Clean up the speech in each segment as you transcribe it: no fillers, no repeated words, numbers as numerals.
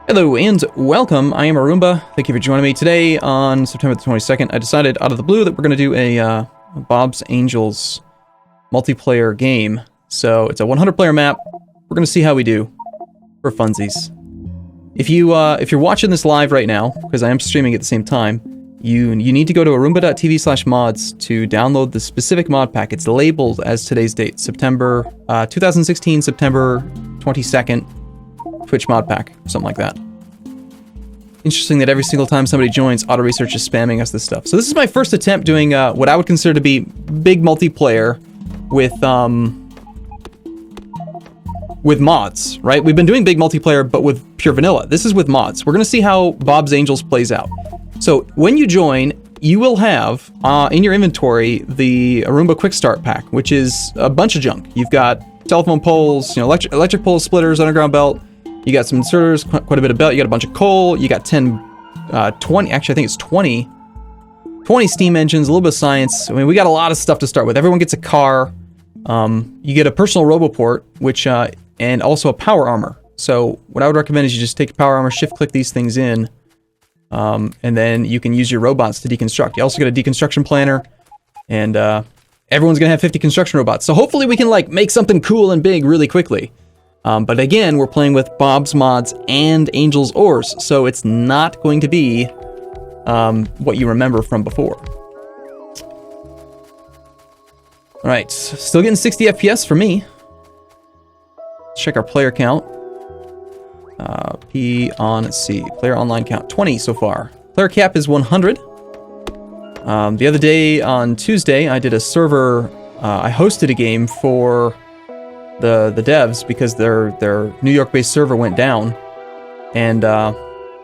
Hello and welcome, I am Arumba. Thank you for joining me today on September the 22nd. I decided out of the blue that we're going to do a Bob's Angels multiplayer game. So it's a 100-player map. We're going to see how we do for funsies. If you're watching this live right now, because I am streaming at the same time, you need to go to arumba.tv/mods to download the specific mod pack. It's labeled as today's date, September 2016, September 22nd. Twitch mod pack, or something like that. Interesting that every single time somebody joins, auto research is spamming us this stuff. So this is my first attempt doing what I would consider to be big multiplayer with mods, right? We've been doing big multiplayer, but with pure vanilla. This is with mods. We're gonna see how Bob's Angels plays out. So when you join, you will have in your inventory the Arumba Quick Start pack, which is a bunch of junk. You've got telephone poles, electric pole splitters, underground belt. You got some inserters, quite a bit of belt, you got a bunch of coal, you got 20, actually I think it's 20 steam engines, a little bit of science. I mean, we got a lot of stuff to start with. Everyone gets a car. You get a personal roboport, which, and also a power armor. So what I would recommend is you just take your power armor, shift click these things in, and then you can use your robots to deconstruct. You also get a deconstruction planner, and everyone's gonna have 50 construction robots. So hopefully we can like make something cool and big really quickly. But again, we're playing with Bob's Mods and Angel's Ores, so it's not going to be what you remember from before. Alright, still getting 60 FPS for me. Let's check our player count. Let's see, player online count, 20 so far. Player cap is 100. The other day, on Tuesday, I did a server, I hosted a game for the devs because their New York-based server went down, and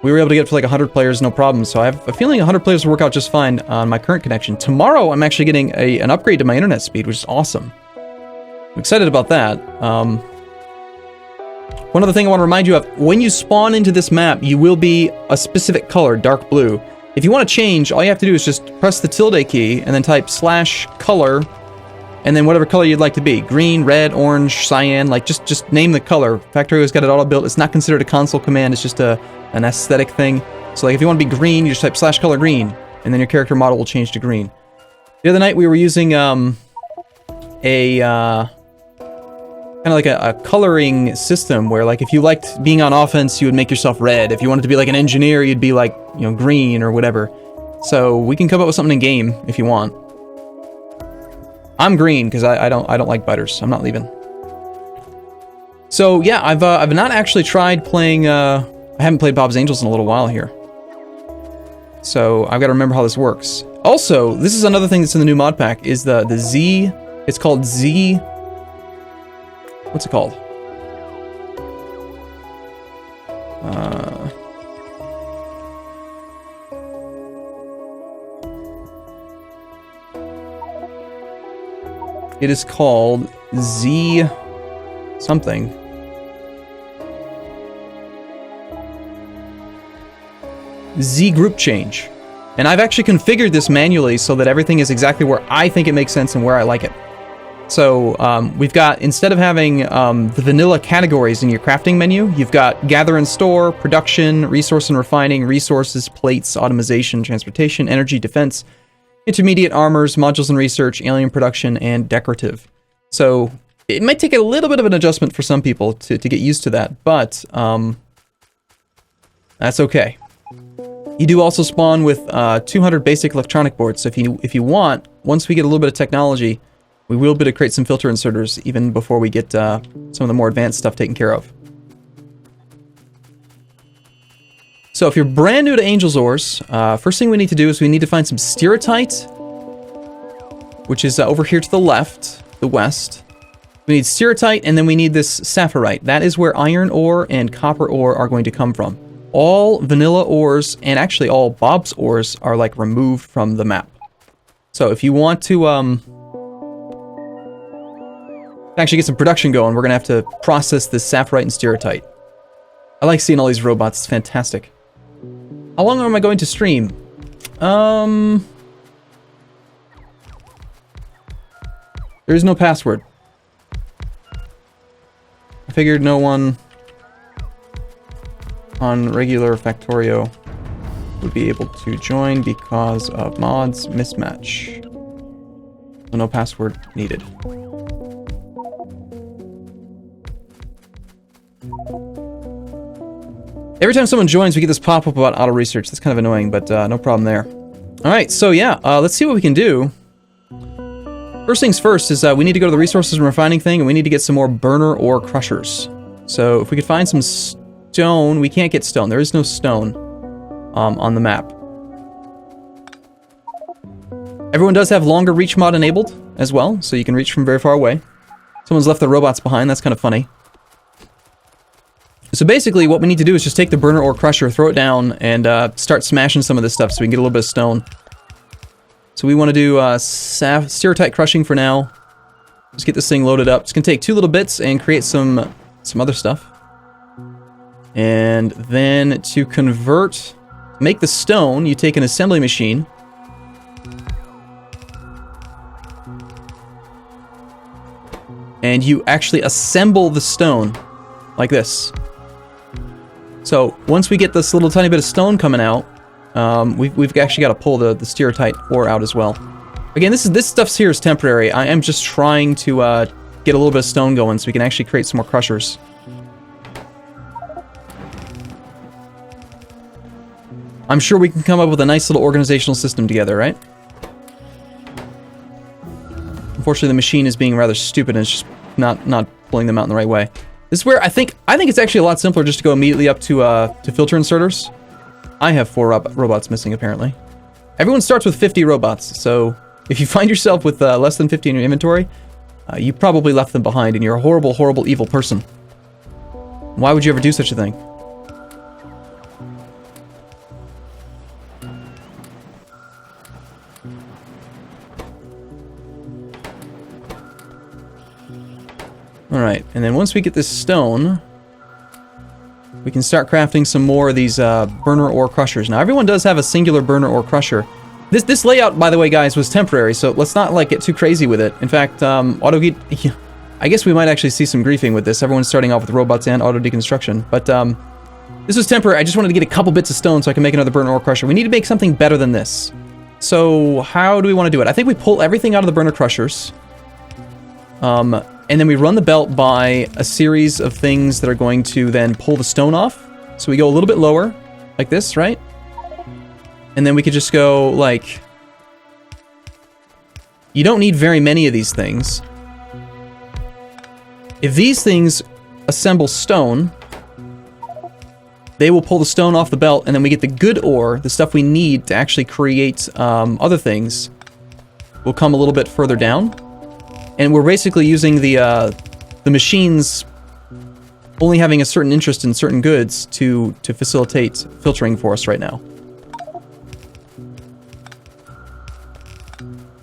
we were able to get to like 100 players, no problem. So I have a feeling 100 players will work out just fine on my current connection. Tomorrow, I'm actually getting an upgrade to my internet speed, which is awesome. I'm excited about that. One other thing I want to remind you of, when you spawn into this map, you will be a specific color, dark blue. If you want to change, all you have to do is just press the tilde key and then type /color, and then whatever color you'd like to be. Green, red, orange, cyan, like just name the color. Factorio's got it all built. It's not considered a console command, it's just an aesthetic thing. So like if you want to be green, you just type /color green, and then your character model will change to green. The other night we were using kind of like a coloring system where like if you liked being on offense, you would make yourself red. If you wanted to be like an engineer, you'd be like, green or whatever. So we can come up with something in game if you want. I'm green because I don't like biters. I'm not leaving. So yeah, I've not actually tried playing. I haven't played Bob's Angels in a little while here. So I've got to remember how this works. Also, this is another thing that's in the new mod pack is the Z. It's called Z. What's it called? It is called Z something. Z group change. And I've actually configured this manually so that everything is exactly where I think it makes sense and where I like it. So we've got, instead of having the vanilla categories in your crafting menu, you've got gather and store, production, resource and refining, resources, plates, automation, transportation, energy, defense, intermediate armors, modules and research, alien production, and decorative. So it might take a little bit of an adjustment for some people to get used to that, but that's okay. You do also spawn with 200 basic electronic boards, so if you want, once we get a little bit of technology, we will be able to create some filter inserters even before we get some of the more advanced stuff taken care of. So if you're brand new to Angel's Ores, first thing we need to do is we need to find some stereotyte, which is over here to the left, the west. We need stereotyte, and then we need this sapphirite. That is where iron ore and copper ore are going to come from. All vanilla ores, and actually all Bob's ores, are like removed from the map. So if you want to actually get some production going, we're gonna have to process this sapphirite and stereotyte. I like seeing all these robots, it's fantastic. How long am I going to stream? There is no password. I figured no one on regular Factorio would be able to join because of mods mismatch. So no password needed. Every time someone joins, we get this pop-up about auto research. That's kind of annoying, but no problem there. All right, so yeah, let's see what we can do. First things first is we need to go to the resources and refining thing, and we need to get some more burner ore crushers. So if we could find some stone, we can't get stone. There is no stone on the map. Everyone does have longer reach mod enabled as well, so you can reach from very far away. Someone's left the robots behind. That's kind of funny. So basically, what we need to do is just take the burner ore crusher, throw it down, and start smashing some of this stuff so we can get a little bit of stone. So we want to do stereotype crushing for now. Just get this thing loaded up. It's going to take 2 little bits and create some other stuff. And then to convert, make the stone, you take an assembly machine. And you actually assemble the stone like this. So once we get this little tiny bit of stone coming out, we've actually got to pull the stereotype ore out as well. Again, this stuff here is temporary. I am just trying to get a little bit of stone going so we can actually create some more crushers. I'm sure we can come up with a nice little organizational system together, right? Unfortunately, the machine is being rather stupid and it's just not pulling them out in the right way. This is where I think it's actually a lot simpler just to go immediately up to filter inserters. I have 4 robots missing, apparently. Everyone starts with 50 robots, so if you find yourself with less than 50 in your inventory, you probably left them behind and you're a horrible, horrible, evil person. Why would you ever do such a thing? Alright, and then once we get this stone, we can start crafting some more of these burner ore crushers. Now, everyone does have a singular burner ore crusher. This layout, by the way, guys, was temporary, so let's not get too crazy with it. In fact, I guess we might actually see some griefing with this. Everyone's starting off with robots and auto deconstruction, but this was temporary. I just wanted to get a couple bits of stone so I can make another burner ore crusher. We need to make something better than this. So how do we want to do it? I think we pull everything out of the burner crushers. And then we run the belt by a series of things that are going to then pull the stone off. So we go a little bit lower, like this, right? And then we could just go, like... You don't need very many of these things. If these things assemble stone, they will pull the stone off the belt, and then we get the good ore, the stuff we need to actually create other things, will come a little bit further down. And we're basically using the machines only having a certain interest in certain goods to facilitate filtering for us right now.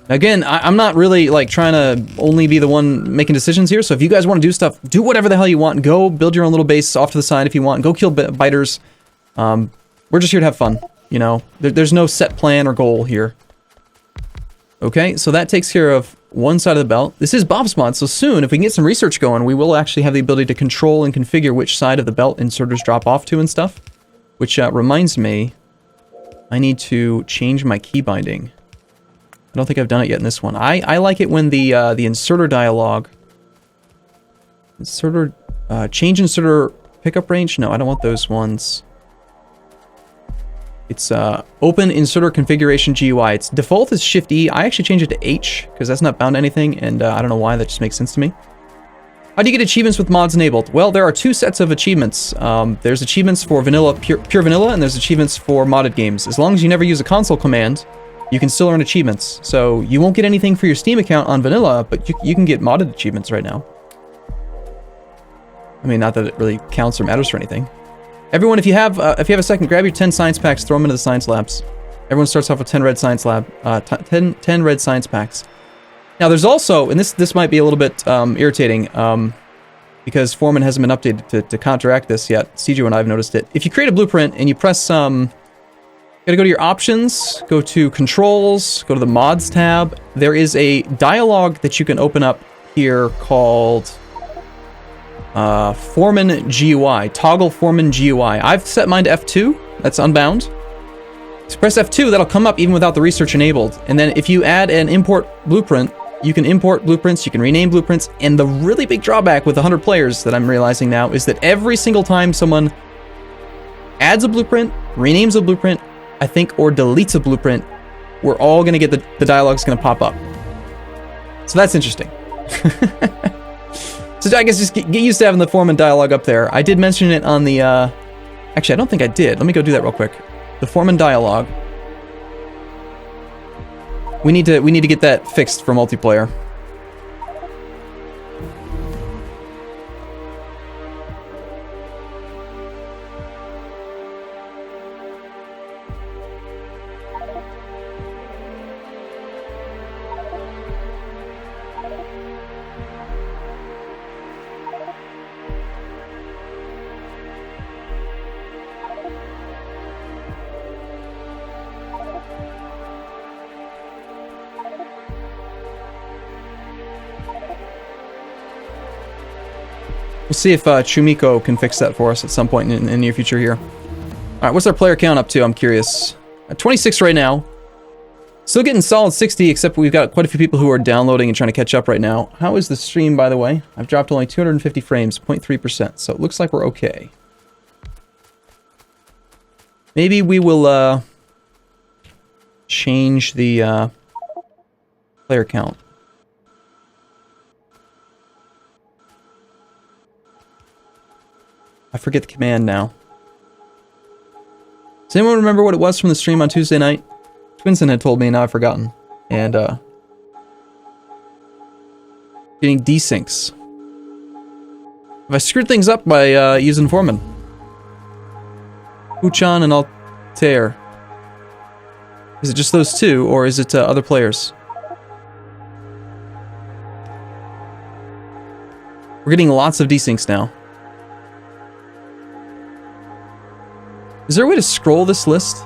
Again, I'm not really trying to only be the one making decisions here, so if you guys want to do stuff, do whatever the hell you want. Go build your own little base off to the side if you want. Go kill biters. We're just here to have fun, you know? There's no set plan or goal here. Okay, so that takes care of one side of the belt. This is Bob's mod, so soon, if we can get some research going, we will actually have the ability to control and configure which side of the belt inserters drop off to and stuff. Which reminds me, I need to change my key binding. I don't think I've done it yet in this one. I like it when the inserter dialog... Inserter... change inserter pickup range? No, I don't want those ones. It's open inserter configuration GUI. Its default is Shift E. I actually changed it to H because that's not bound to anything, and I don't know why. That just makes sense to me. How do you get achievements with mods enabled? Well, there are 2 sets of achievements. There's achievements for vanilla, pure vanilla, and there's achievements for modded games. As long as you never use a console command, you can still earn achievements. So you won't get anything for your Steam account on vanilla, but you can get modded achievements right now. I mean, not that it really counts or matters for anything. Everyone, if you have a second, grab your 10 science packs, throw them into the science labs. Everyone starts off with 10 red science 10 red science packs. Now, there's also, and this might be a little bit irritating, because Foreman hasn't been updated to counteract this yet. CJ and I have noticed it. If you create a blueprint and you press you gotta go to your options, go to controls, go to the mods tab. There is a dialog that you can open up here called Foreman GUI. Toggle Foreman GUI. I've set mine to F2. That's unbound. So press F2, that'll come up even without the research enabled. And then if you add an import blueprint, you can import blueprints, you can rename blueprints, and the really big drawback with 100 players that I'm realizing now is that every single time someone adds a blueprint, renames a blueprint, I think, or deletes a blueprint, we're all going to get the dialogue's going to pop up. So that's interesting. So I guess just get used to having the Foreman dialogue up there. I did mention it on the, actually, I don't think I did. Let me go do that real quick. The Foreman dialogue. We need to get that fixed for multiplayer. We'll see if Chumiko can fix that for us at some point in the near future here. Alright, what's our player count up to? I'm curious. At 26 right now. Still getting solid 60, except we've got quite a few people who are downloading and trying to catch up right now. How is the stream, by the way? I've dropped only 250 frames, 0.3%, so it looks like we're okay. Maybe we will change the player count. I forget the command now. Does anyone remember what it was from the stream on Tuesday night? Twinson had told me, now I've forgotten. And, getting desyncs. Have I screwed things up by, using Foreman? Uchan and Altair. Is it just those two, or is it, other players? We're getting lots of desyncs now. Is there a way to scroll this list?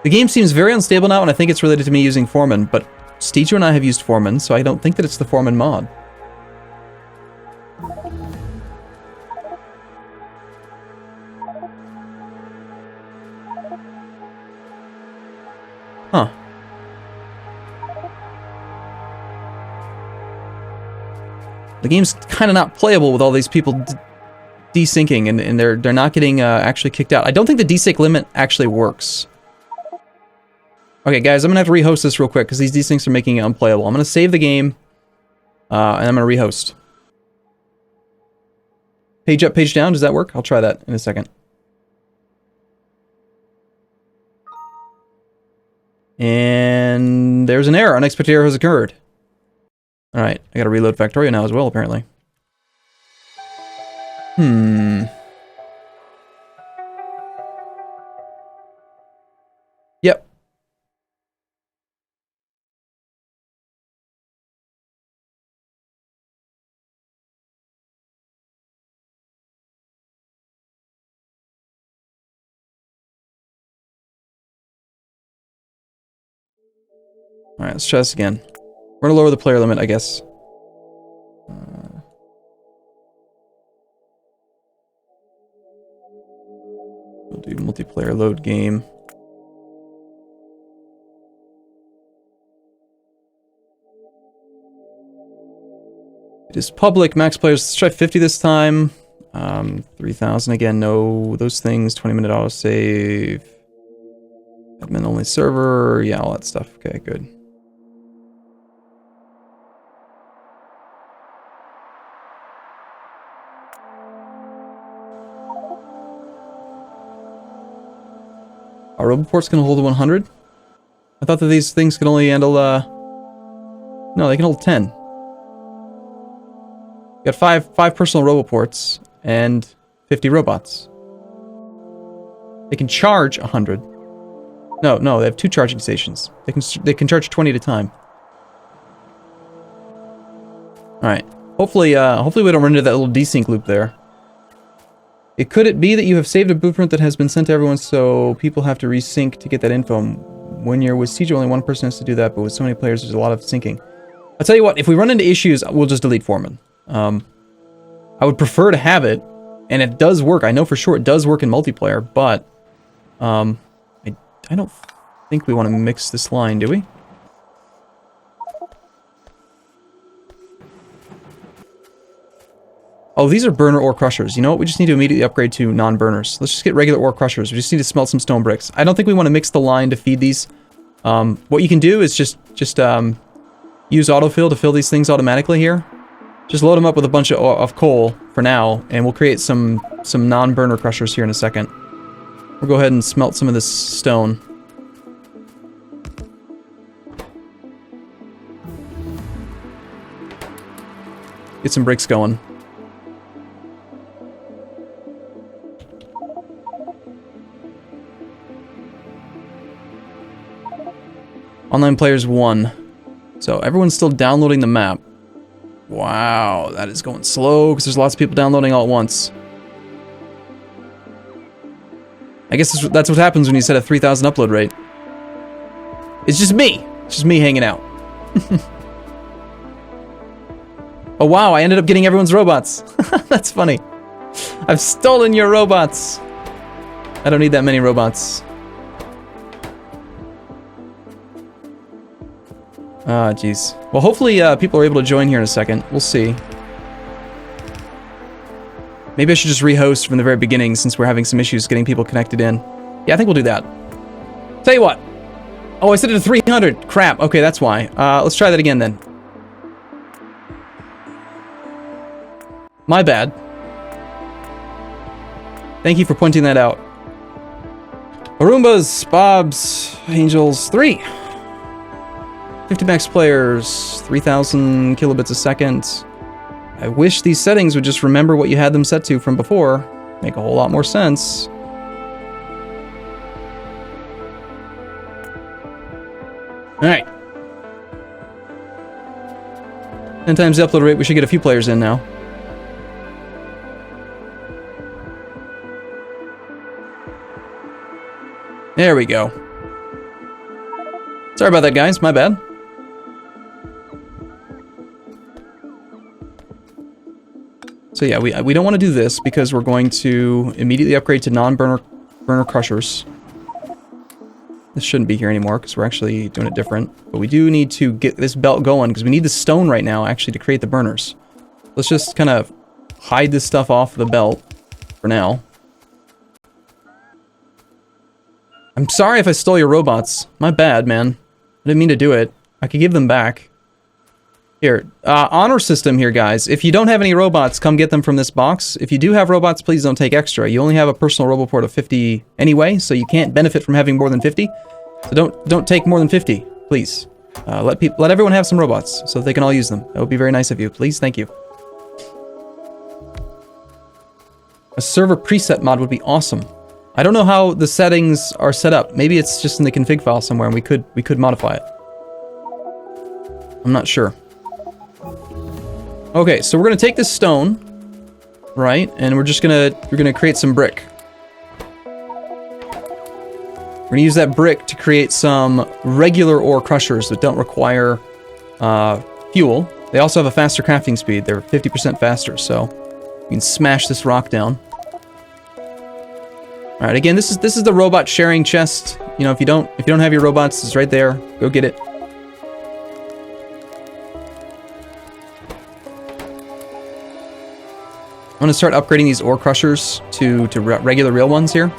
The game seems very unstable now, and I think it's related to me using Foreman, but Steejo and I have used Foreman, so I don't think that it's the Foreman mod. Huh. The game's kind of not playable with all these people desyncing, and they're not getting actually kicked out. I don't think the desync limit actually works. Okay, guys, I'm gonna have to rehost this real quick because these desyncs are making it unplayable. I'm gonna save the game, and I'm gonna rehost. Page up, page down. Does that work? I'll try that in a second. And there's an error. Unexpected error has occurred. Alright, I gotta reload Factorio now as well, apparently. Yep. Alright, let's try this again. We're gonna lower the player limit, I guess. We'll do multiplayer load game. It is public, max players. Let's try 50 this time. 3,000 again, no, those things. 20-minute autosave. Admin only server, yeah, all that stuff. Okay, good. Arumba ports can hold 100? I thought that these things could only handle, no, they can hold 10. You got five personal roboports and 50 robots. They can charge 100. No, they have 2 charging stations. They can charge 20 at a time. All right. Hopefully we don't run into that little desync loop there. Could it be that you have saved a blueprint that has been sent to everyone, so people have to resync to get that info? When you're with Siege, only one person has to do that, but with so many players, there's a lot of syncing. I'll tell you what, if we run into issues, we'll just delete Foreman. I would prefer to have it, and it does work. I know for sure it does work in multiplayer, but I don't think we want to mix this line, do we? Oh, these are burner ore crushers. You know what? We just need to immediately upgrade to non-burners. Let's just get regular ore crushers. We just need to smelt some stone bricks. I don't think we want to mix the line to feed these. What you can do is just use autofill to fill these things automatically here. Just load them up with a bunch of coal for now, and we'll create some non-burner crushers here in a second. We'll go ahead and smelt some of this stone. Get some bricks going. Online players 1. So everyone's still downloading the map. Wow, that is going slow because there's lots of people downloading all at once. I guess that's what happens when you set a 3,000 upload rate. It's just me. It's just me hanging out. Oh wow, I ended up getting everyone's robots. That's funny. I've stolen your robots. I don't need that many robots. Ah, jeez. Well, hopefully people are able to join here in a second. We'll see. Maybe I should just rehost from the very beginning since we're having some issues getting people connected in. Yeah, I think we'll do that. Tell you what. Oh, I set it to 300. Crap. Okay, that's why. Let's try that again then. My bad. Thank you for pointing that out. Arumbas, Bobs, Angels, 3. 50 max players, 3,000 kilobits a second. I wish these settings would just remember what you had them set to from before. Make a whole lot more sense. Alright. 10 times the upload rate, we should get a few players in now. There we go. Sorry about that, guys. My bad. So yeah, we don't want to do this because we're going to immediately upgrade to non-burner crushers. This shouldn't be here anymore because we're actually doing it different. But we do need to get this belt going because we need the stone right now actually to create the burners. Let's just kind of hide this stuff off the belt for now. I'm sorry if I stole your robots. My bad, man. I didn't mean to do it. I could give them back. Here, honor system here, guys. If you don't have any robots, come get them from this box. If you do have robots, please don't take extra. You only have a personal roboport of 50 anyway, so you can't benefit from having more than 50. So don't take more than 50, please. Let everyone have some robots so they can all use them. That would be very nice of you. Please, thank you. A server preset mod would be awesome. I don't know how the settings are set up. Maybe it's just in the config file somewhere, and we could modify it. I'm not sure. Okay, so we're gonna take this stone, right, and we're gonna create some brick. We're gonna use that brick to create some regular ore crushers that don't require fuel. They also have a faster crafting speed. They're 50% faster, so you can smash this rock down. All right, again, this is the robot sharing chest. You know, if you don't have your robots, it's right there. Go get it. I'm gonna start upgrading these ore crushers to regular real ones here.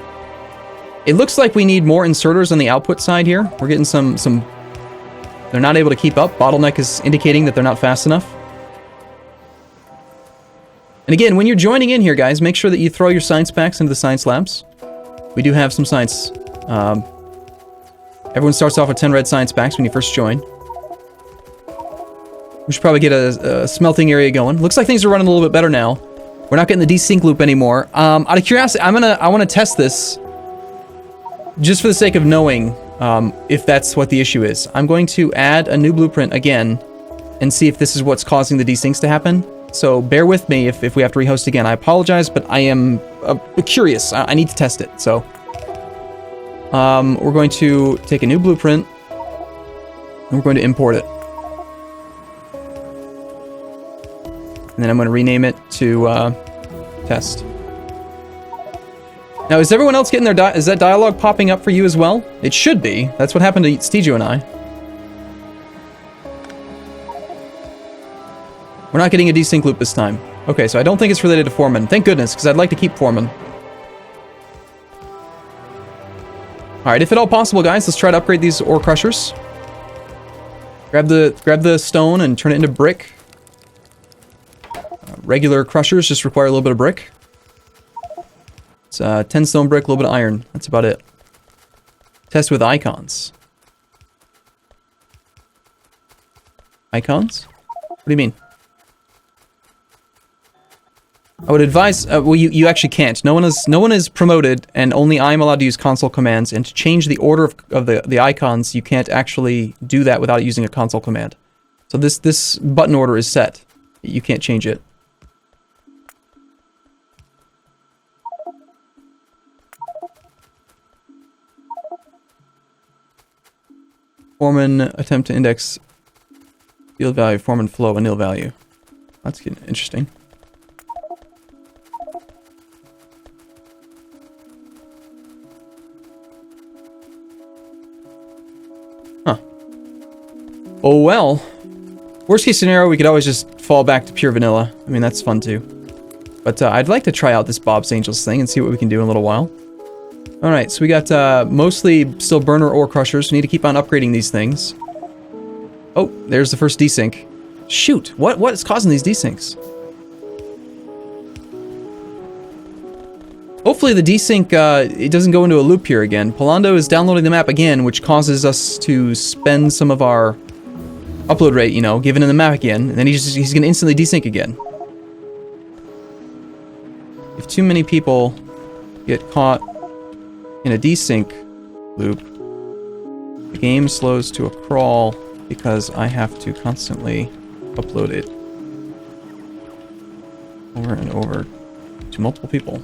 It looks like we need more inserters on the output side here. We're getting some. They're not able to keep up. Bottleneck is indicating that they're not fast enough. And again, when you're joining in here, guys, make sure that you throw your science packs into the science labs. We do have some science. Everyone starts off with 10 red science packs when you first join. We should probably get a smelting area going. Looks like things are running a little bit better now. We're not getting the desync loop anymore. Out of curiosity, I want to test this just for the sake of knowing if that's what the issue is. I'm going to add a new blueprint again and see if this is what's causing the desyncs to happen. So bear with me if we have to rehost again. I apologize, but I am curious. I need to test it. So we're going to take a new blueprint and we're going to import it. And then I'm going to rename it to test. Now, is everyone else getting their is that dialogue popping up for you as well? It should be. That's what happened to Steejo and I. We're not getting a desync loop this time. Okay, so I don't think it's related to Foreman. Thank goodness, because I'd like to keep Foreman. Alright, if at all possible, guys, let's try to upgrade these ore crushers. Grab the stone and turn it into brick. Regular crushers just require a little bit of brick. It's 10 stone brick, a little bit of iron. That's about it. Test with icons. Icons? What do you mean? I would advise, well, you actually can't. No one is promoted, and only I'm allowed to use console commands. And to change the order of the icons, you can't actually do that without using a console command. So this button order is set. You can't change it. Foreman attempt to index field value, Foreman flow, a nil value. That's getting interesting. Huh. Oh well. Worst case scenario, we could always just fall back to pure vanilla. I mean, that's fun too. But I'd like to try out this Bob's Angels thing and see what we can do in a little while. Alright, so we got mostly still burner ore crushers. We need to keep on upgrading these things. Oh, there's the first desync. Shoot, what is causing these desyncs? Hopefully the desync, it doesn't go into a loop here again. Polando is downloading the map again, which causes us to spend some of our upload rate, you know, given in the map again, and then he's going to instantly desync again. If too many people get caught in a desync loop, the game slows to a crawl because I have to constantly upload it over and over to multiple people.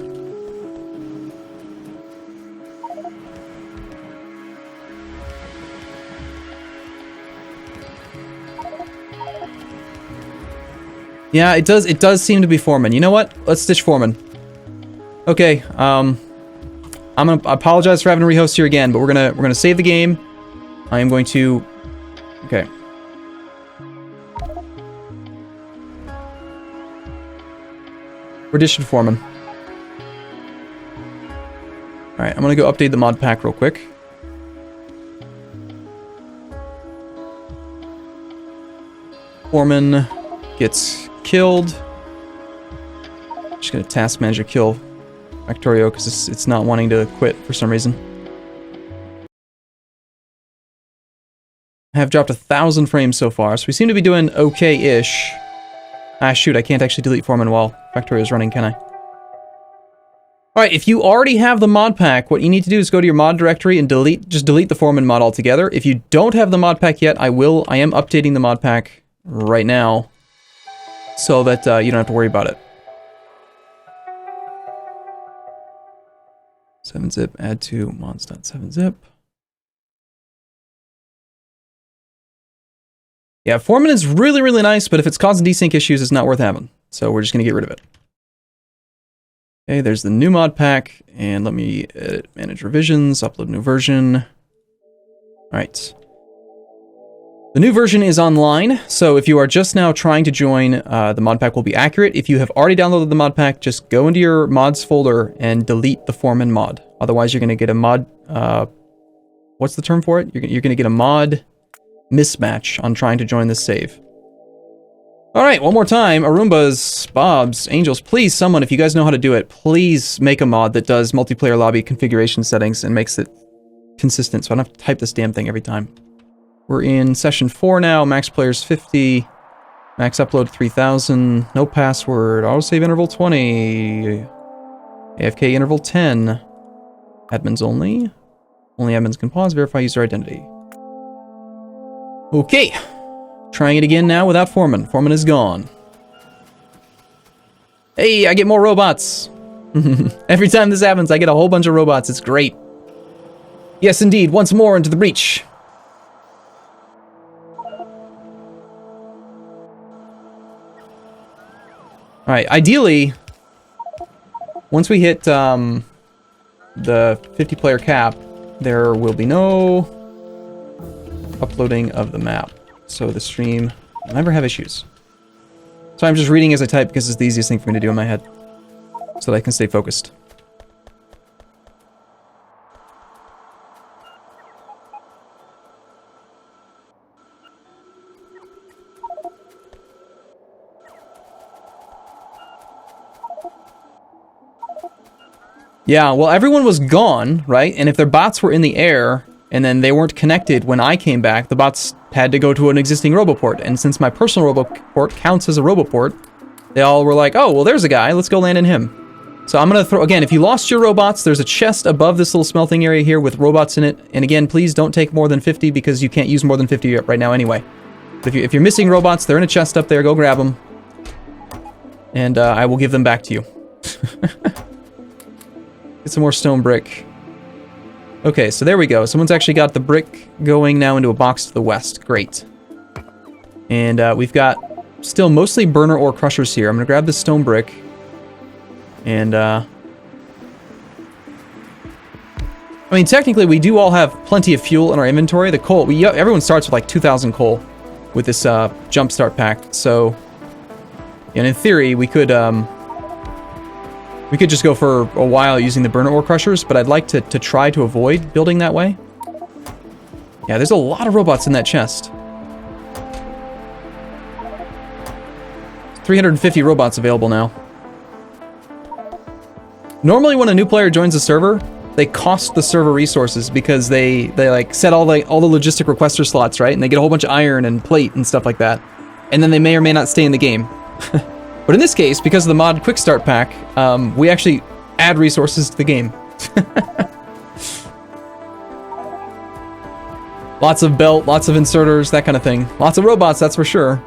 Yeah, it does seem to be Foreman. You know what? Let's stitch Foreman. Okay, I'm gonna apologize for having to rehost here again, but we're gonna save the game. I am going to... Okay. We're dishing Foreman. Alright, I'm gonna go update the mod pack real quick. Foreman gets killed. Just gonna task manager kill Factorio because it's not wanting to quit for some reason. I have dropped 1,000 frames so far, so we seem to be doing okay-ish. Ah, shoot, I can't actually delete Foreman while Factorio is running, can I? Alright, if you already have the mod pack, what you need to do is go to your mod directory and just delete the Foreman mod altogether. If you don't have the mod pack yet, I am updating the mod pack right now so that you don't have to worry about it. 7-zip, add to mods.7-zip. Yeah, Foreman is really, really nice, but if it's causing desync issues, it's not worth having. So we're just going to get rid of it. Okay, there's the new mod pack, and let me edit, manage revisions, upload new version. Alright. The new version is online, so if you are just now trying to join, the mod pack will be accurate. If you have already downloaded the mod pack, just go into your mods folder and delete the Foreman mod. Otherwise, you're going to get a mod... what's the term for it? You're going to get a mod mismatch on trying to join this save. Alright, one more time. Arumbas, Bobs, Angels, please, someone, if you guys know how to do it, please make a mod that does multiplayer lobby configuration settings and makes it consistent so I don't have to type this damn thing every time. We're in session 4 now, max players 50, max upload 3000, no password, autosave interval 20, AFK interval 10, admins only admins can pause, verify user identity. Okay, trying it again now without Foreman. Foreman is gone. Hey, I get more robots. Every time this happens, I get a whole bunch of robots. It's great. Yes, indeed, once more into the breach. Alright, ideally, once we hit the 50-player cap, there will be no uploading of the map. So the stream will never have issues. So I'm just reading as I type because it's the easiest thing for me to do in my head. So that I can stay focused. Yeah, well, everyone was gone, right? And if their bots were in the air, and then they weren't connected when I came back, the bots had to go to an existing roboport. And since my personal roboport counts as a roboport, they all were like, oh, well, there's a guy. Let's go land in him. So I'm going to throw... Again, if you lost your robots, there's a chest above this little smelting area here with robots in it. And again, please don't take more than 50 because you can't use more than 50 right now anyway. But if you're missing robots, they're in a chest up there. Go grab them. And I will give them back to you. Get some more stone brick. Okay, so there we go. Someone's actually got the brick going now into a box to the west. Great. And we've got still mostly burner ore crushers here. I'm going to grab this stone brick. And, I mean, technically, we do all have plenty of fuel in our inventory. The coal, everyone starts with like 2,000 coal with this jumpstart pack. So, and in theory, we could just go for a while using the burner ore crushers, but I'd like to try to avoid building that way. Yeah, there's a lot of robots in that chest. 350 robots available now. Normally when a new player joins a server, they cost the server resources because they like set all the logistic requester slots, right? And they get a whole bunch of iron and plate and stuff like that. And then they may or may not stay in the game. But in this case, because of the mod quick start pack, we actually add resources to the game. Lots of belt, lots of inserters, that kind of thing. Lots of robots, that's for sure.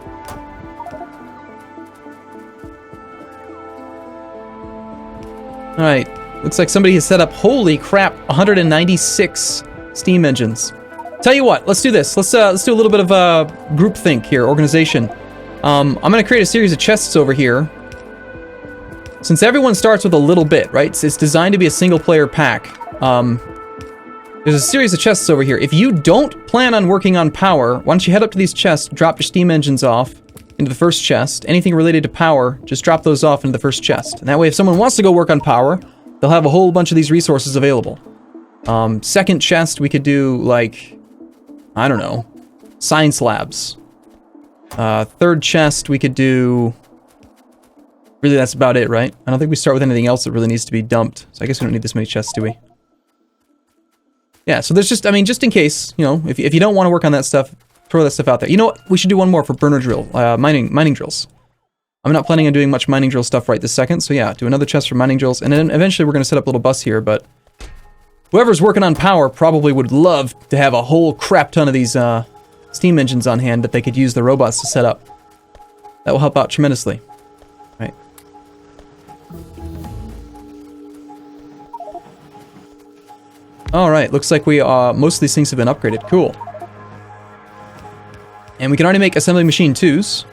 Alright, looks like somebody has set up, holy crap, 196 steam engines. Tell you what, let's do this. Let's do a little bit of groupthink here, organization. I'm going to create a series of chests over here. Since everyone starts with a little bit, right? It's designed to be a single-player pack. There's a series of chests over here. If you don't plan on working on power, why don't you head up to these chests, drop your steam engines off into the first chest. Anything related to power, just drop those off into the first chest. And that way, if someone wants to go work on power, they'll have a whole bunch of these resources available. Second chest, we could do, like, I don't know, science labs. Third chest, we could do... Really, that's about it, right? I don't think we start with anything else that really needs to be dumped. So I guess we don't need this many chests, do we? Yeah, so there's just, I mean, just in case, you know, if you don't want to work on that stuff, throw that stuff out there. You know what? We should do one more for burner drill, mining drills. I'm not planning on doing much mining drill stuff right this second, so yeah, do another chest for mining drills. And then eventually we're going to set up a little bus here, but... Whoever's working on power probably would love to have a whole crap ton of these, steam engines on hand that they could use the robots to set up. That will help out tremendously. Right. Alright, looks like we most of these things have been upgraded. Cool. And we can already make assembly machine 2s.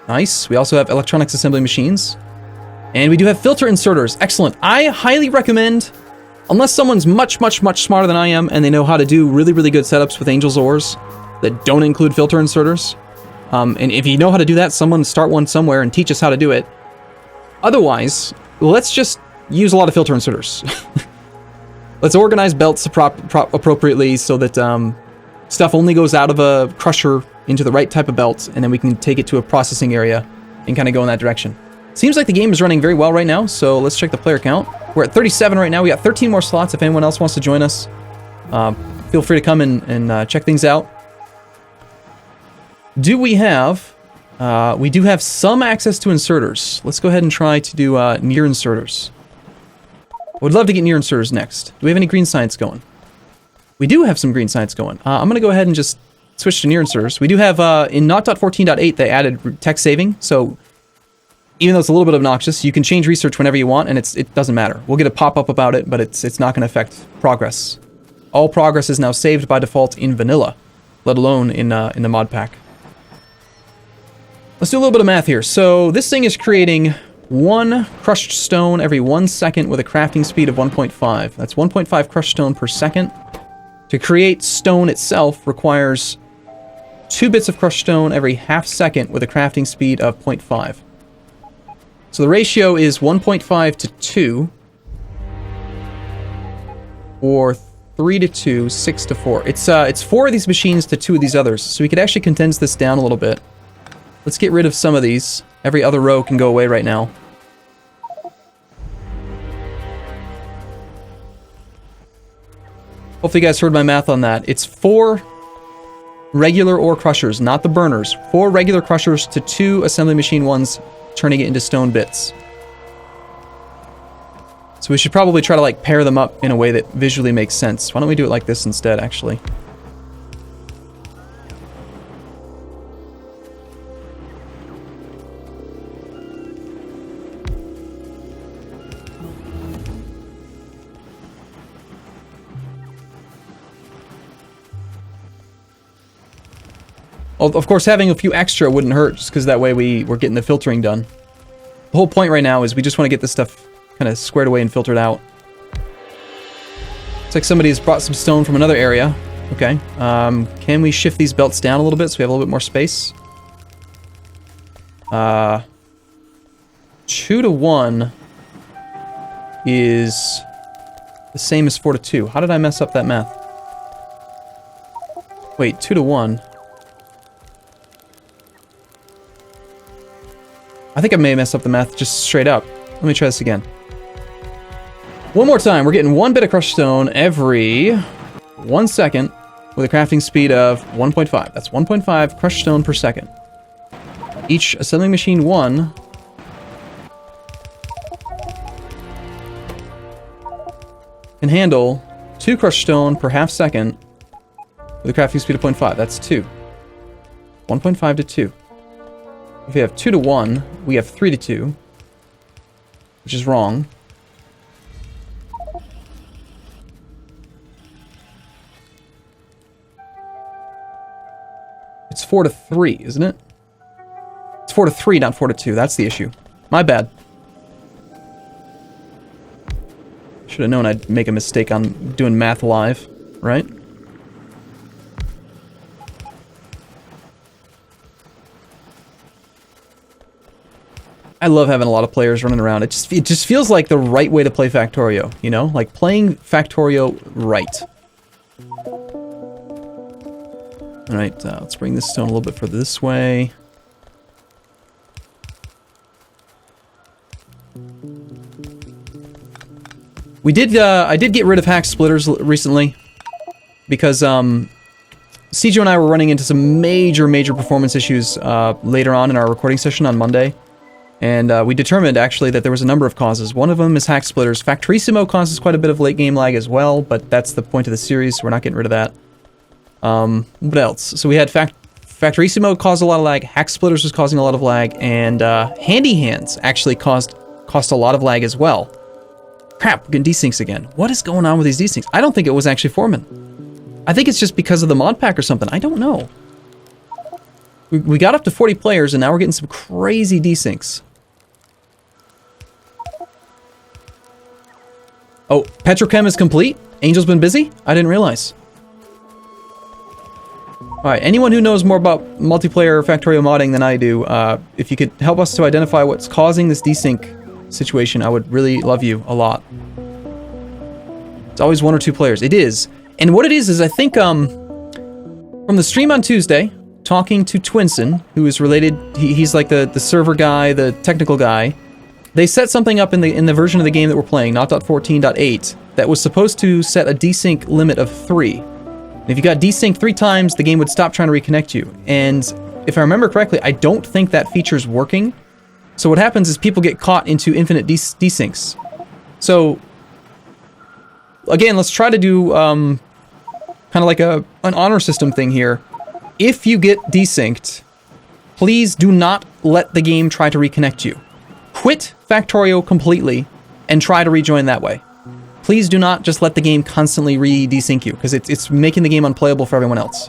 Nice. We also have electronics assembly machines. And we do have filter inserters. Excellent. I highly recommend, unless someone's much smarter than I am and they know how to do really good setups with Angel's Ores that don't include filter inserters. And if you know how to do that, someone start one somewhere and teach us how to do it. Otherwise, let's just use a lot of filter inserters. Let's organize belts appropriately so that stuff only goes out of a crusher into the right type of belt, and then we can take it to a processing area and kind of go in that direction. Seems like the game is running very well right now, so let's check the player count. We're at 37 right now. We got 13 more slots if anyone else wants to join us. Feel free to come and check things out. Do we have... we do have some access to inserters. Let's go ahead and try to do near inserters. I would love to get near inserters next. Do we have any green science going? We do have some green science going. I'm going to go ahead and just switch to near inserters. We do have, in 0.14.8, they added text saving, so even though it's a little bit obnoxious, you can change research whenever you want, and it doesn't matter. We'll get a pop-up about it, but it's not going to affect progress. All progress is now saved by default in vanilla, let alone in the mod pack. Let's do a little bit of math here. So this thing is creating 1 crushed stone every 1 second with a crafting speed of 1.5. That's 1.5 crushed stone per second. To create stone itself requires 2 bits of crushed stone every half second with a crafting speed of 0.5. So the ratio is 1.5 to 2, or 3 to 2, 6 to 4. It's 4 of these machines to 2 of these others, so we could actually condense this down a little bit. Let's get rid of some of these. Every other row can go away right now. Hopefully you guys heard my math on that. It's 4 regular ore crushers, not the burners. 4 regular crushers to 2 assembly machine ones, turning it into stone bits. So we should probably try to like pair them up in a way that visually makes sense. Why don't we do it like this instead, actually? Well, of course, having a few extra wouldn't hurt, just because that way we're getting the filtering done. The whole point right now is we just want to get this stuff kind of squared away and filtered out. Looks like somebody has brought some stone from another area. Okay. Can we shift these belts down a little bit so we have a little bit more space? 2 to 1 is the same as 4 to 2. How did I mess up that math? Wait, 2 to 1. I think I may mess up the math just straight up. Let me try this again. One more time. We're getting 1 bit of crushed stone every 1 second with a crafting speed of 1.5. That's 1.5 crushed stone per second. Each assembling machine 1 can handle 2 crushed stone per half second with a crafting speed of 0.5. That's 2. 1.5 to 2. If we have 2 to 1, we have 3 to 2, which is wrong. It's 4 to 3, isn't it? It's 4 to 3, not 4 to 2. That's the issue. My bad. Should have known I'd make a mistake on doing math live, right? I love having a lot of players running around. It just feels like the right way to play Factorio, you know? Like playing Factorio right. Alright, let's bring this stone a little bit further this way. I did get rid of hack splitters recently because Cjo and I were running into some major performance issues later on in our recording session on Monday. And we determined, actually, that there was a number of causes. One of them is hack splitters. Factorissimo causes quite a bit of late-game lag as well, but that's the point of the series, so we're not getting rid of that. What else? So we had Factorissimo caused a lot of lag, hack splitters was causing a lot of lag, and handy hands actually cost a lot of lag as well. Crap, we're getting desyncs again. What is going on with these desyncs? I don't think it was actually Foreman. I think it's just because of the mod pack or something. I don't know. We got up to 40 players, and now we're getting some crazy desyncs. Oh, Petrochem is complete? Angel's been busy? I didn't realize. Alright, anyone who knows more about multiplayer Factorio modding than I do, if you could help us to identify what's causing this desync situation, I would really love you a lot. It's always 1 or 2 players. It is. And what it is I think, from the stream on Tuesday, talking to Twinson, who is related, he's like the server guy, the technical guy. They set something up in the version of the game that we're playing, not .14.8, that was supposed to set a desync limit of 3. And if you got desync 3 times, the game would stop trying to reconnect you. And if I remember correctly, I don't think that feature's working. So what happens is people get caught into infinite desyncs. So, again, let's try to do kind of like an honor system thing here. If you get desynced, please do not let the game try to reconnect you. Quit Factorio completely and try to rejoin that way. Please do not just let the game constantly re-desync you, because it's making the game unplayable for everyone else.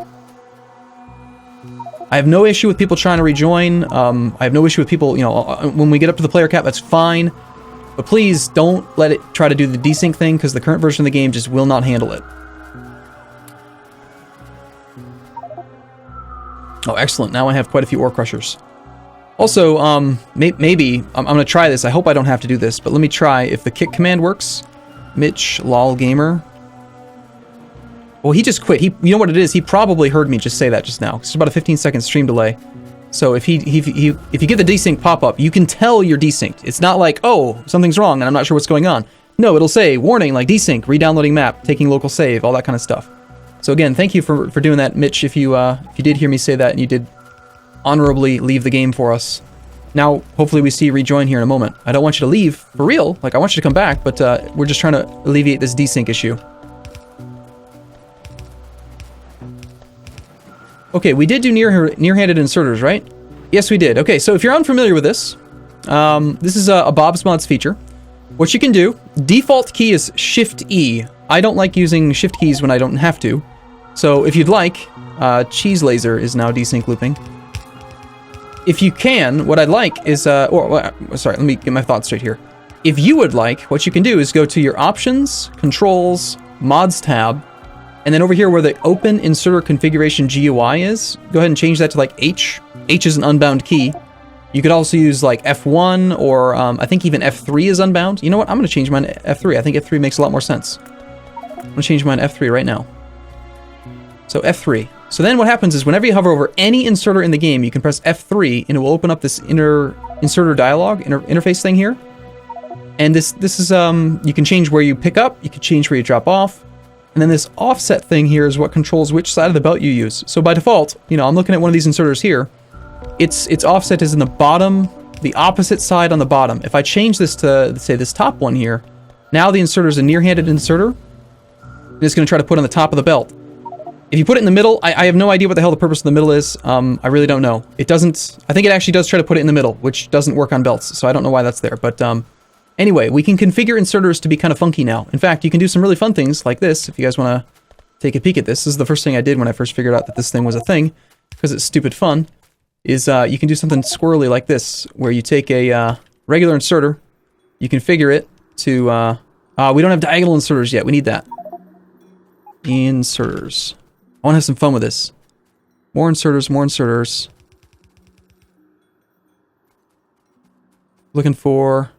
I have no issue with people trying to rejoin. I have no issue with people, you know, when we get up to the player cap, that's fine. But please don't let it try to do the desync thing, because the current version of the game just will not handle it. Oh, excellent. Now I have quite a few ore crushers. Also, maybe, I'm going to try this. I hope I don't have to do this, but let me try if the kick command works. Mitch, lol gamer. Well, he just quit. You know what it is? He probably heard me just say that just now. It's about a 15-second stream delay. So if you get the desync pop-up, you can tell you're desynced. It's not like, oh, something's wrong and I'm not sure what's going on. No, it'll say, warning, like desync, re-downloading map, taking local save, all that kind of stuff. So again, thank you for doing that, Mitch, if you did hear me say that and you did honorably leave the game for us. Now, hopefully we see you rejoin here in a moment. I don't want you to leave, for real. Like, I want you to come back, but we're just trying to alleviate this desync issue. Okay, we did do near-handed inserters, right? Yes, we did. Okay, so if you're unfamiliar with this, this is a Bob's Mods feature. What you can do, default key is Shift-E. I don't like using Shift keys when I don't have to. So if you'd like, Cheese Laser is now desync looping. If you can, what I'd like is, sorry, let me get my thoughts straight here. If you would like, what you can do is go to your Options, Controls, Mods tab, and then over here where the Open Inserter Configuration GUI is, go ahead and change that to like H. H is an unbound key. You could also use like F1 or I think even F3 is unbound. You know what? I'm going to change mine to F3. I think F3 makes a lot more sense. I'm going to change mine to F3 right now. So F3. So then what happens is whenever you hover over any inserter in the game, you can press F3 and it will open up this inserter dialog, interface thing here. And this is, you can change where you pick up, you can change where you drop off. And then this offset thing here is what controls which side of the belt you use. So by default, you know, I'm looking at one of these inserters here. Its offset is in the bottom, the opposite side on the bottom. If I change this to, say, this top one here, now the inserter is a near-handed inserter. And it's going to try to put on the top of the belt. If you put it in the middle, I have no idea what the hell the purpose of the middle is. I really don't know. It doesn't... I think it actually does try to put it in the middle, which doesn't work on belts, so I don't know why that's there. But anyway, we can configure inserters to be kind of funky now. In fact, you can do some really fun things like this, if you guys want to take a peek at this. This is the first thing I did when I first figured out that this thing was a thing, because it's stupid fun, is you can do something squirrely like this, where you take a regular inserter, you configure it to... we don't have diagonal inserters yet. We need that. Inserters. I want to have some fun with this. More inserters, more inserters. Looking for...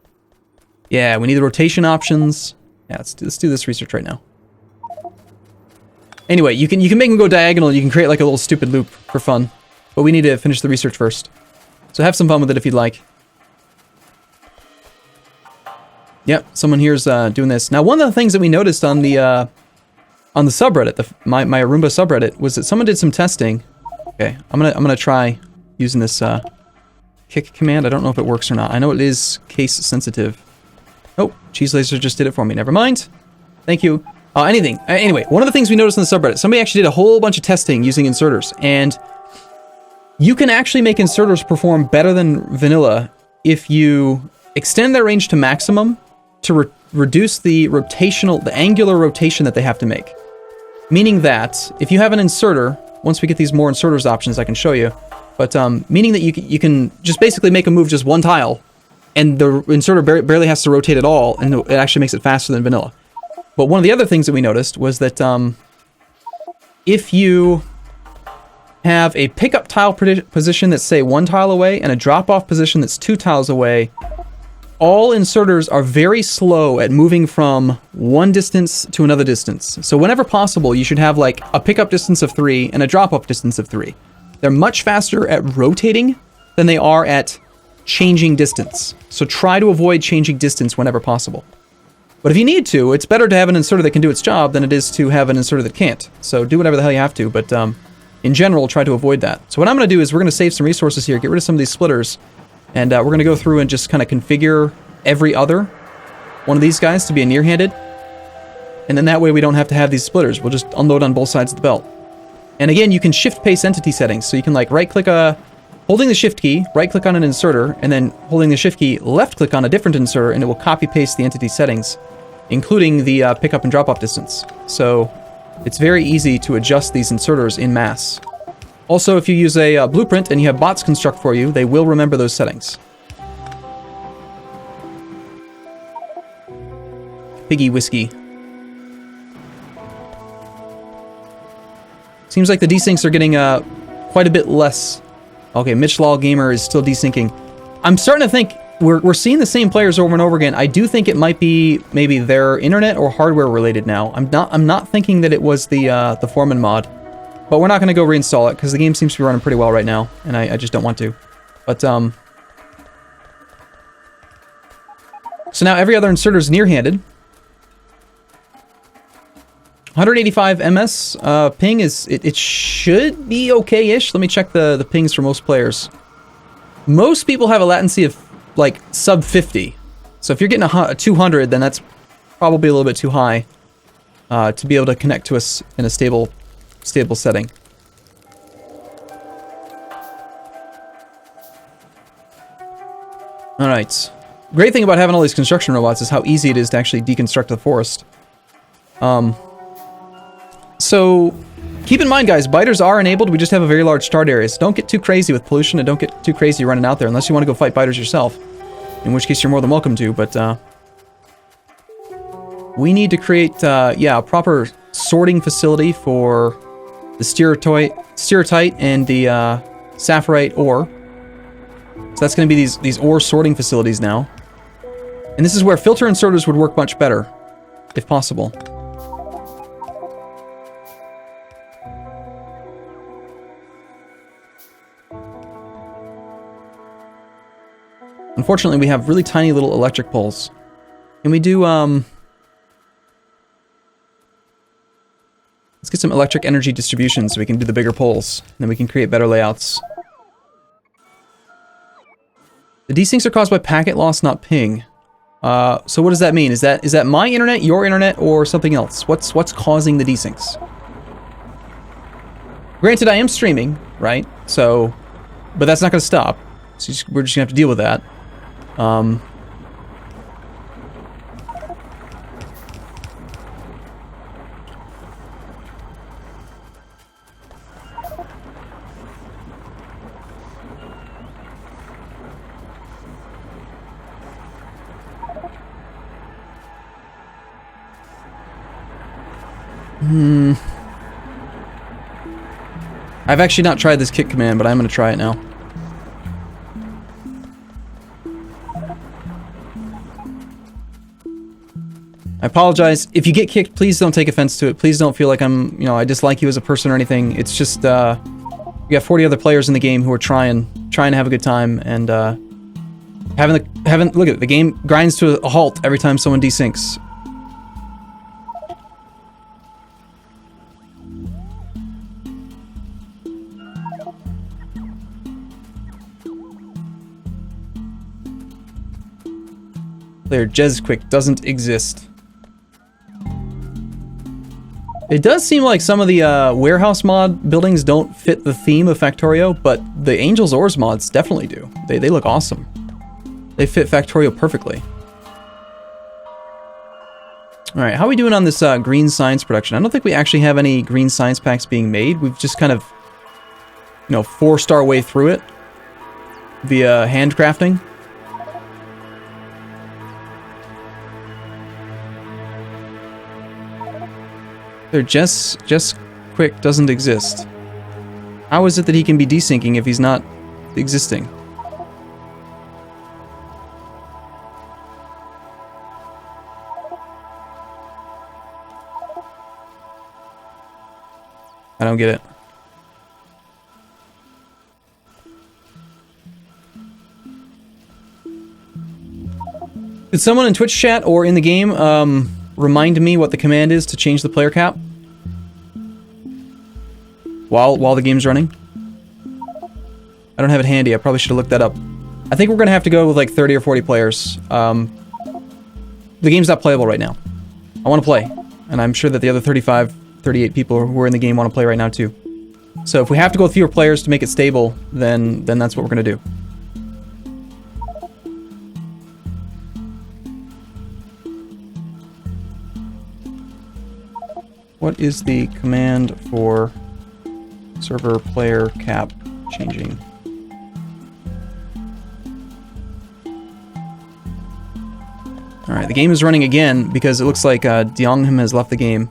Yeah, we need the rotation options. Yeah, let's do this research right now. Anyway, you can make them go diagonal. You can create like a little stupid loop for fun. But we need to finish the research first. So have some fun with it if you'd like. Yep, someone here's doing this. Now, one of the things that we noticed on the subreddit, my Arumba subreddit, was that someone did some testing. Okay, I'm gonna try using this kick command. I don't know if it works or not. I know it is case sensitive. Oh, Cheese Laser just did it for me. Never mind. Thank you. Anyway, one of the things we noticed on the subreddit, somebody actually did a whole bunch of testing using inserters, and you can actually make inserters perform better than vanilla if you extend their range to maximum to reduce the angular rotation that they have to make. Meaning that if you have an inserter, once we get these more inserters options, I can show you. But meaning that you can just basically make a move just one tile, and the inserter barely has to rotate at all, and it actually makes it faster than vanilla. But one of the other things that we noticed was that if you have a pickup tile position that's, say, 1 tile away, and a drop-off position that's 2 tiles away, all inserters are very slow at moving from one distance to another distance. So whenever possible, you should have like a pickup distance of 3 and a drop-off distance of 3. They're much faster at rotating than they are at changing distance. So try to avoid changing distance whenever possible. But if you need to, it's better to have an inserter that can do its job than it is to have an inserter that can't. So do whatever the hell you have to, but in general, try to avoid that. So what I'm going to do is we're going to save some resources here, get rid of some of these splitters, and we're going to go through and just kind of configure every other one of these guys to be a near-handed. And then that way we don't have to have these splitters. We'll just unload on both sides of the belt. And again, you can shift pace entity settings. So you can like right-click holding the shift key, right-click on an inserter, and then holding the shift key, left-click on a different inserter, and it will copy-paste the entity settings, including the pickup and drop-off distance. So it's very easy to adjust these inserters in mass. Also, if you use a blueprint and you have bots construct for you, they will remember those settings. Piggy whiskey. Seems like the desyncs are getting quite a bit less. Okay, Mitch Law Gamer is still desyncing. I'm starting to think we're seeing the same players over and over again. I do think it might be maybe their internet or hardware related now. I'm not thinking that it was the Foreman mod, but we're not going to go reinstall it because the game seems to be running pretty well right now, and I just don't want to. But so now every other inserter is near-handed. 185 ms ping is it should be okay-ish. Let me check the pings for most players. Most people have a latency of like sub 50. So if you're getting a 200, then that's probably a little bit too high to be able to connect to us in a stable setting. All right. Great thing about having all these construction robots is how easy it is to actually deconstruct the forest. So, keep in mind, guys, biters are enabled. We just have a very large start area. So don't get too crazy with pollution and don't get too crazy running out there unless you want to go fight biters yourself. In which case, you're more than welcome to, but we need to create, yeah, a proper sorting facility for the stereotyte and the sapphirite ore. So that's going to be these ore sorting facilities now. And this is where filter inserters would work much better, if possible. Unfortunately, we have really tiny little electric poles. Can we do, let's get some electric energy distribution so we can do the bigger poles. And then we can create better layouts. The desyncs are caused by packet loss, not ping. So what does that mean? Is that my internet, your internet, or something else? What's causing the desyncs? Granted, I am streaming, right? So, but that's not going to stop. So we're just going to have to deal with that. I've actually not tried this kick command, but I'm going to try it now. I apologize. If you get kicked, please don't take offense to it. Please don't feel like I dislike you as a person or anything. It's just, we got 40 other players in the game who are trying to have a good time, and, look at it, the game grinds to a halt every time someone desyncs. Player Jezquick doesn't exist. It does seem like some of the warehouse mod buildings don't fit the theme of Factorio, but the Angel's Ores mods definitely do. They look awesome. They fit Factorio perfectly. Alright, how are we doing on this green science production? I don't think we actually have any green science packs being made. We've just kind of, 4-star our way through it via handcrafting. Jess Quick doesn't exist. How is it that he can be desyncing if he's not existing? I don't get it. Did someone in Twitch chat or in the game remind me what the command is to change the player cap while the game's running? I don't have it handy. I probably should have looked that up. I think we're gonna have to go with like 30 or 40 players. The game's not playable right now. I want to play, and I'm sure that the other 35, 38 people who are in the game want to play right now too. So if we have to go with fewer players to make it stable, then that's what we're gonna do. What is the command for Server player cap changing. Alright, the game is running again because it looks like Deongham has left the game.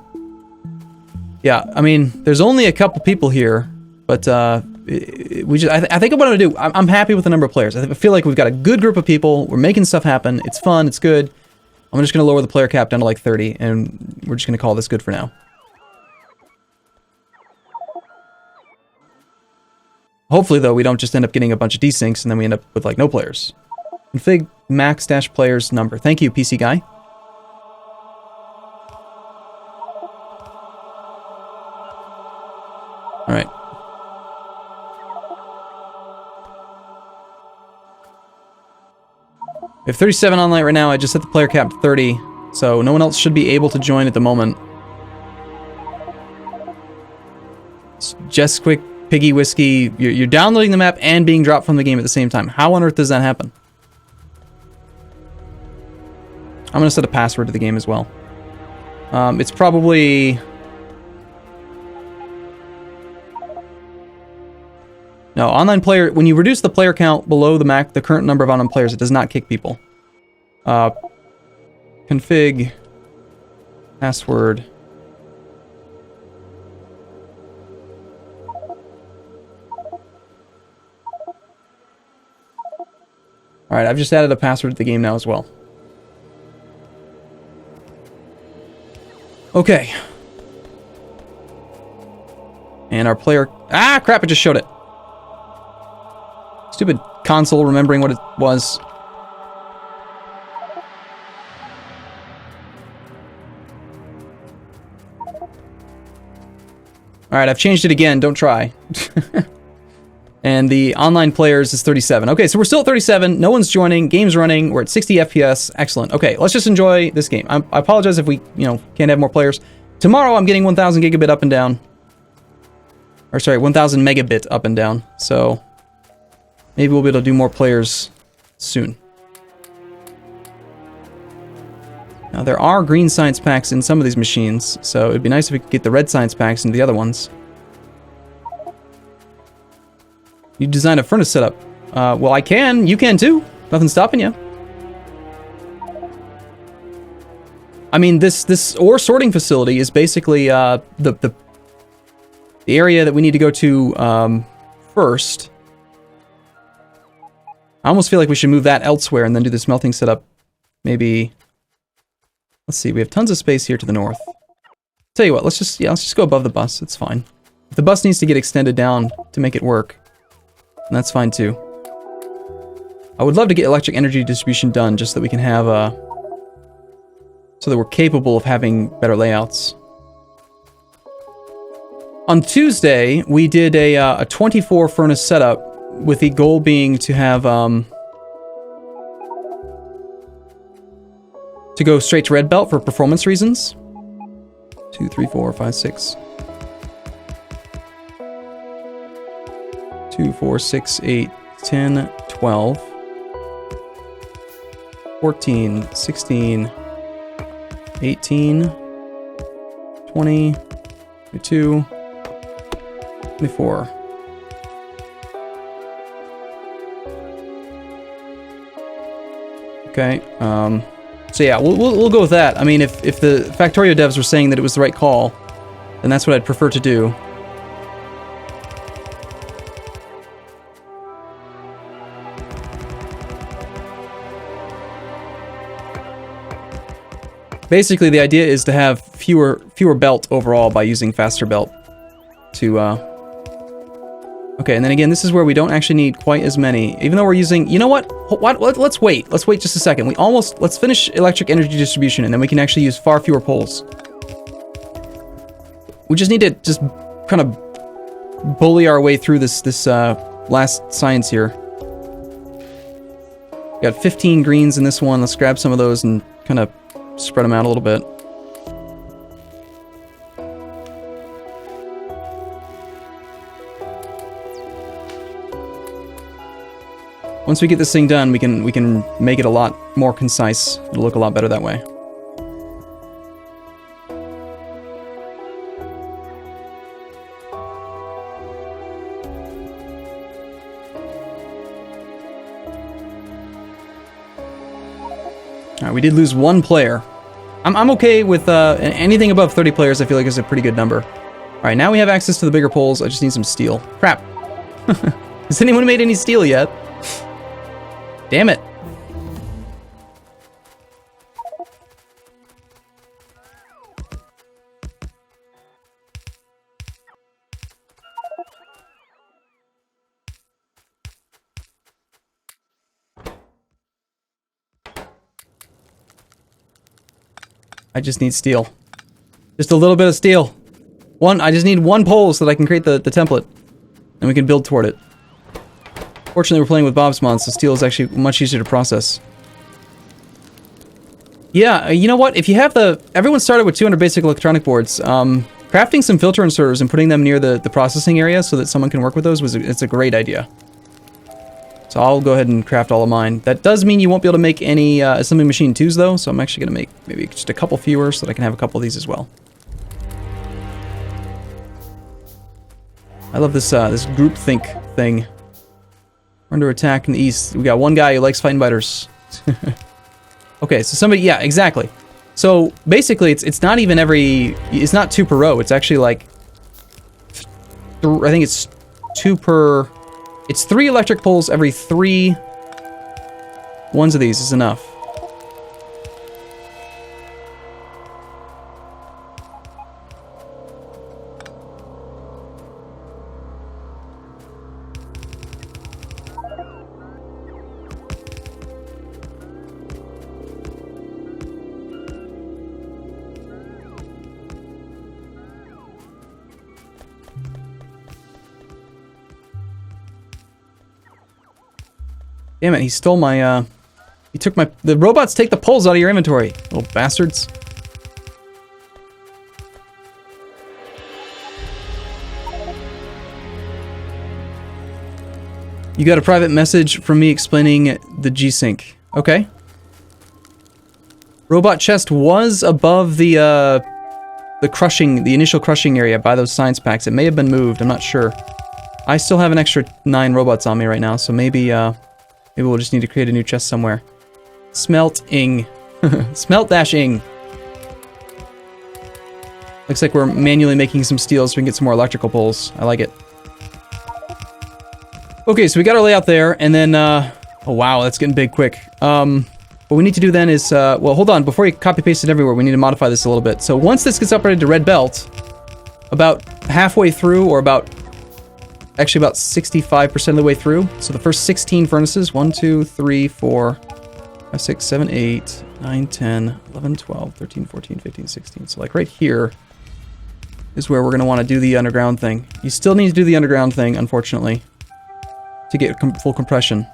Yeah, I mean, there's only a couple people here, but I think what I'm gonna do, I'm happy with the number of players. I feel like we've got a good group of people, we're making stuff happen, it's fun, it's good. I'm just gonna lower the player cap down to like 30, and we're just gonna call this good for now. Hopefully, though, we don't just end up getting a bunch of desyncs and then we end up with, like, no players. Config max-players number. Thank you, PC guy. Alright. We have 37 online right now. I just set the player cap to 30, so no one else should be able to join at the moment. Just quick. Piggy Whiskey, you're downloading the map and being dropped from the game at the same time. How on earth does that happen? I'm going to set a password to the game as well. It's probably... No, online player... When you reduce the player count below the current number of online players, it does not kick people. Config... Password... Alright, I've just added a password to the game now as well. Okay. And our player... Ah, crap, it just showed it. Stupid console remembering what it was. Alright, I've changed it again, don't try. And the online players is 37. Okay, so we're still at 37. No one's joining. Game's running. We're at 60 FPS. Excellent. Okay, let's just enjoy this game. I apologize if we, can't have more players. Tomorrow I'm getting 1,000 gigabit up and down. Or sorry, 1,000 megabit up and down. So maybe we'll be able to do more players soon. Now there are green science packs in some of these machines, so it'd be nice if we could get the red science packs into the other ones. You designed a furnace setup. Well, I can. You can too. Nothing's stopping you. I mean, this ore sorting facility is basically the area that we need to go to first. I almost feel like we should move that elsewhere and then do the smelting setup. Maybe. Let's see. We have tons of space here to the north. Tell you what. Let's just go above the bus. It's fine. If the bus needs to get extended down to make it work, and that's fine too. I would love to get electric energy distribution done just so that we can have so that we're capable of having better layouts. On Tuesday, we did a 24 furnace setup with the goal being to have to go straight to red belt for performance reasons. 2, 3, 4, 5, 6. 2, 4, 6, 8, 10, 12, 14, 16, 18, 20, 22, 24. Okay, so yeah, we'll go with that. I mean, if the Factorio devs were saying that it was the right call, then that's what I'd prefer to do. Basically, the idea is to have fewer belt overall by using faster belt to, Okay, and then again, this is where we don't actually need quite as many, even though we're using... You know what? Let's wait. Let's wait just a second. Let's finish electric energy distribution, and then we can actually use far fewer poles. We just need to just kind of bully our way through this last science here. Got 15 greens in this one. Let's grab some of those and kind of spread them out a little bit. Once we get this thing done, we can make it a lot more concise. It'll look a lot better that way. Alright, we did lose 1 player. I'm okay with anything above 30 players. I feel like is a pretty good number. Alright, now we have access to the bigger poles. I just need some steel. Crap. Has anyone made any steel yet? Damn it. I just need steel. Just a little bit of steel. I just need 1 pole so that I can create the template. And we can build toward it. Fortunately, we're playing with Bob's mods, so steel is actually much easier to process. Yeah, you know what? If you have everyone started with 200 basic electronic boards. Crafting some filter inserters and putting them near the processing area so that someone can work with those it's a great idea. So I'll go ahead and craft all of mine. That does mean you won't be able to make any assembly machine 2s though, so I'm actually going to make maybe just a couple fewer so that I can have a couple of these as well. I love this this groupthink thing. We're under attack in the east. We got 1 guy who likes fighting biters. Okay, so somebody, yeah, exactly. So basically, it's not even it's not 2 per row. It's actually like, I think it's 2 per. It's 3 electric poles every 3 ones of these is enough. Damn it, he stole my, he took my, the robots take the poles out of your inventory, little bastards. You got a private message from me explaining the G-Sync. Okay. Robot chest was above the crushing, the initial crushing area by those science packs. It may have been moved, I'm not sure. I still have an extra 9 robots on me right now, so maybe we'll just need to create a new chest somewhere. Smelt-ing. Smelt-ing. Looks like we're manually making some steel so we can get some more electrical poles. I like it. Okay, so we got our layout there, and then, oh wow, that's getting big quick. What we need to do then is, well, hold on, before you copy-paste it everywhere, we need to modify this a little bit. So once this gets upgraded to red belt, about halfway through, or actually about 65% of the way through, so the first 16 furnaces, 1, 2, 3, 4, 5, 6, 7, 8, 9, 10, 11, 12, 13, 14, 15, 16. So like right here is where we're going to want to do the underground thing. You still need to do the underground thing, unfortunately, to get full compression.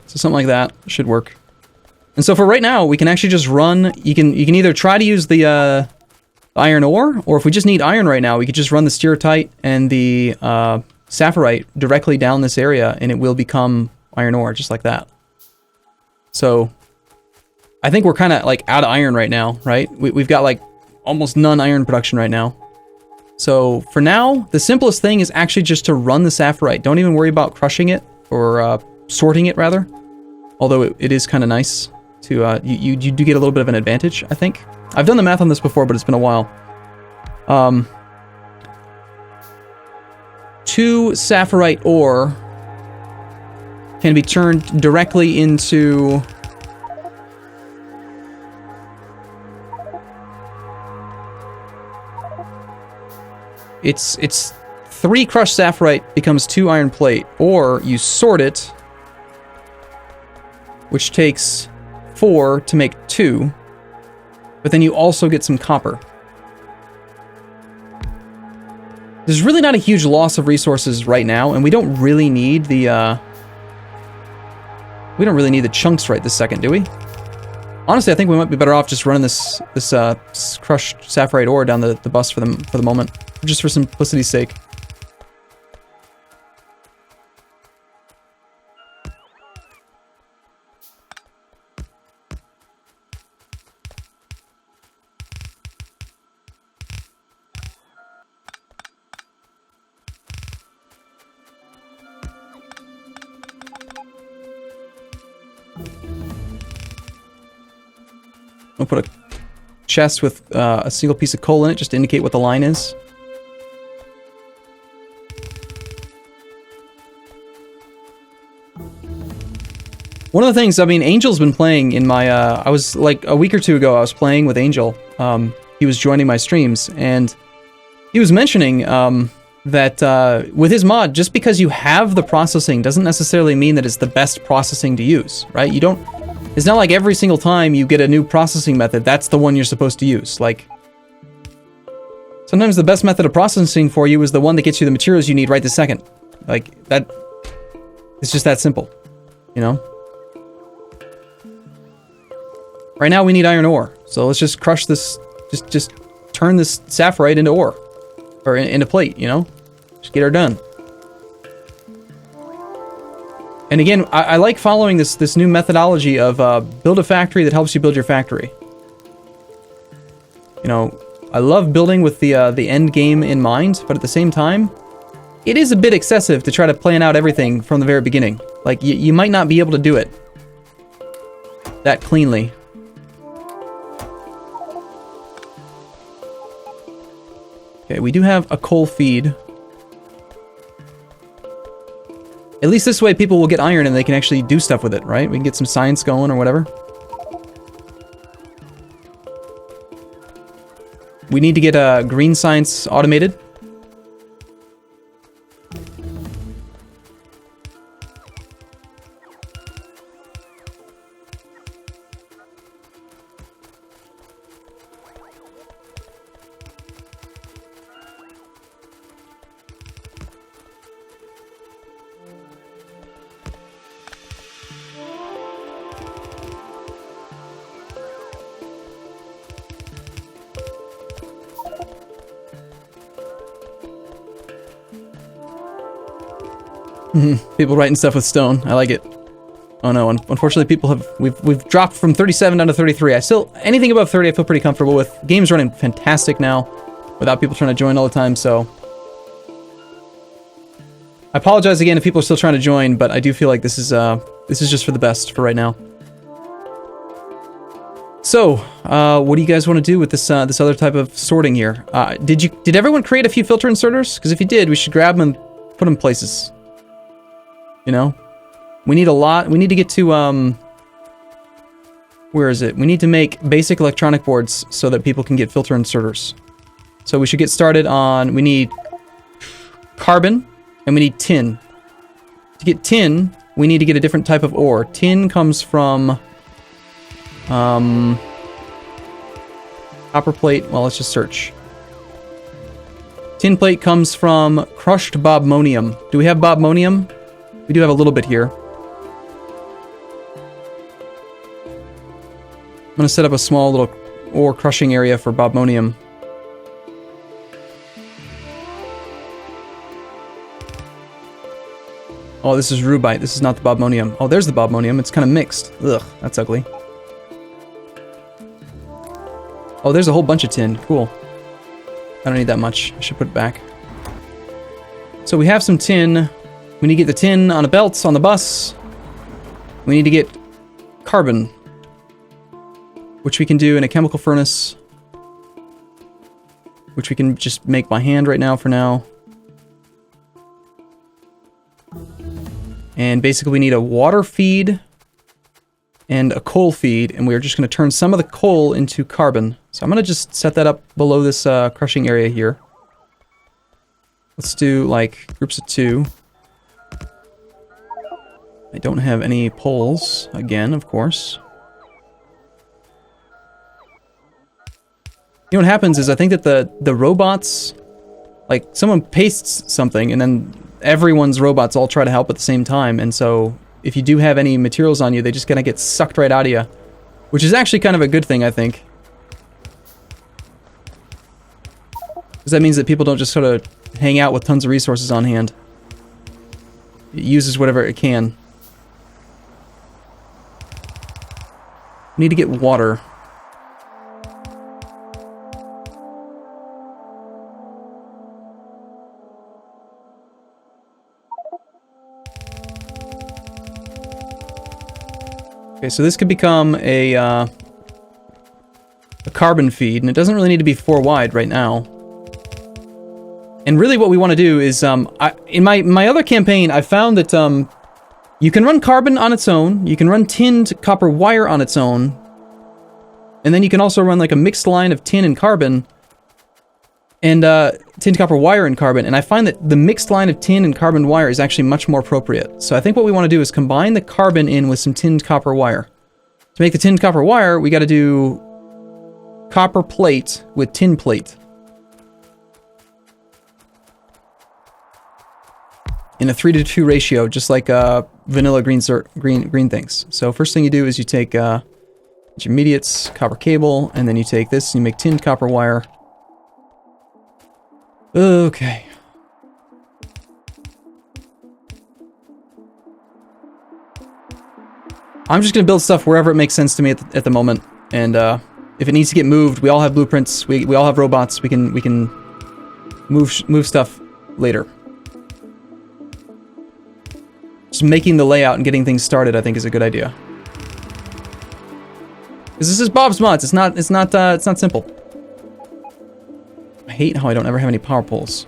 So something like that should work. And so for right now, we can actually just run, you can either try to use the iron ore, or if we just need iron right now, we could just run the stereotype and the sapphirite directly down this area, and it will become iron ore, just like that. So I think we're kind of like out of iron right now, right? We've got like almost none iron production right now. So for now, the simplest thing is actually just to run the sapphirite. Don't even worry about crushing it, or sorting it rather. Although it is kind of nice to, you do get a little bit of an advantage, I think. I've done the math on this before, but it's been a while. 2 sapphirite ore can be turned directly into it's 3 crushed sapphirite becomes 2 iron plate, or you sort it, which takes 4 to make 2, but then you also get some copper. There's really not a huge loss of resources right now, and we don't really need the chunks right this second, do we? Honestly, I think we might be better off just running this crushed sapphirite ore down the bus for the moment, just for simplicity's sake. I'll put a chest with a single piece of coal in it just to indicate what the line is. One of the things, I mean, Angel's been playing in my, I was like a week or two ago, I was playing with Angel. He was joining my streams, and he was mentioning that with his mod, just because you have the processing doesn't necessarily mean that it's the best processing to use, right? You don't, it's not like every single time you get a new processing method, that's the one you're supposed to use. Like, sometimes the best method of processing for you is the one that gets you the materials you need right this second. Like, that, it's just that simple, you know? Right now we need iron ore, so let's just crush this, just turn this sapphirite into ore. Or into plate, you know? Just get her done. And again, I like following this new methodology of build a factory that helps you build your factory. You know, I love building with the end game in mind, but at the same time, it is a bit excessive to try to plan out everything from the very beginning. Like, you might not be able to do it that cleanly. Okay, we do have a coal feed. At least this way people will get iron and they can actually do stuff with it, right? We can get some science going or whatever. We need to get green science automated. People writing stuff with stone. I like it. Oh no, unfortunately people have... We've dropped from 37 down to 33. I still... Anything above 30 I feel pretty comfortable with. Game's running fantastic now, without people trying to join all the time, so... I apologize again if people are still trying to join, but I do feel like this is just for the best for right now. So, what do you guys want to do with this this other type of sorting here? Did everyone create a few filter inserters? Because if you did, we should grab them and put them places. You know? We need a lot. We need to get to, where is it? We need to make basic electronic boards so that people can get filter inserters. So we should get started on... We need carbon, and we need tin. To get tin, we need to get a different type of ore. Tin comes from... copper plate. Well, let's just search. Tin plate comes from crushed bobmonium. Do we have bobmonium? We do have a little bit here. I'm gonna set up a small little ore crushing area for bobmonium. Oh, this is rubite. This is not the bobmonium. Oh, there's the bobmonium. It's kind of mixed. Ugh, that's ugly. Oh, there's a whole bunch of tin. Cool. I don't need that much. I should put it back. So we have some tin. We need to get the tin on a belt on the bus. We need to get carbon, which we can do in a chemical furnace, which we can just make by hand right now for now. And basically we need a water feed and a coal feed, and we're just going to turn some of the coal into carbon. So I'm going to just set that up below this crushing area here. Let's do like groups of 2. I don't have any poles, again, of course. You know what happens is I think that the robots, like someone pastes something and then everyone's robots all try to help at the same time, and so if you do have any materials on you, they just kind of get sucked right out of you, which is actually kind of a good thing, I think. Because that means that people don't just sort of hang out with tons of resources on hand. It uses whatever it can. We need to get water. Okay, so this could become a a carbon feed, and it doesn't really need to be 4 wide right now. And really what we want to do is, in my other campaign, I found that you can run carbon on its own, you can run tinned copper wire on its own, and then you can also run like a mixed line of tin and carbon, and tinned copper wire and carbon, and I find that the mixed line of tin and carbon wire is actually much more appropriate. So I think what we want to do is combine the carbon in with some tinned copper wire. To make the tinned copper wire, we got to do copper plate with tin plate. In a 3:2 ratio, just like vanilla green things. So first thing you do is you take intermediates, copper cable, and then you take this and you make tinned copper wire. Okay. I'm just gonna build stuff wherever it makes sense to me at the moment, and if it needs to get moved, we all have blueprints. We all have robots. We can move stuff later. Just making the layout and getting things started, I think, is a good idea. Because this is Bob's Mods. It's not simple. I hate how I don't ever have any power poles.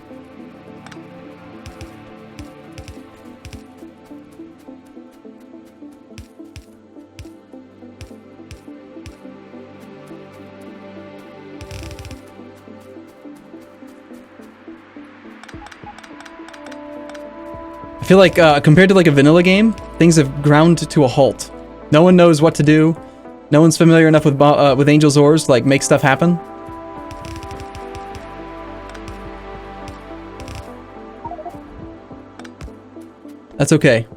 I feel like, compared to like a vanilla game, things have ground to a halt. No one knows what to do. No one's familiar enough with Angel's Oars to like make stuff happen. That's okay.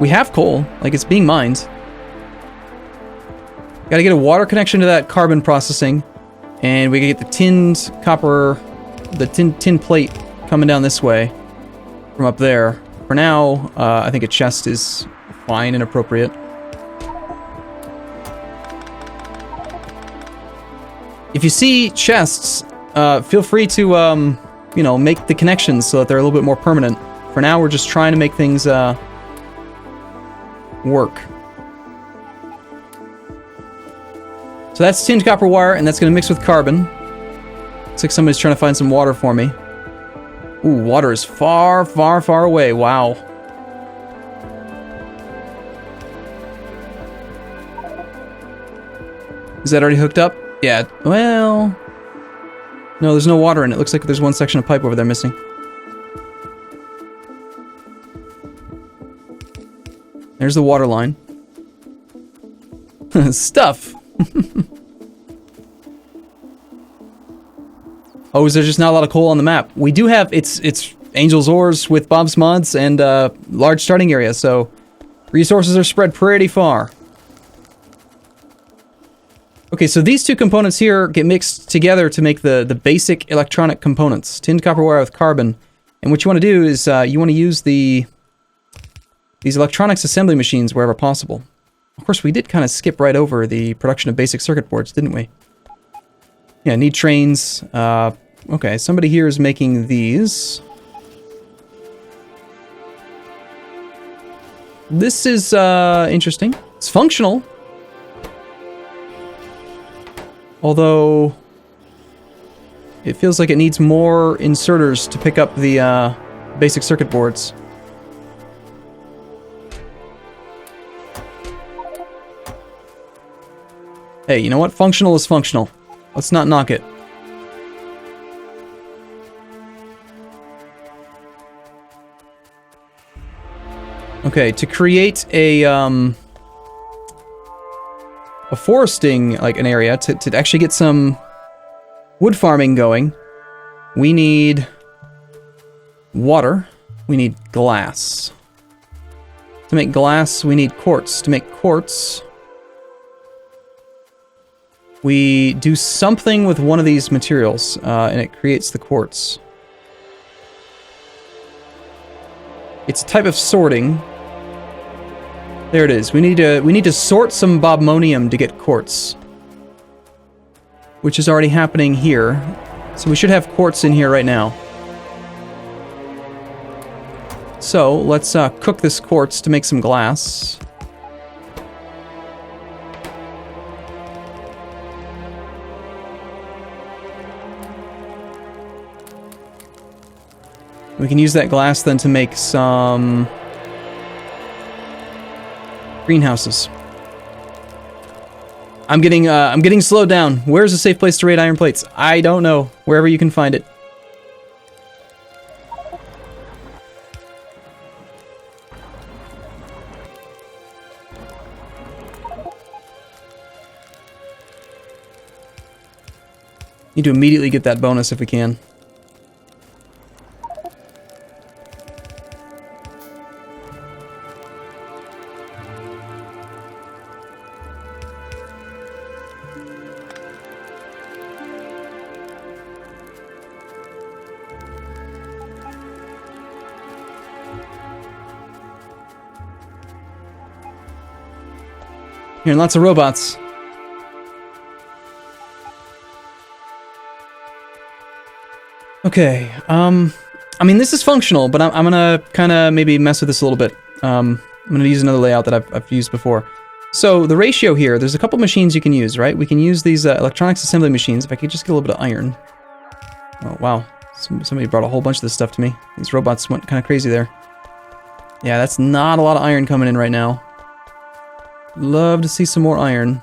We have coal, like it's being mined. Gotta get a water connection to that carbon processing, and we gotta get the tinned copper, the tin plate coming down this way from up there. For now, I think a chest is fine and appropriate. If you see chests, feel free to, you know, make the connections so that they're a little bit more permanent. For now, we're just trying to make things, work. So that's tinned copper wire, and that's going to mix with carbon. Looks like somebody's trying to find some water for me. Ooh, water is far, far, far away. Wow. Is that already hooked up? Yeah, well... No, there's no water in it. Looks like there's one section of pipe over there missing. There's the water line. Stuff! Oh, is there just not a lot of coal on the map? We do have... It's Angel's Oars with Bob's Mods and large starting area, so resources are spread pretty far. Okay, so these two components here get mixed together to make the basic electronic components. Tinned copper wire with carbon. And what you want to do is you want to use these electronics assembly machines wherever possible. Of course, we did kind of skip right over the production of basic circuit boards, didn't we? Yeah, need trains. Okay, somebody here is making these. This is interesting. It's functional. Although, it feels like it needs more inserters to pick up the basic circuit boards. Hey, you know what? Functional is functional. Let's not knock it. Okay, to create a foresting, like an area, to actually get some wood farming going, we need water, we need glass. To make glass, we need quartz. To make quartz, we do something with one of these materials, and it creates the quartz. It's a type of sorting. There it is. We need to sort some bobmonium to get quartz, which is already happening here. So we should have quartz in here right now. So let's cook this quartz to make some glass. We can use that glass then to make some greenhouses. I'm getting slowed down. Where's a safe place to raid iron plates? I don't know. Wherever you can find it. Need to immediately get that bonus if we can. Hearing lots of robots. Okay, I mean, this is functional, but I'm gonna kind of maybe mess with this a little bit. I'm gonna use another layout that I've used before. So the ratio here, there's a couple machines you can use, right? We can use these electronics assembly machines. If I could just get a little bit of iron. Oh, wow. Somebody brought a whole bunch of this stuff to me. These robots went kind of crazy there. Yeah, that's not a lot of iron coming in right now. Love to see some more iron.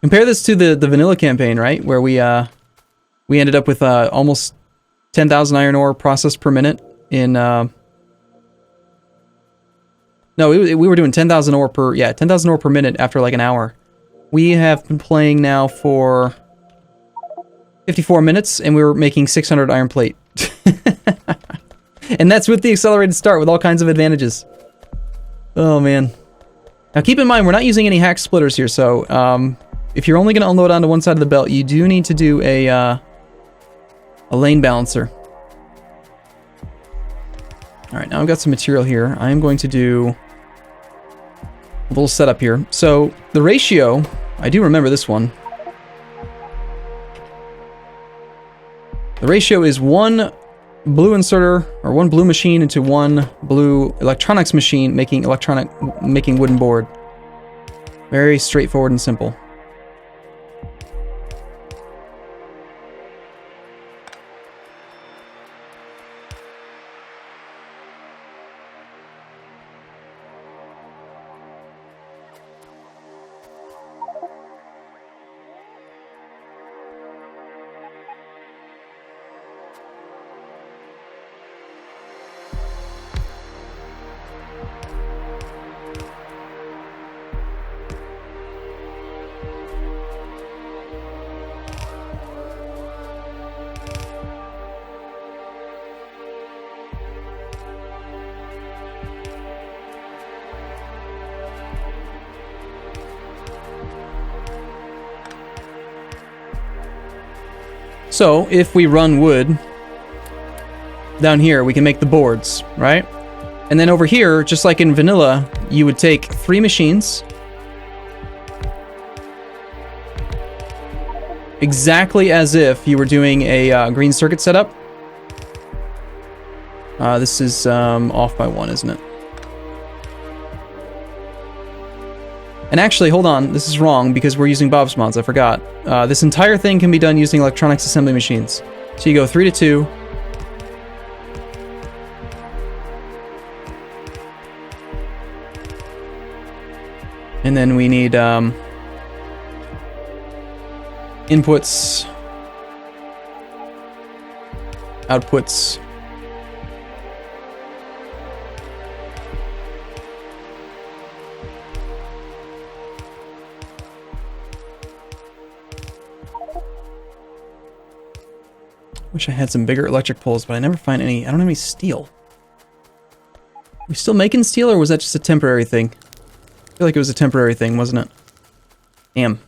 Compare this to the vanilla campaign, right? Where we ended up with almost 10,000 iron ore processed per minute in... No, we were doing 10,000 ore per... Yeah, 10,000 ore per minute after like an hour. We have been playing now for 54 minutes, and we were making 600 iron plate. And that's with the accelerated start with all kinds of advantages. Oh, man. Now, keep in mind, we're not using any hack splitters here, so if you're only going to unload onto one side of the belt, you do need to do a lane balancer. All right, now I've got some material here. I am going to do a little setup here. So the ratio, I do remember this one. The ratio is one blue inserter, or one blue machine into one blue electronics machine making wooden board. Very straightforward and simple. So, if we run wood down here, we can make the boards, right? And then over here, just like in vanilla, you would take 3 machines. Exactly as if you were doing a green circuit setup. This is off by 1, isn't it? And actually, hold on, this is wrong because we're using Bob's mods, I forgot. This entire thing can be done using electronics assembly machines. So you go 3 to 2. And then we need inputs, outputs. Wish I had some bigger electric poles, but I never find any. I don't have any steel. We still making steel, or was that just a temporary thing? I feel like it was a temporary thing, wasn't it? Damn.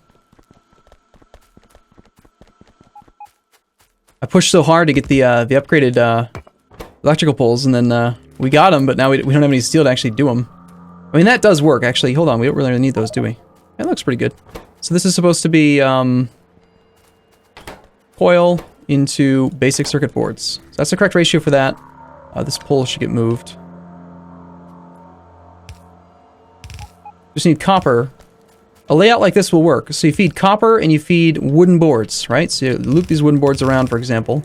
I pushed so hard to get the upgraded electrical poles, and then we got them, but now we don't have any steel to actually do them. I mean, that does work, actually. Hold on, we don't really need those, do we? That looks pretty good. So this is supposed to be coil into basic circuit boards. So that's the correct ratio for that. This pole should get moved. Just need copper a layout like this will work. So you feed copper and you feed wooden boards, right? So you loop these wooden boards around, for example.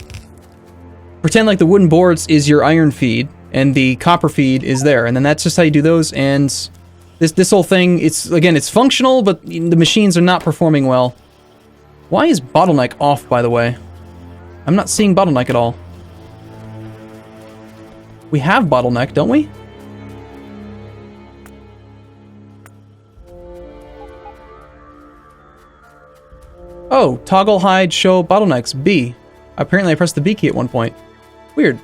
Pretend like the wooden boards is your iron feed and the copper feed is there. And then that's just how you do those. And this whole thing, it's functional, but the machines are not performing well. Why is bottleneck off, by the way? I'm not seeing bottleneck at all. We have bottleneck, don't we? Oh, toggle hide show bottlenecks B. Apparently I pressed the B key at one point. Weird.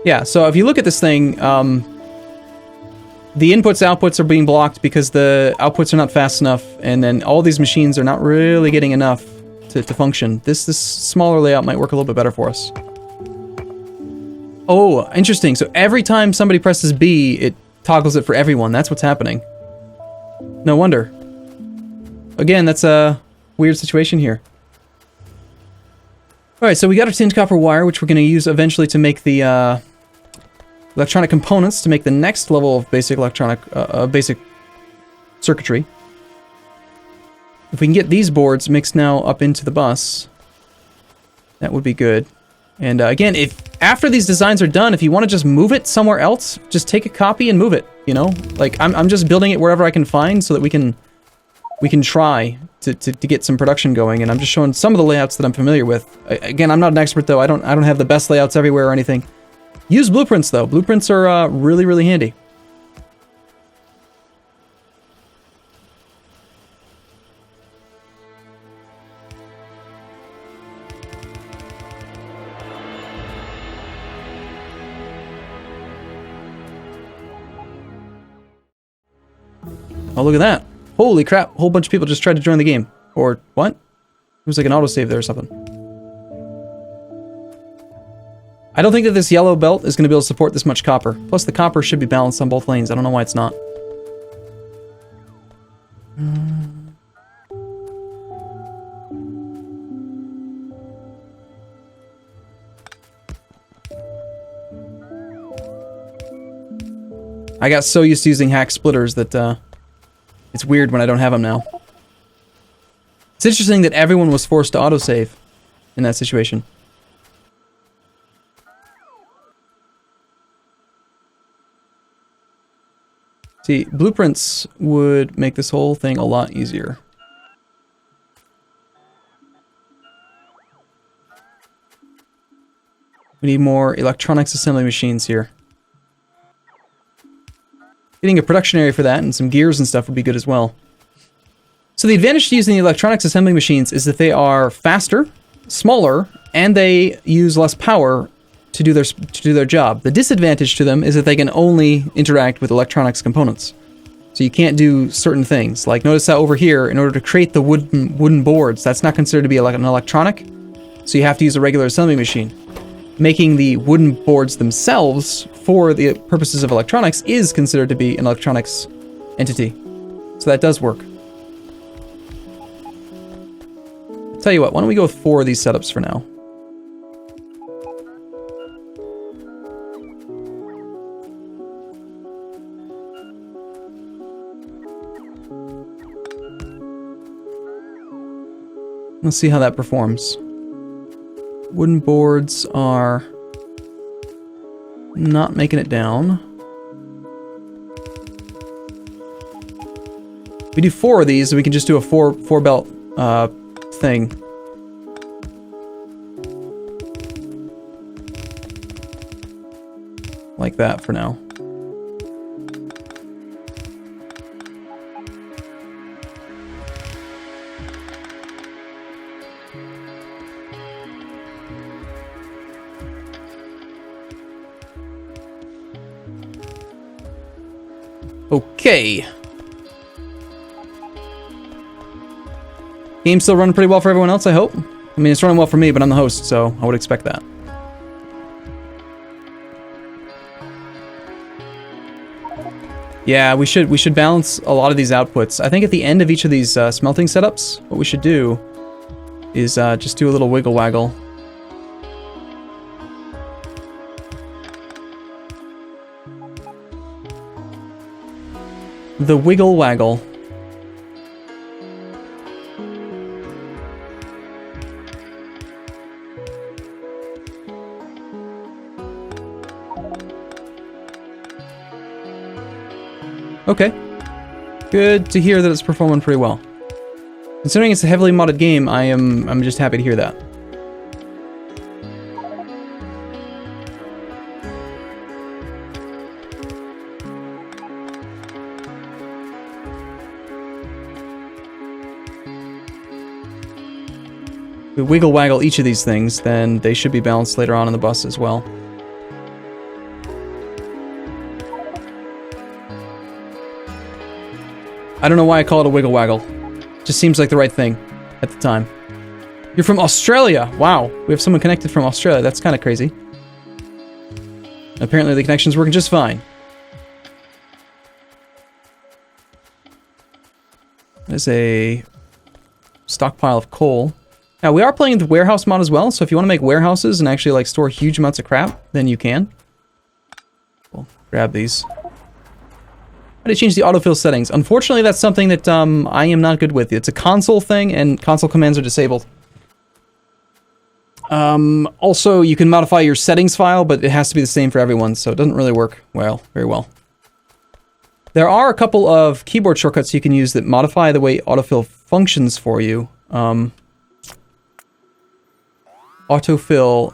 Yeah, so if you look at this thing, the outputs are being blocked because the outputs are not fast enough, and then all these machines are not really getting enough to function. This smaller layout might work a little bit better for us. Oh, interesting. So every time somebody presses B, it toggles it for everyone. That's what's happening. No wonder. Again, that's a weird situation here. Alright, so we got our tinned copper wire, which we're going to use eventually to make the electronic components, to make the next level of basic basic circuitry. If we can get these boards mixed now up into the bus, that would be good. And again, if after these designs are done, if you want to just move it somewhere else, just take a copy and move it, you know? Like, I'm just building it wherever I can find so that we can try to get some production going, and I'm just showing some of the layouts that I'm familiar with. Again, I'm not an expert though. I don't have the best layouts everywhere or anything. Use blueprints though. Blueprints are really, really handy. Oh, look at that. Holy crap, a whole bunch of people just tried to join the game. Or what? It was like an autosave there or something. I don't think that this yellow belt is going to be able to support this much copper. Plus the copper should be balanced on both lanes. I don't know why it's not. I got so used to using hack splitters that it's weird when I don't have them now. It's interesting that everyone was forced to autosave in that situation. See, blueprints would make this whole thing a lot easier. We need more electronics assembly machines here. Getting a production area for that and some gears and stuff would be good as well. So the advantage to using the electronics assembly machines is that they are faster, smaller, and they use less power to do their job. The disadvantage to them is that they can only interact with electronics components. So you can't do certain things. Like notice how over here, in order to create the wooden boards, that's not considered to be like an electronic. So you have to use a regular assembly machine. Making the wooden boards themselves for the purposes of electronics is considered to be an electronics entity. So that does work. Tell you what, why don't we go with 4 of these setups for now? Let's see how that performs. Wooden boards are not making it down. We do 4 of these, so we can just do a four belt thing. Like that for now. Okay. Game's still running pretty well for everyone else, I hope. I mean, it's running well for me, but I'm the host, so I would expect that. Yeah, we should balance a lot of these outputs. I think at the end of each of these smelting setups, what we should do is just do a little wiggle waggle. The wiggle waggle. Okay. Good to hear that it's performing pretty well. Considering it's a heavily modded game, I'm just happy to hear that. If we wiggle waggle each of these things, then they should be balanced later on in the bus as well. I don't know why I call it a wiggle waggle. Just seems like the right thing at the time. You're from Australia! Wow, we have someone connected from Australia. That's kind of crazy. Apparently the connection's working just fine. There's a stockpile of coal. Now, we are playing the warehouse mod as well, so if you want to make warehouses and actually, like, store huge amounts of crap, then you can. We'll grab these. How do you change the autofill settings? Unfortunately, that's something that I am not good with. It's a console thing, and console commands are disabled. Also, you can modify your settings file, but it has to be the same for everyone, so it doesn't really work very well. There are a couple of keyboard shortcuts you can use that modify the way autofill functions for you. Autofill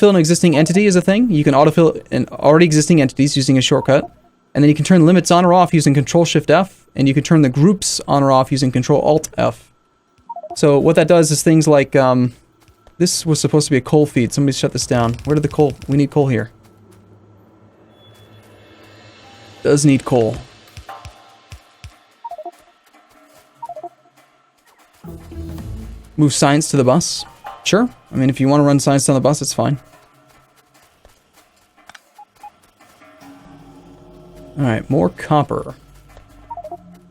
an existing entity is a thing. You can autofill already existing entities using a shortcut. And then you can turn limits on or off using Control-Shift-F, and you can turn the groups on or off using Control-Alt-F. So what that does is things like, this was supposed to be a coal feed. Somebody shut this down. Where did the coal? We need coal here. Does need coal. Move science to the bus. Sure. I mean, if you want to run science on the bus, it's fine. Alright, more copper.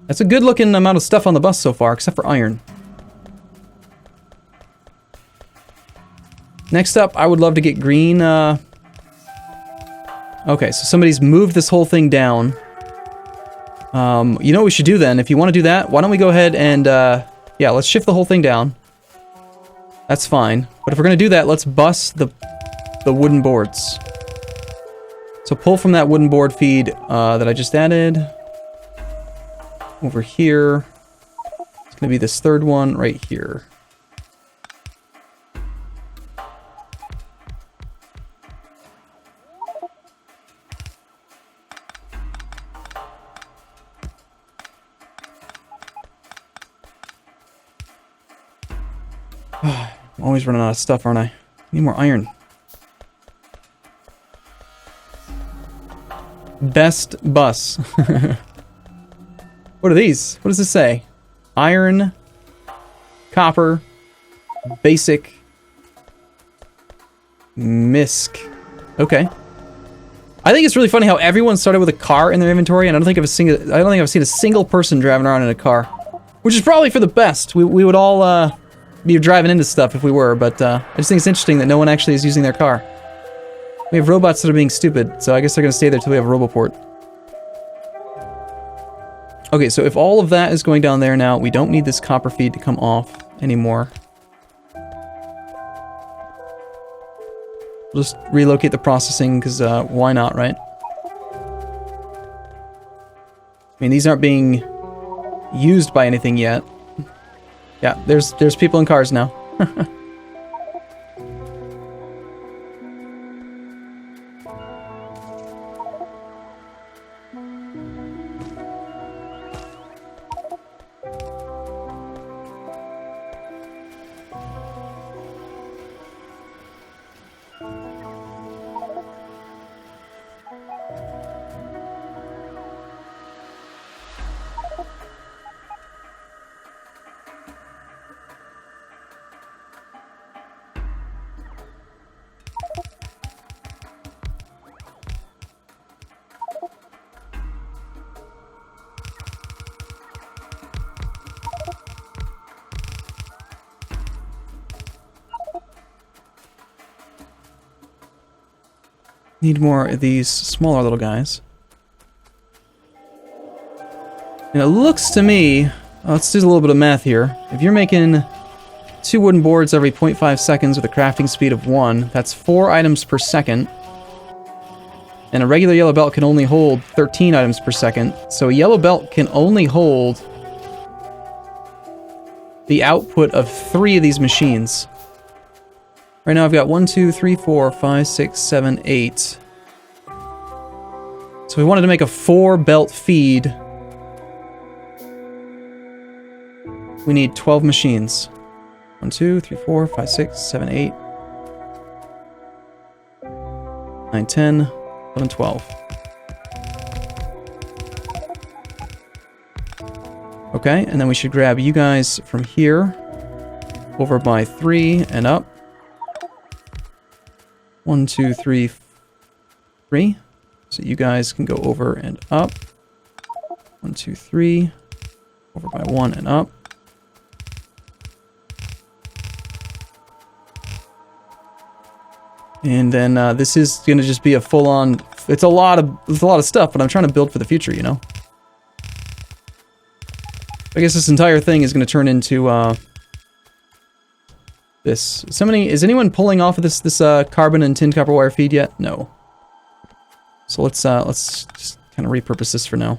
That's a good looking amount of stuff on the bus so far, except for iron. Next up, I would love to get green, Okay, so somebody's moved this whole thing down. You know what we should do then? If you want to do that, why don't we go ahead and, yeah, let's shift the whole thing down. That's fine. But if we're going to do that, let's bus the wooden boards. So pull from that wooden board feed that I just added. Over here. It's going to be this third one right here. I'm always running out of stuff, aren't I? Need more iron. Best bus. What are these? What does this say? Iron, copper, basic, misc. Okay. I think it's really funny how everyone started with a car in their inventory, and I don't think I've seen a single person driving around in a car, which is probably for the best. We would all be driving into stuff if we were, but I just think it's interesting that no one actually is using their car. We have robots that are being stupid, so I guess they're going to stay there till we have a roboport. Okay, so if all of that is going down there now, we don't need this copper feed to come off anymore. We'll just relocate the processing, because why not, right? I mean, these aren't being used by anything yet. Yeah, there's people in cars now. Need more of these smaller little guys. And it looks to me, let's do a little bit of math here. If you're making 2 wooden boards every 0.5 seconds with a crafting speed of 1, that's 4 items per second. And a regular yellow belt can only hold 13 items per second. So a yellow belt can only hold the output of 3 of these machines. Right now I've got 1, 2, 3, 4, 5, 6, 7, 8. So we wanted to make a 4 belt feed. We need 12 machines. 1, 2, 3, 4, 5, 6, 7, 8. 9, 10, 11, 12. Okay, and then we should grab you guys from here over by 3 and up. 1, 2, 3, 3. So you guys can go over and up. 1, 2, 3. Over by 1 and up. And then this is going to just be a full-on... It's a lot of stuff, but I'm trying to build for the future, you know? I guess this entire thing is going to turn into this. Is anyone pulling off of this carbon and tin copper wire feed yet? No. So let's just kind of repurpose this for now.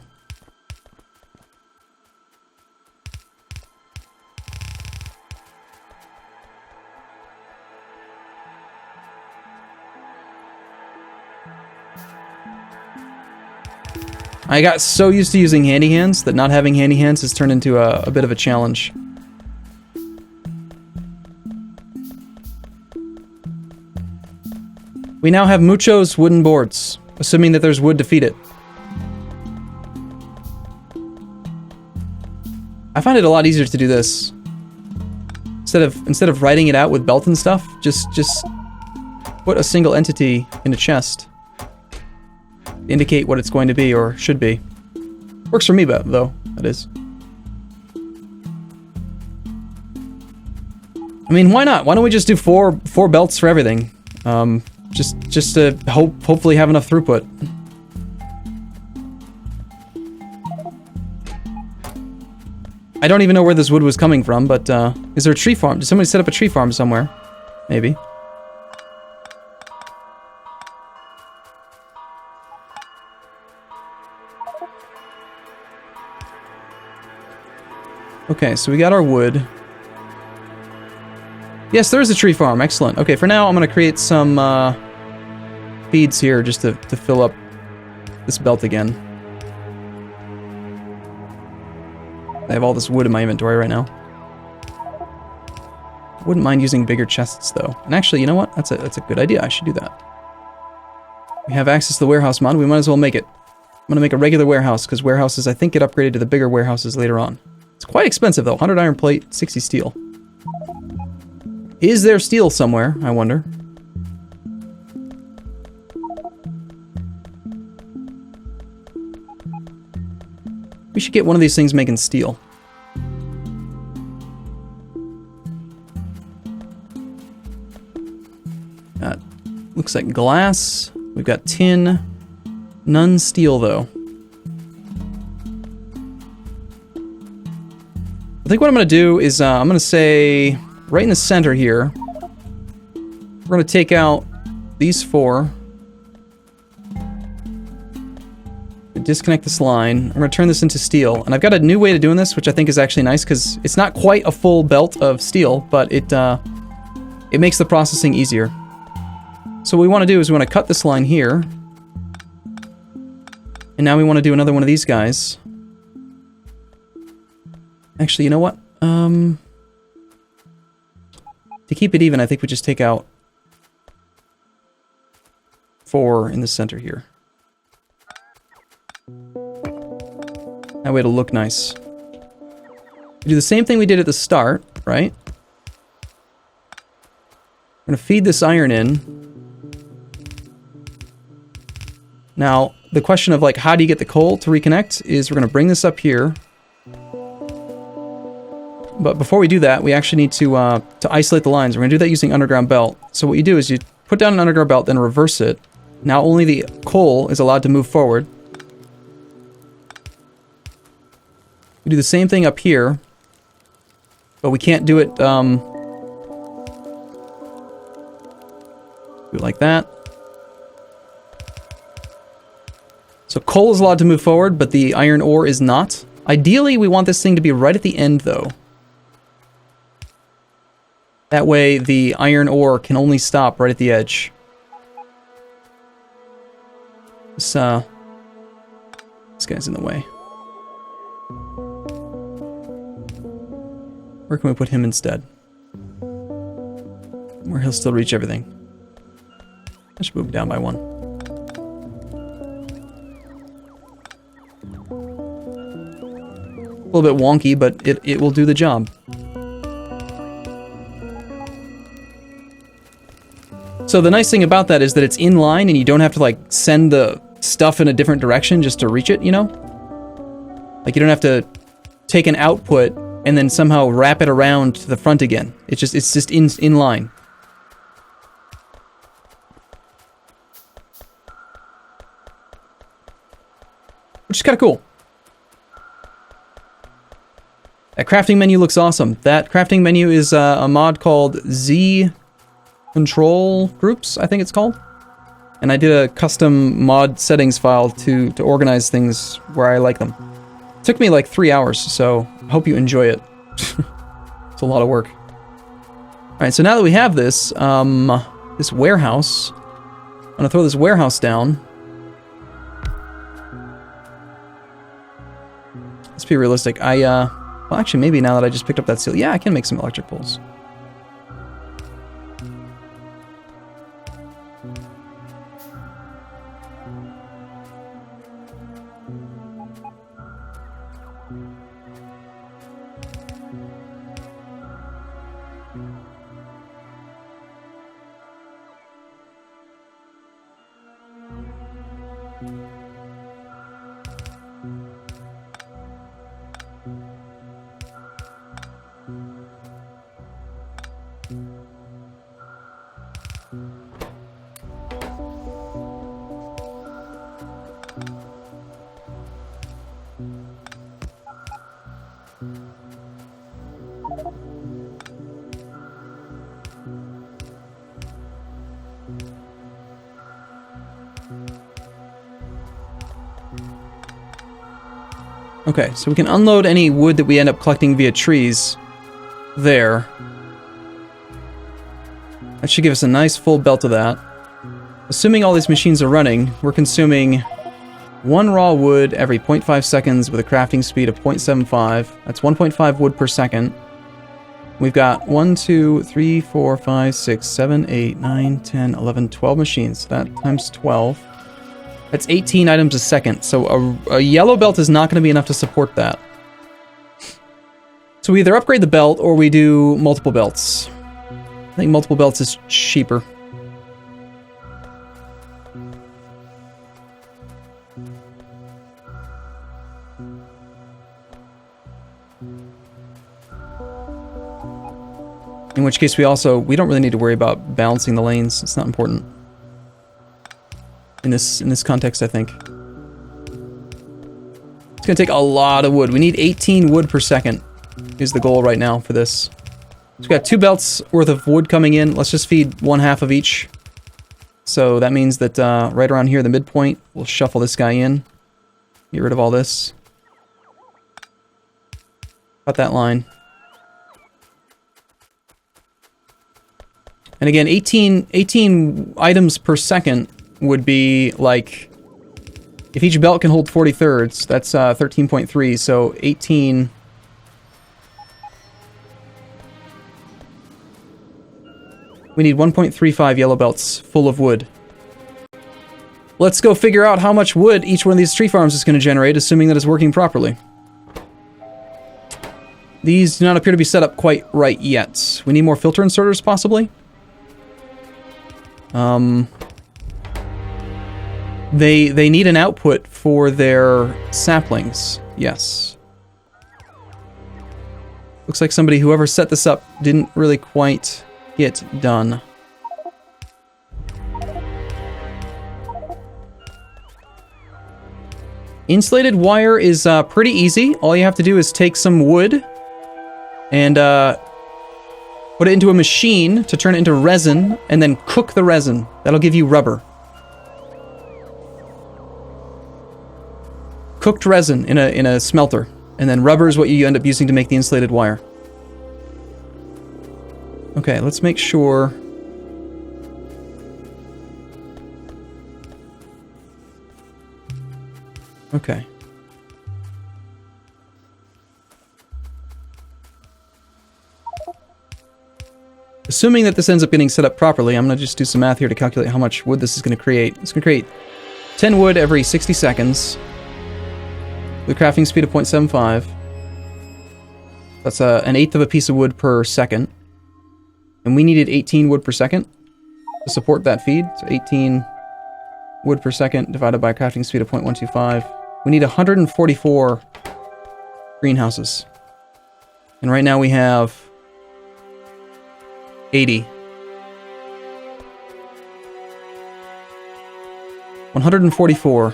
I got so used to using handy hands that not having handy hands has turned into a bit of a challenge. We now have Mucho's wooden boards, assuming that there's wood to feed it. I find it a lot easier to do this. Instead of writing it out with belt and stuff, just put a single entity in a chest. Indicate what it's going to be or should be. Works for me, though, that is. I mean, why not? Why don't we just do four belts for everything? Just to hopefully have enough throughput. I don't even know where this wood was coming from, but is there a tree farm? Did somebody set up a tree farm somewhere? Maybe. Okay, so we got our wood. Yes, there is a tree farm. Excellent. Okay, for now, I'm going to create some feeds here just to fill up this belt again. I have all this wood in my inventory right now. Wouldn't mind using bigger chests, though. And actually, you know what? That's a good idea. I should do that. We have access to the warehouse mod. We might as well make it. I'm going to make a regular warehouse, because warehouses, I think, get upgraded to the bigger warehouses later on. It's quite expensive, though. 100 iron plate, 60 steel. Is there steel somewhere, I wonder? We should get one of these things making steel. That looks like glass. We've got tin. None steel, though. I think what I'm going to do is I'm going to say right in the center here, we're going to take out these 4. Disconnect this line. I'm going to turn this into steel. And I've got a new way of doing this, which I think is actually nice, because it's not quite a full belt of steel, but it makes the processing easier. So what we want to do is we want to cut this line here. And now we want to do another one of these guys. Actually, you know what? To keep it even, I think we just take out 4 in the center here. That way it'll look nice. We do the same thing we did at the start, right? We're going to feed this iron in. Now, the question of, like, how do you get the coal to reconnect is we're going to bring this up here. But before we do that, we actually need to isolate the lines. We're going to do that using underground belt. So what you do is you put down an underground belt, then reverse it. Now only the coal is allowed to move forward. We do the same thing up here, but we can't do it, do it like that. coal is allowed to move forward, but the iron ore is not. Ideally, we want this thing to be right at the end, though. That way, the iron ore can only stop right at the edge. This guy's in the way. Where can we put him instead? Where he'll still reach everything. I should move down by one. A little bit wonky, but it will do the job. So the nice thing about that is that it's in line and you don't have to like send the stuff in a different direction just to reach it, you know? Like you don't have to take an output and then somehow wrap it around to the front again. It's just in line. Which is kind of cool. That crafting menu looks awesome. That crafting menu is a mod called Z Control Groups, I think it's called. And I did a custom mod settings file to organize things where I like them. It took me like 3 hours, so I hope you enjoy it. It's a lot of work. Alright, so now that we have this, this warehouse, I'm gonna throw this warehouse down. Let's be realistic. Well, actually, maybe now that I just picked up that steel, yeah, I can make some electric poles. Okay, so we can unload any wood that we end up collecting via trees there. That should give us a nice full belt of that. Assuming all these machines are running, we're consuming 1 raw wood every 0.5 seconds with a crafting speed of 0.75. That's 1.5 wood per second. We've got 1, 2, 3, 4, 5, 6, 7, 8, 9, 10, 11, 12 machines. That times 12. That's 18 items a second, so a yellow belt is not going to be enough to support that. So we either upgrade the belt or we do multiple belts. I think multiple belts is cheaper. In which case we don't really need to worry about balancing the lanes. It's not important. In this context, I think. It's gonna take a lot of wood. We need 18 wood per second is the goal right now for this. So we've got 2 belts worth of wood coming in. Let's just feed 1/2 of each. So that means that right around here, the midpoint, we'll shuffle this guy in. Get rid of all this. Cut that line. And again, 18 items per second would be like, if each belt can hold 40 thirds, that's 13.3, so 18. We need 1.35 yellow belts full of wood. Let's go figure out how much wood each one of these tree farms is going to generate, assuming that it's working properly. These do not appear to be set up quite right yet. We need more filter inserters, possibly? They need an output for their saplings. Yes. Looks like whoever set this up didn't really quite get done. Insulated wire is pretty easy. All you have to do is take some wood and put it into a machine to turn it into resin, and then cook the resin. That'll give you rubber. cooked resin in a smelter, and then rubber is what you end up using to make the insulated wire. Okay, let's make sure. Okay. Assuming that this ends up getting set up properly, I'm going to just do some math here to calculate how much wood this is going to create. It's going to create 10 wood every 60 seconds with a crafting speed of 0.75. That's an eighth of a piece of wood per second. And we needed 18 wood per second to support that feed. So 18 wood per second divided by a crafting speed of 0.125. We need 144 greenhouses. And right now we have 80. 144.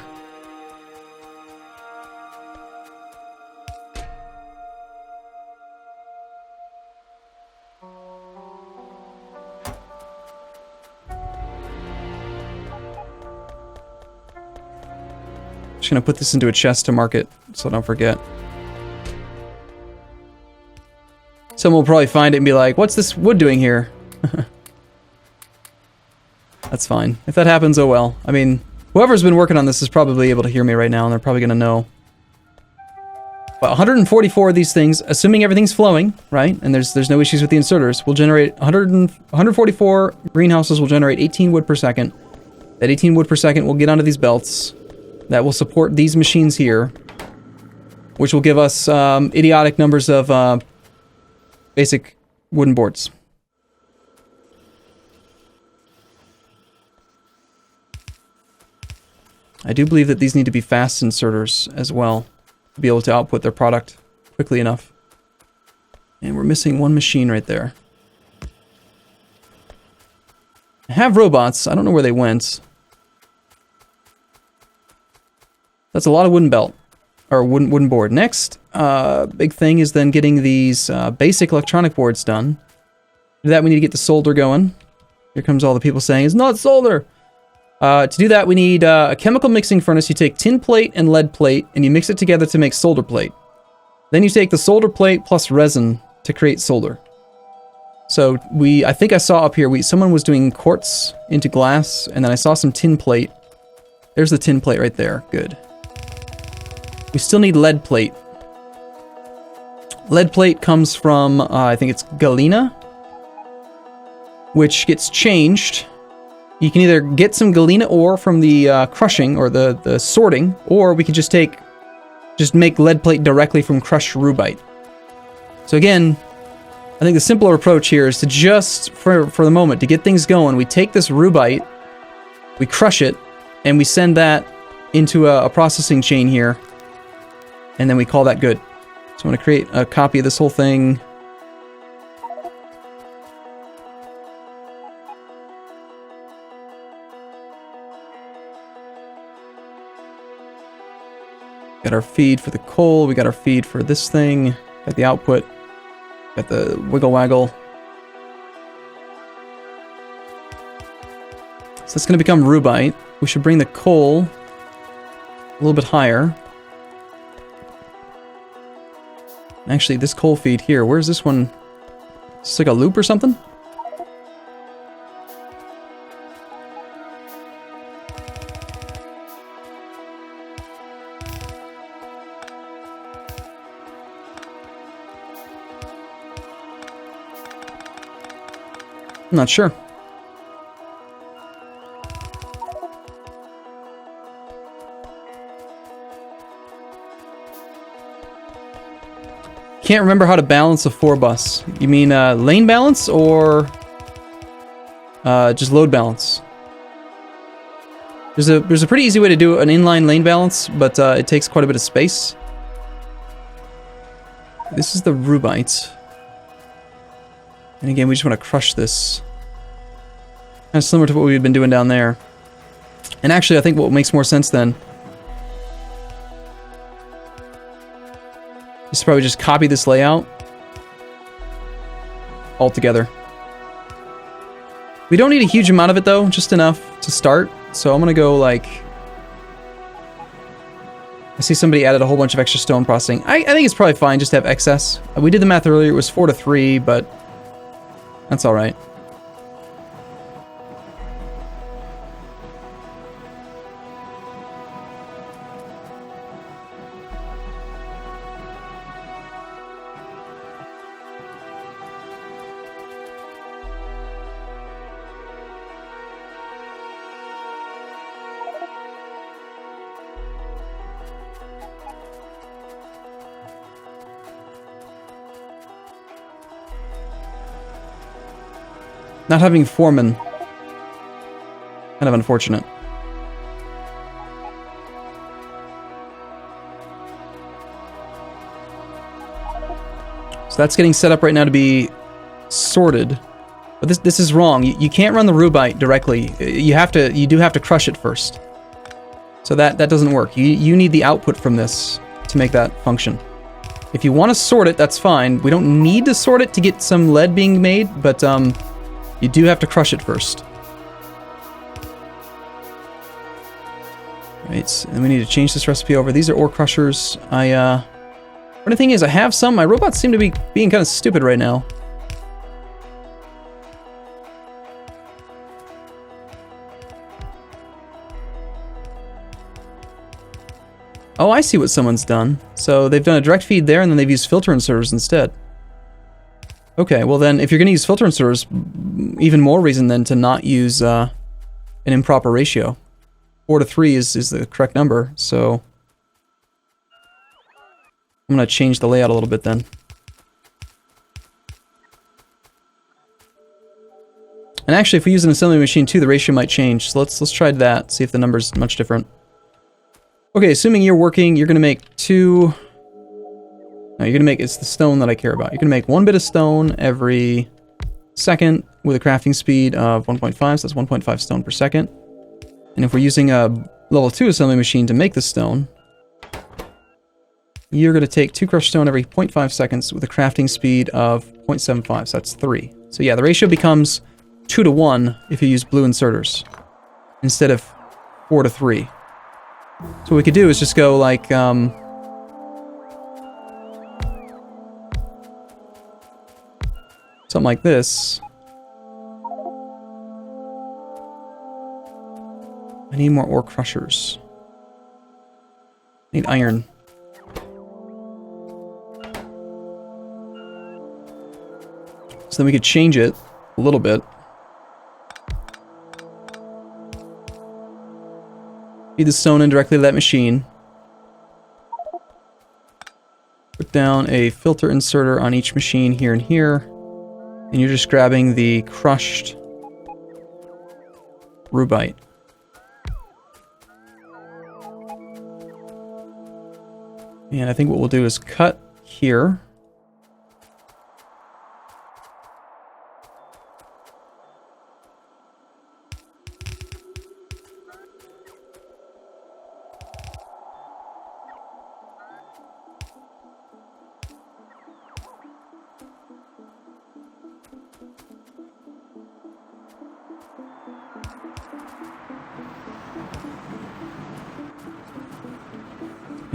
Just gonna put this into a chest to mark it so I don't forget. Someone will probably find it and be like, what's this wood doing here? That's fine. If that happens, oh well. I mean, whoever's been working on this is probably able to hear me right now, and they're probably going to know. But 144 of these things, assuming everything's flowing, right, and there's no issues with the inserters, will generate 144 greenhouses will generate 18 wood per second. That 18 wood per second will get onto these belts. That will support these machines here, which will give us idiotic numbers of basic wooden boards. I do believe that these need to be fast inserters as well to be able to output their product quickly enough. And we're missing one machine right there. I have robots. I don't know where they went. That's a lot of wooden belt. Or wooden board. Next, big thing is then getting these basic electronic boards done. To do that, we need to get the solder going. Here comes all the people saying, it's not solder! To do that, we need a chemical mixing furnace. You take tin plate and lead plate, and you mix it together to make solder plate. Then you take the solder plate plus resin to create solder. So I think I saw up here, someone was doing quartz into glass, and then I saw some tin plate. There's the tin plate right there. Good. We still need lead plate. Lead plate comes from, I think it's galena, which gets changed. You can either get some galena ore from the crushing or the sorting, or we could just make lead plate directly from crushed rubite. So again, I think the simpler approach here is to just, for the moment, to get things going, we take this rubite, we crush it, and we send that into a processing chain here. And then we call that good. So I'm going to create a copy of this whole thing. Got our feed for the coal. We got our feed for this thing. Got the output. Got the wiggle waggle. So it's going to become rubite. We should bring the coal a little bit higher. Actually, this coal feed here, where's this one? Is this like a loop or something? I'm not sure. Can't remember how to balance a 4-bus. You mean lane balance or just load balance? There's a pretty easy way to do an inline lane balance, but it takes quite a bit of space. This is the rubite. And again, we just want to crush this. Kind of similar to what we've been doing down there. And actually, I think what makes more sense then is probably just copy this layout all together. We don't need a huge amount of it though, just enough to start. So I'm gonna go like, I see somebody added a whole bunch of extra stone processing. I think it's probably fine just to have excess. We did the math earlier, it was 4 to 3, but that's alright. Not having foremen. Kind of unfortunate. So that's getting set up right now to be sorted. But this is wrong. You can't run the Rubite directly. You do have to crush it first. So that doesn't work. You need the output from this to make that function. If you want to sort it, that's fine. We don't need to sort it to get some lead being made, but you do have to crush it first. Right, so then we need to change this recipe over. These are ore crushers. Funny thing is, I have some. My robots seem to be being kind of stupid right now. Oh, I see what someone's done. So they've done a direct feed there, and then they've used filter inserters instead. Okay, well then, if you're going to use filter inserters, even more reason then to not use an improper ratio. 4 to 3 is the correct number, so I'm going to change the layout a little bit then. And actually, if we use an assembly machine too, the ratio might change. So let's try that, see if the number's much different. Okay, assuming you're working, you're going to make 2... No, you're going to make... It's the stone that I care about. You're going to make 1 bit of stone every second with a crafting speed of 1.5, so that's 1.5 stone per second. And if we're using a level 2 assembly machine to make the stone, you're going to take 2 crushed stone every 0.5 seconds with a crafting speed of 0.75, so that's 3. So yeah, the ratio becomes 2 to 1 if you use blue inserters instead of 4 to 3. So what we could do is just go like, something like this. I need more ore crushers. I need iron. So then we could change it a little bit. Feed the stone in directly to that machine. Put down a filter inserter on each machine here and here. And you're just grabbing the crushed Rubite. And I think what we'll do is cut here.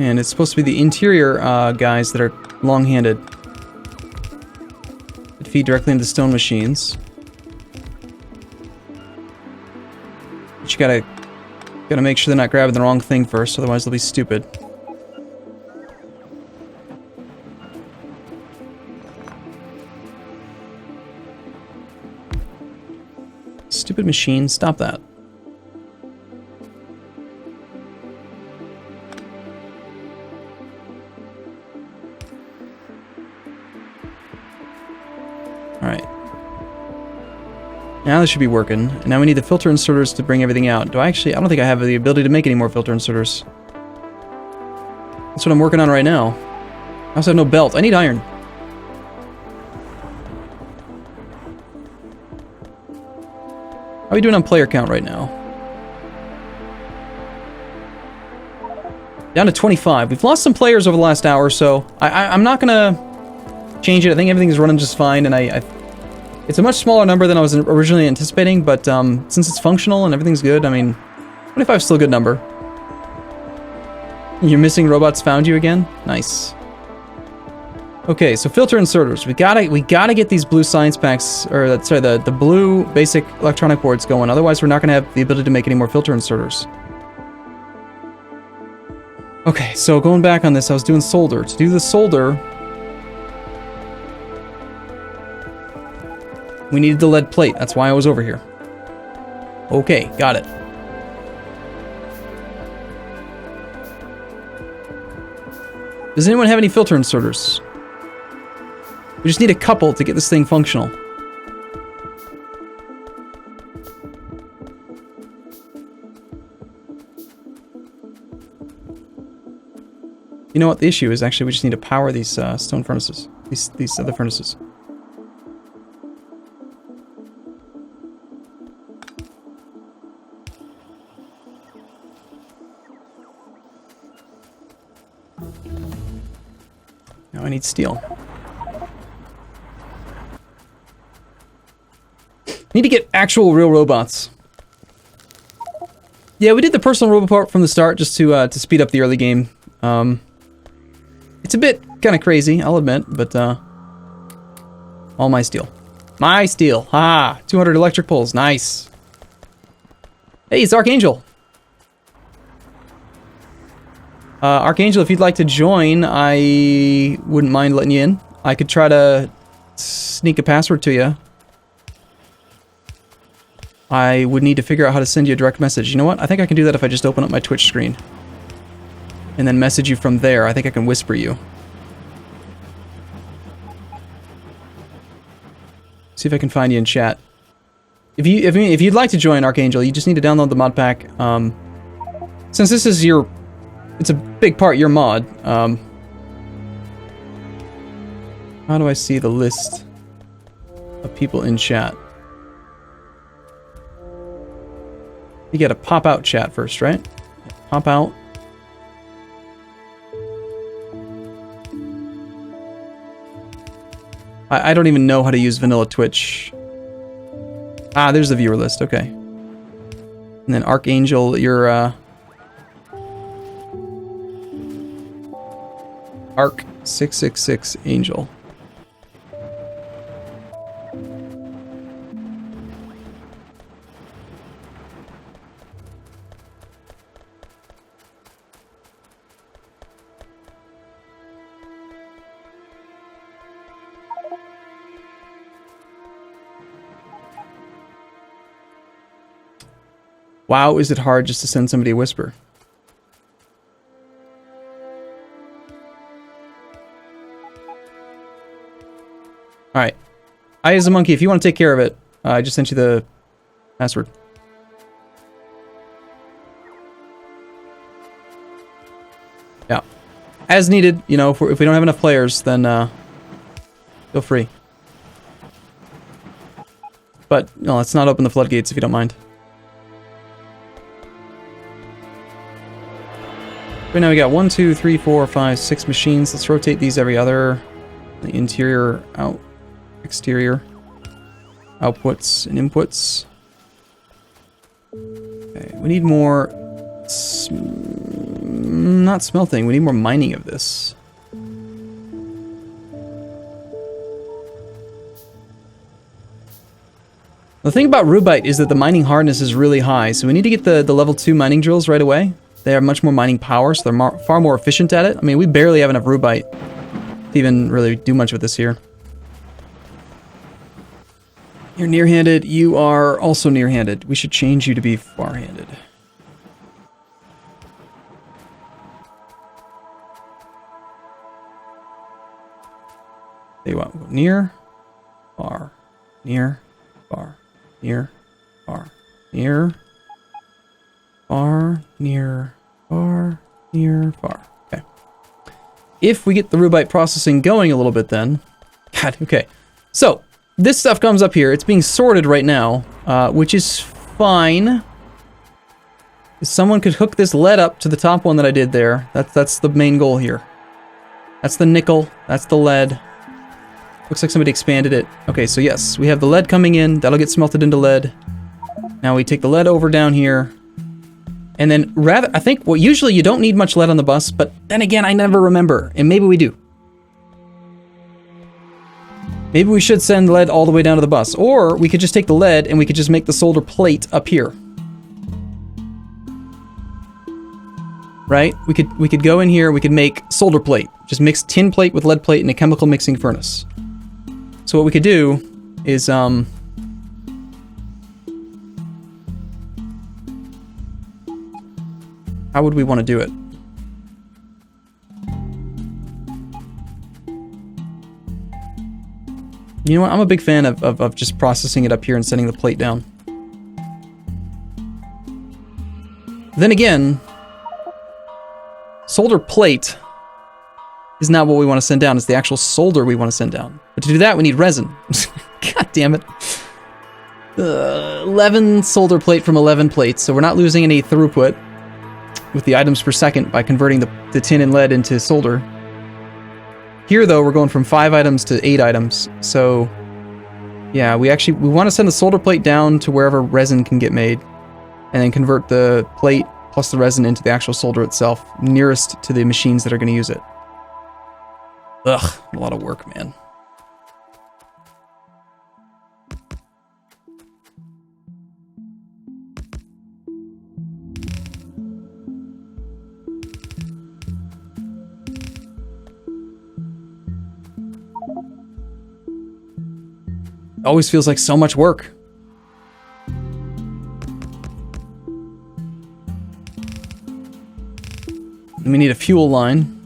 And it's supposed to be the interior guys that are long-handed. That feed directly into stone machines. But you gotta make sure they're not grabbing the wrong thing first, otherwise they'll be stupid. Stupid machine, stop that. Now this should be working. And now we need the filter inserters to bring everything out. I don't think I have the ability to make any more filter inserters. That's what I'm working on right now. I also have no belt. I need iron. How are we doing on player count right now? Down to 25. We've lost some players over the last hour or so. I'm not gonna change it. I think everything's running just fine, and it's a much smaller number than I was originally anticipating, but since it's functional and everything's good, I mean, 25 is still a good number. Your missing robots found you again? Nice. Okay, so filter inserters. We gotta get these blue science packs, or sorry, the blue basic electronic boards going. Otherwise, we're not gonna have the ability to make any more filter inserters. Okay, so going back on this, I was doing solder. To do the solder, we needed the lead plate. That's why I was over here. Okay, got it. Does anyone have any filter inserters? We just need a couple to get this thing functional. You know what the issue is? Actually, we just need to power these stone furnaces. These other furnaces. Now I need steel. Need to get actual real robots. Yeah, we did the personal robot part from the start just to speed up the early game. It's a bit kind of crazy, I'll admit, but all my steel. My steel. Ha! 200 electric poles. Nice. Hey, it's Archangel. Archangel, if you'd like to join, I wouldn't mind letting you in. I could try to sneak a password to you. I would need to figure out how to send you a direct message. You know what? I think I can do that if I just open up my Twitch screen. And then message you from there. I think I can whisper you. See if I can find you in chat. If you'd like to join Archangel, you just need to download the mod pack. Since this is your... It's a big part your mod. How do I see the list of people in chat? You gotta pop out chat first, right? Pop out. I don't even know how to use vanilla Twitch. Ah, there's the viewer list, okay. And then Archangel, you're Arc666 Angel. Wow, is it hard just to send somebody a whisper? Alright. I, as a monkey, if you want to take care of it, I just sent you the password. Yeah. As needed, you know, if we don't have enough players, then feel free. But, no, let's not open the floodgates if you don't mind. Right now we got 1, 2, 3, 4, 5, 6 machines. Let's rotate these every other. The interior, exterior, outputs and inputs. Okay, we need more. Not smelting. We need more mining of this. The thing about rubite is that the mining hardness is really high, so we need to get the level 2 mining drills right away. They have much more mining power, so they're far more efficient at it. I mean, we barely have enough rubite to even really do much with this here. You're near-handed. You are also near-handed. We should change you to be far-handed. Tell you what, we'll go near, far, near, far, near, far, near, far, near, far, near, far. Okay. If we get the rubite processing going a little bit then... God, okay. So, this stuff comes up here. It's being sorted right now, which is fine. If someone could hook this lead up to the top one that I did there, that's the main goal here. That's the nickel. That's the lead. Looks like somebody expanded it. Okay, so yes, we have the lead coming in. That'll get smelted into lead. Now we take the lead over down here. And then I think, well, usually you don't need much lead on the bus, but then again, I never remember, and maybe we do. Maybe we should send lead all the way down to the bus, or we could just take the lead and we could just make the solder plate up here. Right? We could go in here, we could make solder plate. Just mix tin plate with lead plate in a chemical mixing furnace. So what we could do is, how would we want to do it? You know what? I'm a big fan of just processing it up here and sending the plate down. Then again, solder plate is not what we want to send down. It's the actual solder we want to send down. But to do that, we need resin. God damn it. 11 solder plate from 11 plates, so we're not losing any throughput with the items per second by converting the tin and lead into solder. Here, though, we're going from 5 items to 8 items, so yeah, we want to send the solder plate down to wherever resin can get made, and then convert the plate plus the resin into the actual solder itself, nearest to the machines that are going to use it. Ugh, a lot of work, man. Always feels like so much work. And we need a fuel line.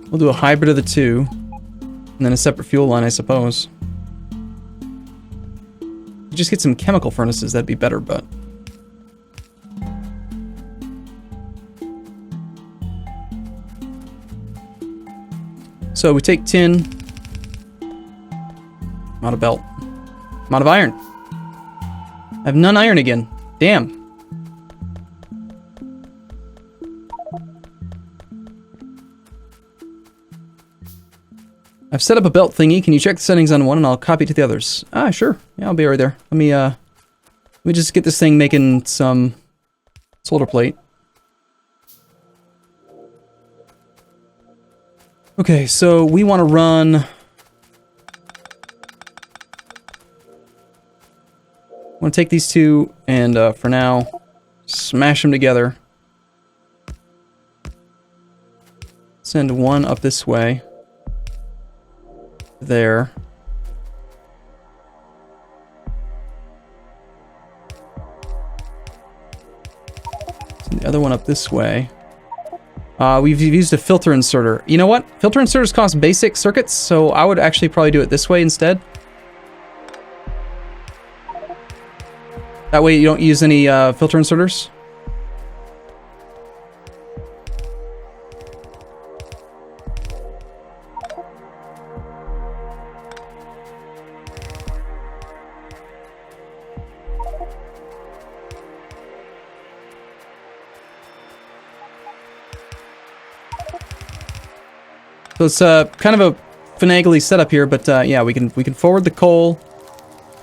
We'll do a hybrid of the two, and then a separate fuel line, I suppose. Just get some chemical furnaces, that'd be better, but... So we take tin. I'm out of belt. I'm out of iron. I have none iron again. Damn. I've set up a belt thingy. Can you check the settings on one and I'll copy it to the others? Ah, sure. Yeah, I'll be right there. Let me just get this thing making some solder plate. Okay, so we want to run... I want to take these two and, for now, smash them together. Send one up this way. There. Send the other one up this way. We've used a filter inserter. You know what? Filter inserters cost basic circuits, so I would actually probably do it this way instead. That way you don't use any filter inserters. So it's kind of a finagly setup here, but yeah, we can forward the coal,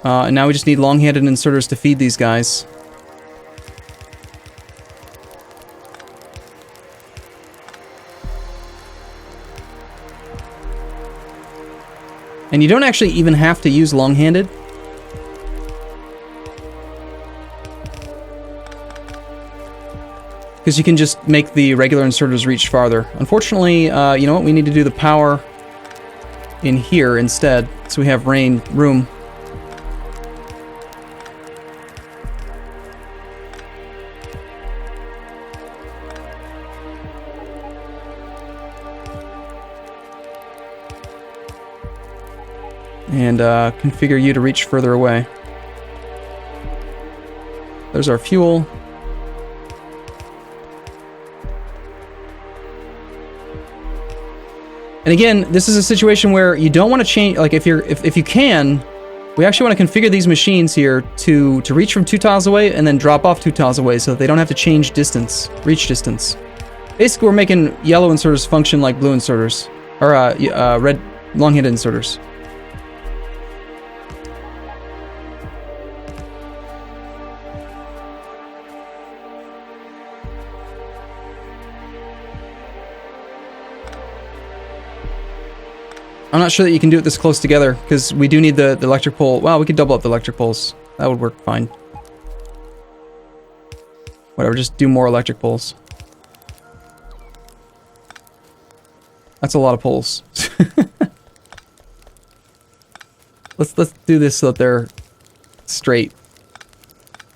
and now we just need long-handed inserters to feed these guys. And you don't actually even have to use long-handed. Because you can just make the regular inserters reach farther. Unfortunately, you know what? We need to do the power in here instead, so we have room. And configure you to reach further away. There's our fuel. And again, this is a situation where you don't want to change, like if you can, we actually want to configure these machines here to reach from 2 tiles away and then drop off 2 tiles away so that they don't have to change distance, reach distance. Basically, we're making yellow inserters function like blue inserters, or red long-handed inserters. I'm not sure that you can do it this close together, because we do need the electric pole. Well, we could double up the electric poles. That would work fine. Whatever, just do more electric poles. That's a lot of poles. Let's do this so that they're straight.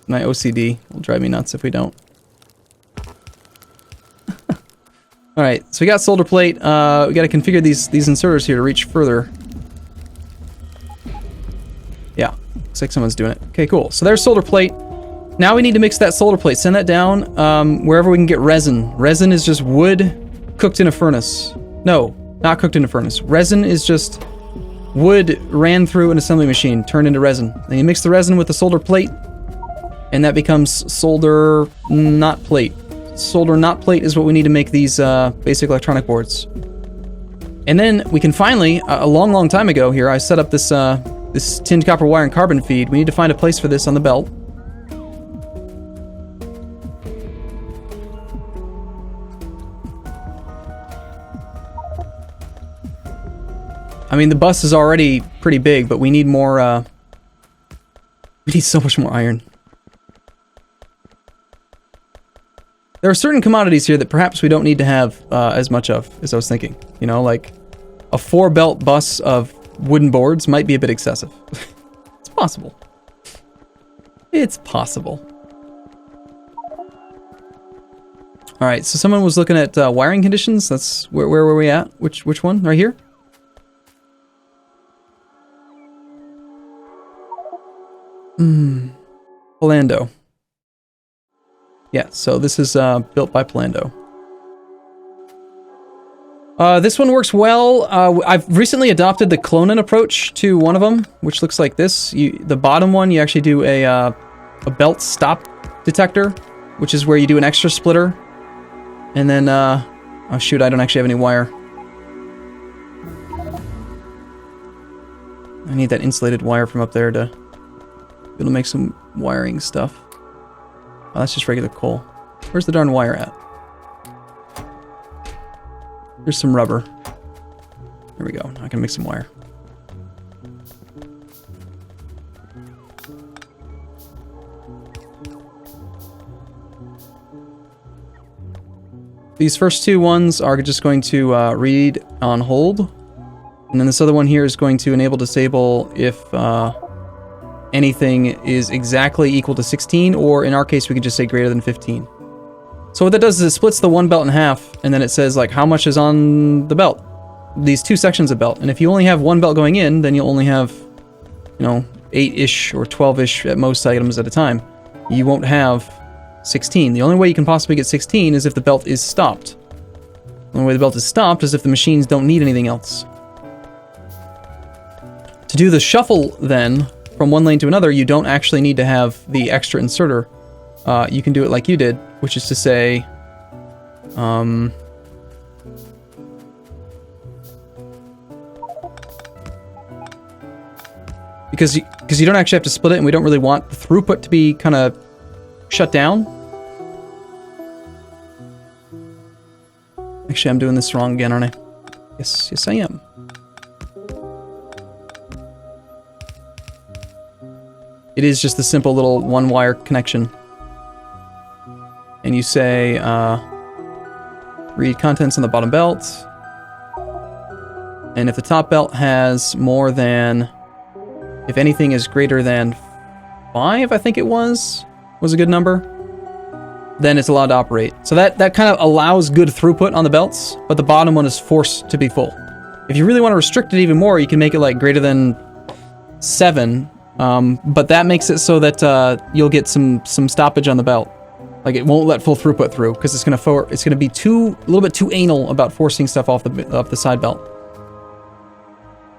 My OCD will drive me nuts if we don't. Alright, so we got solder plate. We gotta configure these inserters here to reach further. Yeah, looks like someone's doing it. Okay, cool. So there's solder plate. Now we need to mix that solder plate. Send that down wherever we can get resin. Resin is just wood cooked in a furnace. No, not cooked in a furnace. Resin is just wood ran through an assembly machine, turned into resin. Then you mix the resin with the solder plate, and that becomes solder not plate. Solder not plate is what we need to make these basic electronic boards. And then we can finally, a long time ago here, I set up this this tinned copper wire and carbon feed. We need to find a place for this on the belt. I mean, the bus is already pretty big, but we need more, we need so much more iron. There are certain commodities here that perhaps we don't need to have as much of as I was thinking. You know, like a 4-belt bus of wooden boards might be a bit excessive. It's possible. It's possible. All right, so someone was looking at wiring conditions. That's where were we at? Which one? Right here? Palando. Yeah, so this is built by Palando. This one works well. I've recently adopted the cloning approach to one of them, which looks like this. The bottom one, you actually do a belt stop detector, which is where you do an extra splitter. And then, oh shoot, I don't actually have any wire. I need that insulated wire from up there to be able to make some wiring stuff. Oh, that's just regular coal. Where's the darn wire at? Here's some rubber. There we go. Now I can make some wire. These first two ones are just going to read on hold. And then this other one here is going to enable disable if anything is exactly equal to 16, or in our case, we could just say greater than 15. So what that does is it splits the one belt in half, and then it says like how much is on the belt. These two sections of belt. And if you only have one belt going in, then you'll only have, you know, 8-ish or 12-ish at most items at a time. You won't have 16. The only way you can possibly get 16 is if the belt is stopped. The only way the belt is stopped is if the machines don't need anything else. To do the shuffle, then, from one lane to another, you don't actually need to have the extra inserter. You can do it like you did, which is to say, because you don't actually have to split it, and we don't really want the throughput to be kind of shut down. Actually, I'm doing this wrong again, aren't I? Yes, I am. It is just a simple little one-wire connection. And you say, read contents on the bottom belt. And if the top belt has more than, if anything is greater than 5, I think it was a good number, then it's allowed to operate. So that kind of allows good throughput on the belts, but the bottom one is forced to be full. If you really want to restrict it even more, you can make it like greater than 7, but that makes it so that you'll get some stoppage on the belt. Like it won't let full throughput through because it's gonna be a little bit too anal about forcing stuff off the side belt,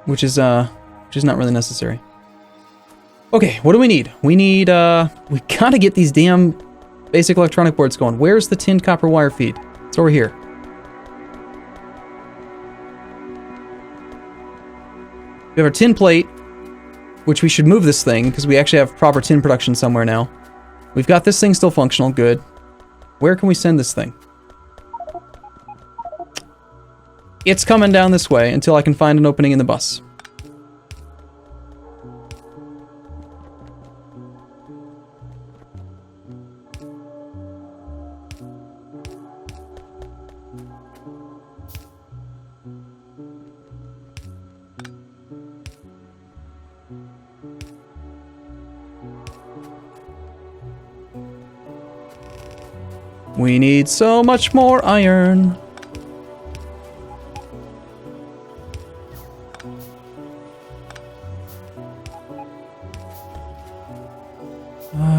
which is not really necessary. Okay, what do we need? We need we gotta get these damn basic electronic boards going. Where's the tinned copper wire feed? It's over here. We have our tin plate, which we should move this thing because we actually have proper tin production somewhere now. We've got this thing still functional, good. Where can we send this thing? It's coming down this way until I can find an opening in the bus. We need so much more iron.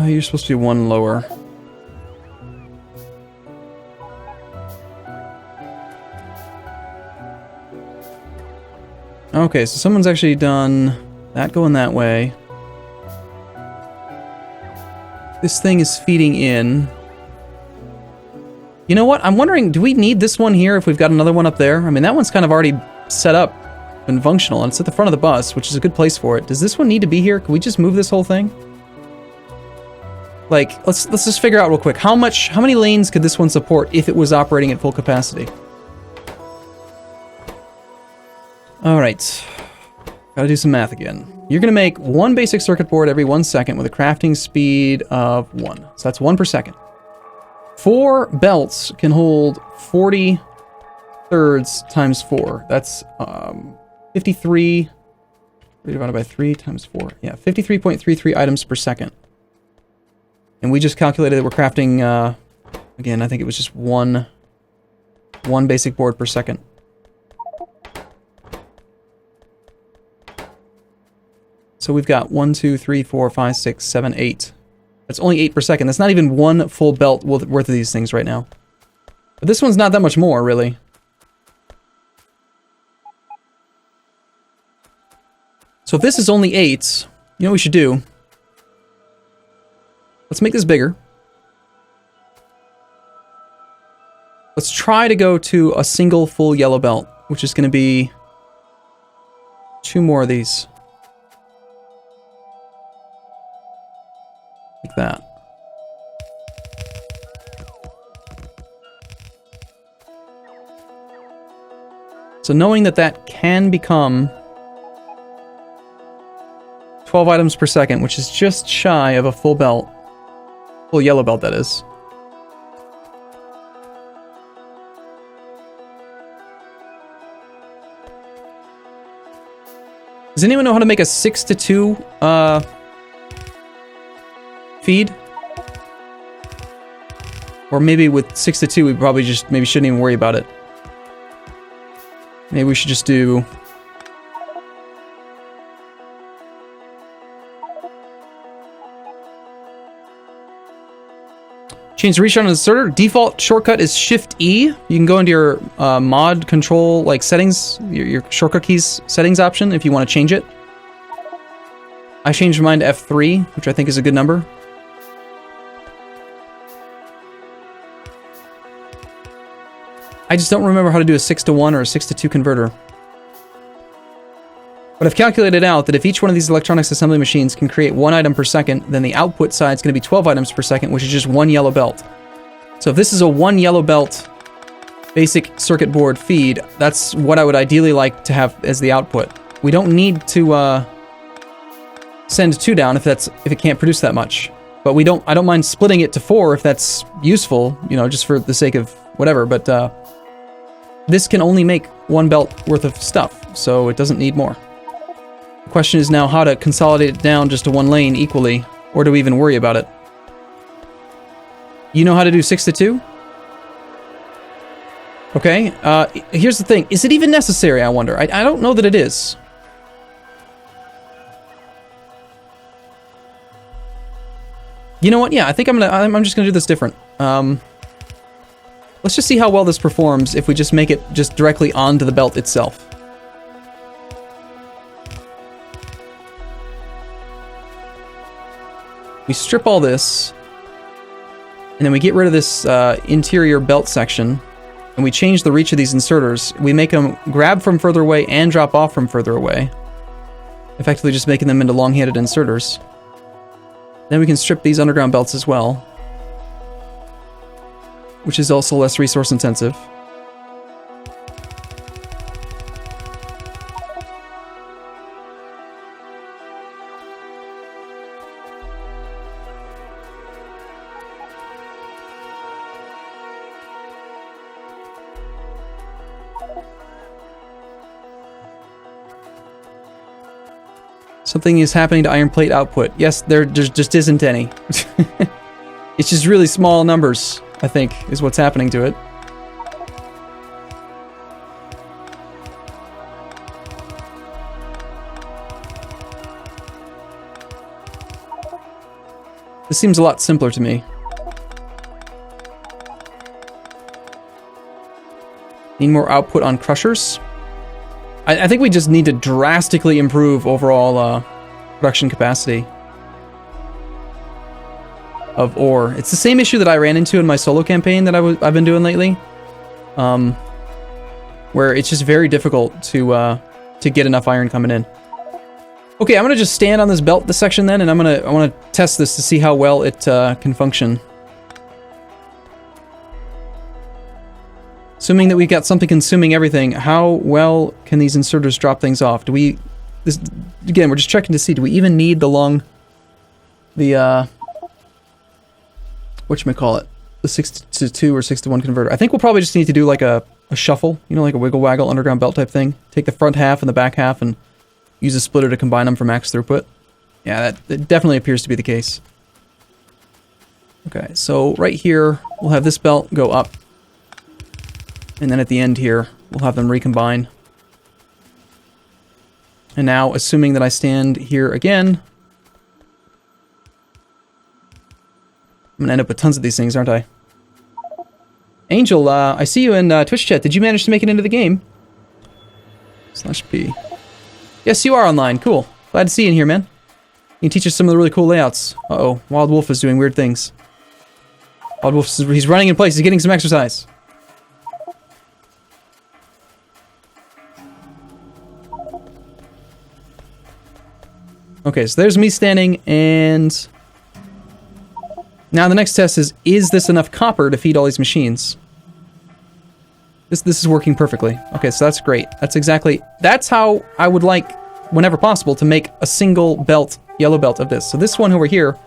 You're supposed to be one lower. Okay, so someone's actually done that going that way. This thing is feeding in. You know what? I'm wondering, do we need this one here if we've got another one up there? I mean, that one's kind of already set up and functional, and it's at the front of the bus, which is a good place for it. Does this one need to be here? Can we just move this whole thing? Like, let's just figure out real quick. How many lanes could this one support if it was operating at full capacity? All right. Gotta do some math again. You're gonna make one basic circuit board every 1 second with a crafting speed of 1. So that's 1 per second. 4 belts can hold 40 thirds times 4. That's 53 divided by 3 times 4. Yeah, 53.33 items per second. And we just calculated that we're crafting, again, I think it was just one basic board per second. So we've got 1, 2, 3, 4, 5, 6, 7, 8. That's only 8 per second. That's not even one full belt worth of these things right now. But this one's not that much more, really. So if this is only 8, you know what we should do? Let's make this bigger. Let's try to go to a single full yellow belt, which is going to be 2 more of these. Like that. So knowing that that can become 12 items per second, which is just shy of a full belt. Full yellow belt, that is. Does anyone know how to make a 6 to 2 feed? Or maybe with 6 to 2 we probably just maybe shouldn't even worry about it. Maybe we should just do change the reach on the inserter. Default shortcut is Shift E. You can go into your mod control like settings, your shortcut keys settings option if you want to change it. I changed mine to F3, which I think is a good number. I just don't remember how to do a 6 to 1 or a 6 to 2 converter. But I've calculated out that if each one of these electronics assembly machines can create 1 item per second, then the output side is going to be 12 items per second, which is just 1 yellow belt. So if this is a 1 yellow belt basic circuit board feed, that's what I would ideally like to have as the output. We don't need to send 2 down if it can't produce that much. But I don't mind splitting it to 4 if that's useful, you know, just for the sake of whatever, but this can only make 1 belt worth of stuff, so it doesn't need more. The question is now how to consolidate it down just to 1 lane equally, or do we even worry about it? You know how to do 6 to 2? Okay, here's the thing. Is it even necessary, I wonder? I don't know that it is. You know what? Yeah, I think I'm just gonna do this different. Let's just see how well this performs if we just make it just directly onto the belt itself. We strip all this, and then we get rid of this interior belt section, and we change the reach of these inserters. We make them grab from further away and drop off from further away, effectively just making them into long-handed inserters. Then we can strip these underground belts as well, which is also less resource intensive. Something is happening to iron plate output. Yes, there just isn't any. It's just really small numbers, I think, is what's happening to it. This seems a lot simpler to me. Need more output on crushers. I think we just need to drastically improve overall production capacity of ore. It's the same issue that I ran into in my solo campaign that I've been doing lately, where it's just very difficult to get enough iron coming in. Okay, I'm gonna just stand on this belt this section then, and I want to test this to see how well it can function. Assuming that we've got something consuming everything, how well can these inserters drop things off? Do we... This, again, we're just checking to see, do we even need the whatchamacallit? The 6-to-2 or 6-to-1 converter. I think we'll probably just need to do like a shuffle, you know, like a wiggle-waggle underground belt type thing. Take the front half and the back half and use a splitter to combine them for max throughput. Yeah, that definitely appears to be the case. Okay, so right here, we'll have this belt go up. And then at the end here, we'll have them recombine. And now, assuming that I stand here again, I'm gonna end up with tons of these things, aren't I? Angel, I see you in Twitch chat. Did you manage to make it into the game? /P. Yes, you are online. Cool. Glad to see you in here, man. You can teach us some of the really cool layouts. Uh-oh. Wild Wolf is doing weird things. Wild Wolf, he's running in place. He's getting some exercise. Okay, so there's me standing, and now the next test is this enough copper to feed all these machines? This is working perfectly. Okay, so that's great. That's how I would like, whenever possible, to make a single belt, yellow belt of this. So this one over here,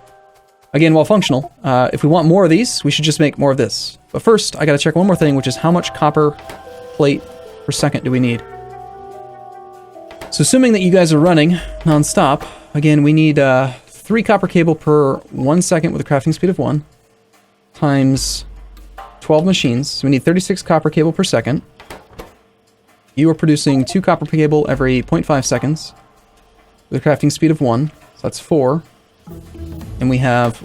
again, while functional, if we want more of these, we should just make more of this. But first, I gotta check one more thing, which is how much copper plate per second do we need? So assuming that you guys are running non-stop, again, we need 3 copper cable per 1 second with a crafting speed of 1 times 12 machines. So we need 36 copper cable per second. You are producing 2 copper cable every 0.5 seconds with a crafting speed of 1. So that's 4. And we have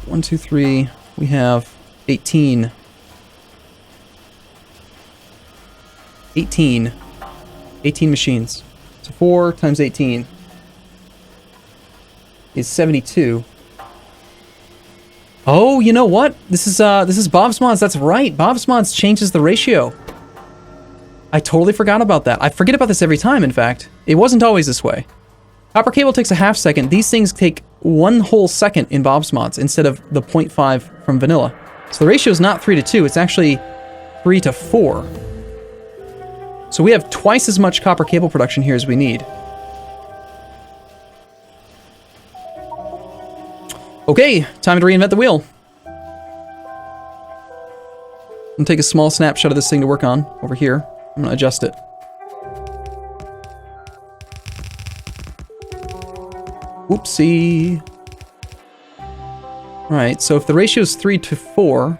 1, 2, 3. We have 18. 18 machines. So 4 times 18 is 72. Oh, you know what? This is Bob's Mods. That's right. Bob's Mods changes the ratio. I totally forgot about that. I forget about this every time, in fact. It wasn't always this way. Copper cable takes a half second. These things take 1 whole second in Bob's Mods instead of the 0.5 from vanilla. So the ratio is not 3-to-2. It's actually 3-to-4. So we have twice as much copper cable production here as we need. Okay, time to reinvent the wheel. I'm gonna take a small snapshot of this thing to work on over here. I'm gonna adjust it. Oopsie. Right, so if the ratio is 3-to-4,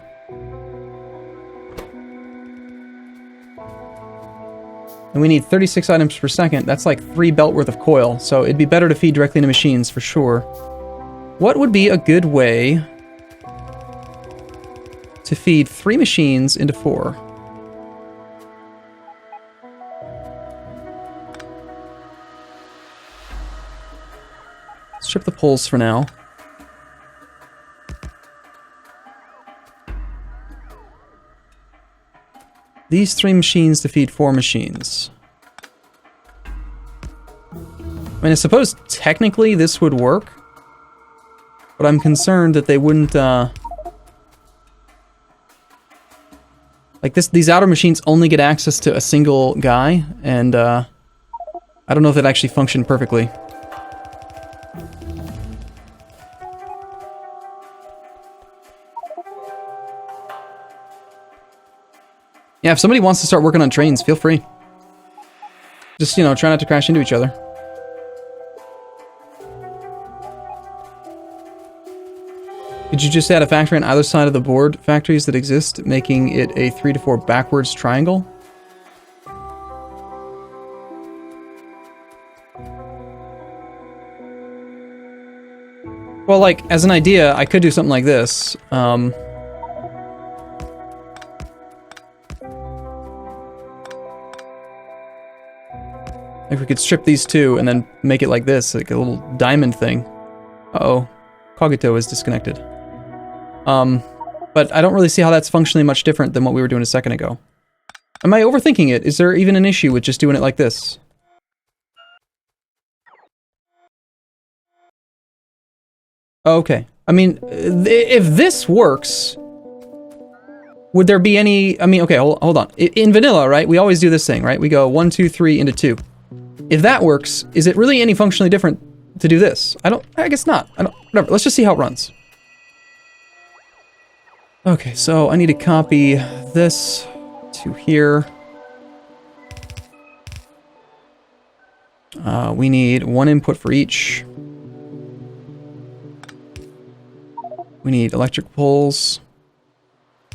and we need 36 items per second, that's like 3 belt worth of coil, so it'd be better to feed directly into machines for sure. What would be a good way to feed 3 machines into 4? Strip the poles for now. These 3 machines to feed 4 machines. I mean, I suppose technically this would work, but I'm concerned that they wouldn't, like these outer machines only get access to a single guy, and I don't know if that actually functioned perfectly. Yeah, if somebody wants to start working on trains, feel free. Just, you know, try not to crash into each other. Did you just add a factory on either side of the board factories that exist, making it a 3 to 4 backwards triangle? Well, like, as an idea, I could do something like this. If we could strip these two and then make it like this, like a little diamond thing. Uh-oh. Cogito is disconnected. But I don't really see how that's functionally much different than what we were doing a second ago. Am I overthinking it? Is there even an issue with just doing it like this? Okay. I mean, if this works, would there be any... I mean, okay, hold on. In vanilla, right, we always do this thing, right? We go 1, 2, 3 into 2. If that works, is it really any functionally different to do this? I guess not. Whatever, let's just see how it runs. Okay, so I need to copy this to here. We need 1 input for each. We need electric poles.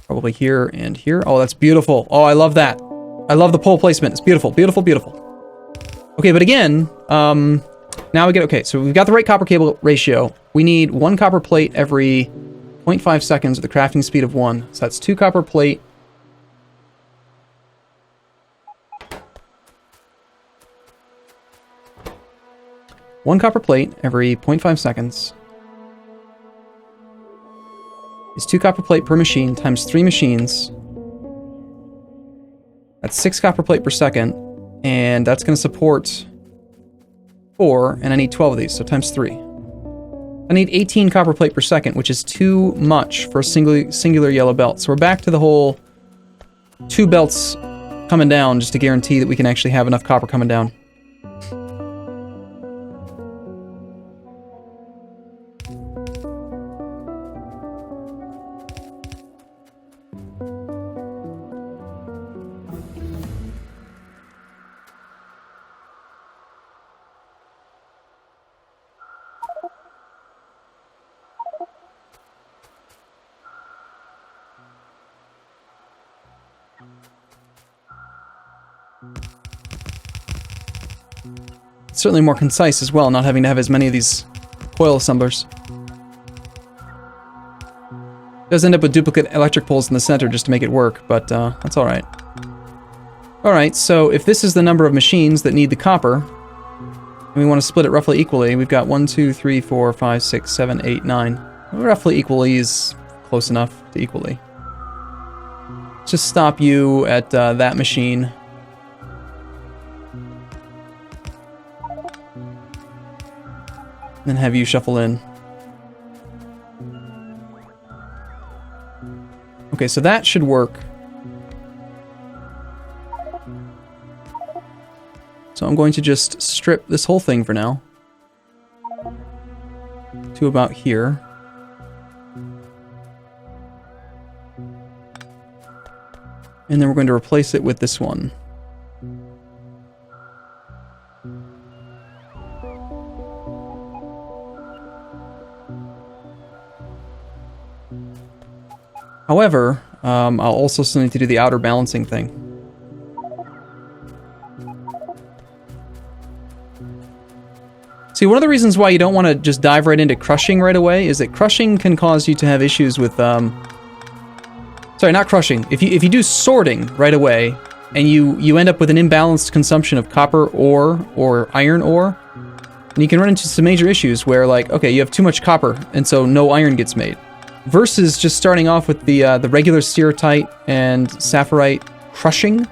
Probably here and here. Oh, that's beautiful. Oh, I love that. I love the pole placement. It's beautiful, beautiful, beautiful. Okay, but again, now we get, okay, so we've got the right copper cable ratio. We need 1 copper plate every 0.5 seconds with a crafting speed of 1. So that's 2 copper plate. One copper plate every 0.5 seconds is 2 copper plate per machine times 3 machines. That's 6 copper plate per second. And that's going to support 4, and I need 12 of these, so times 3. I need 18 copper plate per second, which is too much for a singular yellow belt. So we're back to the whole 2 belts coming down just to guarantee that we can actually have enough copper coming down. It's certainly more concise as well, not having to have as many of these coil assemblers. It does end up with duplicate electric poles in the center just to make it work, but that's alright. Alright, so if this is the number of machines that need the copper, and we want to split it roughly equally, we've got 1, 2, 3, 4, 5, 6, 7, 8, 9. Roughly equally is close enough to equally. Just stop you at that machine. And have you shuffle in. Okay, so that should work. So I'm going to just strip this whole thing for now. To about here. And then we're going to replace it with this one. However, I'll also still need to do the outer balancing thing. See, one of the reasons why you don't want to just dive right into crushing right away is that crushing can cause you to have issues with, sorry, not crushing. If you do sorting right away, and you end up with an imbalanced consumption of copper ore or iron ore, and you can run into some major issues where, like, okay, you have too much copper, and so no iron gets made. Versus just starting off with the regular stereotype and sapphirite crushing,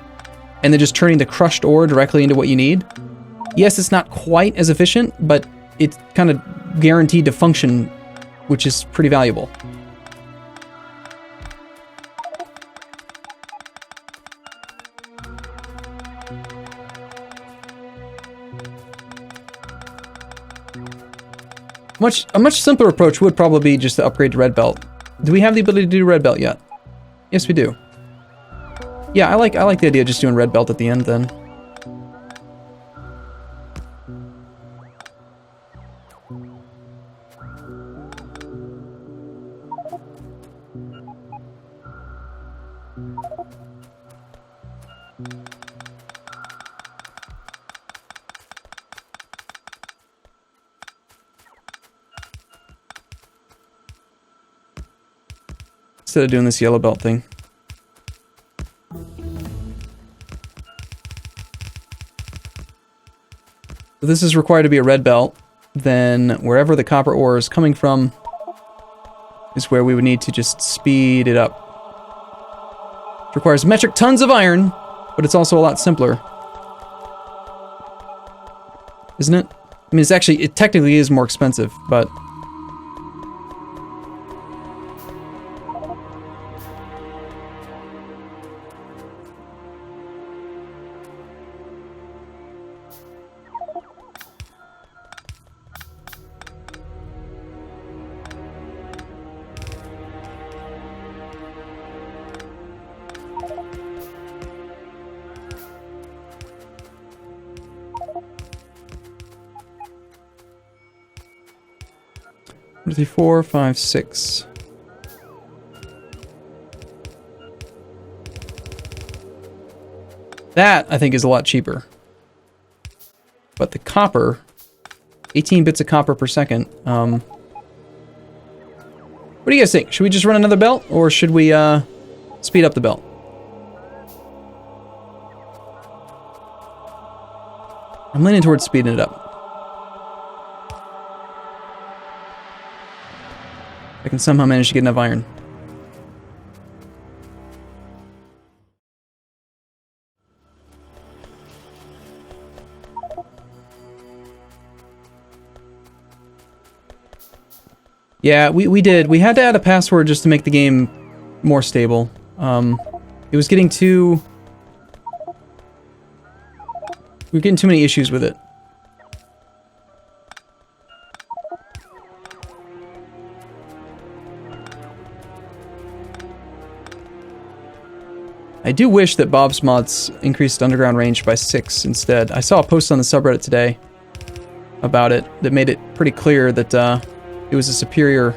and then just turning the crushed ore directly into what you need. Yes, it's not quite as efficient, but it's kind of guaranteed to function, which is pretty valuable. A much simpler approach would probably be just to upgrade to red belt. Do we have the ability to do red belt yet? Yes, we do. Yeah, I like the idea of just doing red belt at the end then. instead of doing this yellow belt thing. So this is required to be a red belt. Then wherever the copper ore is coming from is where we would need to just speed it up. It requires metric tons of iron, but it's also a lot simpler. Isn't it? I mean, it's actually, it technically is more expensive, but... One, two, 4, 5, 6. That, I think, is a lot cheaper. But the copper, 18 bits of copper per second. What do you guys think? Should we just run another belt, or should we speed up the belt? I'm leaning towards speeding it up. I can somehow manage to get enough iron. Yeah, we did. We had to add a password just to make the game more stable. It was getting too... We were getting too many issues with it. I do wish that Bob's Mods increased underground range by 6 instead. I saw a post on the subreddit today about it that made it pretty clear that it was a superior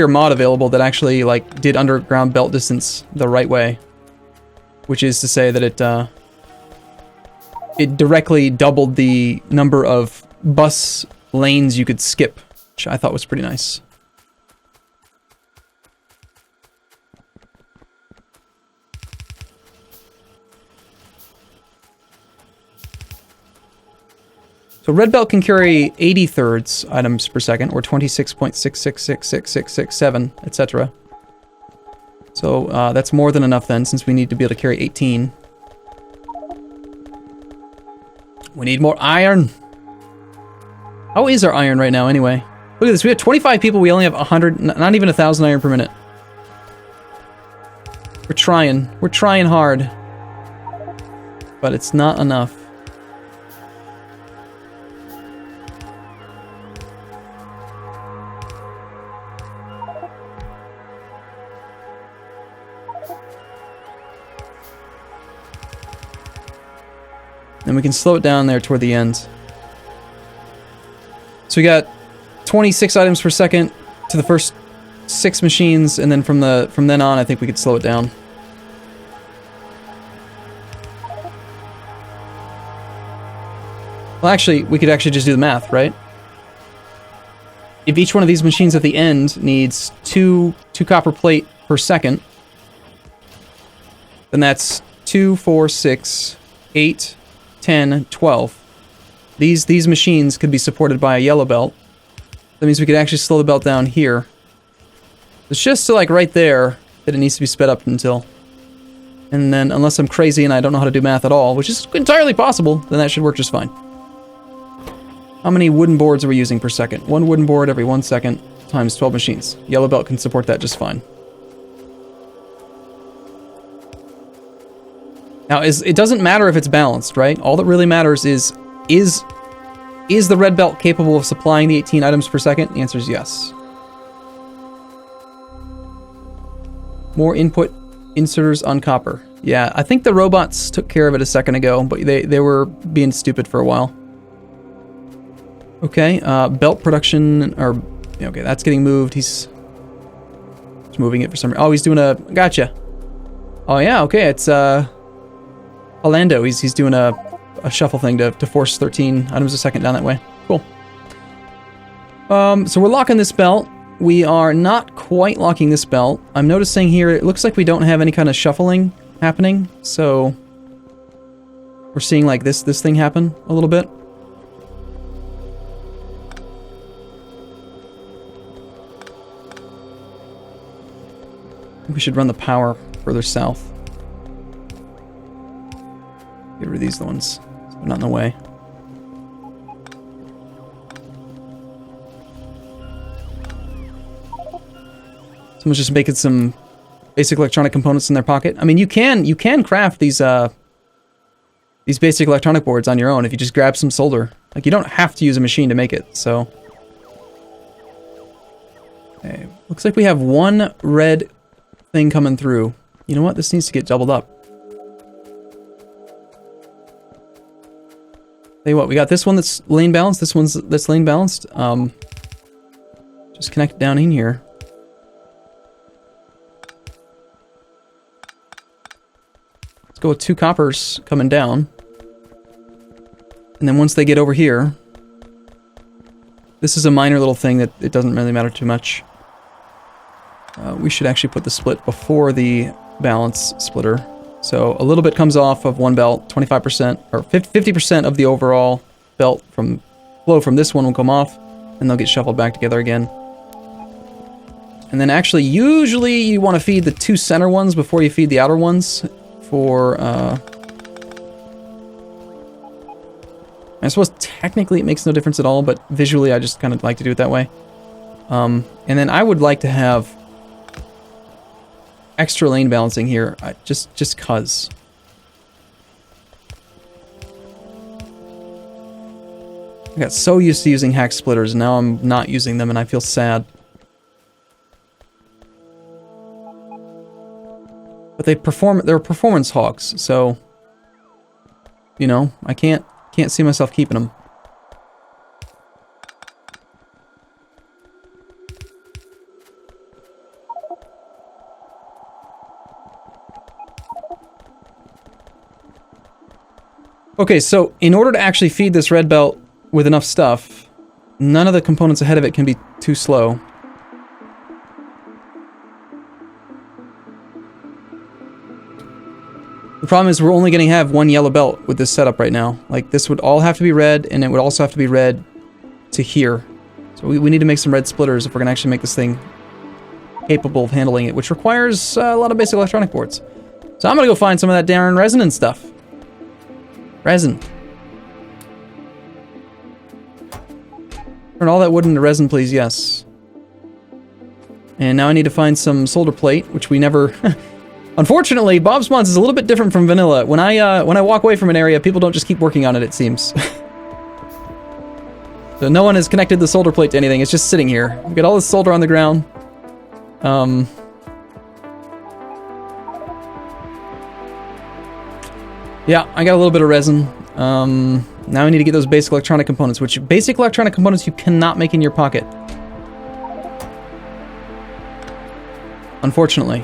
mod available that actually like did underground belt distance the right way, which is to say that it directly doubled the number of bus lanes you could skip, which I thought was pretty nice. So red belt can carry 80 thirds items per second, or 26.66666667, etc. So that's more than enough then, since we need to be able to carry 18. We need more iron. How is our iron right now, anyway? Look at this. We have 25 people. We only have 100, not even 1,000 iron per minute. We're trying. We're trying hard. But it's not enough. And we can slow it down there toward the end. So we got 26 items per second to the first 6 machines, and then from then on, I think we could slow it down. Well, actually, we could actually just do the math, right? If each one of these machines at the end needs 2 copper plate per second, then that's 2, 4, 6, 8, 10, 12. These machines could be supported by a yellow belt. That means we could actually slow the belt down here. It's just to like right there that it needs to be sped up until. And then, unless I'm crazy and I don't know how to do math at all, which is entirely possible, then that should work just fine. How many wooden boards are we using per second? 1 wooden board every 1 second times 12 machines. Yellow belt can support that just fine. Now, it doesn't matter if it's balanced, right? All that really matters is the red belt capable of supplying the 18 items per second? The answer is yes. More input inserters on copper. Yeah, I think the robots took care of it a second ago, but they were being stupid for a while. Okay, belt production, or... Okay, that's getting moved. He's moving it for some reason. Oh, he's doing a... Gotcha. Oh, yeah, okay, it's, Orlando, he's doing a shuffle thing to force 13 items a second down that way. Cool. So we're locking this belt. we are not quite locking this belt. I'm noticing here, it looks like we don't have any kind of shuffling happening, so we're seeing like this thing happen a little bit. We should run the power further south. Get rid of these ones, so they're not in the way. Someone's just making some basic electronic components in their pocket. I mean, you can craft these basic electronic boards on your own if you just grab some solder. Like, you don't have to use a machine to make it, so. Okay, looks like we have one red thing coming through. You know what? This needs to get doubled up. Tell you what, we got this one that's lane balanced, this one's that's lane balanced. Just connect it down in here. Let's go with 2 coppers coming down. And then once they get over here, this is a minor little thing that it doesn't really matter too much. We should actually put the split before the balance splitter. So a little bit comes off of one belt, 25%, or 50% of the overall belt from flow from this one will come off, and they'll get shuffled back together again. And then actually, usually you want to feed the 2 center ones before you feed the outer ones for, I suppose technically it makes no difference at all, but visually I just kind of like to do it that way. And then I would like to have extra lane balancing here, just cause. I got so used to using hack splitters, now I'm not using them and I feel sad. But they're performance hogs, so, you know, I can't see myself keeping them. Okay, so in order to actually feed this red belt with enough stuff, none of the components ahead of it can be too slow. The problem is we're only going to have one yellow belt with this setup right now. Like, this would all have to be red, and it would also have to be red to here. So we need to make some red splitters if we're going to actually make this thing capable of handling it, which requires a lot of basic electronic boards. So I'm going to go find some of that darn resin and stuff. Resin. Turn all that wood into resin, please, yes. And now I need to find some solder plate, which we never... Unfortunately, Bob's Mods is a little bit different from vanilla. When I walk away from an area, people don't just keep working on it, it seems. So no one has connected the solder plate to anything, it's just sitting here. We've got all this solder on the ground. Yeah, I got a little bit of resin. Now I need to get those basic electronic components, which basic electronic components you cannot make in your pocket. Unfortunately.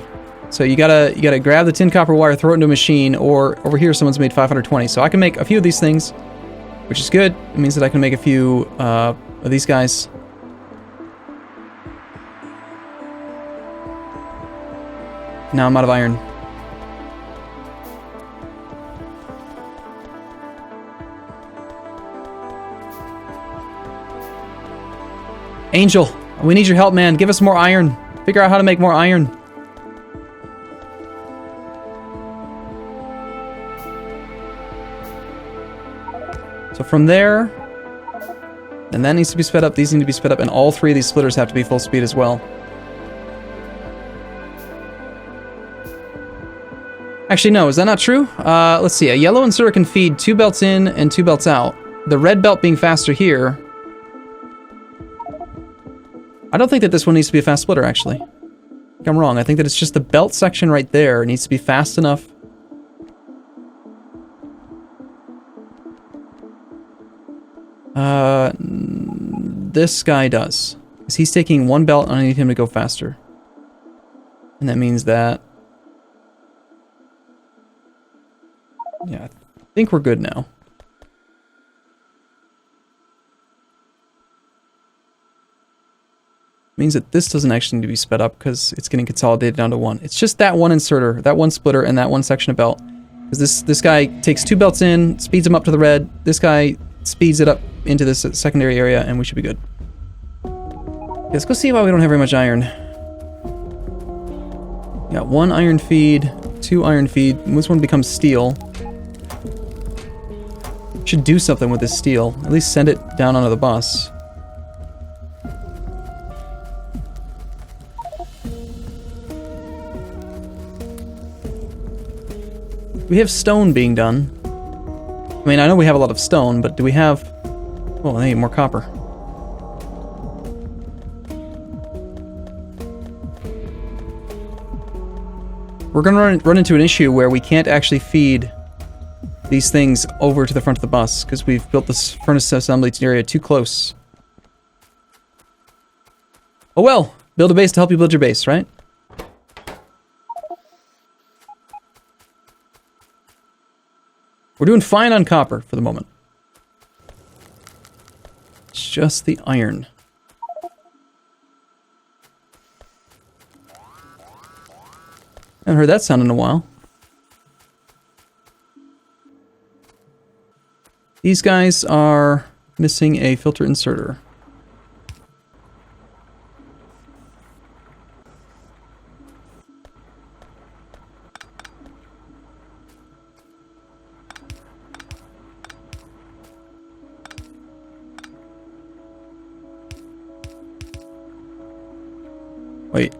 So you gotta grab the tin copper wire, throw it into a machine, or over here someone's made 520. So I can make a few of these things, which is good. It means that I can make a few of these guys. Now I'm out of iron. Angel, we need your help, man. Give us more iron. Figure out how to make more iron. So from there, and that needs to be sped up, these need to be sped up, and all 3 of these splitters have to be full speed as well. Actually, no, is that not true? Let's see, a yellow inserter can feed 2 belts in and 2 belts out. The red belt being faster here. I don't think that this one needs to be a fast splitter, actually. I think I'm wrong. I think that it's just the belt section right there needs to be fast enough. This guy does. Because he's taking 1 belt and I need him to go faster. And that means that... yeah, I think we're good now. means that this doesn't actually need to be sped up because it's getting consolidated down to one. It's just that one inserter, that one splitter, and that one section of belt. Because this guy takes 2 belts in, speeds them up to the red. This guy speeds it up into this secondary area, and we should be good. Okay, let's go see why we don't have very much iron. We got 1 iron feed, 2 iron feed. This one becomes steel. Should do something with this steel. At least send it down onto the bus. We have stone being done. I mean, I know we have a lot of stone, but do we have... Oh, I need more copper. We're gonna run into an issue where we can't actually feed these things over to the front of the bus, because we've built this furnace assembly area too close. Oh well, build a base to help you build your base, right? We're doing fine on copper for the moment. It's just the iron. Haven't heard that sound in a while. These guys are missing a filter inserter. Wait.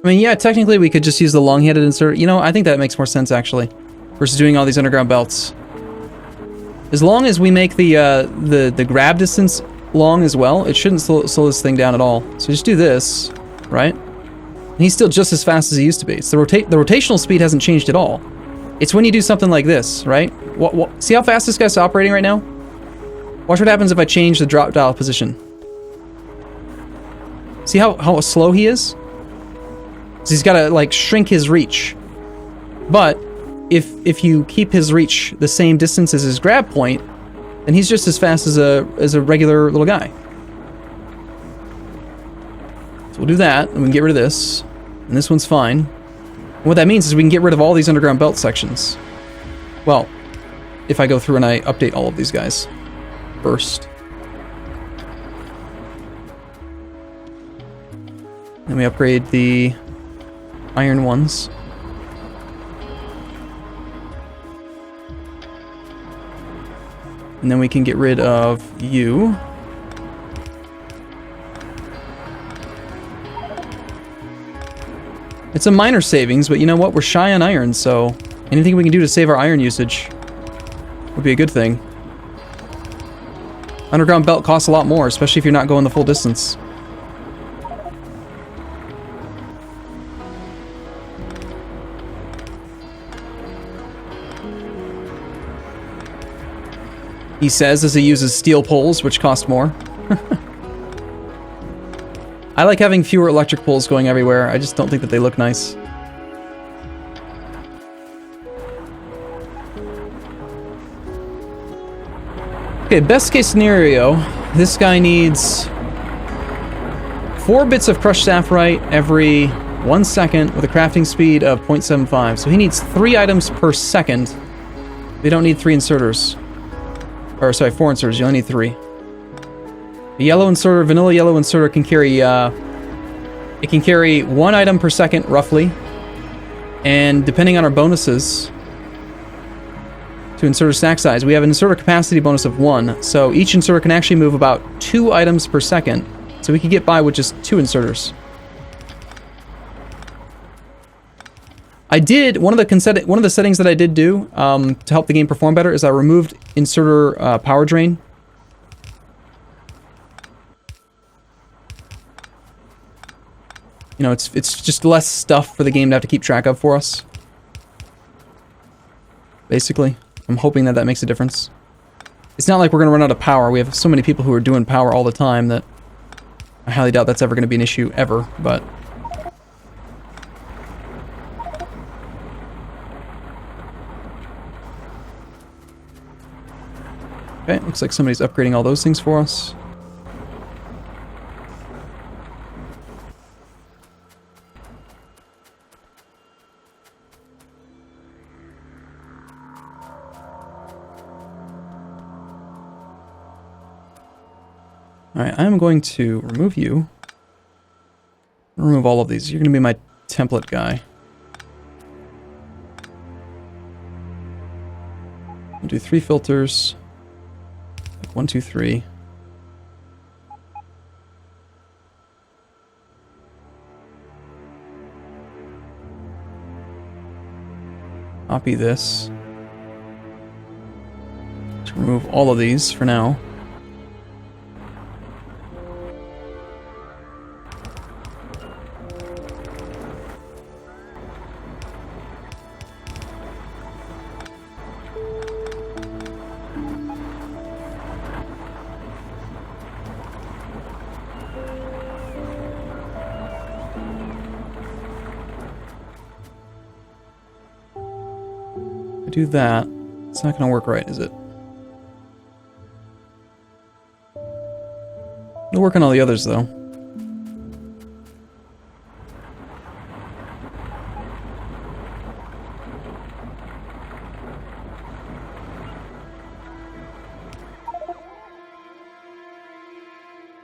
I mean, yeah, technically we could just use the long-handed insert. You know, I think that makes more sense, actually, versus doing all these underground belts. As long as we make the grab distance long as well, it shouldn't slow this thing down at all. So just do this, right? And he's still just as fast as he used to be. So the rotational speed hasn't changed at all. It's when you do something like this, right? See how fast this guy's operating right now? Watch what happens if I change the drop dial position. See how slow he is? So he's got to, like, shrink his reach. But if you keep his reach the same distance as his grab point, then he's just as fast as a regular little guy. So we'll do that, and we can get rid of this. And this one's fine. And what that means is we can get rid of all these underground belt sections. Well, if I go through and I update all of these guys first. Then we upgrade the iron ones. And then we can get rid of you. It's a minor savings, but you know what? We're shy on iron, so anything we can do to save our iron usage would be a good thing. Underground belt costs a lot more, especially if you're not going the full distance. He says as he uses steel poles, which cost more. I like having fewer electric poles going everywhere. I just don't think that they look nice. Okay, best case scenario, this guy needs 4 bits of crushed sapphire every 1 second with a crafting speed of 0.75. So he needs 3 items per second. We don't need 3 inserters. Or sorry, 4 inserters, you only need 3. The yellow inserter, vanilla yellow inserter can carry, it can carry 1 item per second, roughly. And depending on our bonuses to inserter stack size, we have an inserter capacity bonus of 1. So each inserter can actually move about 2 items per second. So we could get by with just 2 inserters. I did, one of the settings that I did do to help the game perform better is I removed inserter power drain. You know, it's just less stuff for the game to have to keep track of for us. Basically, I'm hoping that makes a difference. It's not like we're going to run out of power. We have so many people who are doing power all the time that I highly doubt that's ever going to be an issue ever, but... Okay, looks like somebody's upgrading all those things for us. Alright, I'm going to remove you. Remove all of these. You're going to be my template guy. I'll do 3 filters. 1, 2, 3. Copy this. To remove all of these for now. Do that. It's not going to work right, is it? It'll work on all the others, though.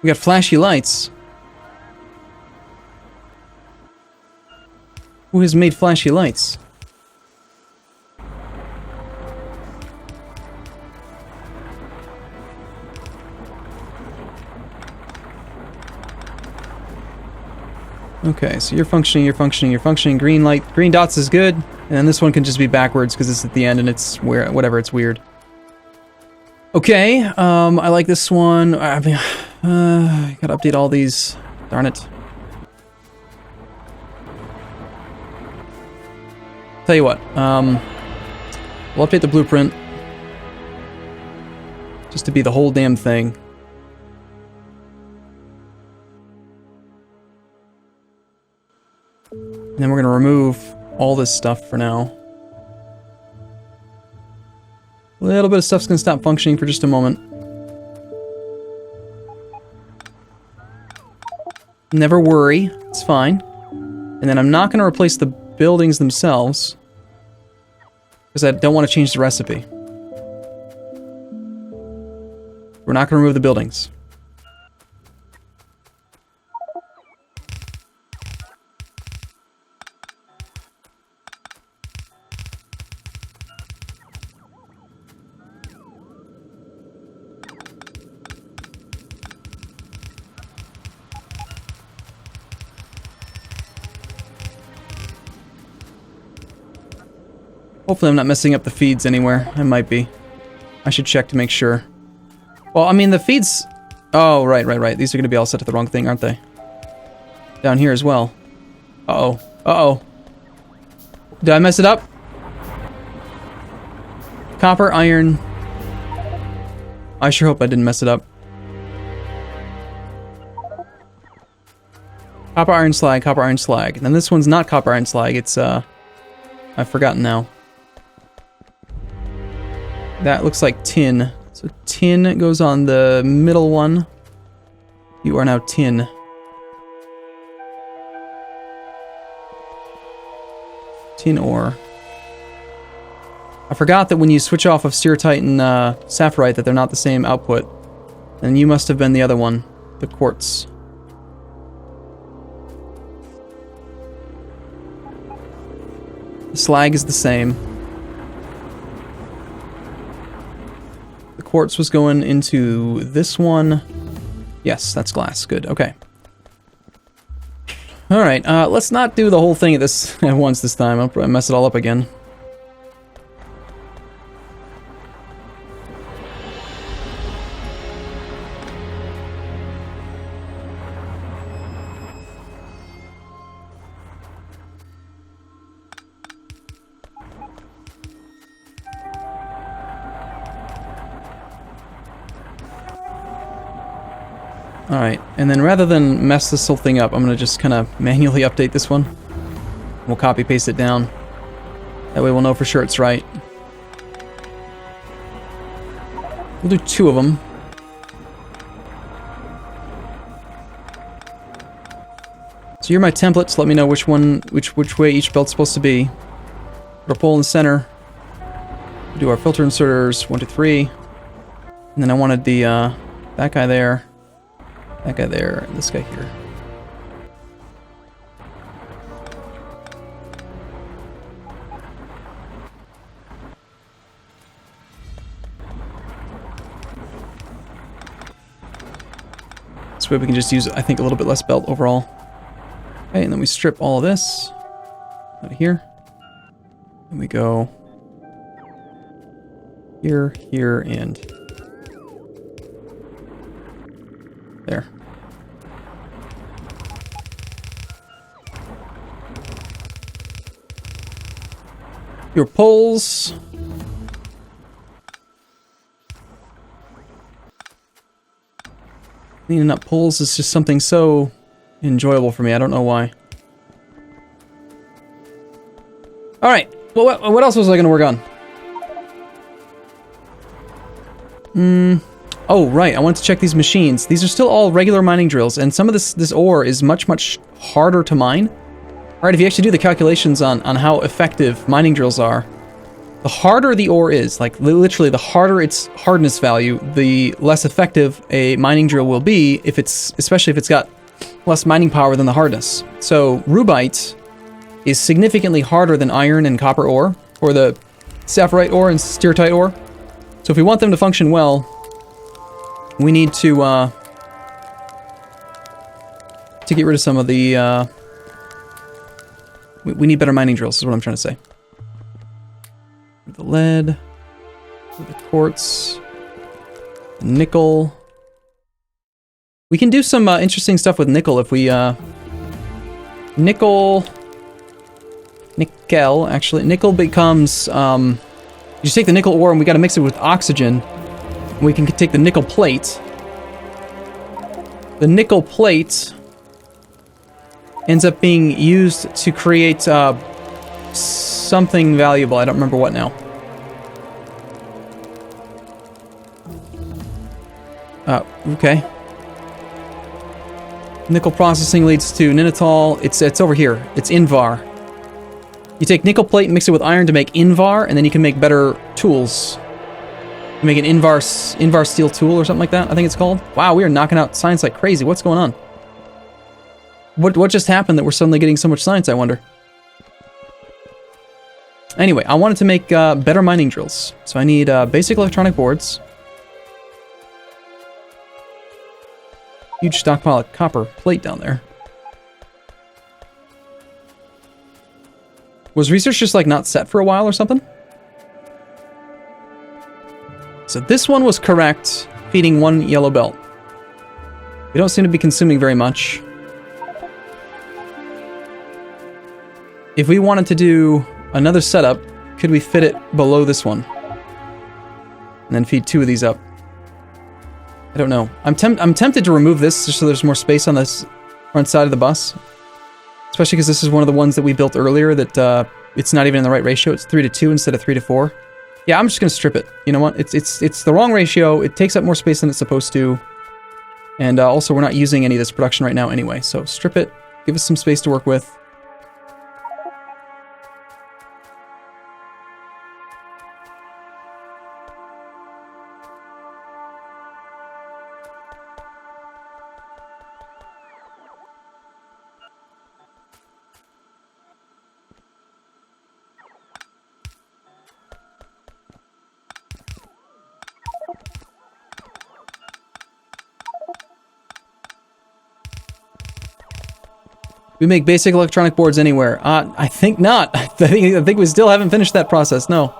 We got flashy lights. Who has made flashy lights? Okay, so you're functioning, you're functioning, you're functioning. Green light, green dots is good. And then this one can just be backwards because it's at the end and it's where, whatever, it's weird. Okay, I like this one. I mean, gotta update all these. Darn it. Tell you what, we'll update the blueprint. Just to be the whole damn thing. And then we're going to remove all this stuff for now. A little bit of stuff's going to stop functioning for just a moment. Never worry, it's fine. And then I'm not going to replace the buildings themselves, because I don't want to change the recipe. We're not going to remove the buildings. Hopefully I'm not messing up the feeds anywhere. I might be. I should check to make sure. Well, I mean, the feeds... Oh, right. These are going to be all set to the wrong thing, aren't they? Down here as well. Uh-oh. Uh-oh. Did I mess it up? Copper, iron... I sure hope I didn't mess it up. Copper, iron, slag, copper, iron, slag. And then this one's not copper, iron, slag. It's, I've forgotten now. That looks like tin. So tin goes on the middle one. You are now tin. Tin ore. I forgot that when you switch off of stereotype and sapphirite that they're not the same output. And you must have been the other one. The quartz. The slag is the same. Quartz was going into this one. Yes, that's glass. Good. Okay. All right. Let's not do the whole thing at once this time. I'll probably mess it all up again. Alright, and then rather than mess this whole thing up, I'm going to just kind of manually update this one. We'll copy paste it down. That way we'll know for sure it's right. We'll do 2 of them. So you're my template, so let me know which way each belt's supposed to be. Put a pole in the center. Do our filter inserters, 1, 2, 3. And then I wanted the, that guy there, and this guy here. This way we can just use, I think, a little bit less belt overall. Okay, and then we strip all of this out of here. And we go here, here, and there. Your poles. Cleaning up poles is just something so enjoyable for me. I don't know why. Alright, well, what else was I going to work on? Oh, right, I want to check these machines. These are still all regular mining drills, and some of this ore is much, much harder to mine. Alright, if you actually do the calculations on how effective mining drills are, the harder the ore is, like literally the harder its hardness value, the less effective a mining drill will be, especially if it's got less mining power than the hardness. So, rubite is significantly harder than iron and copper ore, or the saphirite ore and steatite ore. So if we want them to function well, we need to get rid of some of the, we need better mining drills, is what I'm trying to say. The lead, the quartz, nickel. We can do some interesting stuff with nickel if we, nickel, actually. Nickel becomes, you just take the nickel ore and we gotta mix it with oxygen. And we can take the nickel plate. The nickel plate ends up being used to create, something valuable. I don't remember what now. Okay. Nickel processing leads to ninitol. It's over here. It's Invar. You take nickel plate and mix it with iron to make Invar, and then you can make better tools. You make an Invar steel tool or something like that, I think it's called. Wow, we are knocking out science like crazy. What's going on? What just happened that we're suddenly getting so much science, I wonder? Anyway, I wanted to make better mining drills. So I need basic electronic boards. Huge stockpile of copper plate down there. Was research just like not set for a while or something? So this one was correct, feeding 1 yellow belt. We don't seem to be consuming very much. If we wanted to do another setup, could we fit it below this one? And then feed 2 of these up. I don't know. I'm tempted to remove this just so there's more space on this front side of the bus. Especially because this is one of the ones that we built earlier that it's not even in the right ratio. It's 3:2 instead of 3:4. Yeah, I'm just gonna strip it. You know what? It's the wrong ratio. It takes up more space than it's supposed to. And also we're not using any of this production right now anyway. So strip it. Give us some space to work with. We make basic electronic boards anywhere. I think not. I think we still haven't finished that process, no.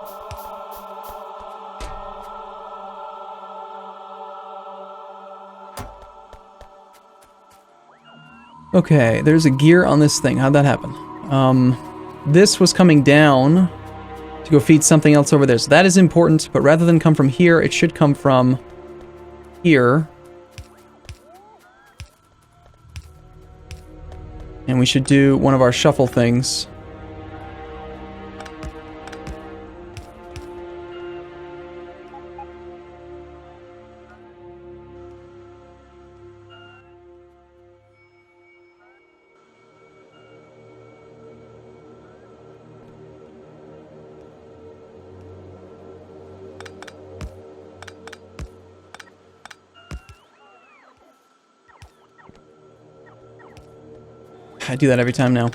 Okay, there's a gear on this thing. How'd that happen? This was coming down to go feed something else over there. So that is important, but rather than come from here, it should come from here. And we should do one of our shuffle things. I do that every time now.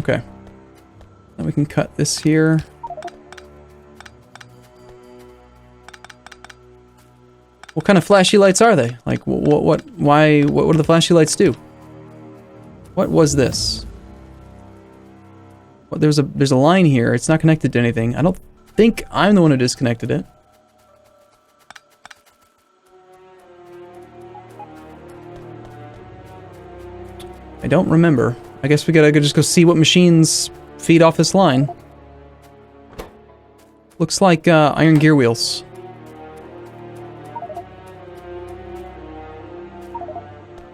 Okay. Then we can cut this here. What kind of flashy lights are they? Like, what do the flashy lights do? What was this? Well, there's a line here. It's not connected to anything. I don't think I'm the one who disconnected it. I don't remember. I guess we gotta just go see what machines feed off this line. Looks like iron gear wheels.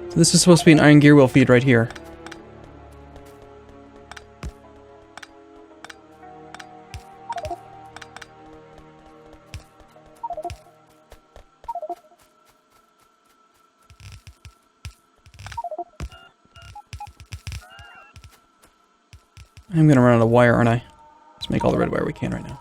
So this is supposed to be an iron gear wheel feed right here. I'm gonna run out of wire, aren't I? Let's make all the red wire we can right now.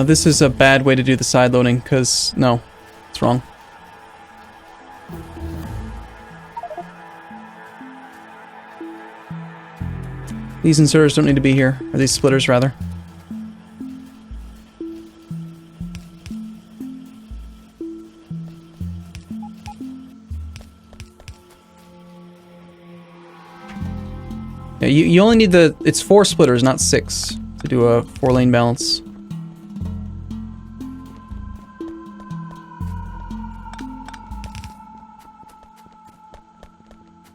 This is a bad way to do the side loading, because, no, it's wrong. These inserters don't need to be here, or these splitters, rather. Yeah, you only need it's 4 splitters, not 6, to do a 4-lane balance.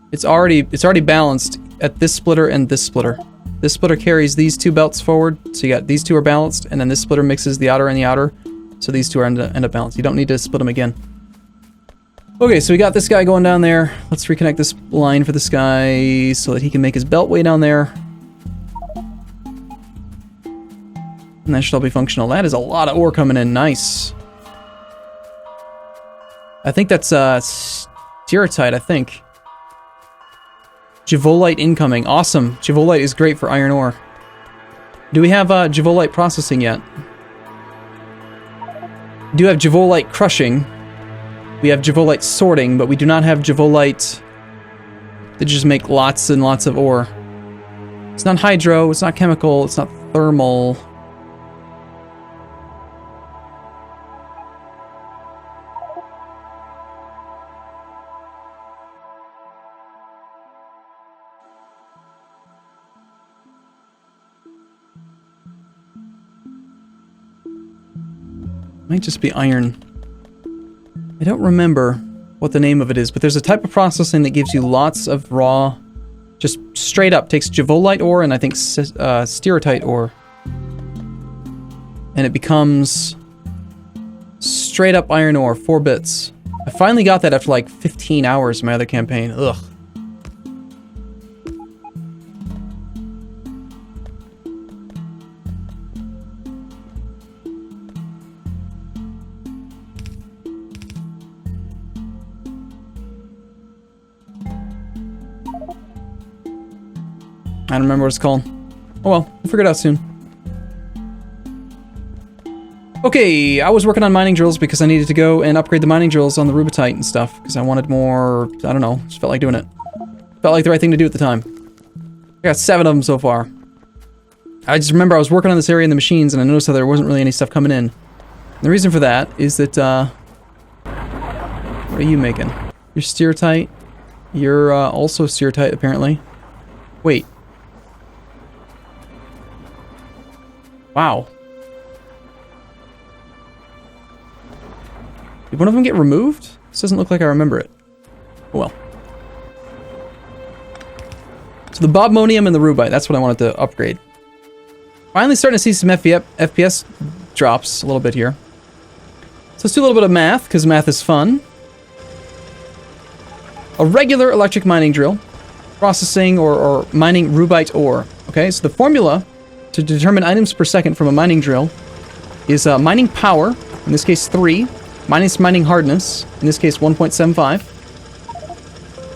It's already balanced at this splitter and this splitter. This splitter carries these 2 belts forward, so you got these 2 are balanced, and then this splitter mixes the outer and the outer, so these 2 end up balanced. You don't need to split them again. Okay, so we got this guy going down there. Let's reconnect this line for this guy so that he can make his beltway down there. And that should all be functional. That is a lot of ore coming in. Nice. I think that's stereotype, I think. Javolite incoming. Awesome. Javolite is great for iron ore. Do we have Javolite processing yet? We do have Javolite crushing. We have Javolite sorting, but we do not have Javolite to just make lots and lots of ore. It's not hydro, it's not chemical, it's not thermal. Might just be iron. I don't remember what the name of it is, but there's a type of processing that gives you lots of raw, just straight up takes Javolite ore and I think stereotype ore. And it becomes straight up iron ore, 4 bits. I finally got that after like 15 hours in my other campaign. Ugh. I don't remember what it's called. Oh well, we'll figure it out soon. Okay, I was working on mining drills because I needed to go and upgrade the mining drills on the rubitite and stuff, because I wanted more, I don't know, just felt like doing it. Felt like the right thing to do at the time. I got 7 of them so far. I just remember I was working on this area in the machines and I noticed that there wasn't really any stuff coming in. And the reason for that is that, what are you making? You're stereotype. You're also stereotype, apparently. Wait. Wow. Did one of them get removed? This doesn't look like I remember it. Oh well. So the bobmonium and the rubite, that's what I wanted to upgrade. Finally starting to see some FPS drops a little bit here. So let's do a little bit of math, because math is fun. A regular electric mining drill, processing or mining rubite ore. Okay, so the formula to determine items per second from a mining drill is mining power, in this case 3, minus mining hardness, in this case 1.75.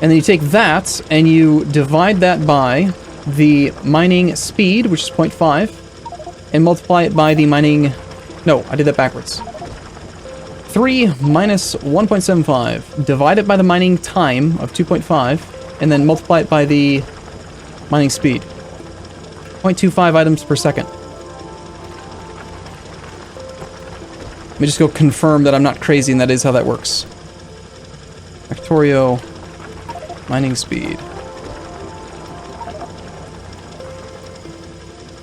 And then you take that and you divide that by the mining speed, which is 0.5, and multiply it by the mining... No, I did that backwards. 3 minus 1.75, divide it by the mining time of 2.5, and then multiply it by the mining speed. 0.25 items per second. Let me just go confirm that I'm not crazy and that is how that works. Factorio mining speed.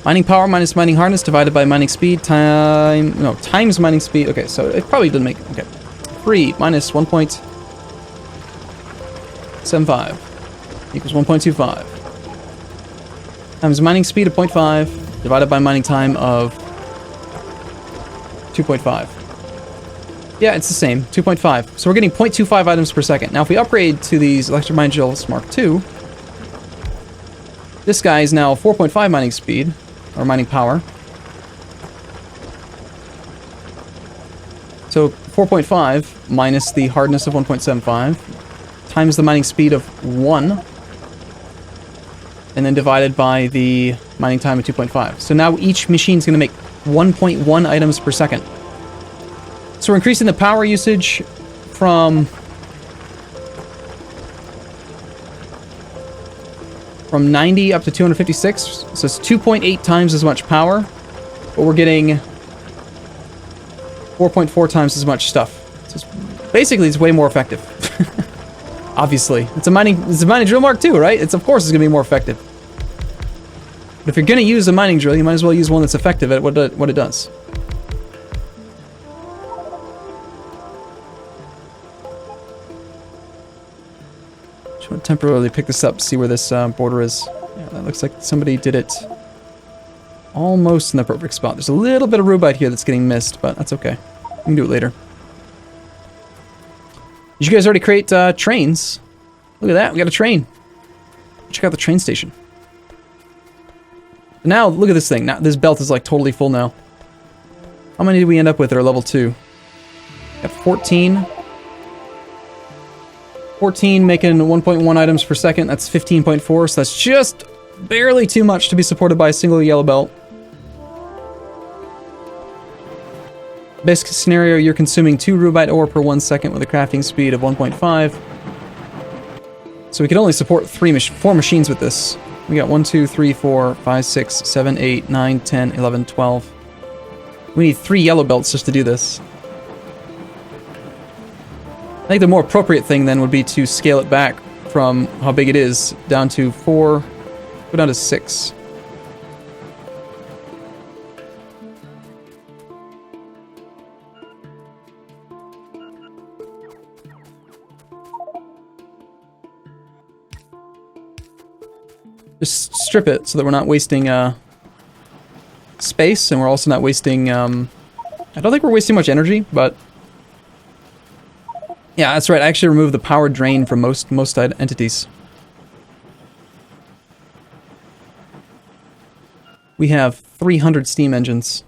Mining power minus mining hardness divided by mining speed times mining speed. Okay, so it probably didn't make... Okay. 3 minus 1.75 equals 1.25. Times mining speed of 0.5 divided by mining time of 2.5. Yeah, it's the same, 2.5. So we're getting 0.25 items per second. Now if we upgrade to these electric mine drills Mark II, this guy is now 4.5 mining speed, or mining power. So 4.5 minus the hardness of 1.75 times the mining speed of 1, and then divided by the mining time of 2.5. So now each machine's going to make 1.1 items per second. So we're increasing the power usage from 90 up to 256. So it's 2.8 times as much power, but we're getting 4.4 times as much stuff. So basically, it's way more effective. Obviously, it's a mining drill Mark II, right? Of course it's going to be more effective. But if you're going to use a mining drill, you might as well use one that's effective at what it does. Just want to temporarily pick this up, see where this border is. Yeah, that looks like somebody did it almost in the perfect spot. There's a little bit of rubite here that's getting missed, but that's okay. We can do it later. Did you guys already create trains? Look at that, we got a train. Check out the train station. Now, look at this thing. Now, this belt is like totally full now. How many did we end up with at our level 2? Got 14. 14 making 1.1 items per second. That's 15.4, so that's just barely too much to be supported by a single yellow belt. Best case scenario, you're consuming 2 rubite ore per 1 second with a crafting speed of 1.5. So we can only support 4 machines with this. We got 1, 2, 3, 4, 5, 6, 7, 8, 9, 10, 11, 12. We need 3 yellow belts just to do this. I think the more appropriate thing then would be to scale it back from how big it is down to 4, go down to 6. Just strip it so that we're not wasting space, and we're also not wasting... I don't think we're wasting much energy, but... Yeah, that's right. I actually removed the power drain from most entities. We have 300 steam engines.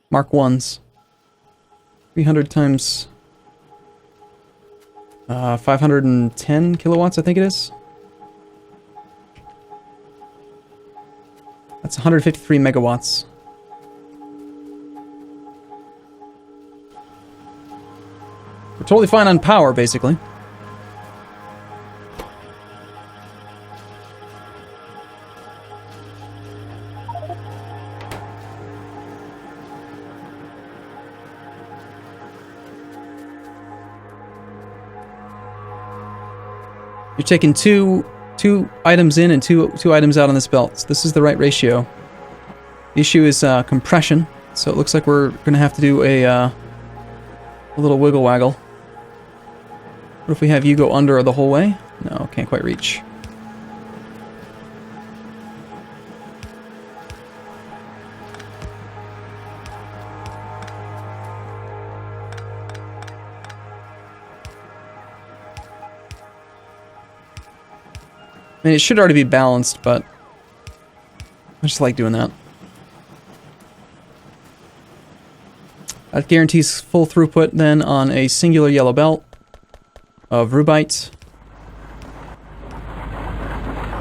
Mark 1s. 300 times... 510 kilowatts, I think it is. That's 153 megawatts. We're totally fine on power, basically. You're taking two items in and two items out on this belt. So this is the right ratio. The issue is compression, so it looks like we're going to have to do a little wiggle waggle. What if we have you go under the whole way? No, can't quite reach. I mean, it should already be balanced, but I just like doing that. That guarantees full throughput then on a singular yellow belt of rubite.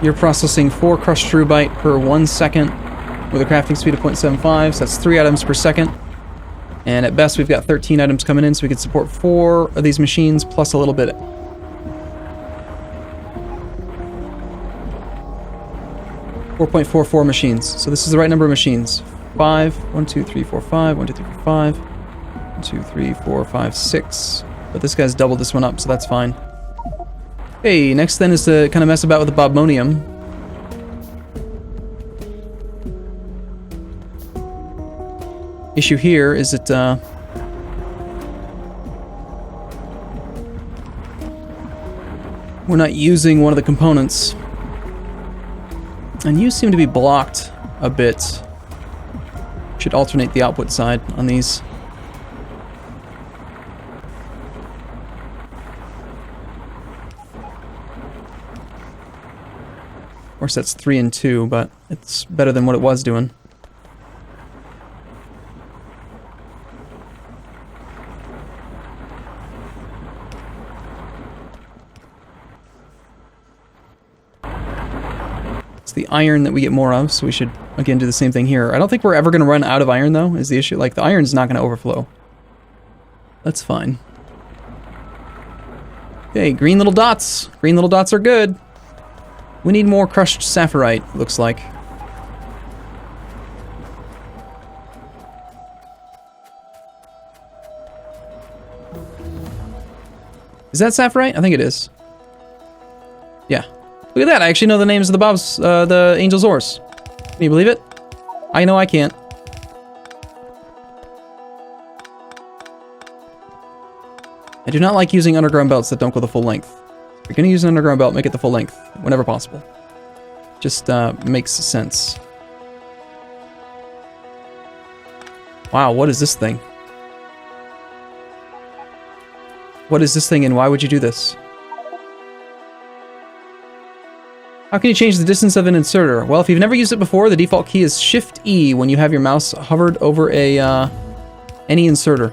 You're processing 4 crushed rubite per 1 second with a crafting speed of 0.75, so that's 3 items per second. And at best, we've got 13 items coming in, so we can support 4 of these machines plus a little bit. 4.44 machines. So this is the right number of machines. 5. 1, 2, 3, 4, 5. 1, 2, 3, 4, 5. 1, 2, 3, 4, 5, 6. But this guy's doubled this one up, so that's fine. Hey, next then is to kind of mess about with the Bobmonium. Issue here is that we're not using one of the components. And you seem to be blocked a bit. Should alternate the output side on these. Of course, that's 3 and 2, but it's better than what it was doing. The iron that we get more of, so we should again do the same thing here. I don't think we're ever going to run out of iron though, is the issue. Like, the iron's not going to overflow. That's fine. Okay, green little dots. Green little dots are good. We need more crushed sapphirite, looks like. Is that sapphirite? I think it is. Yeah. Look at that, I actually know the names of the Angel's Ores. Can you believe it? I know I can't. I do not like using underground belts that don't go the full length. If you're gonna use an underground belt, make it the full length, whenever possible. Just makes sense. Wow, what is this thing? What is this thing and why would you do this? How can you change the distance of an inserter? Well, if you've never used it before, the default key is Shift-E when you have your mouse hovered over any inserter.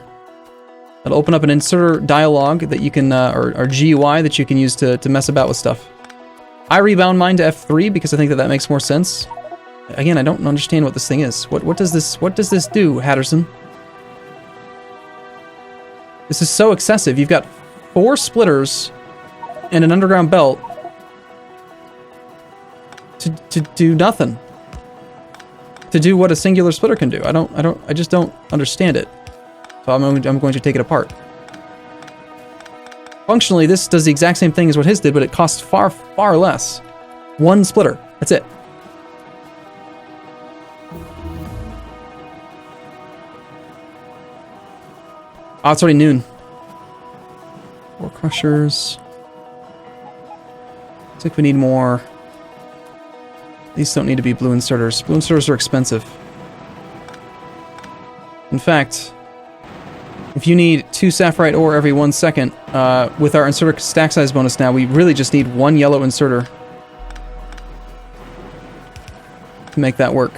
It'll open up an inserter dialog that you can, or GUI that you can use to mess about with stuff. I rebound mine to F3 because I think that makes more sense. Again, I don't understand what this thing is. What does this do, Hatterson? This is so excessive. You've got 4 splitters and an underground belt to do nothing. To do what a singular splitter can do. I just don't understand it. So I'm going to take it apart. Functionally, this does the exact same thing as what his did, but it costs far, far less. 1 splitter. That's it. Oh, it's already noon. 4 crushers. Looks like we need more. These don't need to be blue inserters. Blue inserters are expensive. In fact, if you need 2 sapphirite ore every 1 second, with our inserter stack size bonus now, we really just need 1 yellow inserter to make that work.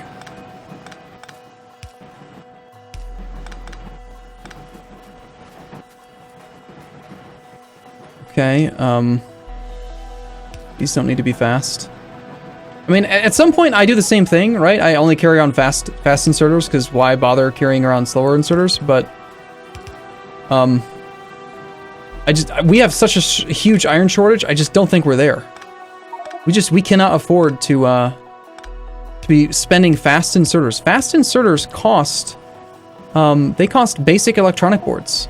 Okay, these don't need to be fast. I mean, at some point I do the same thing, right? I only carry on fast inserters, because why bother carrying around slower inserters? But, we have such a huge iron shortage, I just don't think we're there. We cannot afford to be spending fast inserters. Fast inserters cost, they cost basic electronic boards.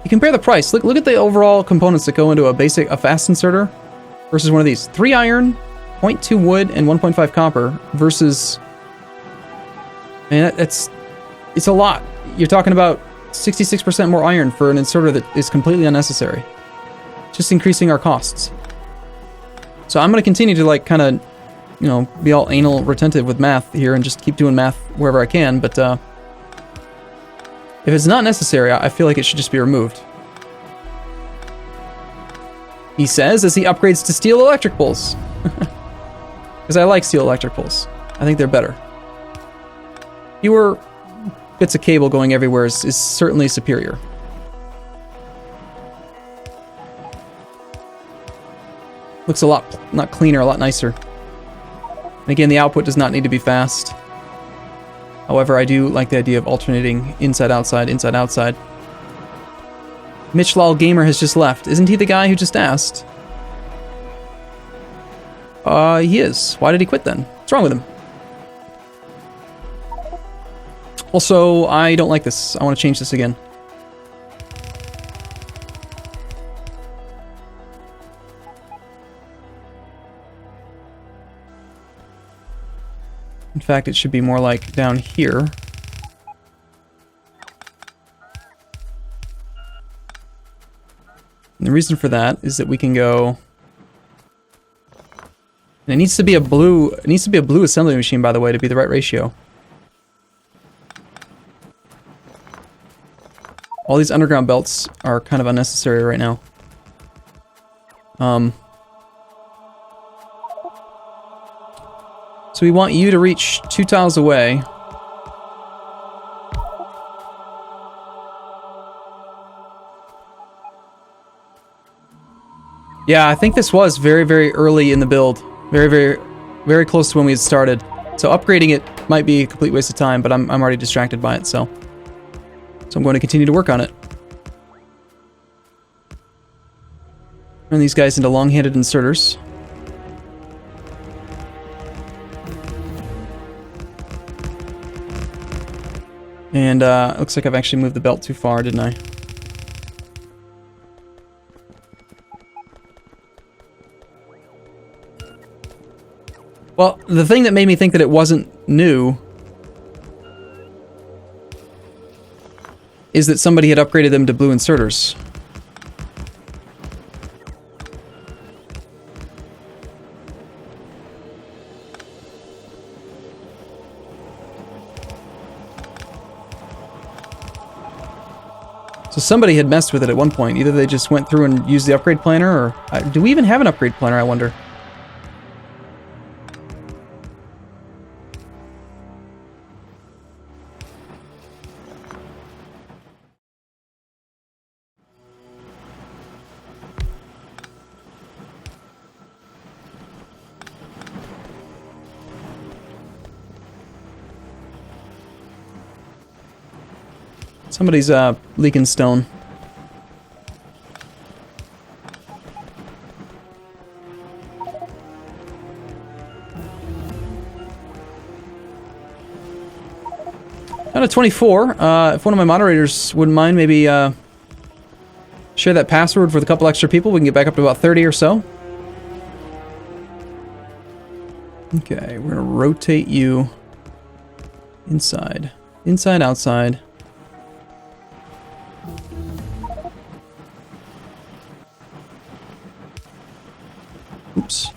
You compare the price, look at the overall components that go into a fast inserter versus one of these. 3 iron, 0.2 wood, and 1.5 copper versus, man, it's a lot. You're talking about 66% more iron for an inserter that is completely unnecessary. Just increasing our costs. So I'm going to continue to, like, kind of, you know, be all anal retentive with math here and just keep doing math wherever I can, but if it's not necessary, I feel like it should just be removed. He says as he upgrades to steel electric poles. Because I like steel electric poles. I think they're better. Fewer bits of cable going everywhere is certainly superior. Looks a lot cleaner, a lot nicer. And again, the output does not need to be fast. However, I do like the idea of alternating inside, outside, inside, outside. Mitch Lal Gamer has just left. Isn't he the guy who just asked? He is. Why did he quit then? What's wrong with him? Also, I don't like this. I want to change this again. In fact, it should be more like down here. And the reason for that is that we can go... And it needs to be a blue assembly machine, by the way, to be the right ratio. All these underground belts are kind of unnecessary right now. So we want you to reach 2 tiles away. Yeah, I think this was very, very early in the build. Very, very, very close to when we had started. So upgrading it might be a complete waste of time, but I'm already distracted by it, so I'm going to continue to work on it. Turn these guys into long-handed inserters. And looks like I've actually moved the belt too far, didn't I? Well, the thing that made me think that it wasn't new is that somebody had upgraded them to blue inserters. So somebody had messed with it at one point. Either they just went through and used the upgrade planner, or... do we even have an upgrade planner, I wonder? Somebody's leaking stone. Down to 24. If one of my moderators wouldn't mind, maybe share that password with a couple extra people, we can get back up to about 30 or so. Okay, we're gonna rotate you inside. Inside, outside. Oops.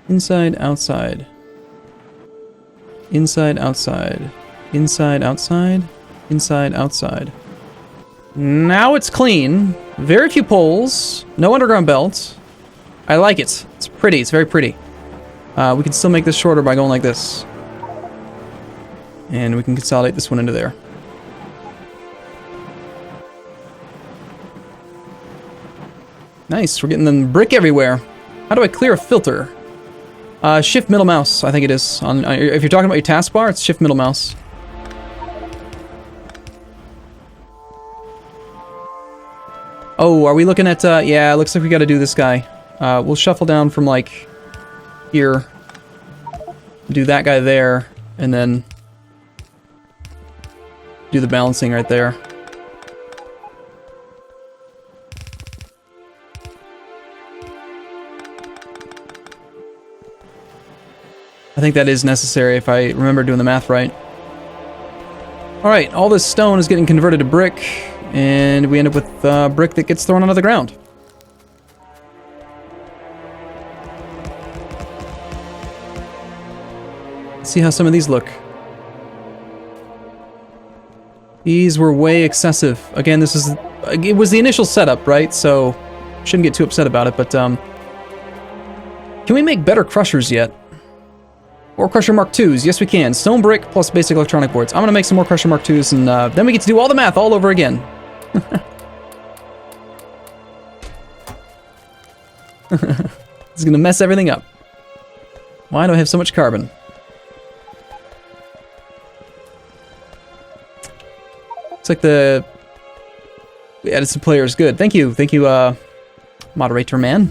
Inside, outside. Inside, outside. Inside, outside. Inside, outside. Now it's clean. Very few poles. No underground belts. I like it. It's pretty. It's very pretty. We can still make this shorter by going like this. And we can consolidate this one into there. Nice. We're getting the brick everywhere. How do I clear a filter? Shift middle mouse, I think it is. If you're talking about your taskbar, it's shift middle mouse. Oh, are we looking at, yeah, it looks like we gotta do this guy. We'll shuffle down from, like, here. Do that guy there, and then do the balancing right there. I think that is necessary if I remember doing the math right. Alright, all this stone is getting converted to brick, and we end up with brick that gets thrown onto the ground. Let's see how some of these look. These were way excessive. Again, it was the initial setup, right? So, shouldn't get too upset about it, but, can we make better crushers yet? Or Crusher Mark IIs? Yes, we can. Stone brick plus basic electronic boards. I'm gonna make some more Crusher Mark IIs, and, then we get to do all the math all over again. It's gonna mess everything up. Why do I have so much carbon? Looks like we added some players. Good. Thank you, moderator man.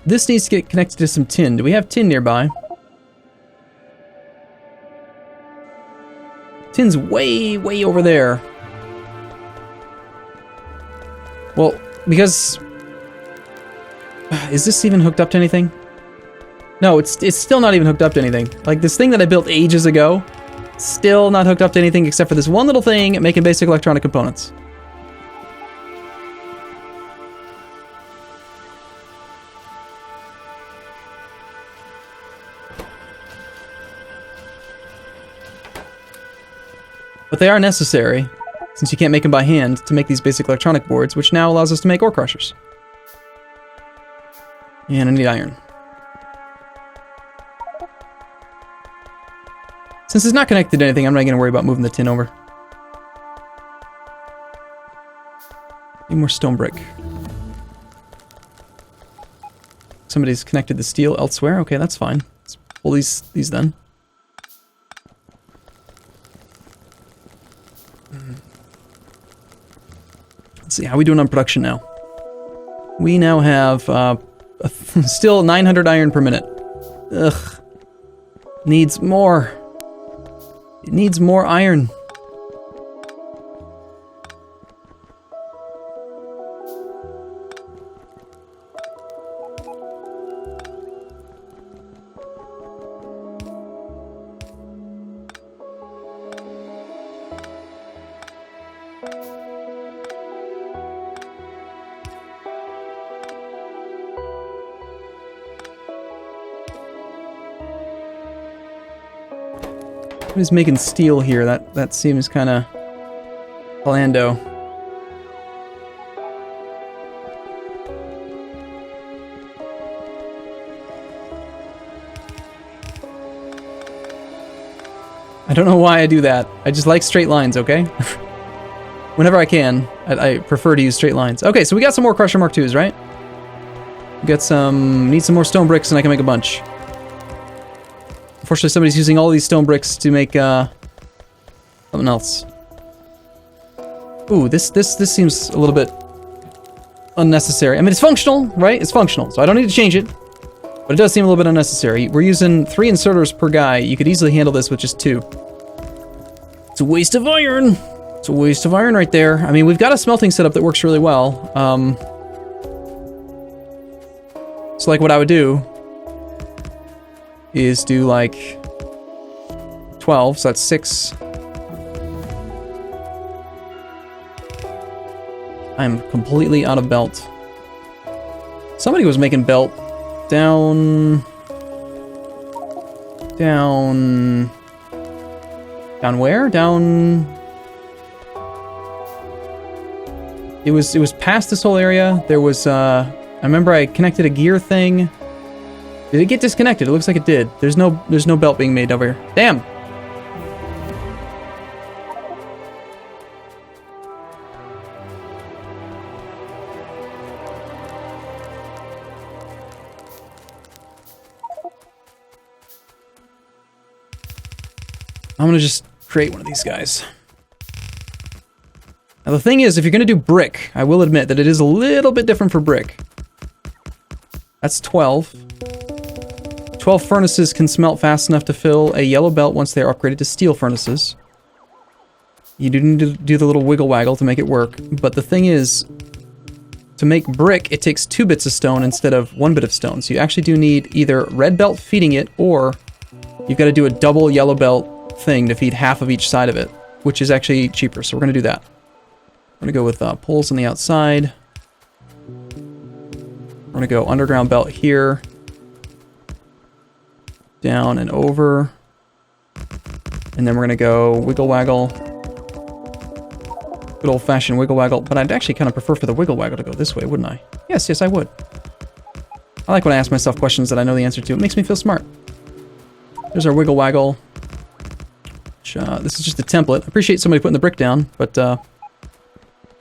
This needs to get connected to some tin. Do we have tin nearby? Tin's way, way over there. Well, because... Is this even hooked up to anything? No, it's still not even hooked up to anything. Like, this thing that I built ages ago, still not hooked up to anything except for this one little thing making basic electronic components. But they are necessary, since you can't make them by hand, to make these basic electronic boards, which now allows us to make ore crushers. And I need iron. Since it's not connected to anything, I'm not going to worry about moving the tin over. Need more stone brick. Somebody's connected the steel elsewhere. Okay, that's fine. Let's pull these then. Let's see, how are we doing on production now? We now have still 900 iron per minute. Ugh. Needs more. It needs more iron. Who's making steel here? That seems kind of Orlando. I don't know why I do that. I just like straight lines, okay? Whenever I can, I prefer to use straight lines. Okay, so we got some more Crusher Mark IIs, right? We got need some more stone bricks and I can make a bunch. Unfortunately, somebody's using all these stone bricks to make something else. Ooh, this seems a little bit unnecessary. I mean, it's functional, right? It's functional, so I don't need to change it. But it does seem a little bit unnecessary. We're using 3 inserters per guy. You could easily handle this with just 2. It's a waste of iron. It's a waste of iron right there. I mean, we've got a smelting setup that works really well. So like what I would do is do like 12, so that's 6. I'm completely out of belt. Somebody was making belt down where? Down... It was past this whole area. There was, I remember I connected a gear thing. Did it get disconnected? It looks like it did. There's no belt being made over here. Damn! I'm gonna just create one of these guys. Now the thing is, if you're gonna do brick, I will admit that it is a little bit different for brick. That's 12. 12 furnaces can smelt fast enough to fill a yellow belt once they are upgraded to steel furnaces. You do need to do the little wiggle waggle to make it work, but the thing is, to make brick, it takes 2 bits of stone instead of 1 bit of stone. So you actually do need either red belt feeding it, or you've got to do a double yellow belt thing to feed half of each side of it, which is actually cheaper, so we're going to do that. We're going to go with poles on the outside. We're going to go underground belt here. Down and over. And then we're going to go wiggle waggle. Good old-fashioned wiggle waggle, but I'd actually kind of prefer for the wiggle waggle to go this way, wouldn't I? Yes, yes, I would. I like when I ask myself questions that I know the answer to. It makes me feel smart. There's our wiggle waggle. Which, this is just a template. I appreciate somebody putting the brick down, but and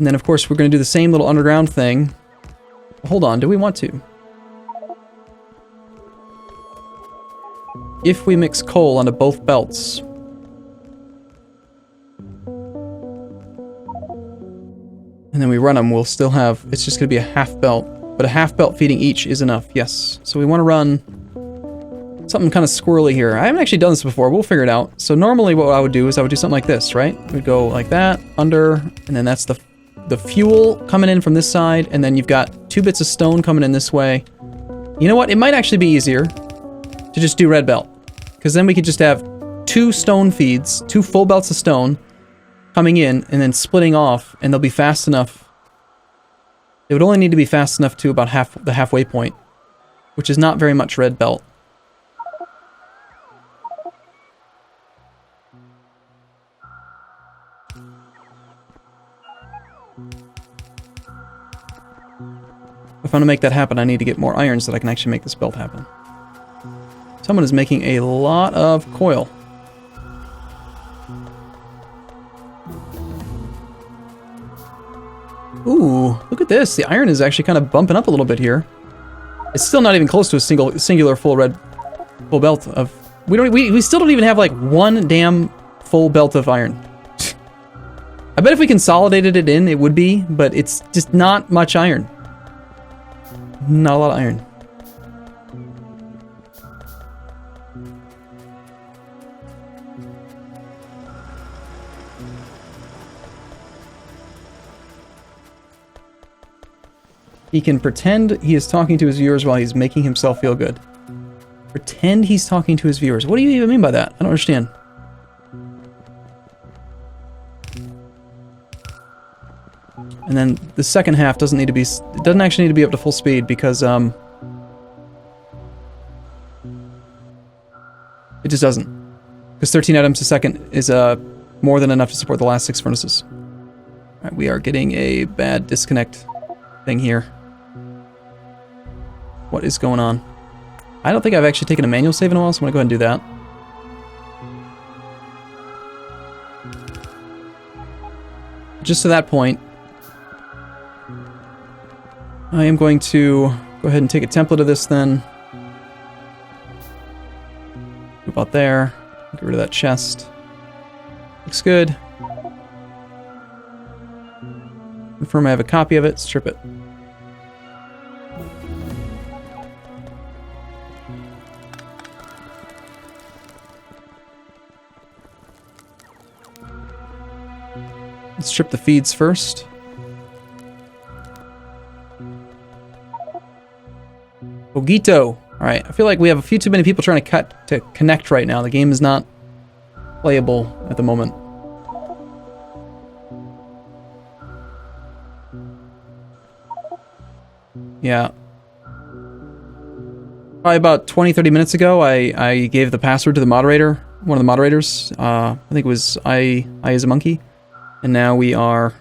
then of course we're going to do the same little underground thing. Hold on, do we want to? If we mix coal onto both belts. And then we run them, we'll still have, it's just going to be a half belt. But a half belt feeding each is enough, yes. So we want to run something kind of squirrely here. I haven't actually done this before, we'll figure it out. So normally what I would do is I would do something like this, right? We'd go like that, under, and then that's the fuel coming in from this side, and then you've got 2 bits of stone coming in this way. You know what? It might actually be easier to just do red belt. Because then we could just have 2 stone feeds, 2 full belts of stone, coming in and then splitting off, and they'll be fast enough. It would only need to be fast enough to about the halfway point, which is not very much red belt. If I'm going to make that happen, I need to get more iron so that I can actually make this belt happen. Someone is making a lot of coil. Ooh, look at this. The iron is actually kind of bumping up a little bit here. It's still not even close to a singular full belt of... We still don't even have like 1 damn full belt of iron. I bet if we consolidated it in, it would be, but it's just not much iron. Not a lot of iron. He can pretend he is talking to his viewers while he's making himself feel good. Pretend he's talking to his viewers. What do you even mean by that? I don't understand. And then the second half doesn't need to be... It doesn't actually need to be up to full speed because, it just doesn't. Because 13 items a second is, more than enough to support the last 6 furnaces. Alright, we are getting a bad disconnect thing here. What is going on? I don't think I've actually taken a manual save in a while, so I'm going to go ahead and do that. Just to that point, I am going to go ahead and take a template of this then. About there. Get rid of that chest. Looks good. Confirm I have a copy of it. Strip it. Let's strip the feeds first. Ogito. Alright, I feel like we have a few too many people trying to connect right now. The game is not playable at the moment. Yeah. Probably about 20-30 minutes ago, I gave the password to the moderator, one of the moderators. I think it was I as a monkey. And now we are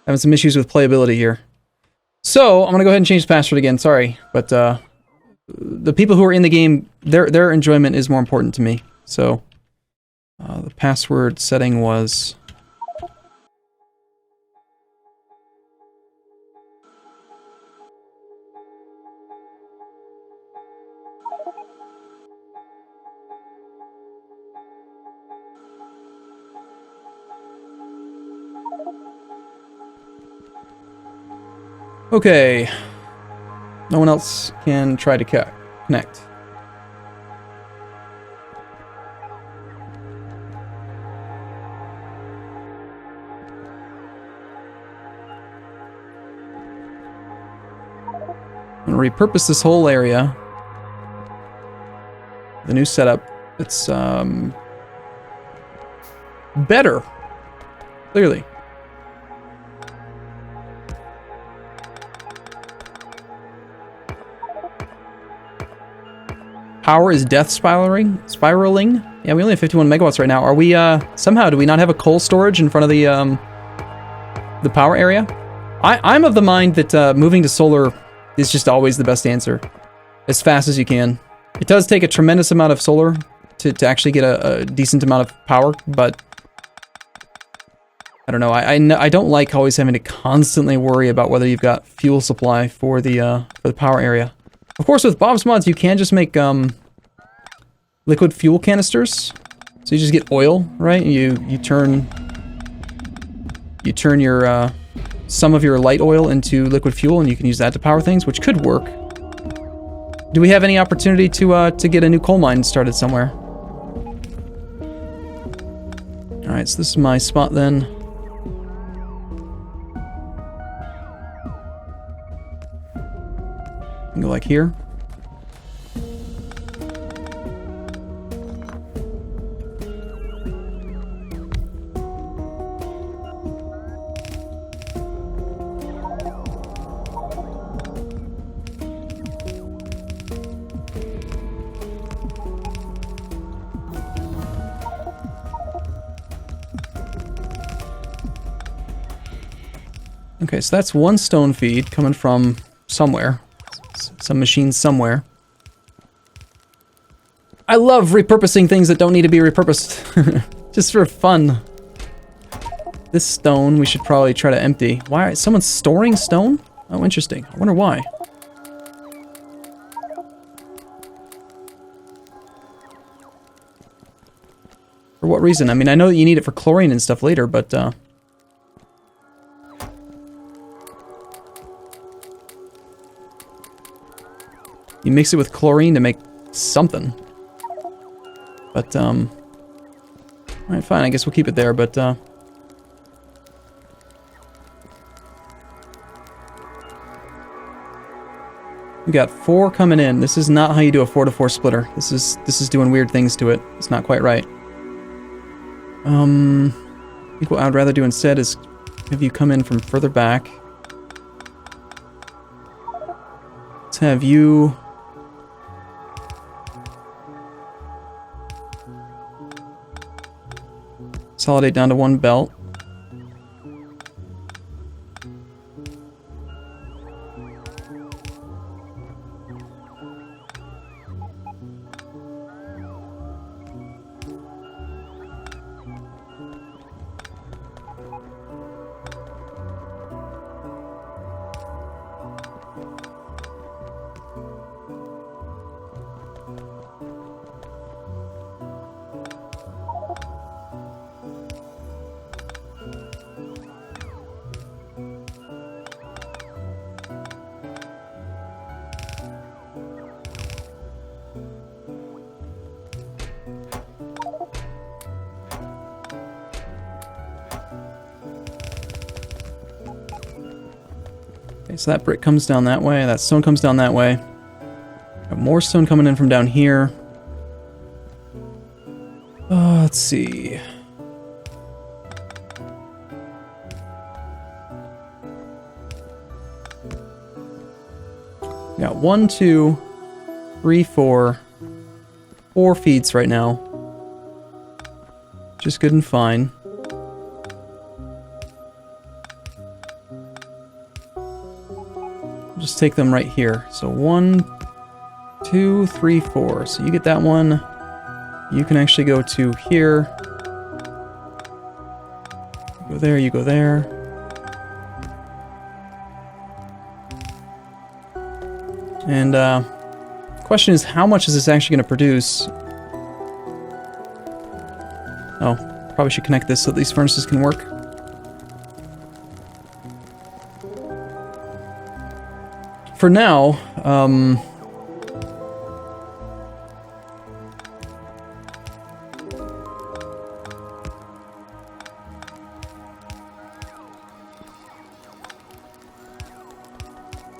having some issues with playability here. So, I'm going to go ahead and change the password again, sorry. But the people who are in the game, their enjoyment is more important to me. So, the password setting was... Okay. No one else can try to connect. I'm going to repurpose this whole area. The new setup. It's better. Clearly. Power is death spiraling? Yeah, we only have 51 megawatts right now. Are we, somehow, do we not have a coal storage in front of the the power area. I'm of the mind that moving to solar is just always the best answer. As fast as you can. It does take a tremendous amount of solar to actually get a decent amount of power, but I don't know. I don't like always having to constantly worry about whether you've got fuel supply for the power area. Of course, with Bob's Mods, you can just make liquid fuel canisters. So you just get oil, right? You turn your some of your light oil into liquid fuel, and you can use that to power things, which could work. Do we have any opportunity to get a new coal mine started somewhere? All right, so this is my spot then. Go like here. Okay, so that's one stone feed coming from somewhere. Some machine somewhere. I love repurposing things that don't need to be repurposed. Just for fun. This stone we should probably try to empty. Why? Someone's storing stone? Oh, interesting. I wonder why. For what reason? I mean, I know that you need it for chlorine and stuff later, but you mix it with chlorine to make something. But, alright, fine, I guess we'll keep it there, but, we got 4 coming in. This is not how you do a 4-to-4 splitter. This is doing weird things to it. It's not quite right. I think what I'd rather do instead is have you come in from further back. Let's have you... consolidate down to one belt. Okay, so that brick comes down that way, that stone comes down that way. Got more stone coming in from down here. Let's see. Got 1, 2, 3, 4 feeds right now. Just good and fine. Just take them right here. So 1, 2, 3, 4. So you get that one. You can actually go to here. You go there, you go there. And the question is, how much is this actually going to produce? Oh, probably should connect this so that these furnaces can work. For now,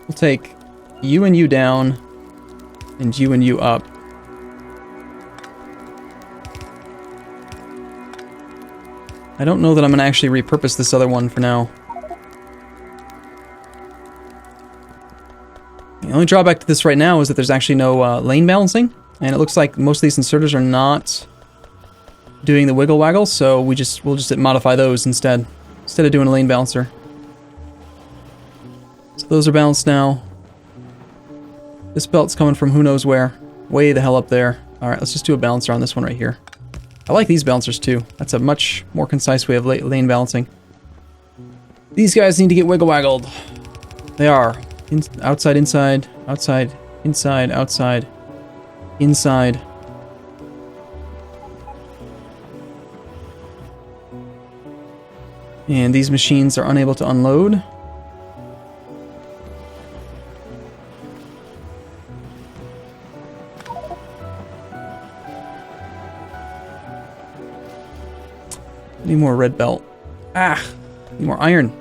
we'll take you and you down, and you up. I don't know that I'm going to actually repurpose this other one for now. The only drawback to this right now is that there's actually no lane balancing, and it looks like most of these inserters are not doing the wiggle waggle, so we'll just modify those instead of doing a lane balancer. those are balanced now. This belt's coming from who knows where. Way the hell up there. Alright, let's just do a balancer on this one right here. I like these balancers too. That's a much more concise way of lane balancing. These guys need to get wiggle-waggled. They are. Outside, inside, outside, inside, outside, inside. And these machines are unable to unload. Need more red belt. Ah! Need more iron.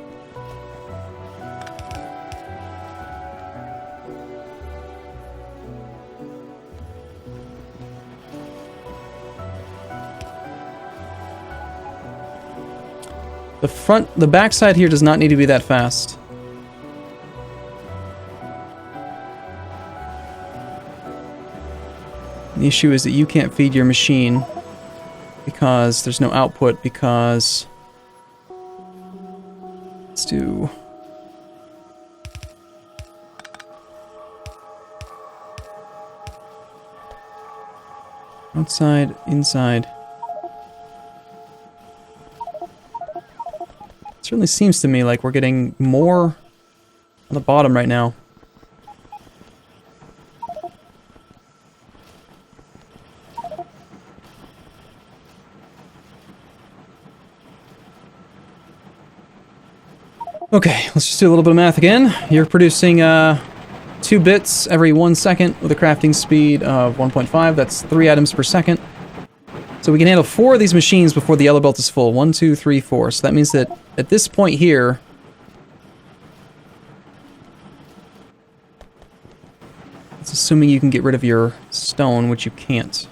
The backside here does not need to be that fast. The issue is that you can't feed your machine because there's no output because... Let's do... Outside, inside. Certainly seems to me like we're getting more on the bottom right now. Okay, let's just do a little bit of math again. You're producing 2 bits every 1 second with a crafting speed of 1.5. That's 3 items per second. So we can handle 4 of these machines before the yellow belt is full. 1, 2, 3, 4. So that means that at this point here, it's assuming you can get rid of your stone, which you can't.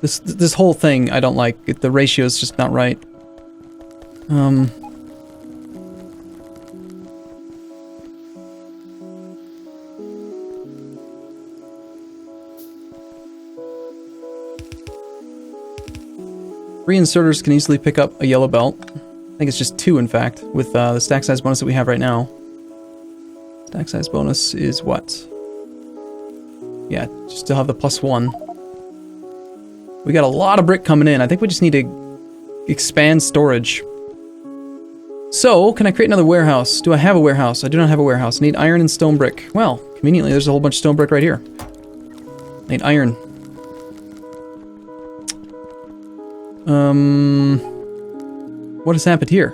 This whole thing I don't like. The ratio is just not right. Three inserters can easily pick up a yellow belt. I think it's just 2, in fact, with the stack size bonus that we have right now. Stack size bonus is what? Yeah, just still have the +1. We got a lot of brick coming in. I think we just need to expand storage. So, can I create another warehouse? Do I have a warehouse? I do not have a warehouse. I need iron and stone brick. Well, conveniently, there's a whole bunch of stone brick right here. I need iron. What has happened here?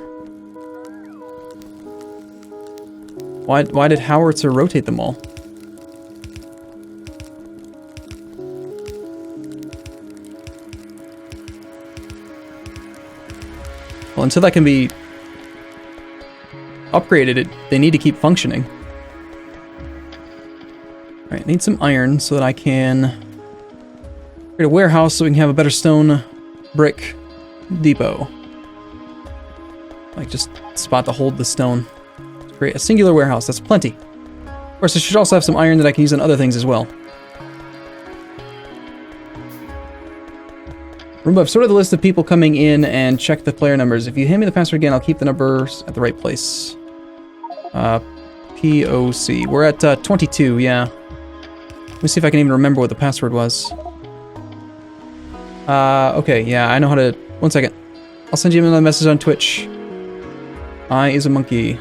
Why did Howitzer rotate them all? Well, until that can be upgraded, they need to keep functioning. Alright, I need some iron so that I can create a warehouse so we can have a better stone brick depot. Like, just spot to hold the stone. Create a singular warehouse, that's plenty. Of course, I should also have some iron that I can use on other things as well. Arumba, I've sorted the list of people coming in and checked the player numbers. If you hand me the password again, I'll keep the numbers at the right place. POC. We're at 22, yeah. Let me see if I can even remember what the password was. Okay, yeah, I know how to... One second. I'll send you another message on Twitch. I is a monkey.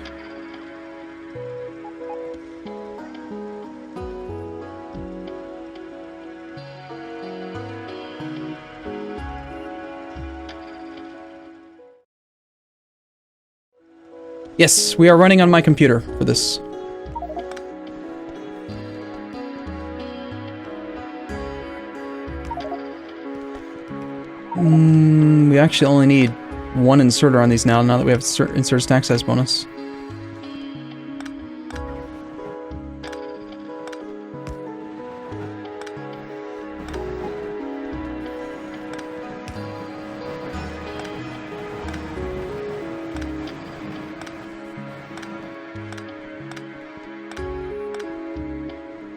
Yes, we are running on my computer for this. We actually only need 1 inserter on these now that we have insert stack size bonus.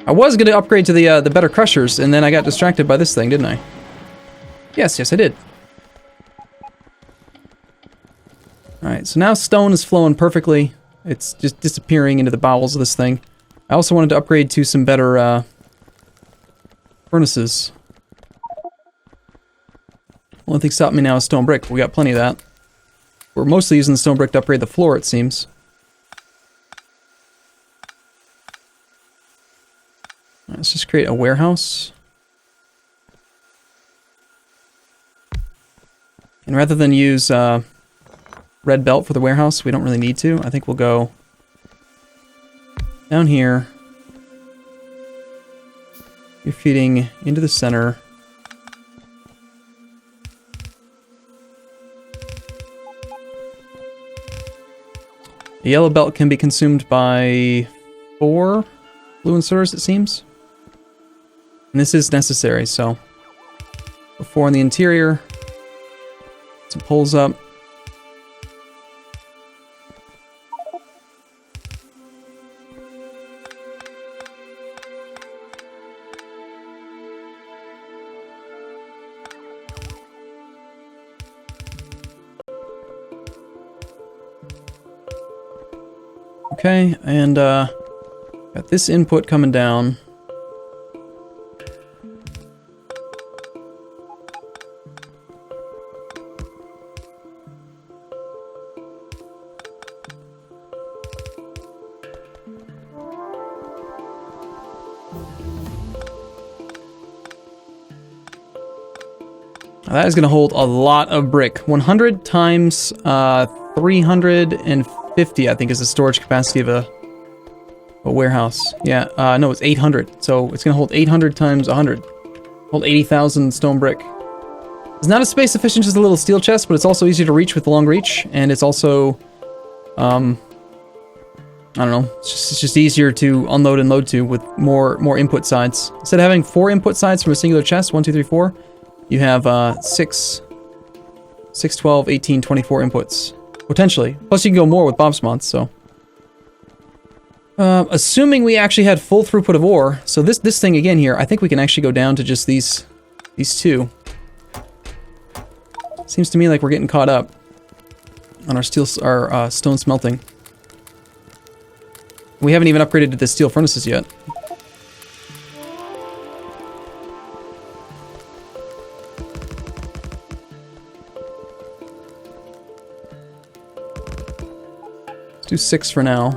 I was going to upgrade to the better crushers, and then I got distracted by this thing, didn't I? Yes, I did. Alright, so now stone is flowing perfectly. It's just disappearing into the bowels of this thing. I also wanted to upgrade to some better furnaces. Only thing stopping me now is stone brick. We got plenty of that. We're mostly using the stone brick to upgrade the floor, it seems. Let's just create a warehouse. And rather than use red belt for the warehouse, we don't really need to. I think we'll go down here. You're feeding into the center. The yellow belt can be consumed by 4 blue inserters, it seems. And this is necessary, so 4 in the interior. Some poles up. Okay, and got this input coming down. That is going to hold a lot of brick. 100 times 350, I think, is the storage capacity of a warehouse. Yeah, no, it's 800. So it's going to hold 800 times 100. Hold 80,000 stone brick. It's not as space efficient as a little steel chest, but it's also easier to reach with the long reach, and it's also, I don't know, it's just easier to unload and load to with more input sides. Instead of having 4 input sides from a singular chest, 1, 2, 3, 4, you have 6, 12, 18, 24 inputs. Potentially. Plus you can go more with Bob's mods, so. Assuming we actually had full throughput of ore, so this thing again here, I think we can actually go down to just these 2. Seems to me like we're getting caught up on our stone smelting. We haven't even upgraded to the steel furnaces yet. Do 6 for now.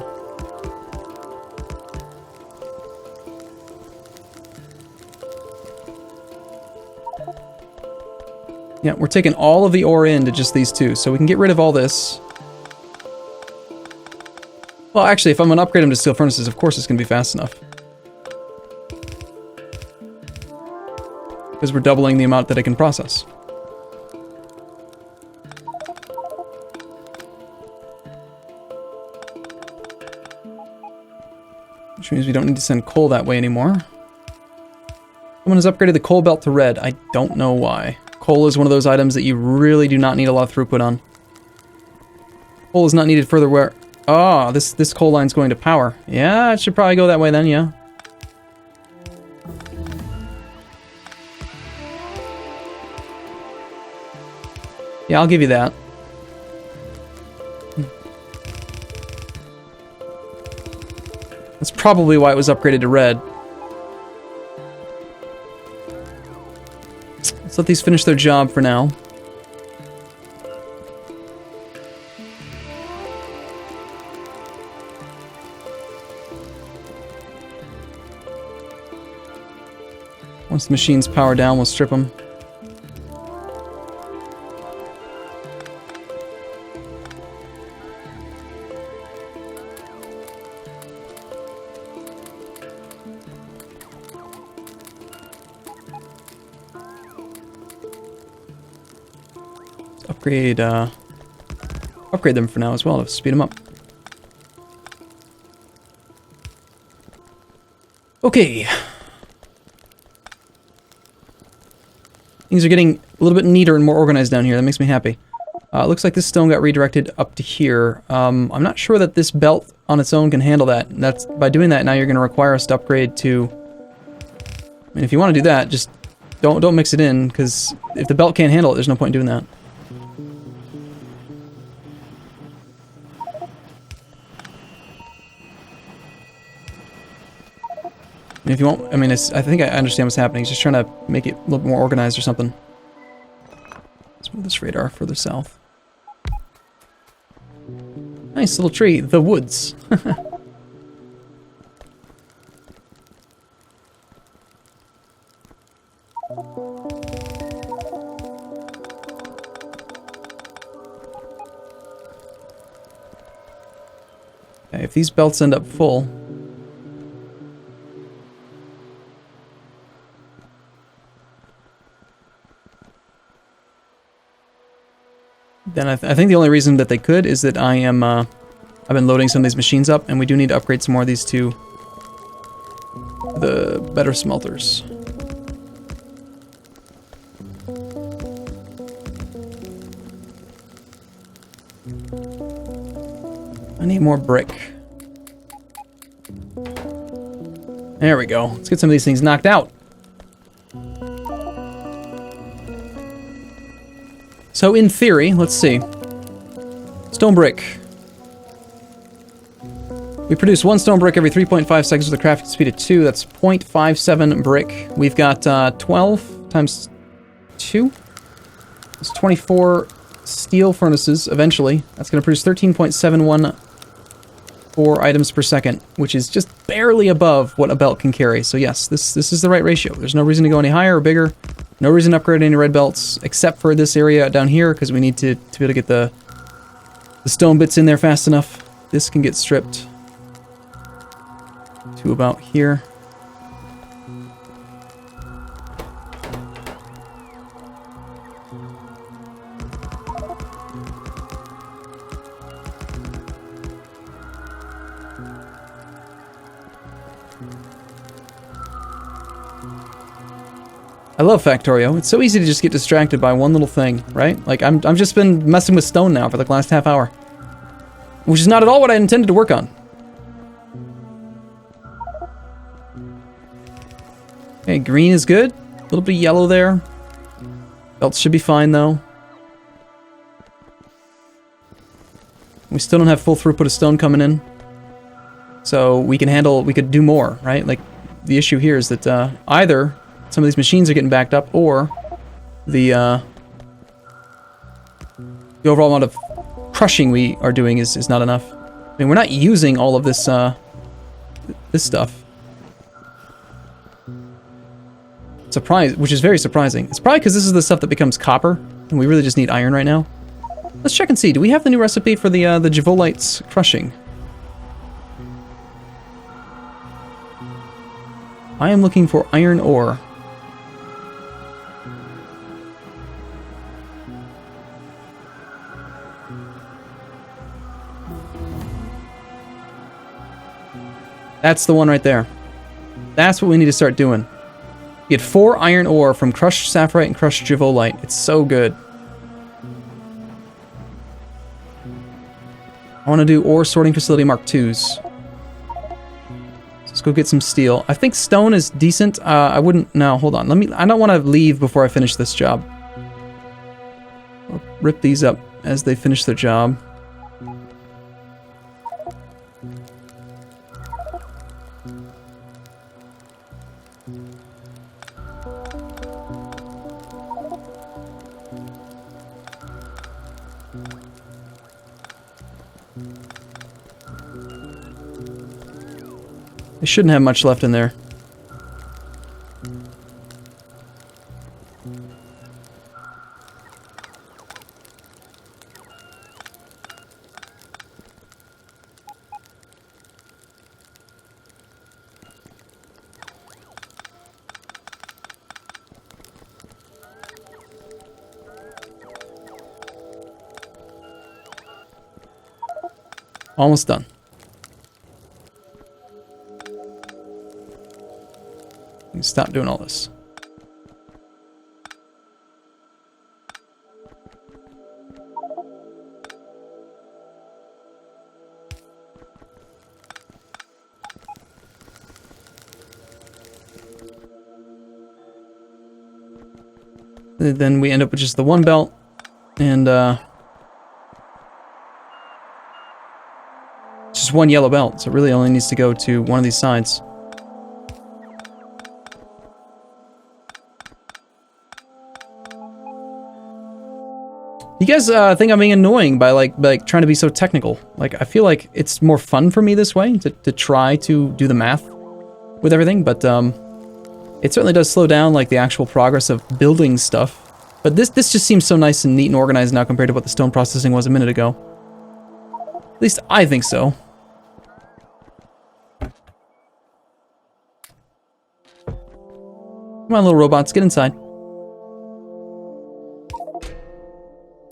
Yeah, we're taking all of the ore into just these 2, so we can get rid of all this. Well, actually, if I'm going to upgrade them to steel furnaces, of course it's going to be fast enough. Because we're doubling the amount that it can process. Which means we don't need to send coal that way anymore. Someone has upgraded the coal belt to red. I don't know why. Coal is one of those items that you really do not need a lot of throughput on. Coal is not needed further where... Oh, this coal line's going to power. Yeah, it should probably go that way then, yeah. Yeah, I'll give you that. That's probably why it was upgraded to red. Let's let these finish their job for now. Once the machines power down, we'll strip them. Upgrade them for now as well to speed them up. Okay. Things are getting a little bit neater and more organized down here. That makes me happy. Looks like this stone got redirected up to here. I'm not sure that this belt on its own can handle that. By doing that, now you're going to require us to upgrade to I mean, if you want to do that, just don't mix it in, because if the belt can't handle it, there's no point in doing that. I mean, if you want, I mean, I think I understand what's happening. He's just trying to make it a little more organized or something. Let's move this radar further south. Nice little tree. The woods. Okay, if these belts end up full... then I think the only reason that they could is that I've been loading some of these machines up, and we do need to upgrade some more of these to the better smelters. I need more brick. There we go. Let's get some of these things knocked out. So in theory, let's see. Stone brick. We produce 1 stone brick every 3.5 seconds with a crafting speed of 2. That's 0.57 brick. We've got 12 times 2. It's 24 steel furnaces eventually. That's going to produce 13.714 items per second, which is just barely above what a belt can carry. So yes, this is the right ratio. There's no reason to go any higher or bigger. No reason to upgrade any red belts, except for this area down here, because we need to be able to get the stone bits in there fast enough. This can get stripped to about here. I love Factorio. It's so easy to just get distracted by one little thing, right? Like, I've just been messing with stone now for the last half hour. Which is not at all what I intended to work on. Okay, green is good. A little bit of yellow there. Belts should be fine, though. We still don't have full throughput of stone coming in. So we could do more, right? Like, the issue here is that either some of these machines are getting backed up, or the overall amount of crushing we are doing is not enough. I mean, we're not using all of this this stuff. Which is very surprising. It's probably because this is the stuff that becomes copper, and we really just need iron right now. Let's check and see. Do we have the new recipe for the Javolites crushing? I am looking for iron ore. That's the one right there. That's what we need to start doing. You get 4 iron ore from crushed sapphirite and crushed javolite. It's so good. I want to do ore sorting facility Mark IIs. Let's go get some steel. I think stone is decent. I wouldn't... No, hold on. I don't want to leave before I finish this job. I'll rip these up as they finish their job. They shouldn't have much left in there. Almost done. Stop doing all this. then we end up with just the one belt, and just one yellow belt, so it really only needs to go to one of these sides. You guys think I'm being annoying by like trying to be so technical? Like, I feel like it's more fun for me this way to try to do the math with everything, but it certainly does slow down like the actual progress of building stuff. But this just seems so nice and neat and organized now compared to what the stone processing was a minute ago. At least I think so. Come on, little robots, get inside.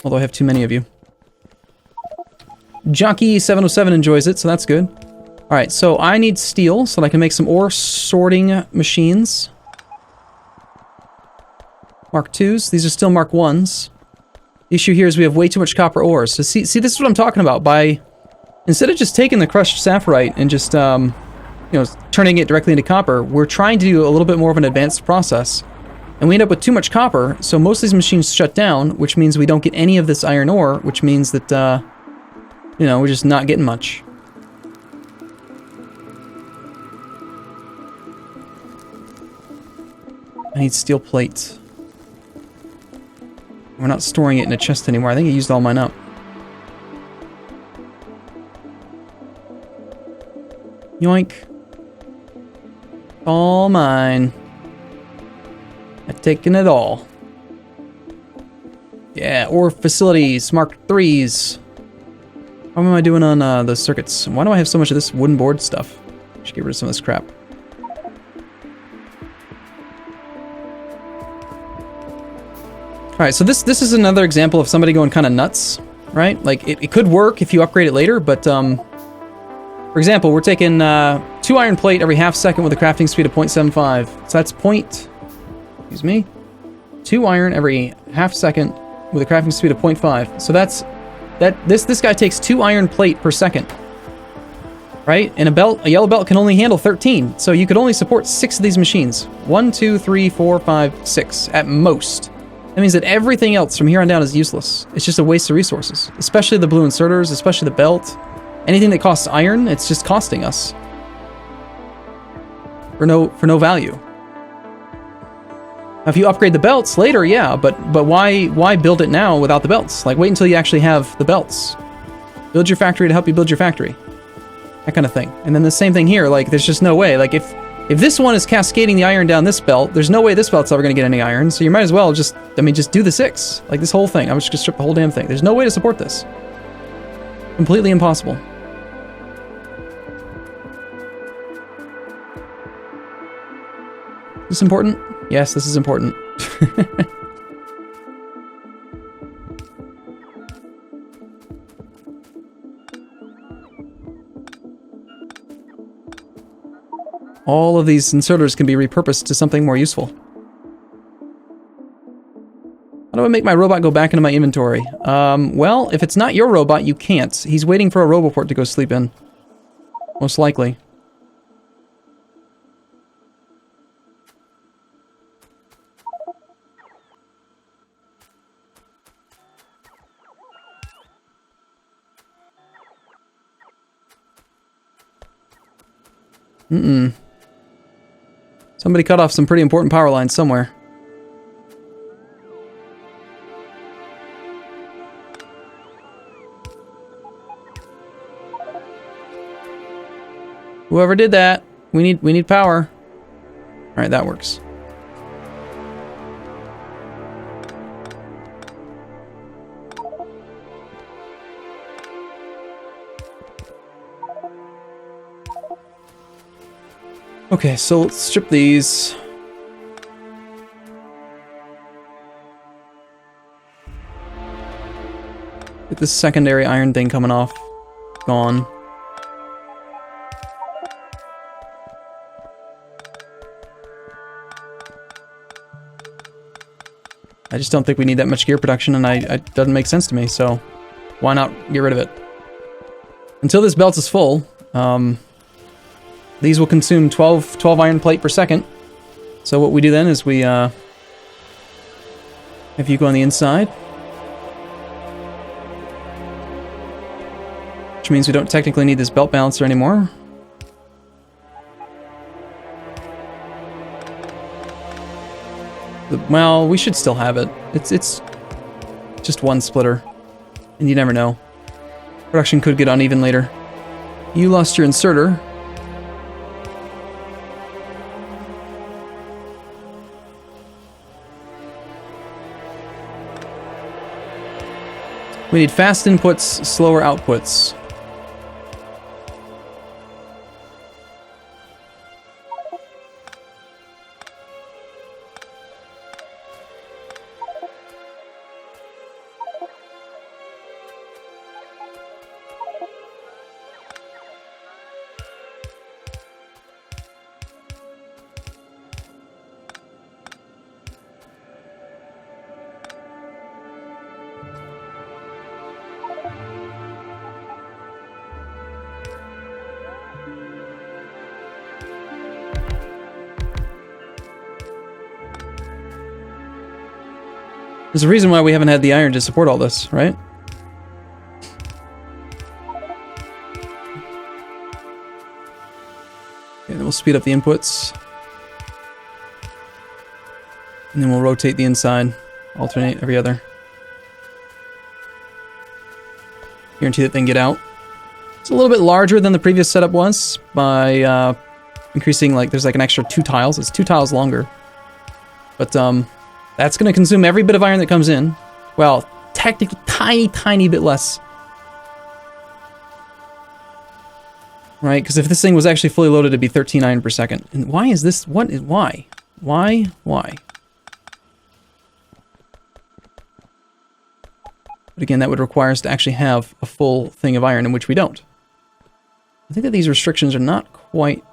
Although I have too many of you. Jockey707 enjoys it, so that's good. Alright, so I need steel so that I can make some ore sorting machines. Mark 2s. These are still Mark 1s. The issue here is we have way too much copper ore. So see, this is what I'm talking about. Instead of just taking the crushed sapphirite and just, you know, turning it directly into copper, we're trying to do a little bit more of an advanced process. And we end up with too much copper, so most of these machines shut down, which means we don't get any of this iron ore, which means that, you know, we're just not getting much. I need steel plate. We're not storing it in a chest anymore. I think I used all mine up. Yoink. All mine. I've taken it all. Yeah, ore facilities, Mark 3s. How am I doing on the circuits? Why do I have so much of this wooden board stuff? I should get rid of some of this crap. Alright, so this is another example of somebody going kind of nuts, right? Like, it could work if you upgrade it later, but, for example, we're taking 2 iron plate every half second with a crafting speed of 0.75. So that's excuse me, 2 iron every half second with a crafting speed of 0.5. So this guy takes 2 iron plate per second, right? And a yellow belt can only handle 13. So you could only support 6 of these machines. 1, 2, 3, 4, 5, 6 at most. That means that everything else from here on down is useless. It's just a waste of resources, especially the blue inserters, especially the belt. Anything that costs iron, it's just costing us for no value. Now, if you upgrade the belts later, yeah, but why build it now without the belts? Like, wait until you actually have the belts. Build your factory to help you build your factory. That kind of thing. And then the same thing here, like, there's just no way. Like, if this one is cascading the iron down this belt, there's no way this belt's ever going to get any iron, so you might as well just do the 6. Like, this whole thing. I'm just going to strip the whole damn thing. There's no way to support this. Completely impossible. Is this important? Yes, this is important. All of these inserters can be repurposed to something more useful. How do I make my robot go back into my inventory? Well, if it's not your robot, you can't. He's waiting for a roboport to go sleep in. Most likely. Somebody cut off some pretty important power lines somewhere. Whoever did that, we need power. All right, that works. Okay, so let's strip these. Get this secondary iron thing coming off. Gone. I just don't think we need that much gear production, and it doesn't make sense to me, so why not get rid of it? Until this belt is full, these will consume 12 iron plate per second. So what we do then is we Have you go on the inside. Which means we don't technically need this belt balancer anymore. Well, we should still have it. It's just one splitter. And you never know. Production could get uneven later. You lost your inserter. We need fast inputs, slower outputs. There's a reason why we haven't had the iron to support all this, right? Okay, then we'll speed up the inputs. And then we'll rotate the inside, alternate every other. Guarantee that they can get out. It's a little bit larger than the previous setup was by increasing, like, there's like an extra 2 tiles. It's 2 tiles longer. But, that's going to consume every bit of iron that comes in. Well, technically, tiny bit less. Right? Because if this thing was actually fully loaded, it'd be 13 iron per second. And why is this? Why? Why? But again, that would require us to actually have a full thing of iron, in which we don't. I think that these restrictions are not quite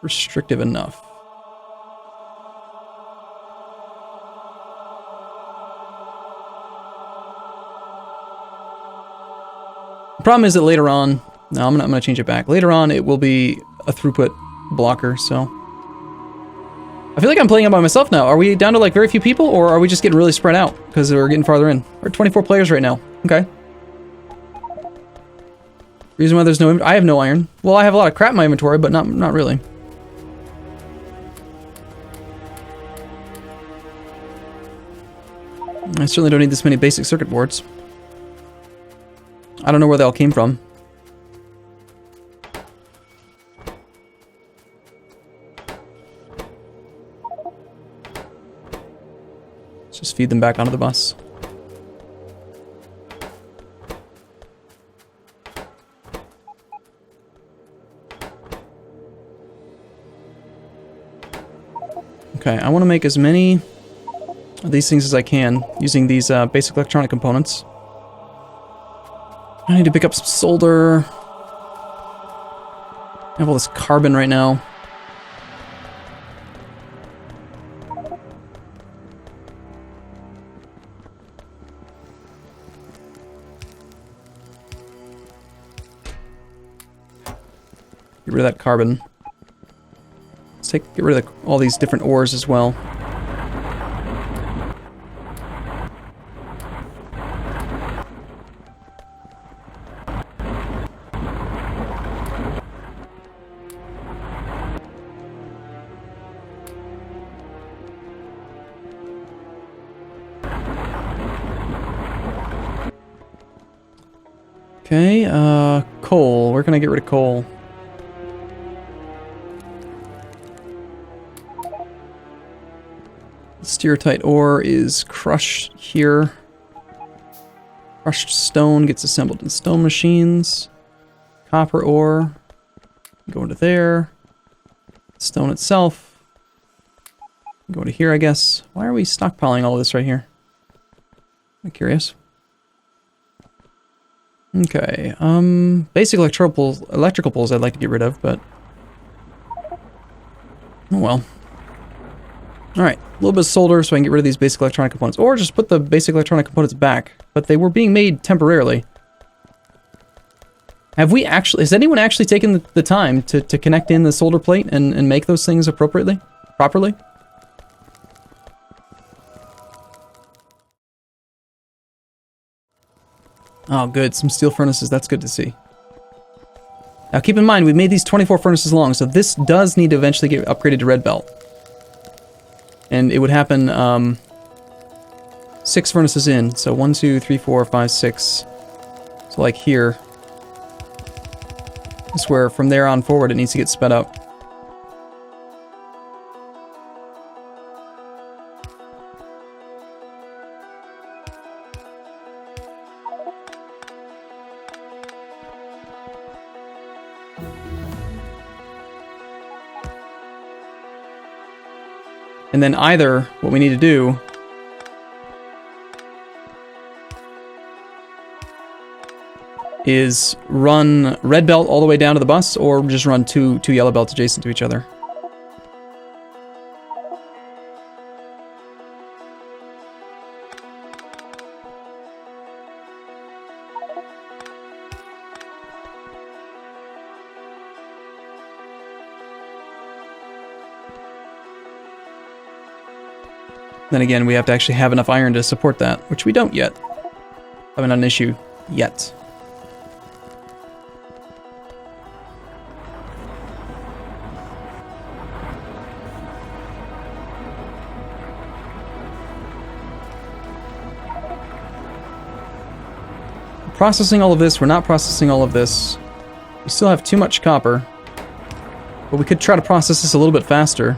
restrictive enough. The problem is that later on, no, I'm gonna change it back. Later on, it will be a throughput blocker, so. I feel like I'm playing it by myself now. Are we down to like very few people, or are we just getting really spread out? Because we're getting farther in. We're 24 players right now. Okay. Reason why there's no, I have no iron. Well, I have a lot of crap in my inventory, but not really. I certainly don't need this many basic circuit boards. I don't know where they all came from. Let's just feed them back onto the bus. Okay, I want to make as many of these things as I can using these basic electronic components. I need to pick up some solder. I have all this carbon right now. Get rid of that carbon. Let's get rid of all these different ores as well. Okay, coal. Where can I get rid of coal? Stereotyte ore is crushed here. Crushed stone gets assembled in stone machines. Copper ore. Go into there. Stone itself. Go to here, I guess. Why are we stockpiling all of this right here? I'm curious. Okay, basic electrical poles I'd like to get rid of, but... oh well. Alright, a little bit of solder so I can get rid of these basic electronic components. Or just put the basic electronic components back. But they were being made temporarily. Have we actually... has anyone actually taken the time to connect in the solder plate and make those things appropriately? Properly? Oh, good. Some steel furnaces. That's good to see. Now, keep in mind, we've made these 24 furnaces long, so this does need to eventually get upgraded to red belt. And it would happen 6 furnaces in. So 1, 2, 3, 4, 5, 6. So like here. That's where from there on forward it needs to get sped up. And then either what we need to do is run red belt all the way down to the bus, or just run two yellow belts adjacent to each other. Then again, we have to actually have enough iron to support that, which we don't yet. Having an issue yet. Processing all of this, we're not processing all of this. We still have too much copper. But we could try to process this a little bit faster.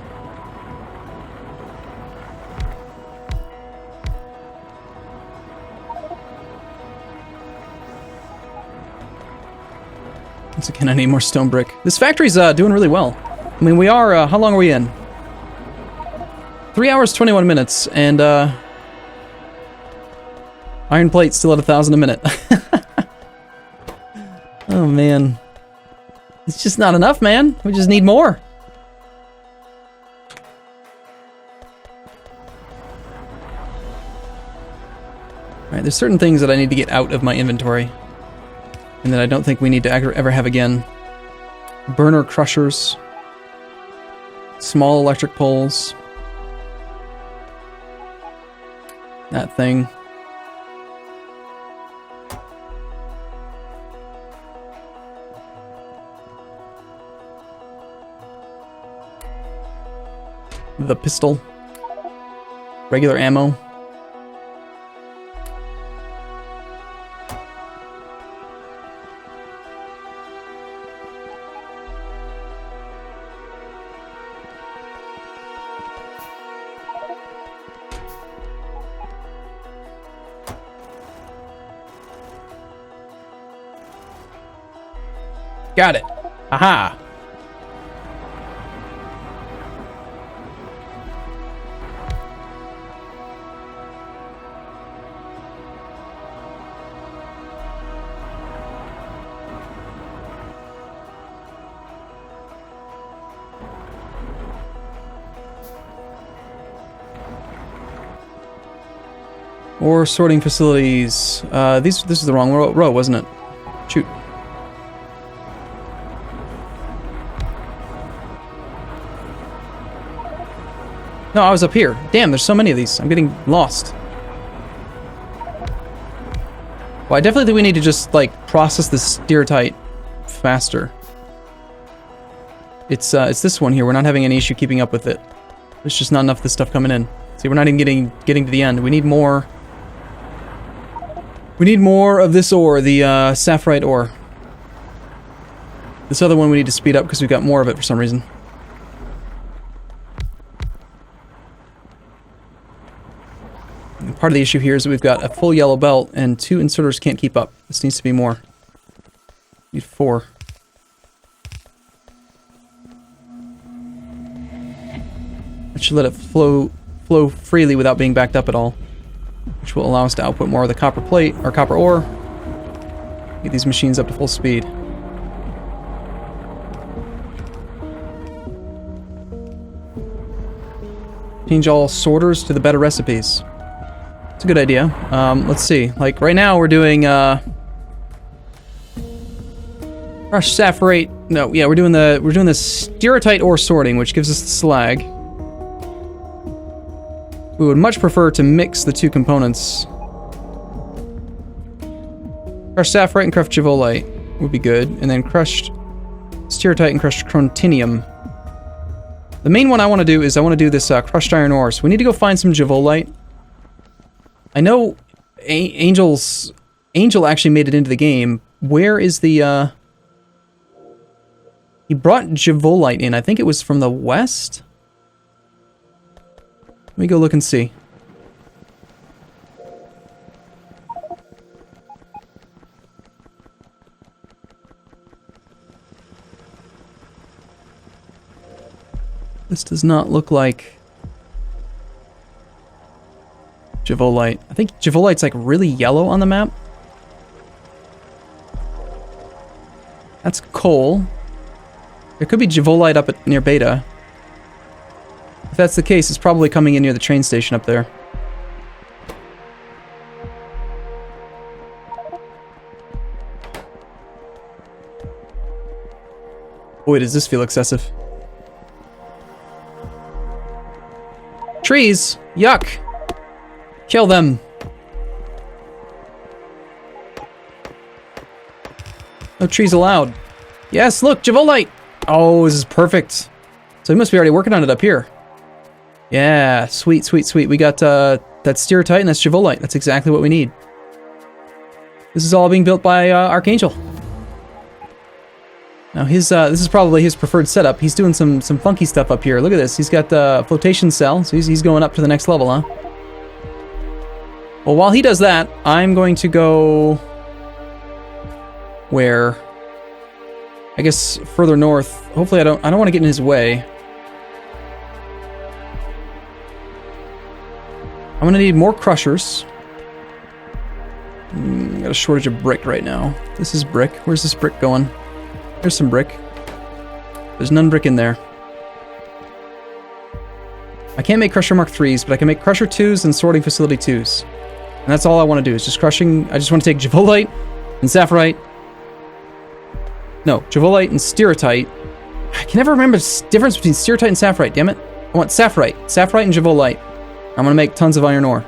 Once again, I need more stone brick. This factory's doing really well. I mean, we are, how long are we in? 3 hours, 21 minutes, and iron plate still at 1,000 a minute. Oh man. It's just not enough, man. We just need more. Alright, there's certain things that I need to get out of my inventory. And that I don't think we need to ever have again. Burner crushers. Small electric poles. That thing. The pistol. Regular ammo. Got it. Aha. Ore sorting facilities. This is the wrong row, wasn't it? Shoot. No, I was up here. Damn, there's so many of these. I'm getting lost. Well, I definitely think we need to just, like, process this steertite faster. It's this one here. We're not having any issue keeping up with it. There's just not enough of this stuff coming in. See, we're not even getting to the end. We need more. We need more of this ore, the sapphirite ore. This other one we need to speed up because we've got more of it for some reason. And part of the issue here is that we've got a full yellow belt and 2 inserters can't keep up. This needs to be more. Need 4. That should let it flow freely without being backed up at all, which will allow us to output more of the copper plate or copper ore. Get these machines up to full speed. Change all sorters to the better recipes. It's a good idea. Let's see. Like right now we're doing crush sapphirate. No, yeah, we're doing the steertite ore sorting, which gives us the slag. We would much prefer to mix the 2 components. Crushed sapphire and crushed javolite would be good. And then crushed steatite and crushed chrontinium. The main one I want to do is I want to do this crushed iron ore. So we need to go find some javolite. I know Angel actually made it into the game. Where is the... He brought javolite in. I think it was from the west? Let me go look and see. This does not look like javolite. I think javolite's like really yellow on the map. That's coal. There could be javolite up near Beta. If that's the case, it's probably coming in near the train station up there. Boy, does this feel excessive. Trees! Yuck! Kill them! No trees allowed. Yes, look! Javolite! Oh, this is perfect. So he must be already working on it up here. Yeah, sweet, sweet, sweet. We got that steatite and that's javolite. That's exactly what we need. This is all being built by Archangel. Now this is probably his preferred setup. He's doing some funky stuff up here. Look at this. He's got the flotation cell, so he's going up to the next level, huh? Well, while he does that, I'm going to go where? I guess further north. Hopefully I don't want to get in his way. I'm gonna need more crushers. Got a shortage of brick right now. This is brick. Where's this brick going? There's some brick. There's none brick in there. I can't make crusher mark 3s, but I can make crusher 2s and sorting facility 2s. And that's all I want to do is just crushing. I just want to take javolite and sapphirite. No, javolite and steatite. I can never remember the difference between steatite and sapphirite, damn it. I want sapphirite. Sapphirite and javolite. I'm going to make tons of iron ore.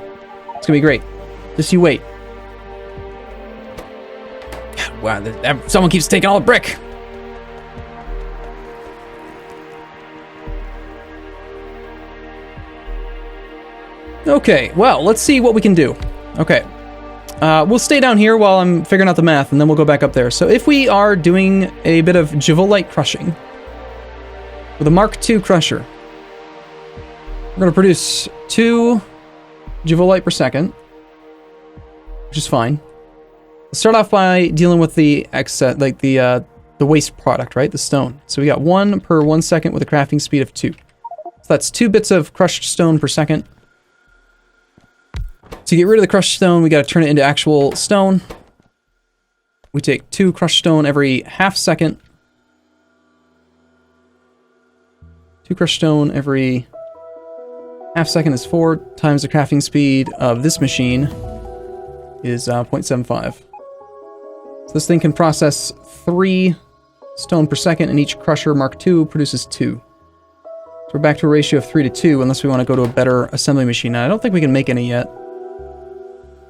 It's going to be great. Just you wait. Wow, someone keeps taking all the brick. Okay, well, let's see what we can do. Okay. We'll stay down here while I'm figuring out the math, and then we'll go back up there. So if we are doing a bit of javolite crushing with a Mark II crusher, we're going to produce 2 javolite per second, which is fine. Let's start off by dealing with the excess, like the waste product, right? The stone. So we got 1 per 1 second with a crafting speed of 2. So that's 2 bits of crushed stone per second. To get rid of the crushed stone, we got to turn it into actual stone. We take 2 crushed stone every half second. 2 crushed stone every half second is 4 times the crafting speed of this machine is 0.75. So this thing can process 3 stone per second, and each crusher Mark II produces 2. So we're back to a ratio of 3 to 2, unless we want to go to a better assembly machine. Now, I don't think we can make any yet.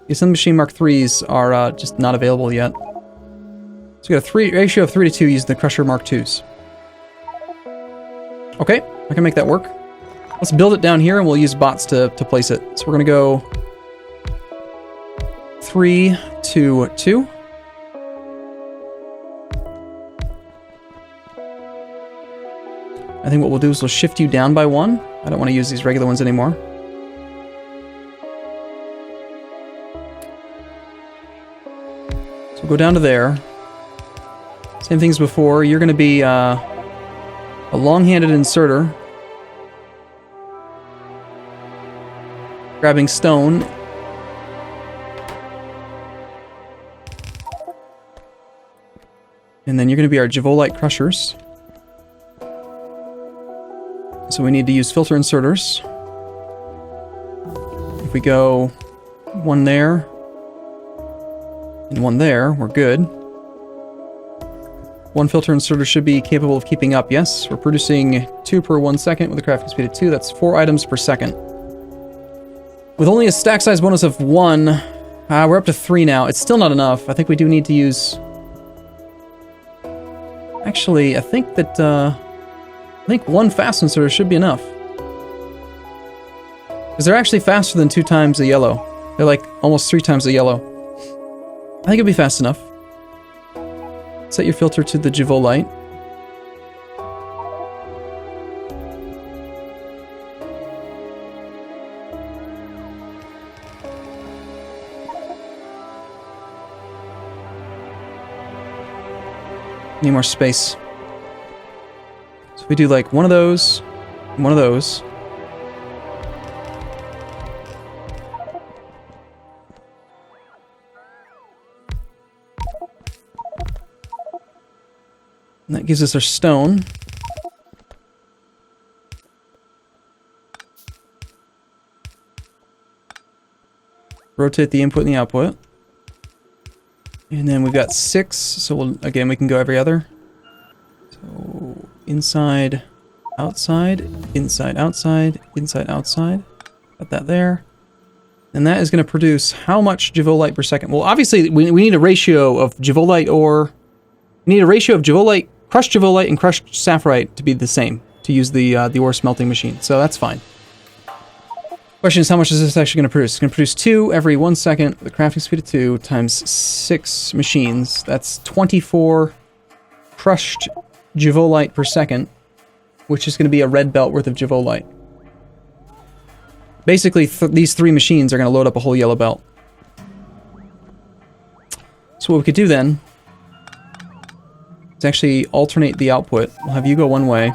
The assembly machine Mark IIIs are just not available yet. So we got a ratio of 3 to 2 using the crusher Mark IIs. Okay, I can make that work. Let's build it down here, and we'll use bots to place it. So we're going to go 3, 2, 2. I think what we'll do is we'll shift you down by 1. I don't want to use these regular ones anymore. So we'll go down to there. Same thing as before. You're going to be a long-handed inserter. Grabbing stone. And then you're going to be our javolite crushers. So we need to use filter inserters. If we go 1 there and 1 there, we're good. 1 filter inserter should be capable of keeping up. Yes, we're producing 2 per 1 second with a crafting speed of 2. That's 4 items per second. With only a stack size bonus of 1, We're up to 3 now. It's still not enough. I think we do need to use... Actually, I think that, I think 1 fast inserter should be enough. Because they're actually faster than 2 times the yellow. They're like almost 3 times the yellow. I think it'll be fast enough. Set your filter to the Javo light. Need more space. So we do like one of those, and one of those. And that gives us our stone. Rotate the input and the output. And then we've got 6, so again, we can go every other. So, inside, outside, inside, outside, inside, outside. Got that there. And that is going to produce how much Javo light per second? Well, obviously, we need a ratio of Javo light ore... We need a ratio of Javo light, crushed Javo light, and crushed sapphirite to be the same, to use the ore smelting machine. So that's fine. Question is, how much is this actually going to produce? It's going to produce 2 every 1 second, with a crafting speed of 2, times 6 machines. That's 24 crushed Javolite per second, which is going to be a red belt worth of Javolite. Basically, these 3 machines are going to load up a whole yellow belt. So what we could do then is actually alternate the output. We'll have you go one way.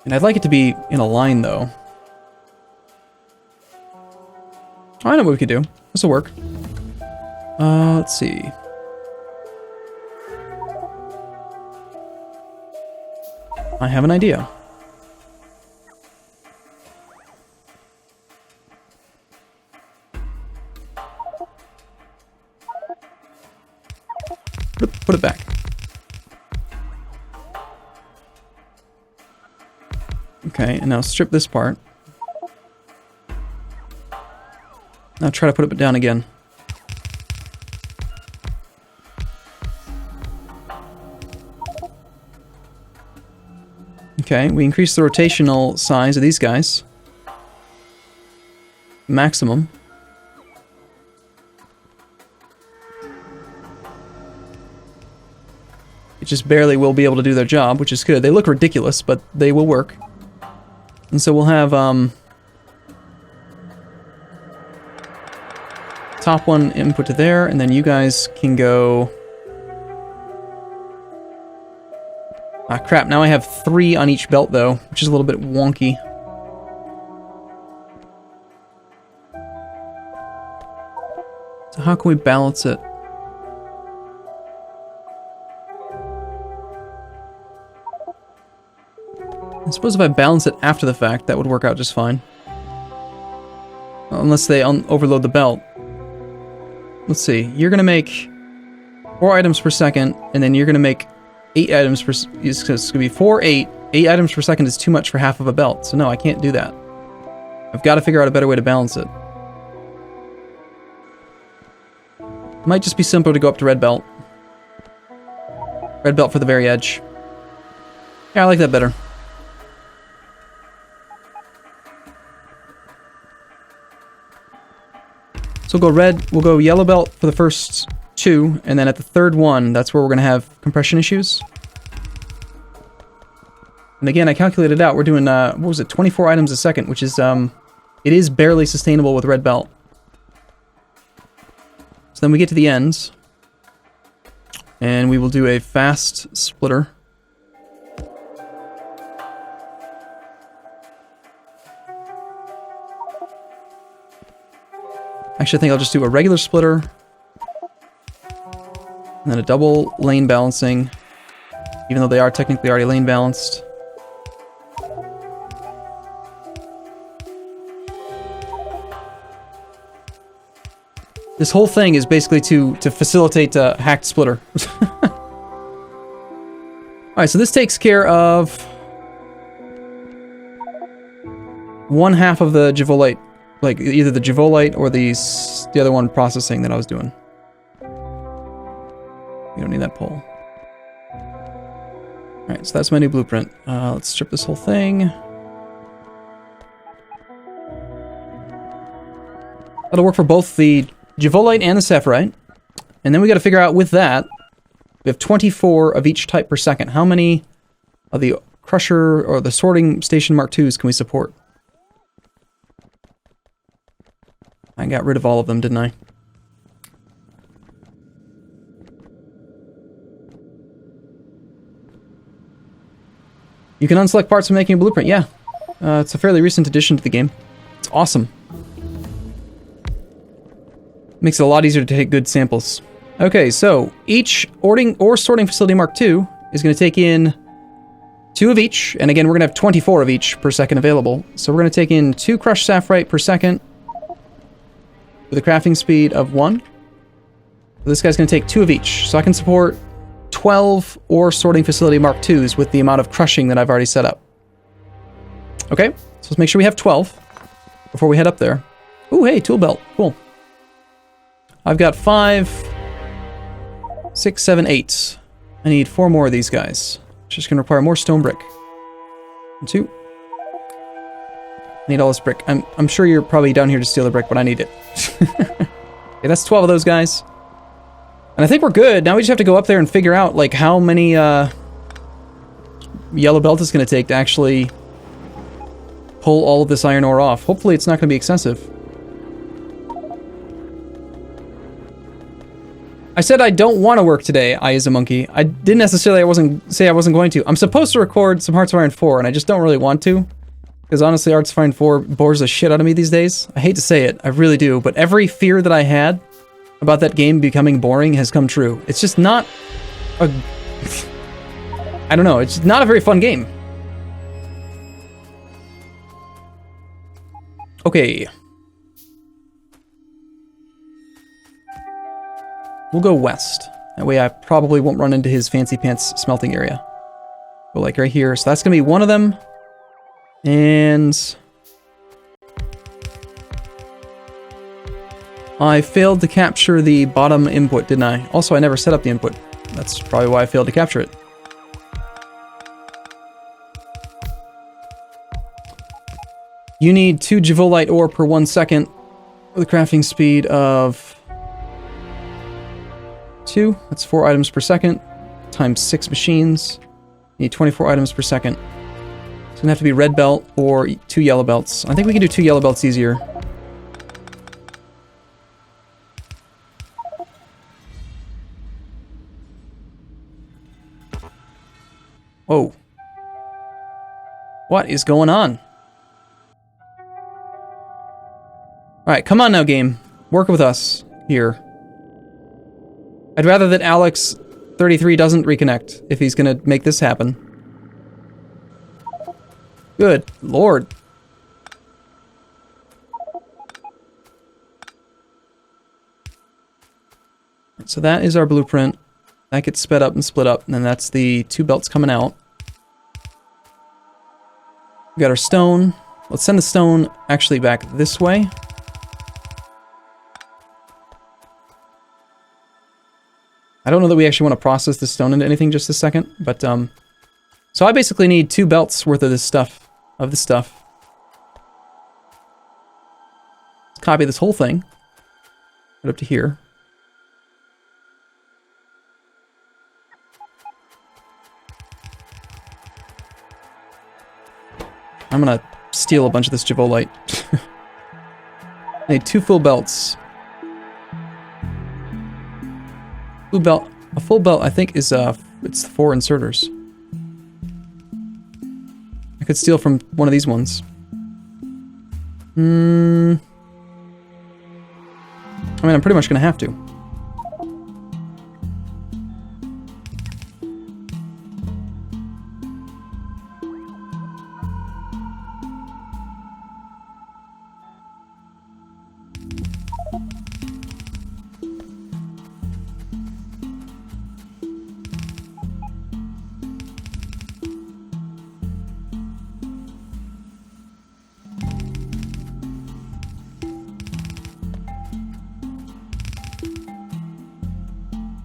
And I'd like it to be in a line, though. I know what we could do. This will work. Let's see. I have an idea. Put it back. Okay, and now strip this part. Now try to put it down again. Okay, we increase the rotational size of these guys. Maximum. It just barely will be able to do their job, which is good. They look ridiculous, but they will work. And so we'll have, top one input to there, and then you guys can go... Ah, crap, now I have 3 on each belt, though, which is a little bit wonky. So how can we balance it? I suppose if I balance it after the fact, that would work out just fine. Unless they overload the belt. Let's see, you're gonna make 4 items per second, and then you're gonna make 8 items per... It's gonna be 4, 8. 8 items per second is too much for half of a belt, so no, I can't do that. I've got to figure out a better way to balance it. Might just be simpler to go up to red belt. Red belt for the very edge. Yeah, I like that better. So we'll go red, we'll go yellow belt for the first 2, and then at the 3rd one, that's where we're going to have compression issues. And again, I calculated out, we're doing, what was it, 24 items a second, which is, it is barely sustainable with red belt. So then we get to the ends, and we will do a fast splitter. Actually, I think I'll just do a regular splitter, and then a double lane balancing, even though they are technically already lane balanced. This whole thing is basically to facilitate a hacked splitter. Alright, so this takes care of one half of the Jivolite, like either the Jivolite or the other one processing that I was doing. You don't need that pole. Alright, so that's my new blueprint. Let's strip this whole thing. That'll work for both the Jivolite and the Saphirite. And then we got to figure out with that, we have 24 of each type per second. How many of the crusher or the sorting station Mark IIs can we support? I got rid of all of them, didn't I? You can unselect parts when making a blueprint. Yeah, it's a fairly recent addition to the game. It's awesome. Makes it a lot easier to take good samples. Okay, so each ore sorting facility Mark II is going to take in 2 of each, and again, we're going to have 24 of each per second available. So we're going to take in 2 crushed sapphirite per second with a crafting speed of 1. This guy's going to take 2 of each, so I can support 12 ore sorting facility Mark IIs with the amount of crushing that I've already set up. Okay, so let's make sure we have 12 before we head up there. Ooh, hey, tool belt, cool. I've got 5, 6, 7, 8. I need 4 more of these guys. It's just going to require more stone brick. 1, 2. I need all this brick. I'm sure you're probably down here to steal the brick, but I need it. Okay, that's 12 of those guys. And I think we're good. Now we just have to go up there and figure out, like, how many yellow belt it's going to take to actually pull all of this iron ore off. Hopefully it's not going to be excessive. I said I don't want to work today, I as a monkey. I didn't necessarily say I wasn't going to. I'm supposed to record some Hearts of Iron 4, and I just don't really want to. Because honestly, Hearts of Iron 4 bores the shit out of me these days. I hate to say it, I really do. But every fear that I had about that game becoming boring has come true. It's just not a... I don't know, it's not a very fun game. Okay. We'll go west. That way I probably won't run into his fancy pants smelting area. Go like right here. So that's going to be one of them. And... I failed to capture the bottom input, didn't I? Also, I never set up the input. That's probably why I failed to capture it. You need 2 Jivolite ore per 1 second with a crafting speed of 2. That's 4 items per second times 6 machines. You need 24 items per second. It's gonna have to be red belt or 2 yellow belts. I think we can do 2 yellow belts easier. Whoa. What is going on? Alright, come on now, game. Work with us here. I'd rather that Alex 33 doesn't reconnect if he's gonna make this happen. Good lord. So that is our blueprint. That gets sped up and split up, and then that's the 2 belts coming out. We got our stone. Let's send the stone actually back this way. I don't know that we actually want to process the stone into anything just a second, but so I basically need 2 belts worth of this stuff, Let's copy this whole thing right up to here. I'm gonna steal a bunch of this Jivolite. I need 2 full belts. Full belt, a full belt I think is it's 4 inserters. I could steal from one of these ones. I mean, I'm pretty much gonna have to.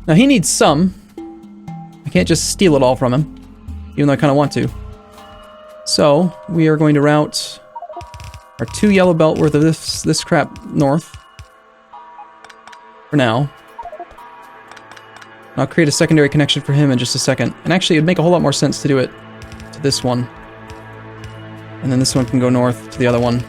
Now he needs some. I can't just steal it all from him, even though I kind of want to. So we are going to route our 2 yellow belt worth of this crap north. For now. I'll create a secondary connection for him in just a second. And actually, it'd make a whole lot more sense to do it to this one. And then this one can go north to the other one.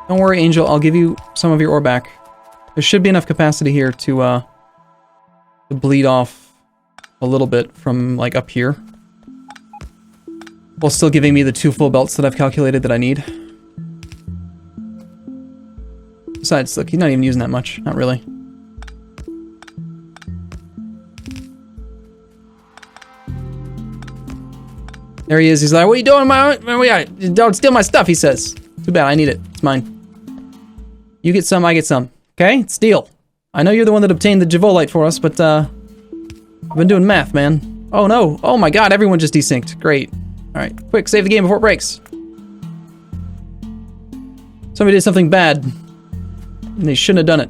Don't worry, Angel, I'll give you some of your ore back. There should be enough capacity here to bleed off a little bit from, like, up here. While still giving me the 2 full belts that I've calculated that I need. Besides, look, he's not even using that much. Not really. There he is. He's like, what are you doing, don't steal my stuff, he says. Too bad, I need it. It's mine. You get some, I get some. Okay? It's deal. I know you're the one that obtained the Javolite for us, but, I've been doing math, man. Oh, no. Oh, my God. Everyone just desynced. Great. All right. Quick, save the game before it breaks. Somebody did something bad. And they shouldn't have done it.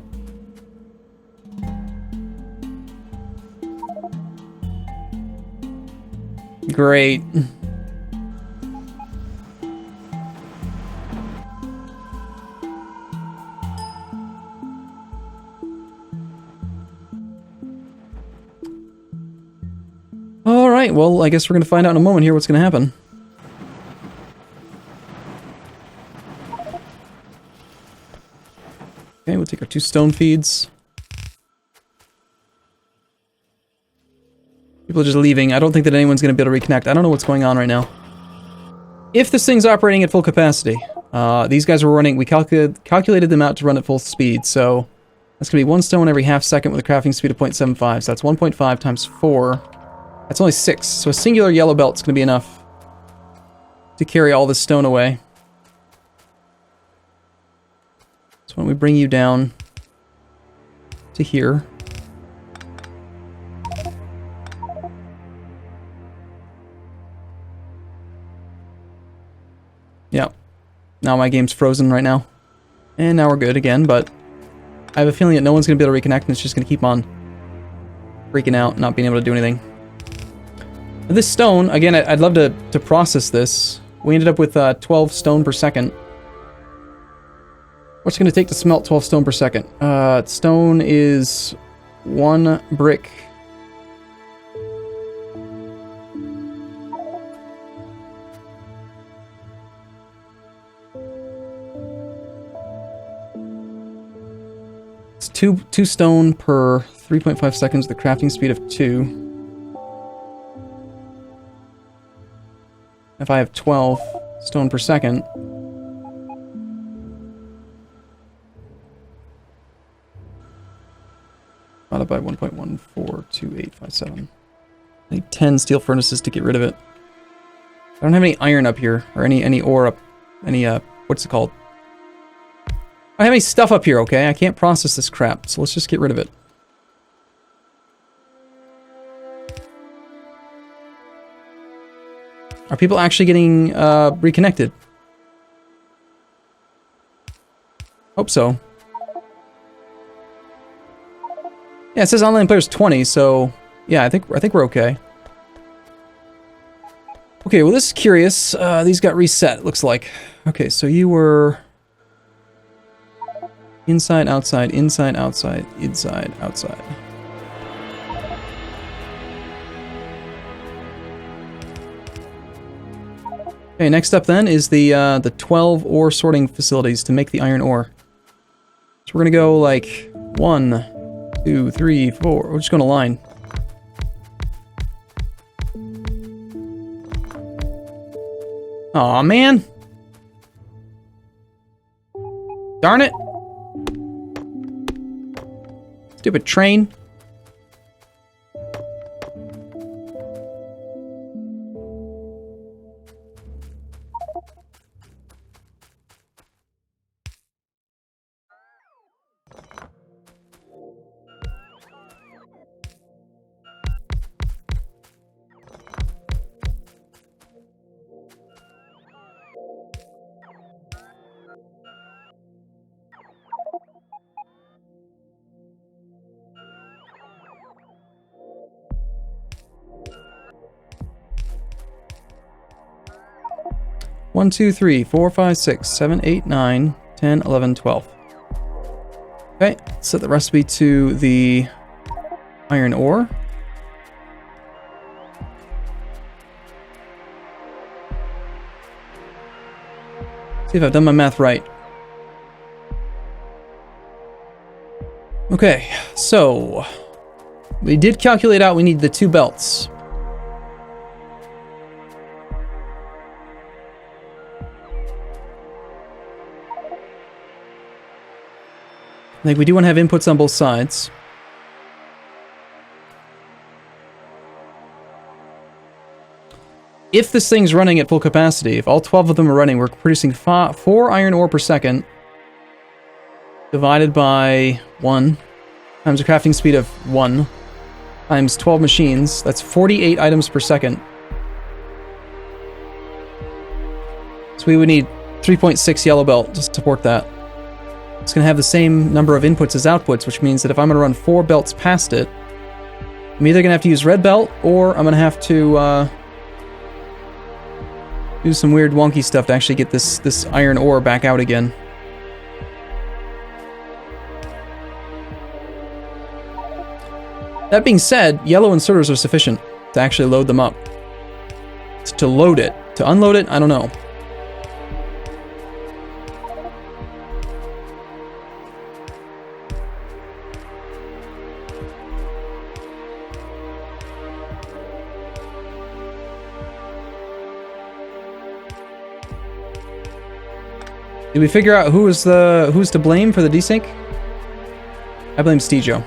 Great. Alright, well, I guess we're gonna find out in a moment here what's gonna happen. Okay, we'll take our 2 stone feeds. People are just leaving. I don't think that anyone's gonna be able to reconnect. I don't know what's going on right now. If this thing's operating at full capacity, these guys were running, we calculated them out to run at full speed, so that's gonna be 1 stone every half second with a crafting speed of 0.75, so that's 1.5 times 4. That's only 6, so a singular yellow belt's gonna be enough to carry all this stone away. So why don't we bring you down to here. Yep. Now my game's frozen right now. And now we're good again, but I have a feeling that no one's gonna be able to reconnect and it's just gonna keep on freaking out, not being able to do anything. This stone, again, I'd love to process this. We ended up with 12 stone per second. What's it going to take to smelt 12 stone per second? Stone is 1 brick. It's 2 stone per 3.5 seconds with a crafting speed of 2. If I have 12 stone per second, divided by 1.142857. I need 10 steel furnaces to get rid of it. I don't have any iron up here, or any ore up, what's it called? I don't have any stuff up here, okay? I can't process this crap, so let's just get rid of it. Are people actually getting reconnected? Hope so. Yeah, it says online players 20, so yeah, I think we're okay. Okay, well this is curious. These got reset, it looks like. Okay, so you were inside, outside, inside, outside, inside, outside. Okay, next up then is the 12 ore sorting facilities to make the iron ore. So we're gonna go like 1, 2, 3, 4. We're just gonna line. Aw, man. Darn it. Stupid train. 1, 2, 3, 4, 5, 6, 7, 8, 9, 10, 11, 12. Okay, set the recipe to the iron ore. See if I've done my math right. Okay, so we did calculate out we need the 2 belts. I think we do want to have inputs on both sides. If this thing's running at full capacity, if all 12 of them are running, we're producing 4 iron ore per second, divided by 1, times a crafting speed of 1, times 12 machines. That's 48 items per second. So we would need 3.6 yellow belt to support that. It's going to have the same number of inputs as outputs, which means that if I'm going to run 4 belts past it, I'm either going to have to use red belt, or I'm going to have to do some weird wonky stuff to actually get this iron ore back out again. That being said, yellow inserters are sufficient to actually load them up. It's to load it. To unload it, I don't know. Did we figure out who's to blame for the desync? I blame Stejo.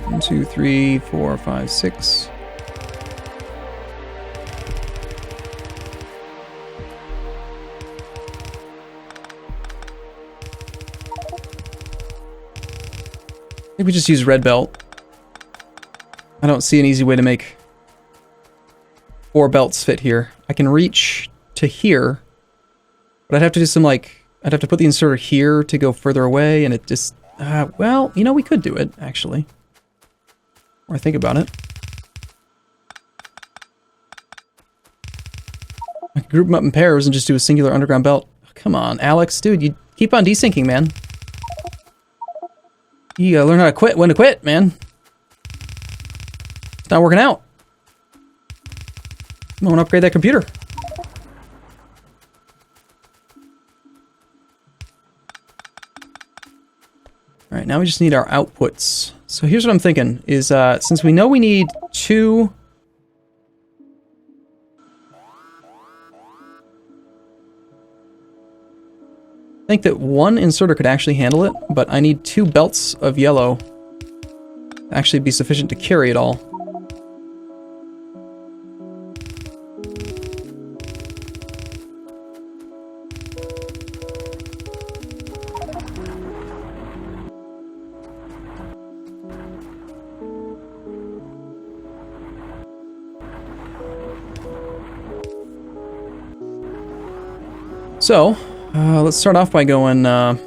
One, 2, 3, 4, 5, 6. Maybe we just use red belt. I don't see an easy way to make 4 belts fit here. I can reach to here, but I'd have to do some I'd have to put the inserter here to go further away, and it just, well, you know, we could do it, actually. Or think about it. I could group them up in pairs and just do a singular underground belt. Oh, come on, Alex, dude, you keep on desyncing, man. You gotta learn how to quit when to quit, man. It's not working out. I want to upgrade that computer. Alright, now we just need our outputs. So here's what I'm thinking, is since we know we need 2... I think that 1 inserter could actually handle it, but I need 2 belts of yellow to actually be sufficient to carry it all. So, let's start off by going, up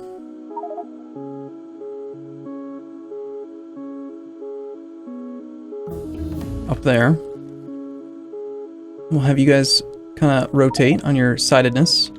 there. We'll have you guys kind of rotate on your sidedness.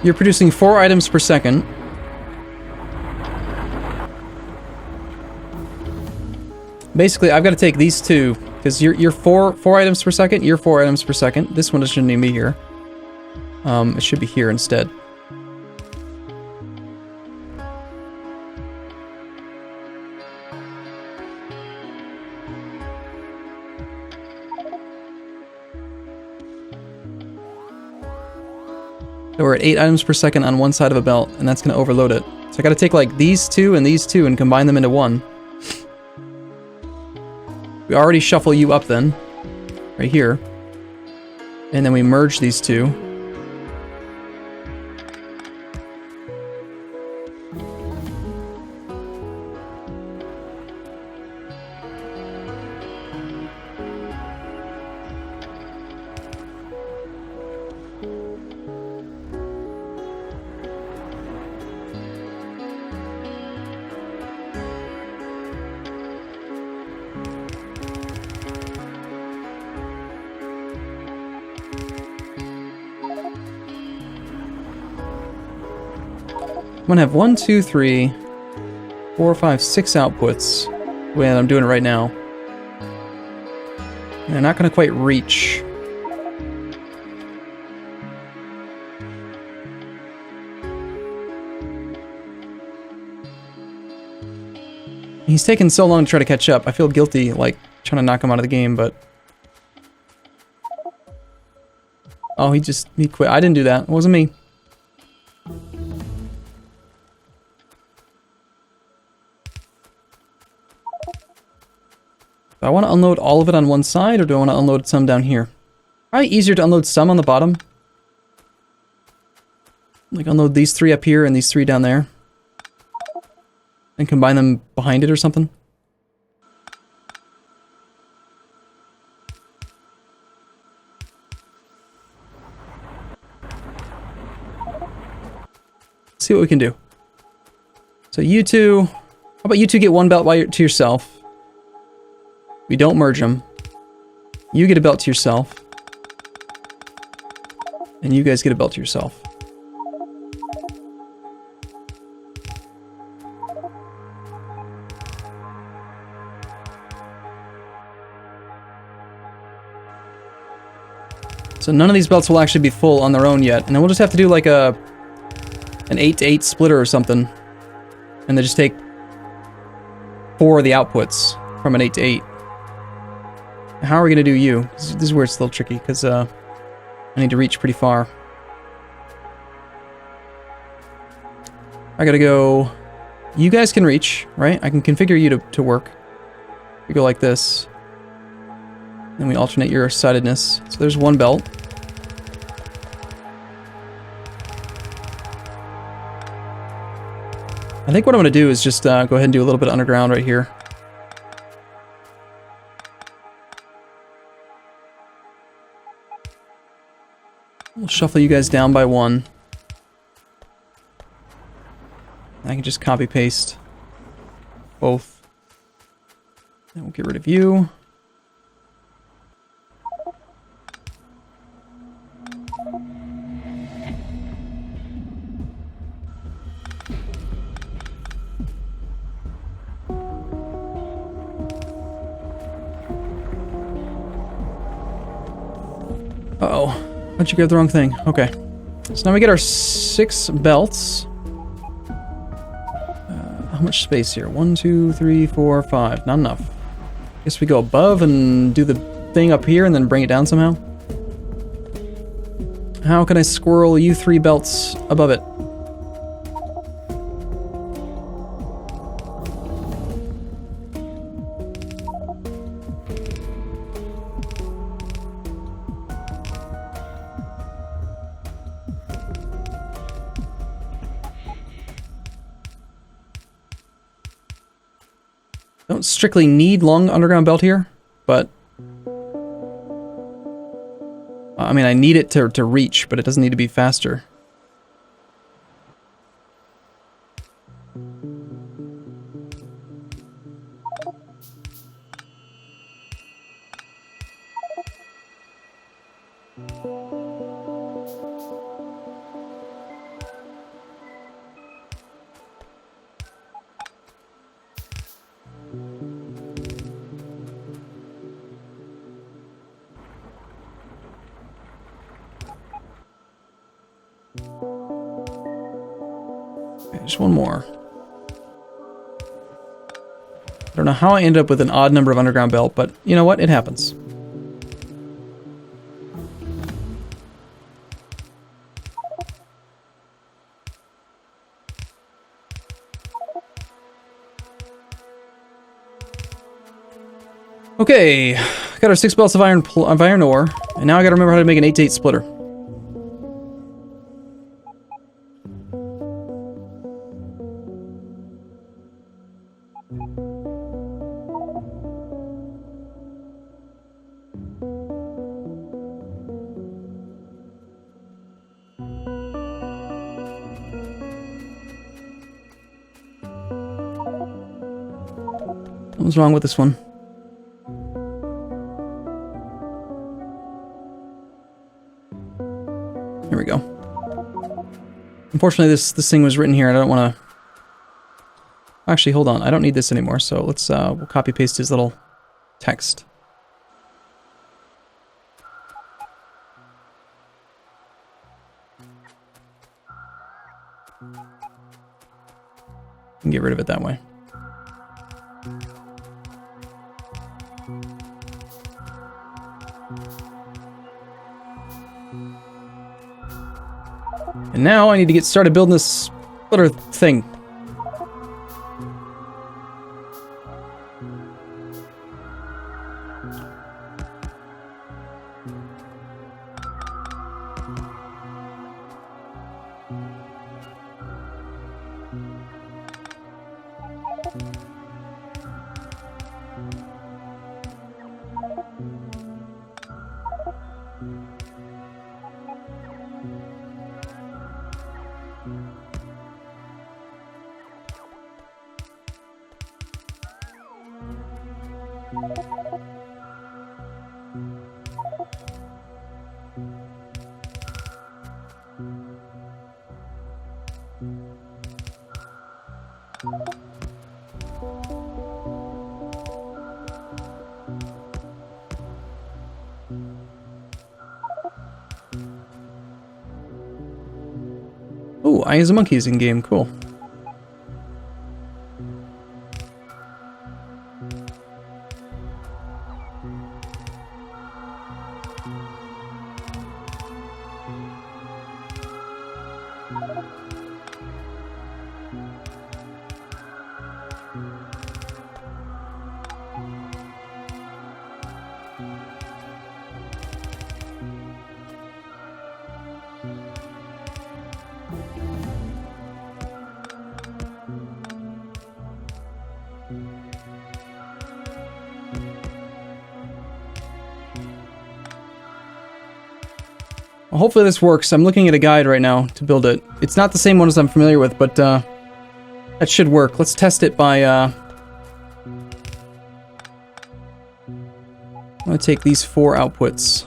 You're producing 4 items per second. Basically, I've got to take these 2, because you're 4 items per second, you're 4 items per second. This one shouldn't even be here. It should be here instead. So we're at 8 items per second on one side of a belt, and that's going to overload it. So I got to take like these 2 and these 2 and combine them into 1. We already shuffle you up then. right here. And then we merge these two. I'm gonna have 1, 2, 3, 4, 5, 6 outputs. Well, I'm doing it right now. And they're not gonna quite reach. He's taken so long to try to catch up. I feel guilty, like, trying to knock him out of the game, but... Oh, he quit. I didn't do that. It wasn't me. Do I want to unload all of it on one side, or do I want to unload some down here? Probably easier to unload some on the bottom. Like unload these 3 up here and these 3 down there. And combine them behind it or something. Let's see what we can do. So you two... How about you two get 1 belt to yourself? We don't merge them. You get a belt to yourself. And you guys get a belt to yourself. So none of these belts will actually be full on their own yet. And then we'll just have to do like an 8-to-8 splitter or something. And then just take 4 of the outputs from an 8-to-8. How are we going to do you? This is where it's a little tricky, because I need to reach pretty far. I gotta go... You guys can reach, right? I can configure you to work. We go like this. Then we alternate your sidedness. So there's 1 belt. I think what I'm going to do is just go ahead and do a little bit of underground right here. We'll shuffle you guys down by 1. I can just copy paste both. And we'll get rid of you. Uh-oh. How'd you grab the wrong thing? Okay. So now we get our 6 belts. How much space here? 1, 2, 3, 4, 5. Not enough. Guess we go above and do the thing up here and then bring it down somehow. How can I squirrel you 3 belts above it? Don't strictly need long underground belt here, but I mean, I need it to reach, but it doesn't need to be faster. Just 1 more. I don't know how I ended up with an odd number of underground belt, but you know what? It happens. Okay, got our 6 belts of iron ore, and now I gotta remember how to make an 8-to-8 splitter. What's wrong with this one? Here we go. Unfortunately, this thing was written here, and I don't want to... Actually, hold on. I don't need this anymore, so let's we'll copy paste his little text. And get rid of it that way. And now I need to get started building this splitter thing. Ooh, Eye as a Monkey is in game. Cool. Well, hopefully this works. I'm looking at a guide right now to build it. It's not the same one as I'm familiar with, but that should work. Let's test it by... I'm going to take these 4 outputs.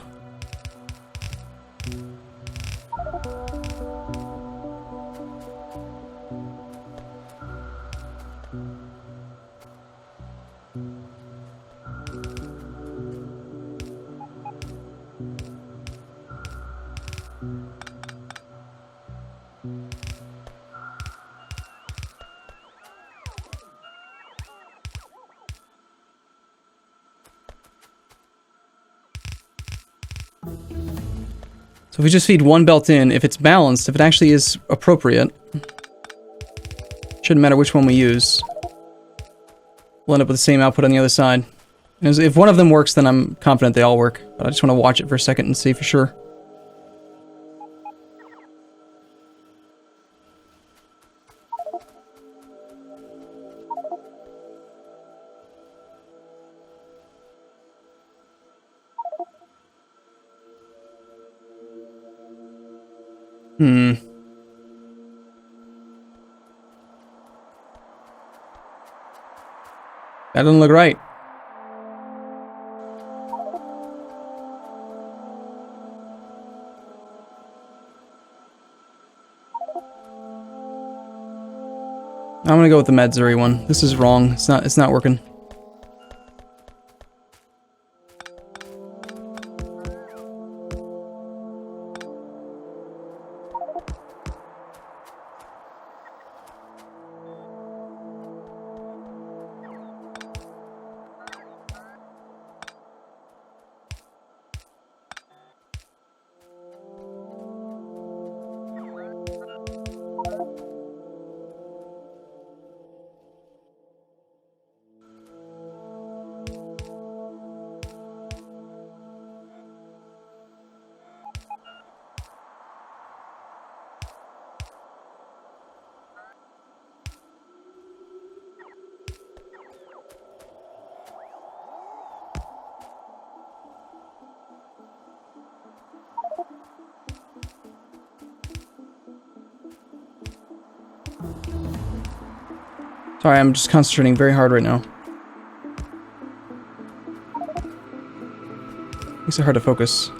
So if we just feed 1 belt in, if it's balanced, if it actually is appropriate, shouldn't matter which one we use. We'll end up with the same output on the other side. And if one of them works, then I'm confident they all work. But I just want to watch it for a second and see for sure. That doesn't look right. I'm gonna go with the Madzuri one. This is wrong. It's not working. Sorry, I'm just concentrating very hard right now. Makes it hard to focus.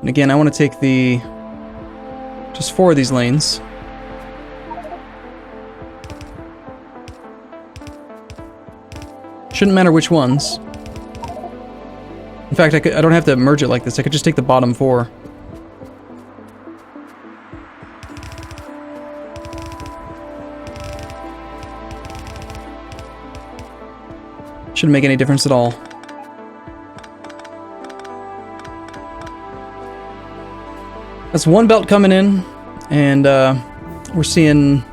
And again, I want to take just 4 of these lanes. Shouldn't matter which ones. In fact, I don't have to merge it like this. I could just take the bottom 4. Shouldn't make any difference at all. That's 1 belt coming in, and we're seeing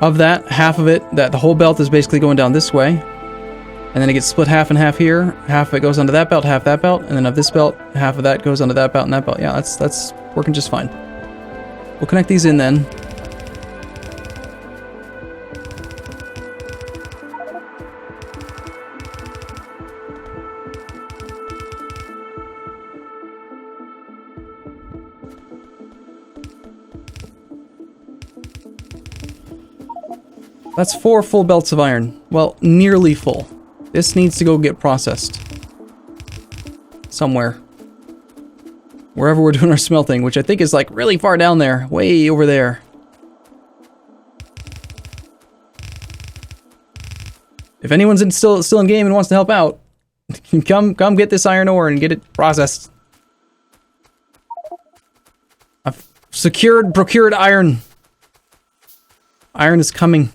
of that, half of it, that the whole belt is basically going down this way. And then it gets split half and half here. Half of it goes onto that belt, half that belt, and then of this belt, half of that goes onto that belt and that belt. Yeah, that's working just fine. We'll connect these in then. That's 4 full belts of iron. Well, nearly full. This needs to go get processed. Somewhere. Wherever we're doing our smelting, which I think is like really far down there. Way over there. If anyone's still in game and wants to help out, come get this iron ore and get it processed. I've procured iron. Iron is coming.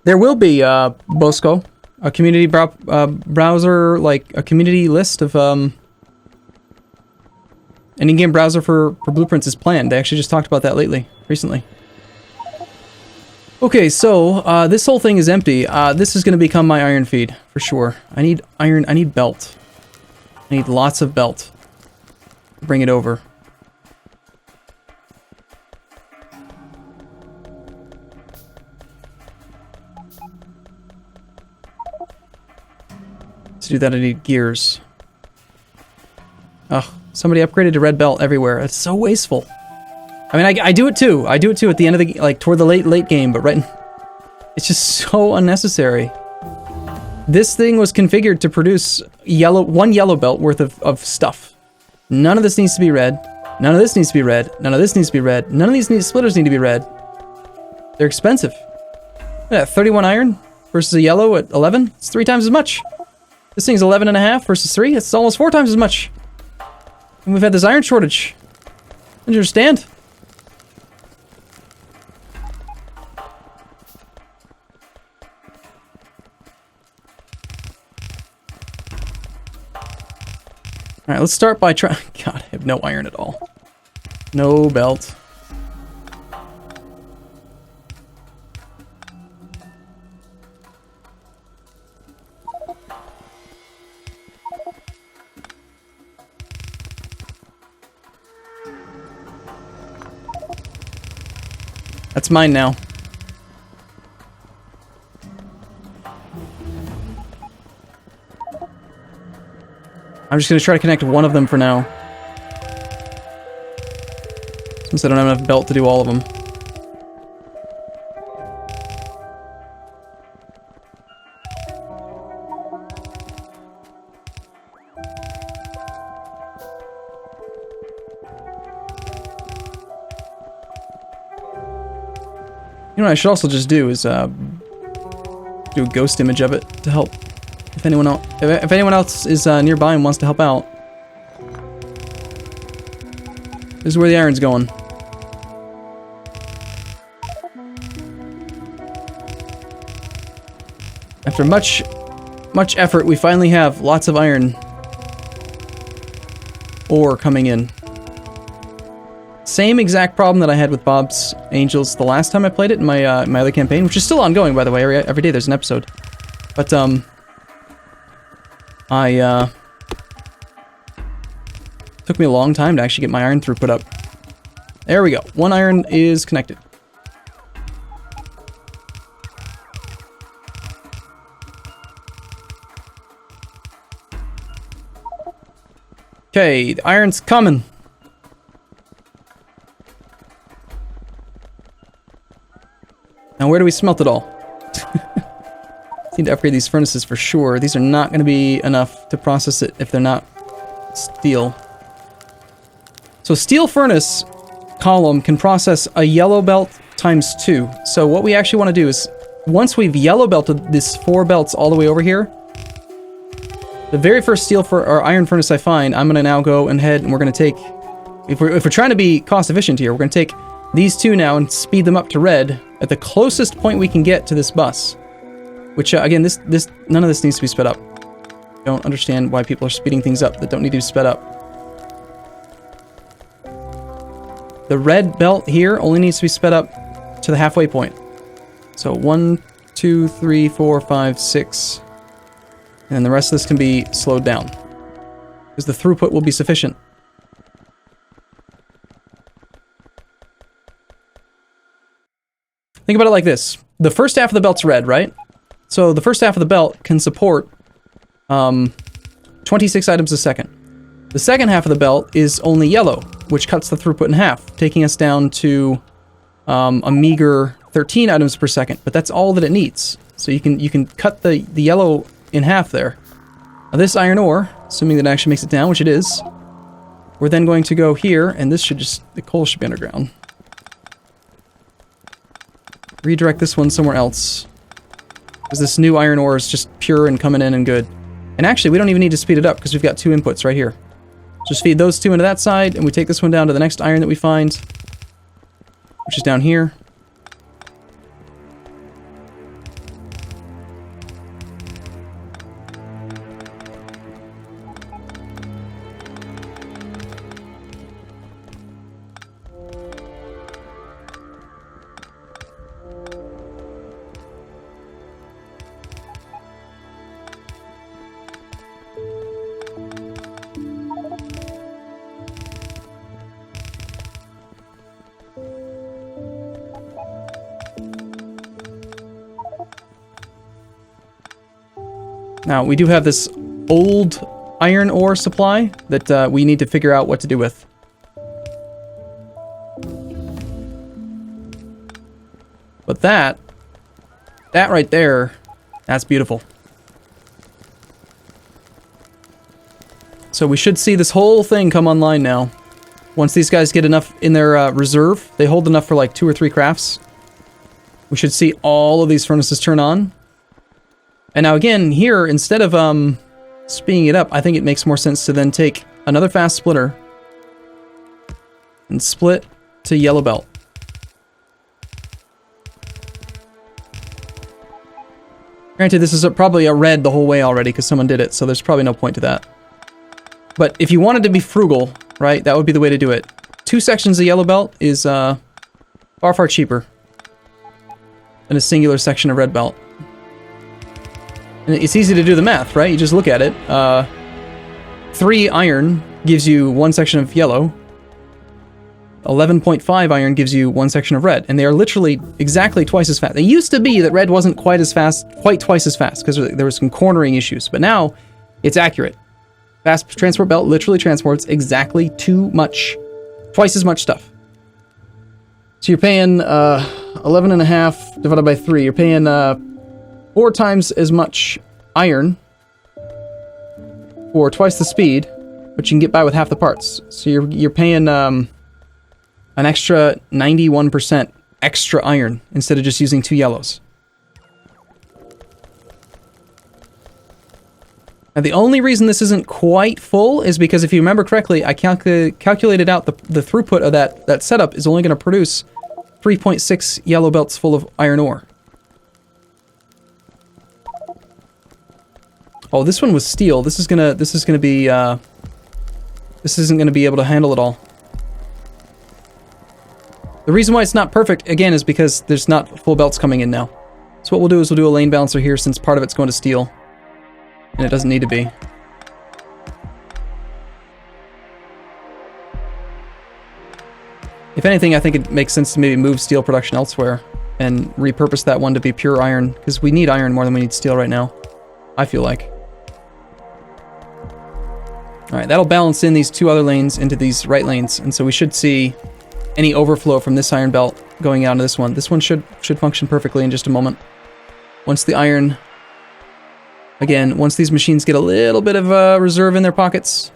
There will be, Bosco, a community browser, like a community list of, an in-game browser for blueprints is planned. They actually just talked about that recently. Okay, so, this whole thing is empty. This is going to become my iron feed, for sure. I need iron, I need belt. I need lots of belt. Bring it over. To do that, I need gears. Ugh, somebody upgraded to red belt everywhere. It's so wasteful. I mean, I do it too. I do it too at the end of the, like, toward the late game, but right, it's just so unnecessary. This thing was configured to produce one yellow belt worth of stuff. None of this needs to be red. None of this needs to be red. None of this needs to be red. None of these splitters need to be red. They're expensive. Yeah, 31 iron versus a yellow at 11. It's 3 times as much. This thing's 11.5 versus 3. It's almost 4 times as much. And we've had this iron shortage. Don't you understand? Alright, let's start by trying... God, I have no iron at all. No belt. That's mine now. I'm just going to try to connect one of them for now. Since I don't have enough belt to do all of them. You know what I should also just do is do a ghost image of it to help if anyone else is nearby and wants to help out. This is where the iron's going. After much effort, we finally have lots of iron ore coming in. Same exact problem that I had with Bob's Angels the last time I played it in my my other campaign, which is still ongoing, by the way. Every day there's an episode. But took me a long time to actually get my iron throughput up. There we go. One iron is connected. Okay, the iron's coming. Now where do we smelt it all? Need to upgrade these furnaces for sure. These are not going to be enough to process it if they're not steel. So steel furnace column can process a yellow belt times 2. So what we actually want to do is, once we've yellow belted this 4 belts all the way over here, the very first steel or iron furnace I find, I'm going to now go ahead and we're going to take, if we're trying to be cost efficient here, we're going to take these 2 now and speed them up to red at the closest point we can get to this bus. Which, again, none of this needs to be sped up. Don't understand why people are speeding things up that don't need to be sped up. The red belt here only needs to be sped up to the halfway point. So 1, 2, 3, 4, 5, 6. And then the rest of this can be slowed down. Because the throughput will be sufficient. Think about it like this. The first half of the belt's red, right? So the first half of the belt can support 26 items a second. The second half of the belt is only yellow, which cuts the throughput in half, taking us down to a meager 13 items per second. But that's all that it needs. So you can cut the yellow in half there. Now this iron ore, assuming that it actually makes it down, which it is, we're then going to go here, and this should the coal should be underground. Redirect this one somewhere else. Because this new iron ore is just pure and coming in and good. And actually, we don't even need to speed it up because we've got 2 inputs right here. Just feed those 2 into that side, and we take this one down to the next iron that we find, which is down here. Now, we do have this old iron ore supply that we need to figure out what to do with. But that right there, that's beautiful. So we should see this whole thing come online now. Once these guys get enough in their reserve, they hold enough for like 2 or 3 crafts. We should see all of these furnaces turn on. And now again, here, instead of speeding it up, I think it makes more sense to then take another fast splitter and split to yellow belt. Granted, this is probably a red the whole way already because someone did it, so there's probably no point to that. But if you wanted to be frugal, right, that would be the way to do it. 2 sections of yellow belt is far, far cheaper than a singular section of red belt. And it's easy to do the math, right? You just look at it. 3 iron gives you 1 section of yellow. 11.5 iron gives you 1 section of red. And they are literally exactly twice as fast. It used to be that red wasn't quite twice as fast, because there were some cornering issues. But now, it's accurate. Fast transport belt literally transports exactly twice as much stuff. So you're paying 11.5 divided by 3. You're paying 4 times as much iron for twice the speed, but you can get by with half the parts. So you're paying an extra 91% extra iron instead of just using 2 yellows. Now, the only reason this isn't quite full is because if you remember correctly, I calculated out the throughput of that setup is only going to produce 3.6 yellow belts full of iron ore. Oh, this one was steel. This isn't gonna be able to handle it all. The reason why it's not perfect, again, is because there's not full belts coming in now. So what we'll do is we'll do a lane balancer here since part of it's going to steel. And it doesn't need to be. If anything, I think it makes sense to maybe move steel production elsewhere and repurpose that one to be pure iron, because we need iron more than we need steel right now, I feel like. Alright, that'll balance in these 2 other lanes into these right lanes, and so we should see any overflow from this iron belt going out to this one. This one should function perfectly in just a moment. Once the iron... Again, once these machines get a little bit of reserve in their pockets.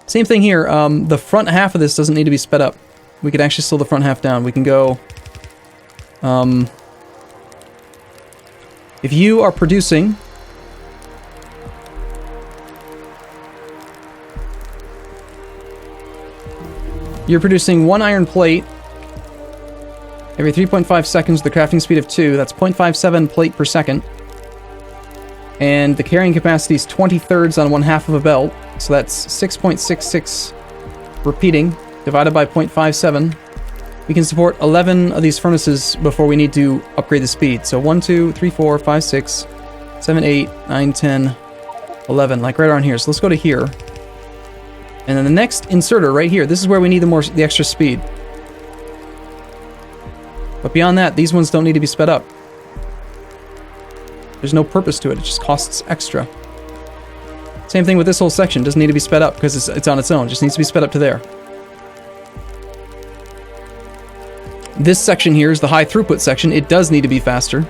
Same thing here, the front half of this doesn't need to be sped up. We could actually slow the front half down. We can go... if you are producing... You're producing 1 iron plate every 3.5 seconds with the crafting speed of 2. That's 0.57 plate per second. And the carrying capacity is 20/3 on 1/2 of a belt. So that's 6.66 repeating, divided by 0.57. We can support 11 of these furnaces before we need to upgrade the speed. So 1, 2, 3, 4, 5, 6, 7, 8, 9, 10, 11, like right around here. So let's go to here. And then the next inserter right here, this is where we need the extra speed. But beyond that, these ones don't need to be sped up. There's no purpose to it, it just costs extra. Same thing with this whole section, doesn't need to be sped up because it's on its own, it just needs to be sped up to there. This section here is the high throughput section, it does need to be faster.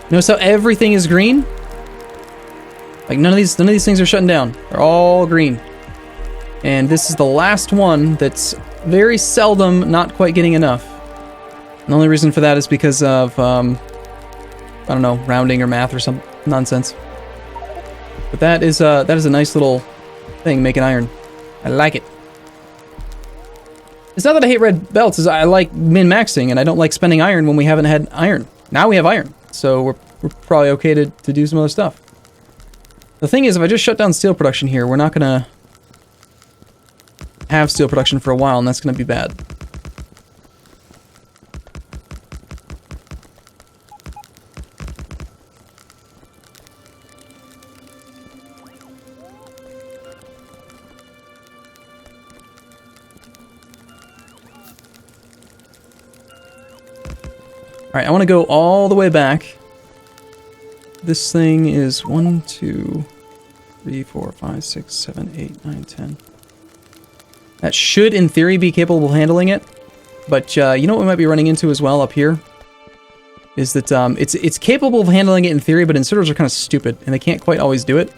Notice how everything is green? Like none of these things are shutting down, they're all green. And this is the last one that's very seldom not quite getting enough. And the only reason for that is because of, I don't know, rounding or math or some nonsense. But that is a nice little thing, making iron. I like it. It's not that I hate red belts, it's I like min-maxing, and I don't like spending iron when we haven't had iron. Now we have iron, so we're probably okay to do some other stuff. The thing is, if I just shut down steel production here, we're not gonna have steel production for a while, and that's gonna be bad. Alright, I want to go all the way back. This thing is 1, 2, 3, 4, 5, 6, 7, 8, 9, 10. That should, in theory, be capable of handling it. But you know what we might be running into as well up here? Is that it's capable of handling it in theory, but inserters are kind of stupid, and they can't quite always do it.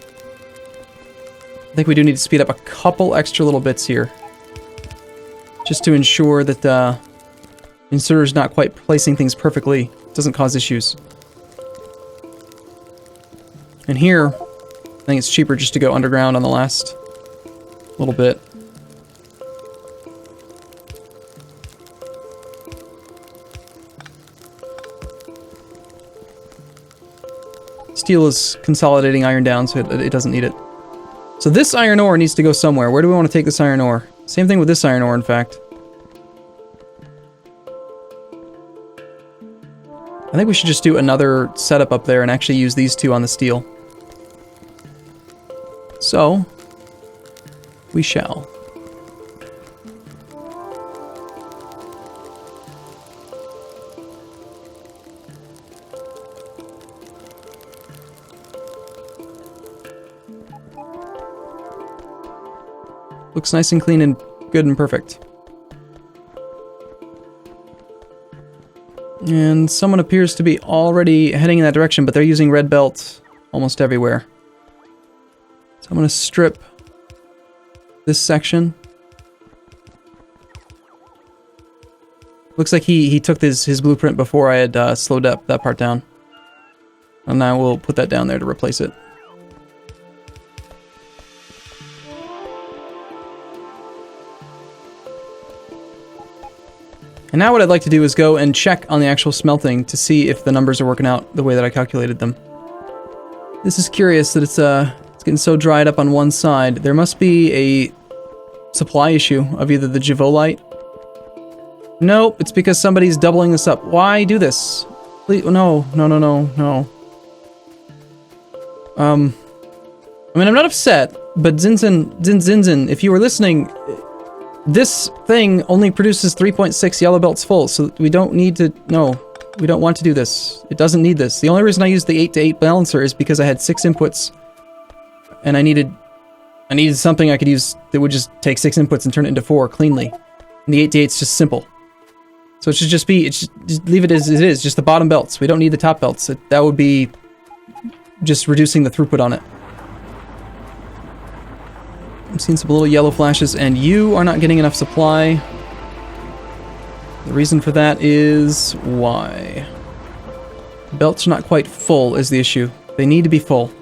I think we do need to speed up a couple extra little bits here. Just to ensure that the inserter's not quite placing things perfectly. It doesn't cause issues. And here, I think it's cheaper just to go underground on the last little bit. Steel is consolidating iron down, so it doesn't need it. So this iron ore needs to go somewhere. Where do we want to take this iron ore? Same thing with this iron ore, in fact. I think we should just do another setup up there and actually use these two on the steel. So, we shall. Looks nice and clean and good and perfect. And someone appears to be already heading in that direction, but they're using red belts almost everywhere. So I'm going to strip this section. Looks like he took his blueprint before I had slowed up that part down. And now we'll put that down there to replace it. And now what I'd like to do is go and check on the actual smelting to see if the numbers are working out the way that I calculated them. This is curious that it's getting so dried up on one side. There must be a supply issue of either the Jivolite. Nope, it's because somebody's doubling this up. Why do this? Please, no. I mean, I'm not upset, but Zinzin, if you were listening, this thing only produces 3.6 yellow belts full, so we don't need to, no, we don't want to do this. It doesn't need this. The only reason I used the 8 to 8 balancer is because I had 6 inputs, and I needed something I could use that would just take 6 inputs and turn it into 4 cleanly. And the 8 to 8 is just simple. So it should just be, just leave it as it is, just the bottom belts. We don't need the top belts. That would be just reducing the throughput on it. I'm seeing some little yellow flashes, and you are not getting enough supply. The reason for that is why? The belts are not quite full is the issue. They need to be full.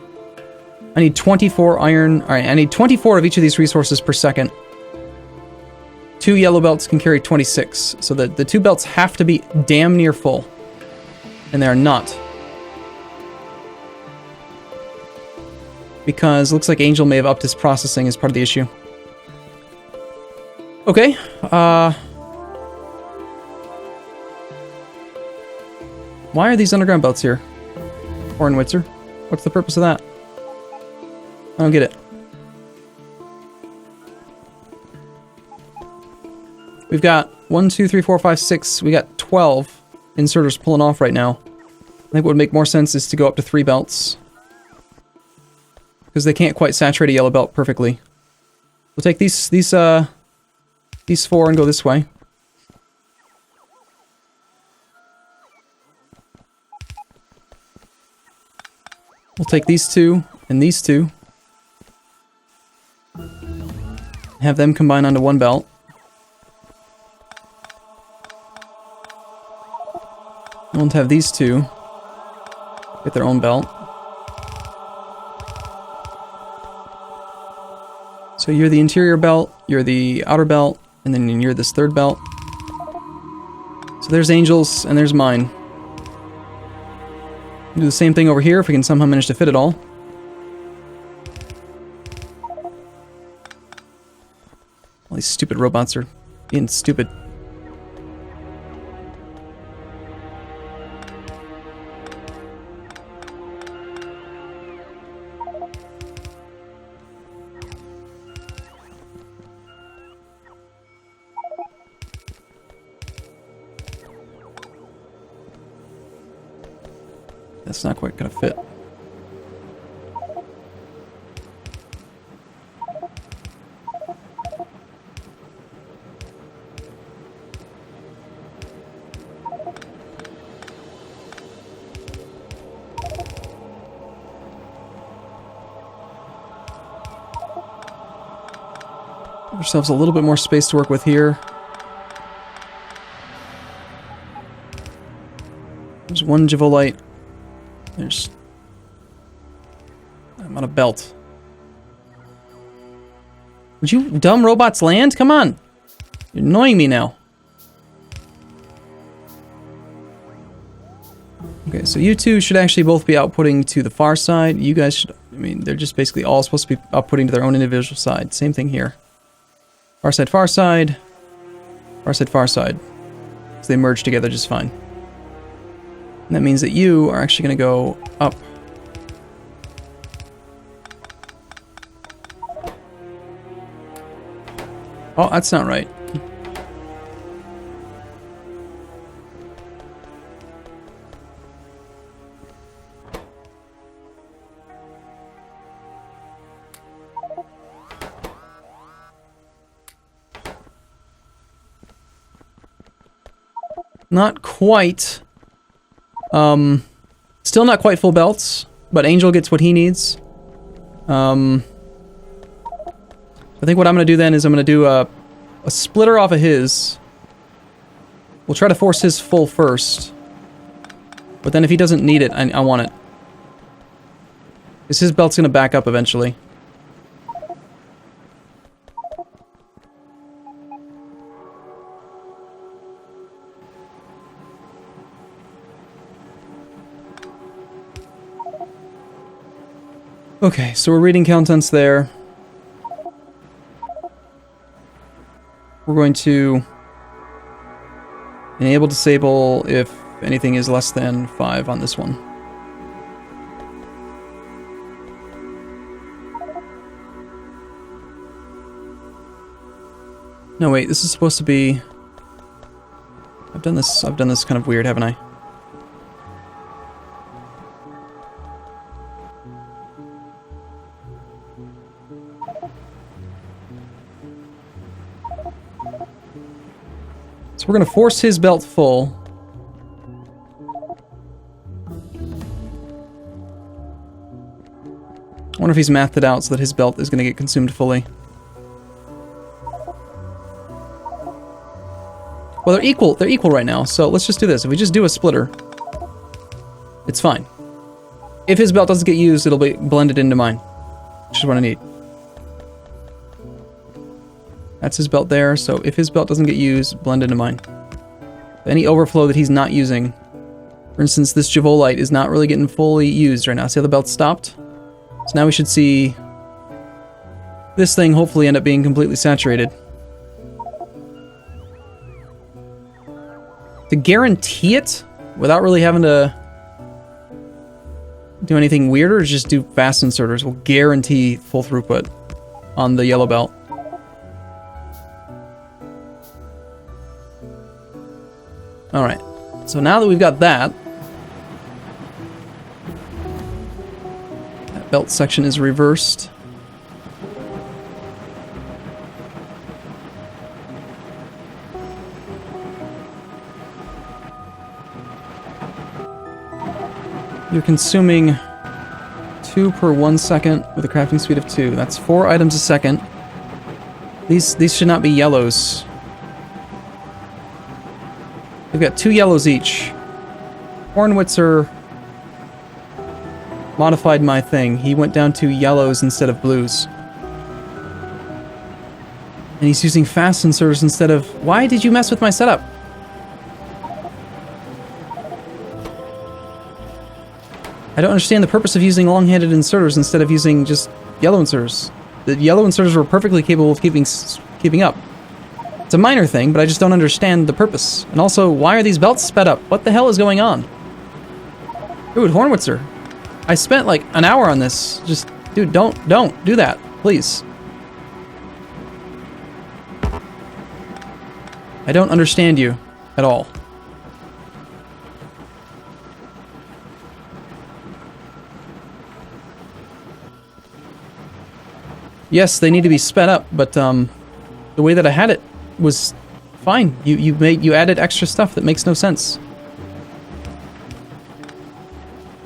I need 24 iron. Alright, I need 24 of each of these resources per second. 2 yellow belts can carry 26, so the 2 belts have to be damn near full. And they are not. Because it looks like Angel may have upped his processing as part of the issue. Okay, why are these underground belts here? Hornwitzer? What's the purpose of that? I don't get it. We've got 1, 2, 3, 4, 5, 6. We got 12 inserters pulling off right now. I think what would make more sense is to go up to 3 belts. Because they can't quite saturate a yellow belt perfectly. We'll take these 4 and go this way. We'll take these 2 and these 2. Have them combine onto 1 belt. We'll have these 2 get their own belt. So you're the interior belt, you're the outer belt, and then you're this 3rd belt. So there's Angel's, and there's mine. Do the same thing over here if we can somehow manage to fit it all. All these stupid robots are being stupid. That's not quite gonna fit. Give ourselves a little bit more space to work with here. There's 1 Jivolite. I'm on a belt. Would you dumb robots land? Come on! You're annoying me now. Okay, so you 2 should actually both be outputting to the far side. You guys should, I mean, they're just basically all supposed to be outputting to their own individual side. Same thing here. Far side, far side. Far side, far side. So they merge together just fine. And that means that you are actually going to go up. Oh, that's not right. Not quite. Still not quite full belts, but Angel gets what he needs. I think what I'm going to do then is I'm going to do a splitter off of his. We'll try to force his full first. But then if he doesn't need it, I want it. Because his belt's going to back up eventually. Okay, so we're reading contents there. We're going to enable disable if anything is less than 5 on this one. No, wait, this is supposed to be... I've done this kind of weird, haven't I? So we're going to force his belt full. I wonder if he's mathed it out so that his belt is going to get consumed fully. Well, they're equal. They're equal right now, so let's just do this. If we just do a splitter, it's fine. If his belt doesn't get used, it'll be blended into mine, which is what I need. That's his belt there, so if his belt doesn't get used, blend into mine. Any overflow that he's not using, for instance, this Javolite is not really getting fully used right now. See how the belt stopped? So now we should see this thing hopefully end up being completely saturated. To guarantee it, without really having to do anything weirder, just do fast inserters. We'll guarantee full throughput on the yellow belt. Alright, so now that we've got that belt section is reversed. You're consuming 2 per 1 second with a crafting speed of 2. That's 4 items a second. These should not be yellows. We've got 2 yellows each. Hornwitzer modified my thing. He went down to yellows instead of blues. And he's using fast inserters instead of... Why did you mess with my setup? I don't understand the purpose of using long-handed inserters instead of using just yellow inserters. The yellow inserters were perfectly capable of keeping up. It's a minor thing, but I just don't understand the purpose. And also, why are these belts sped up? What the hell is going on? Dude, Hornwitzer. I spent like an hour on this. Just, dude, don't do that, please. I don't understand you at all. Yes, they need to be sped up, but the way that I had it was fine. You added extra stuff that makes no sense.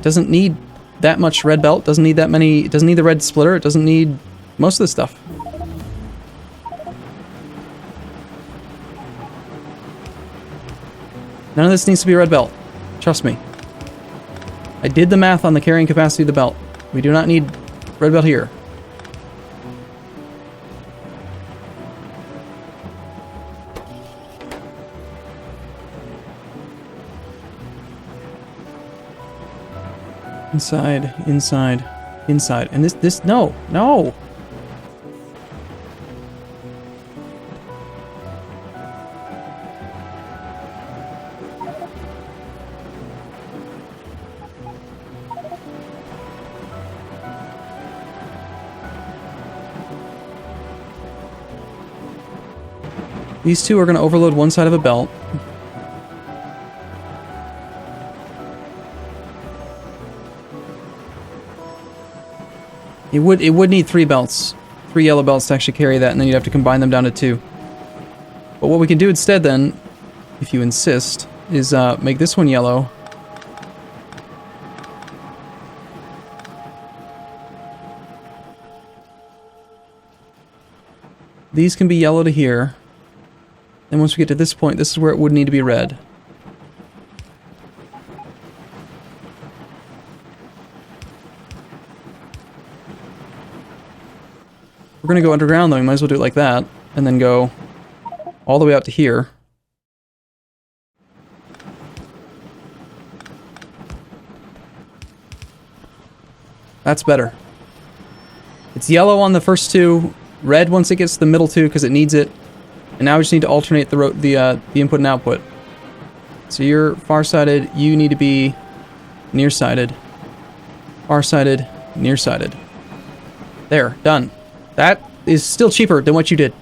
Doesn't need that much red belt, doesn't need that many, it doesn't need the red splitter, it doesn't need most of the stuff. None of this needs to be a red belt. Trust me. I did the math on the carrying capacity of the belt. We do not need red belt here. Inside, inside, inside. And this, no. These two are going to overload one side of a belt. It would need 3 belts. 3 yellow belts to actually carry that, and then you'd have to combine them down to 2. But what we can do instead then, if you insist, is make this one yellow. These can be yellow to here. And once we get to this point, this is where it would need to be red. We're going to go underground, though. We might as well do it like that. And then go all the way out to here. That's better. It's yellow on the first two, red once it gets to the middle two because it needs it. And now we just need to alternate the input and output. So you're far-sided, you need to be near-sided. Far-sided, near-sided. There, done. That is still cheaper than what you did.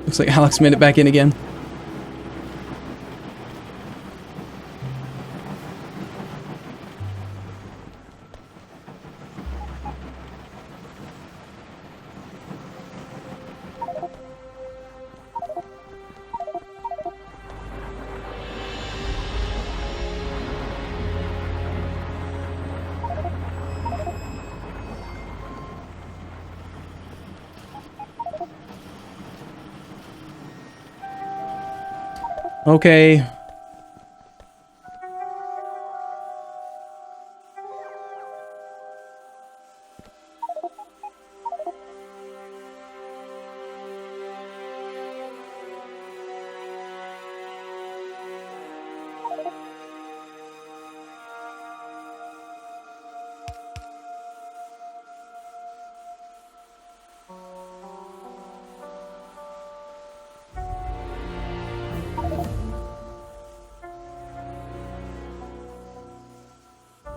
Looks like Alex made it back in again. Okay.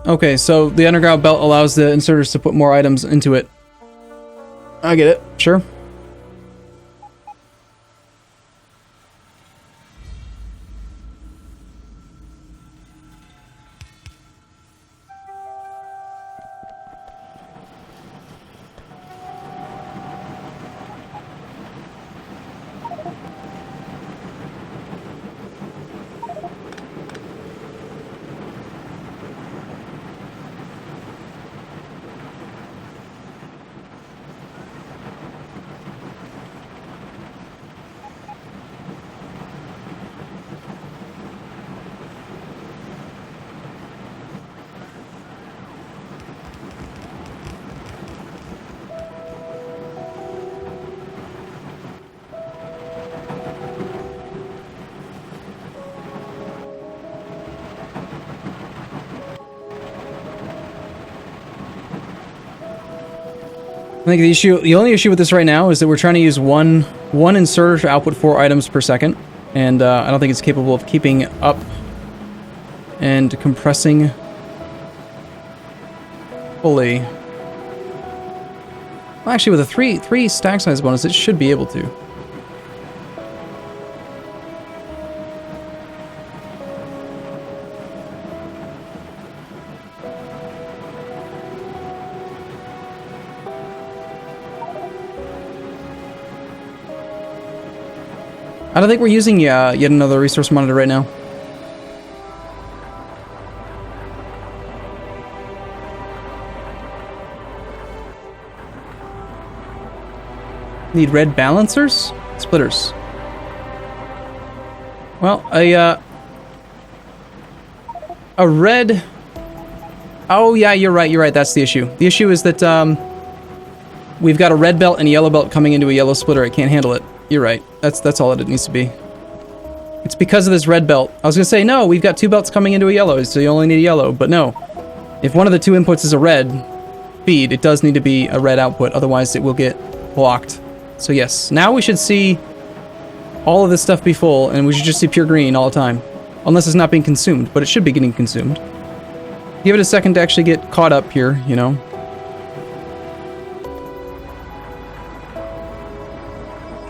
Okay, so the underground belt allows the inserters to put more items into it. I get it, sure. I think the only issue with this right now is that we're trying to use one inserter to output 4 items per second, and I don't think it's capable of keeping up and compressing fully. Well, actually, with a three stack size bonus, it should be able to. I don't think we're using yet another resource monitor right now. Need red balancers? Splitters. Well, a red... Oh yeah, you're right, that's the issue. The issue is that we've got a red belt and a yellow belt coming into a yellow splitter. It can't handle it. You're right. That's all that it needs to be. It's because of this red belt. I was gonna say, no, we've got 2 belts coming into a yellow, so you only need a yellow, but no. If one of the 2 inputs is a red feed, it does need to be a red output, otherwise it will get blocked. So yes, now we should see all of this stuff be full, and we should just see pure green all the time. Unless it's not being consumed, but it should be getting consumed. Give it a second to actually get caught up here, you know.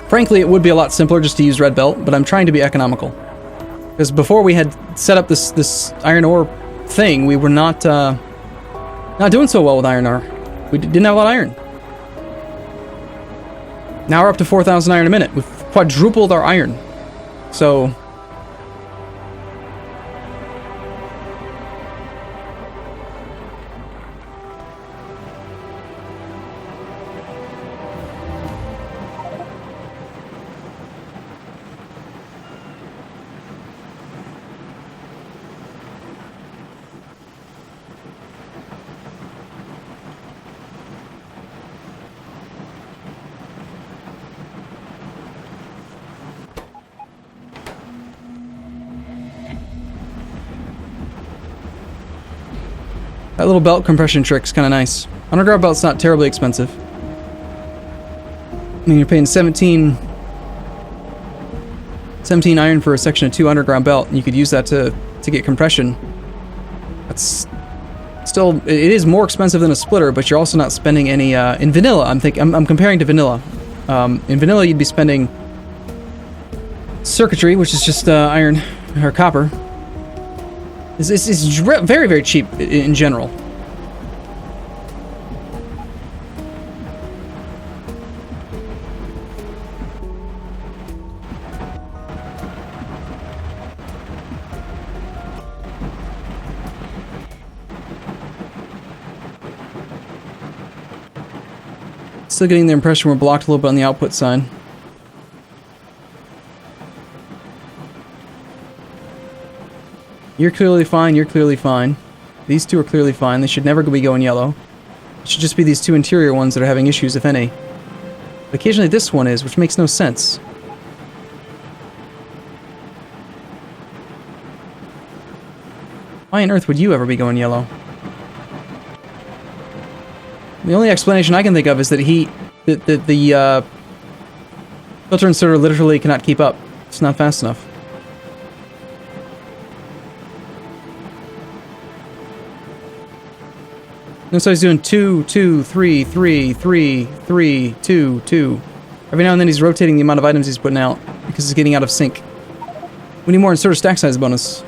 Frankly, it would be a lot simpler just to use red belt, but I'm trying to be economical. Because before we had set up this iron ore thing, we were not doing so well with iron ore. We didn't have a lot of iron. Now we're up to 4,000 iron a minute. We've quadrupled our iron. So... that little belt compression trick's kind of nice. Underground belt's not terribly expensive. I mean, you're paying 17 iron for a section of 2 underground belt, and you could use that to get compression. That's still, it is more expensive than a splitter, but you're also not spending any, in vanilla, I'm comparing to vanilla. In vanilla, you'd be spending circuitry, which is just iron or copper. It's very, very cheap in general. Still getting the impression we're blocked a little bit on the output side. You're clearly fine, you're clearly fine. These two are clearly fine. They should never be going yellow. It should just be these two interior ones that are having issues, if any. But occasionally this one is, which makes no sense. Why on earth would you ever be going yellow? The only explanation I can think of is that the filter inserter literally cannot keep up. It's not fast enough. Notice how he's doing 2, 2, 3, 3, 3, 3, 2, 2. Every now and then he's rotating the amount of items he's putting out because he's getting out of sync. We need more inserter stack size bonus.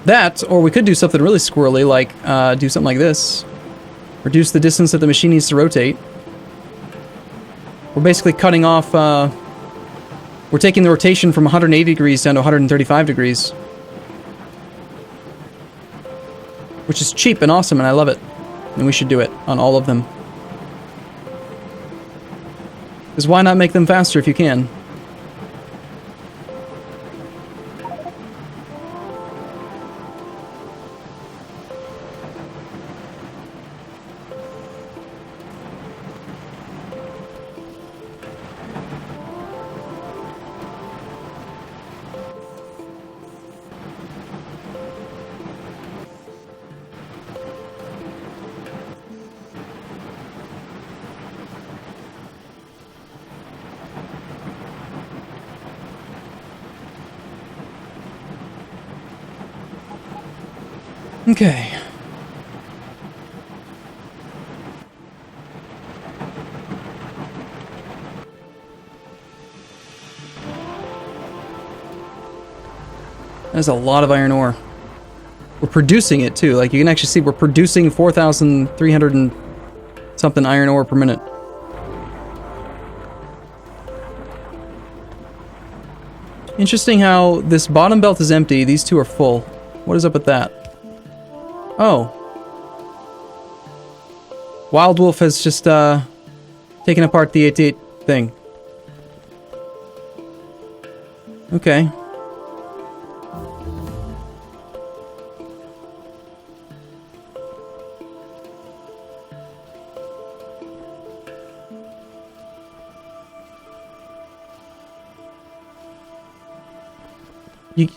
That, or we could do something really squirrely, like do something like this. Reduce the distance that the machine needs to rotate. We're basically cutting off, we're taking the rotation from 180 degrees down to 135 degrees. Which is cheap and awesome, and I love it. And we should do it on all of them. Because why not make them faster if you can? Okay. That's a lot of iron ore. We're producing it too. Like you can actually see we're producing 4,300 and something iron ore per minute. Interesting how this bottom belt is empty, these two are full. What is up with that? Oh. Wild Wolf has just, taken apart the 88 thing. Okay.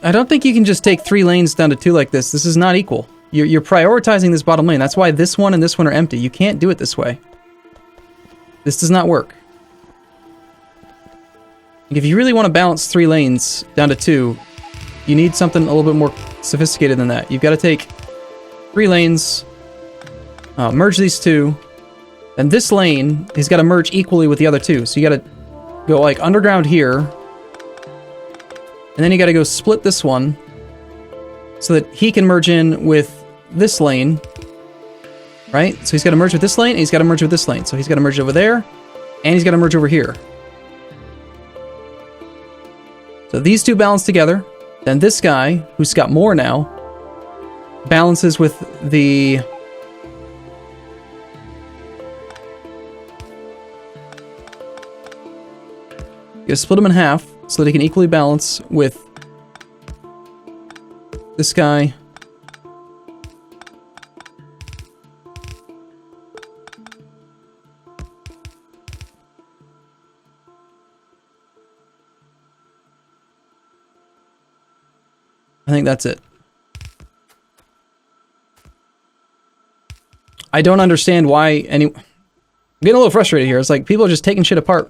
I don't think you can just take 3 lanes down to 2 like this. This is not equal. You're prioritizing this bottom lane. That's why this one and this one are empty. You can't do it this way. This does not work. If you really want to balance 3 lanes down to 2, you need something a little bit more sophisticated than that. You've got to take 3 lanes, merge these 2, and this lane has got to merge equally with the other 2. So you got to go like underground here, and then you got to go split this one so that he can merge in with this lane, right? So he's got to merge with this lane, and he's got to merge with this lane. So he's got to merge over there, and he's got to merge over here. So these 2 balance together. Then this guy, who's got more now, balances with the... You gotta split them in half so that he can equally balance with this guy. I think that's it. I don't understand why any... I'm getting a little frustrated here. It's like people are just taking shit apart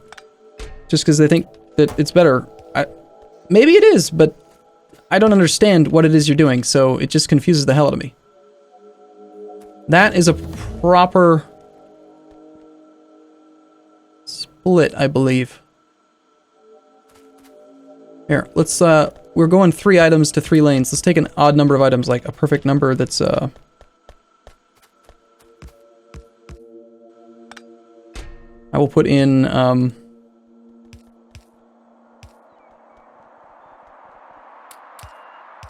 just because they think that it's better. Maybe it is, but I don't understand what it is you're doing, so it just confuses the hell out of me. That is a proper split, I believe. Here, let's, we're going 3 items to 3 lanes. Let's take an odd number of items, like a perfect number that's, I will put in,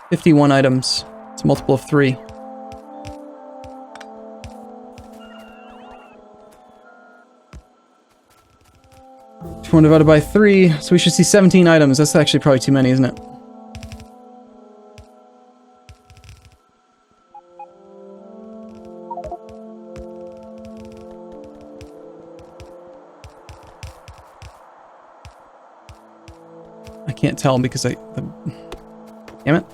51 items. It's a multiple of 3. 21 divided by 3, so we should see 17 items. That's actually probably too many, isn't it? I can't tell because damn it.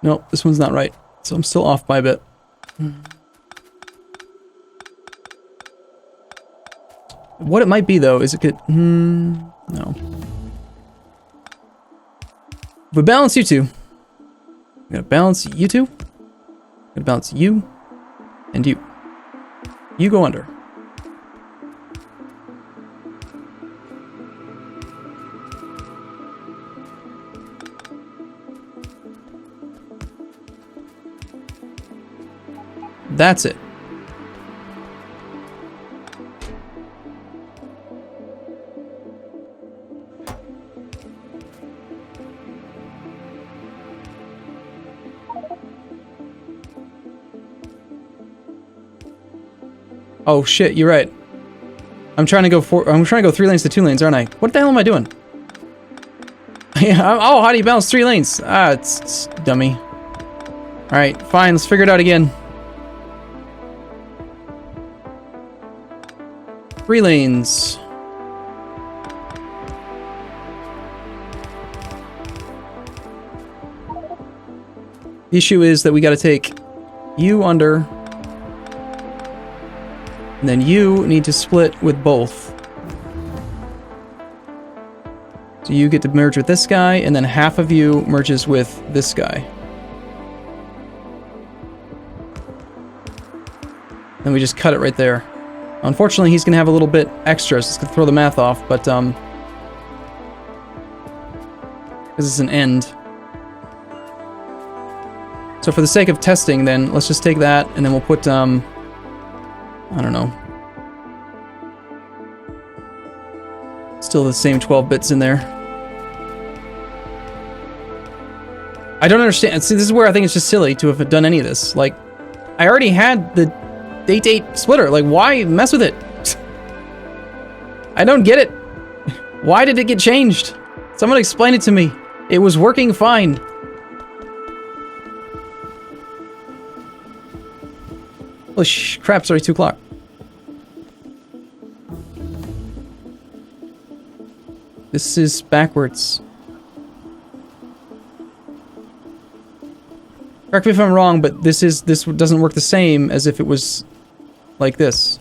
Nope, this one's not right. So I'm still off by a bit. What it might be, though, is it could... no. If we balance you 2, we're gonna balance you 2. We're gonna balance you and you. You go under. That's it. Oh shit, you're right. I'm trying to go 3 lanes to 2 lanes, aren't I? What the hell am I doing? Yeah, oh, how do you balance 3 lanes? Ah, it's dummy. Alright, fine, let's figure it out again. 3 lanes. The issue is that we gotta take you under, and then you need to split with both. So you get to merge with this guy, and then half of you merges with this guy. Then we just cut it right there. Unfortunately, he's gonna have a little bit extra, so it's gonna throw the math off, but, because it's an end. So for the sake of testing, then, let's just take that, and then we'll put, I don't know. Still the same 12 bits in there. I don't understand. See, this is where I think it's just silly to have done any of this. Like, I already had the 8-8 splitter. Like, why mess with it? I don't get it. Why did it get changed? Someone explain it to me. It was working fine. Holy crap, it's already 2 o'clock. This is backwards. Correct me if I'm wrong, but this doesn't work the same as if it was like this.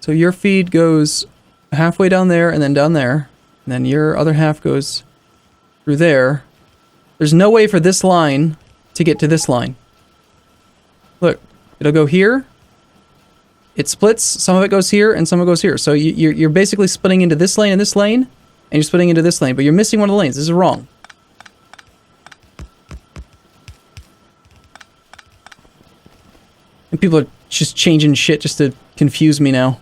So your feed goes halfway down there and then down there, and then your other half goes through there. There's no way for this line to get to this line. Look, it'll go here. It splits, some of it goes here, and some of it goes here. So you're basically splitting into this lane and this lane, and you're splitting into this lane, but you're missing one of the lanes. This is wrong. And people are just changing shit just to confuse me now.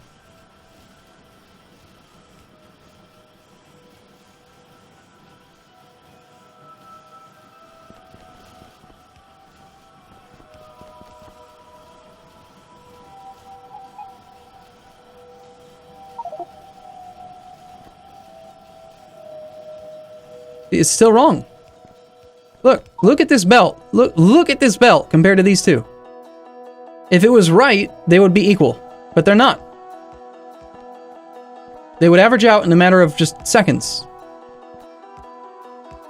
It's still wrong. Look at this belt. Look at this belt compared to these two. If it was right, they would be equal, but they're not. They would average out in a matter of just seconds.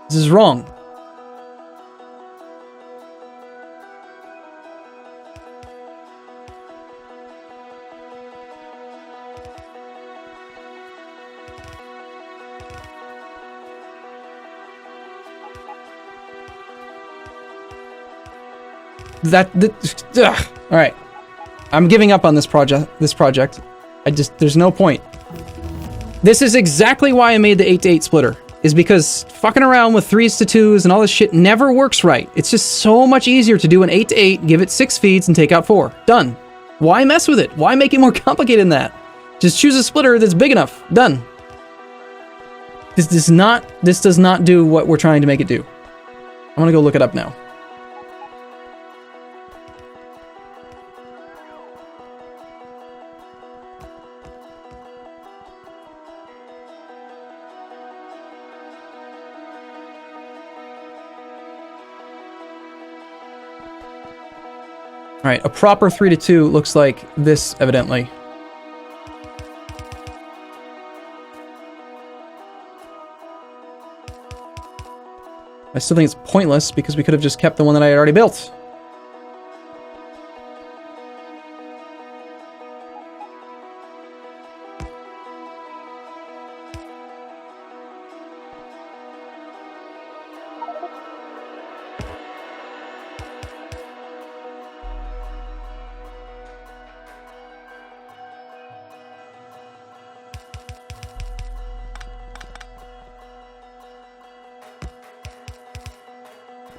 This is wrong. All right, I'm giving up on this project. There's no point. This is exactly why I made the 8-to-8 splitter, is because fucking around with 3s to 2s and all this shit never works right. It's just so much easier to do an 8-to-8, give it 6 feeds and take out 4. Done. Why mess with it? Why make it more complicated than that? Just choose a splitter that's big enough. Done. This does not do what we're trying to make it do. I'm gonna go look it up now. Alright, a proper 3 to 2 looks like this, evidently. I still think it's pointless, because we could have just kept the one that I had already built.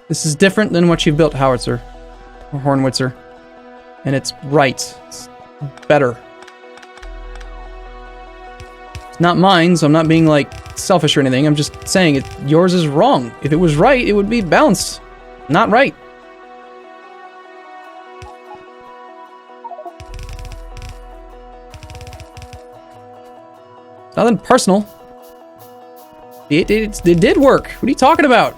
This is different than what you've built, Howitzer. Or Hornwitzer. And it's right. It's better. It's not mine, so I'm not being, like, selfish or anything. I'm just saying yours is wrong. If it was right, it would be balanced. Not right. It's nothing personal. It did work. What are you talking about?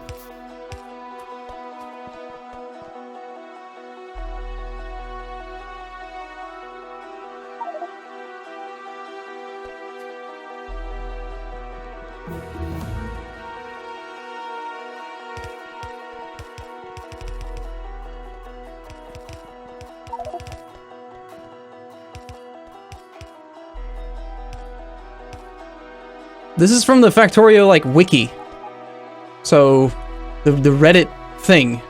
This is from the Factorio, like, wiki. So, the Reddit thing.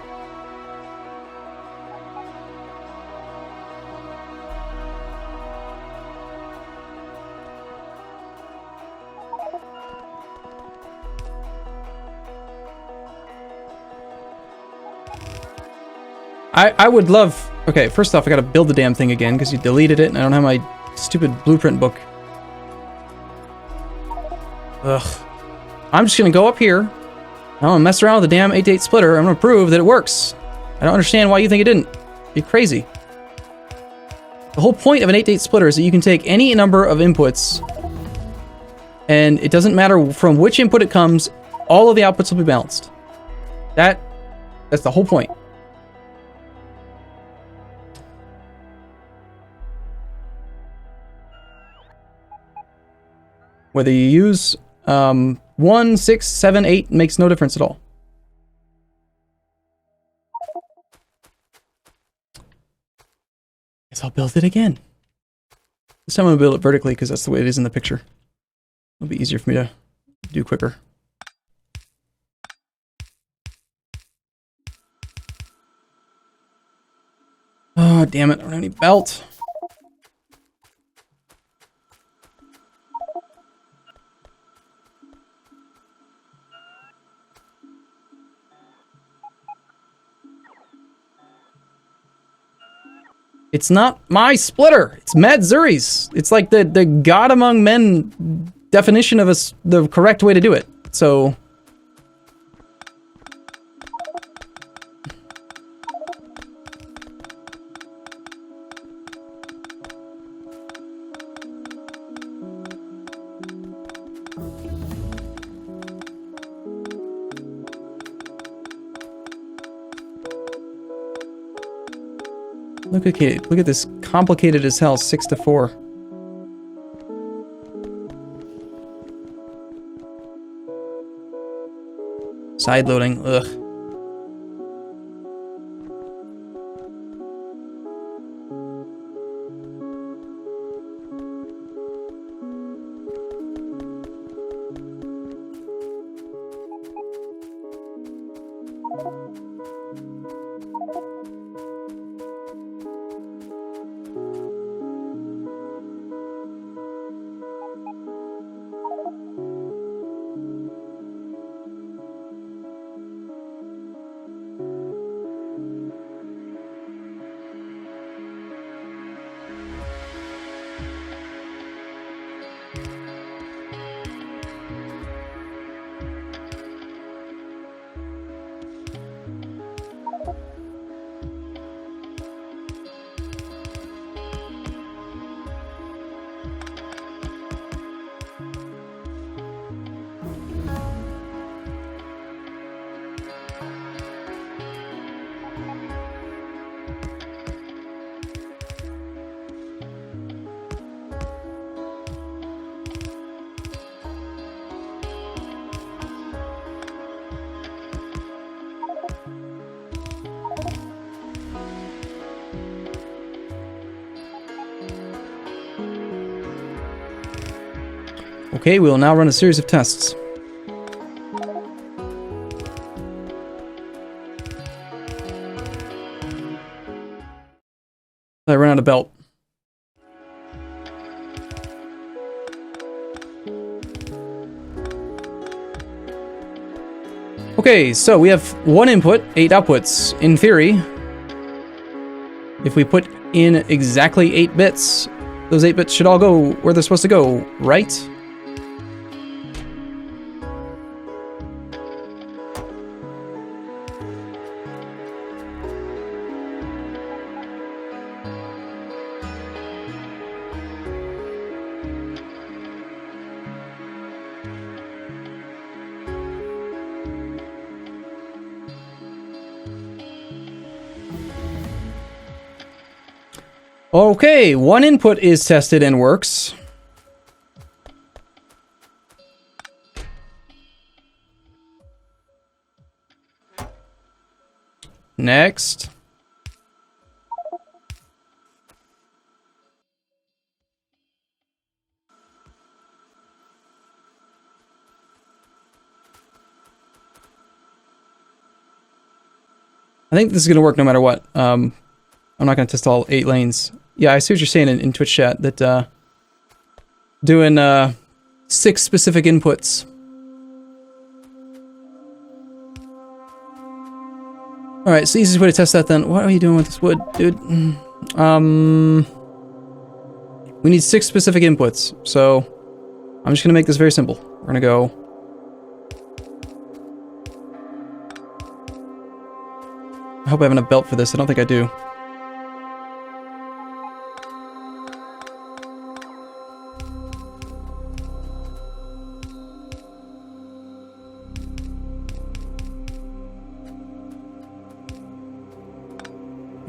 I would love... Okay, first off, I gotta build the damn thing again, because you deleted it, and I don't have my stupid blueprint book. Ugh. I'm just gonna go up here. I'm gonna mess around with the damn 8-to-8 splitter. I'm gonna prove that it works. I don't understand why you think it didn't. You're crazy. The whole point of an 8-to-8 splitter is that you can take any number of inputs, and it doesn't matter from which input it comes, all of the outputs will be balanced. That's the whole point. Whether you use 1, 6, 7, 8 makes no difference at all. Guess I'll build it again. This time I'm going to build it vertically because that's the way it is in the picture. It'll be easier for me to do quicker. Oh, damn it. I don't have any belt. It's not my splitter. It's Matt Zuri's. It's like the God among men definition of the correct way to do it. So look at this complicated as hell 6 to 4. Side loading, ugh. Okay, we will now run a series of tests. I ran out of belt. Okay, so we have 1 input, 8 outputs. In theory, if we put in exactly 8 bits, those 8 bits should all go where they're supposed to go, right? Okay, 1 input is tested and works. Next. I think this is going to work no matter what. I'm not going to test all 8 lanes. Yeah, I see what you're saying in Twitch chat, that doing 6 specific inputs. Alright, so the easiest way to test that then. What are you doing with this wood, dude? We need 6 specific inputs, so I'm just going to make this very simple. We're going to go... I hope I have enough belt for this. I don't think I do.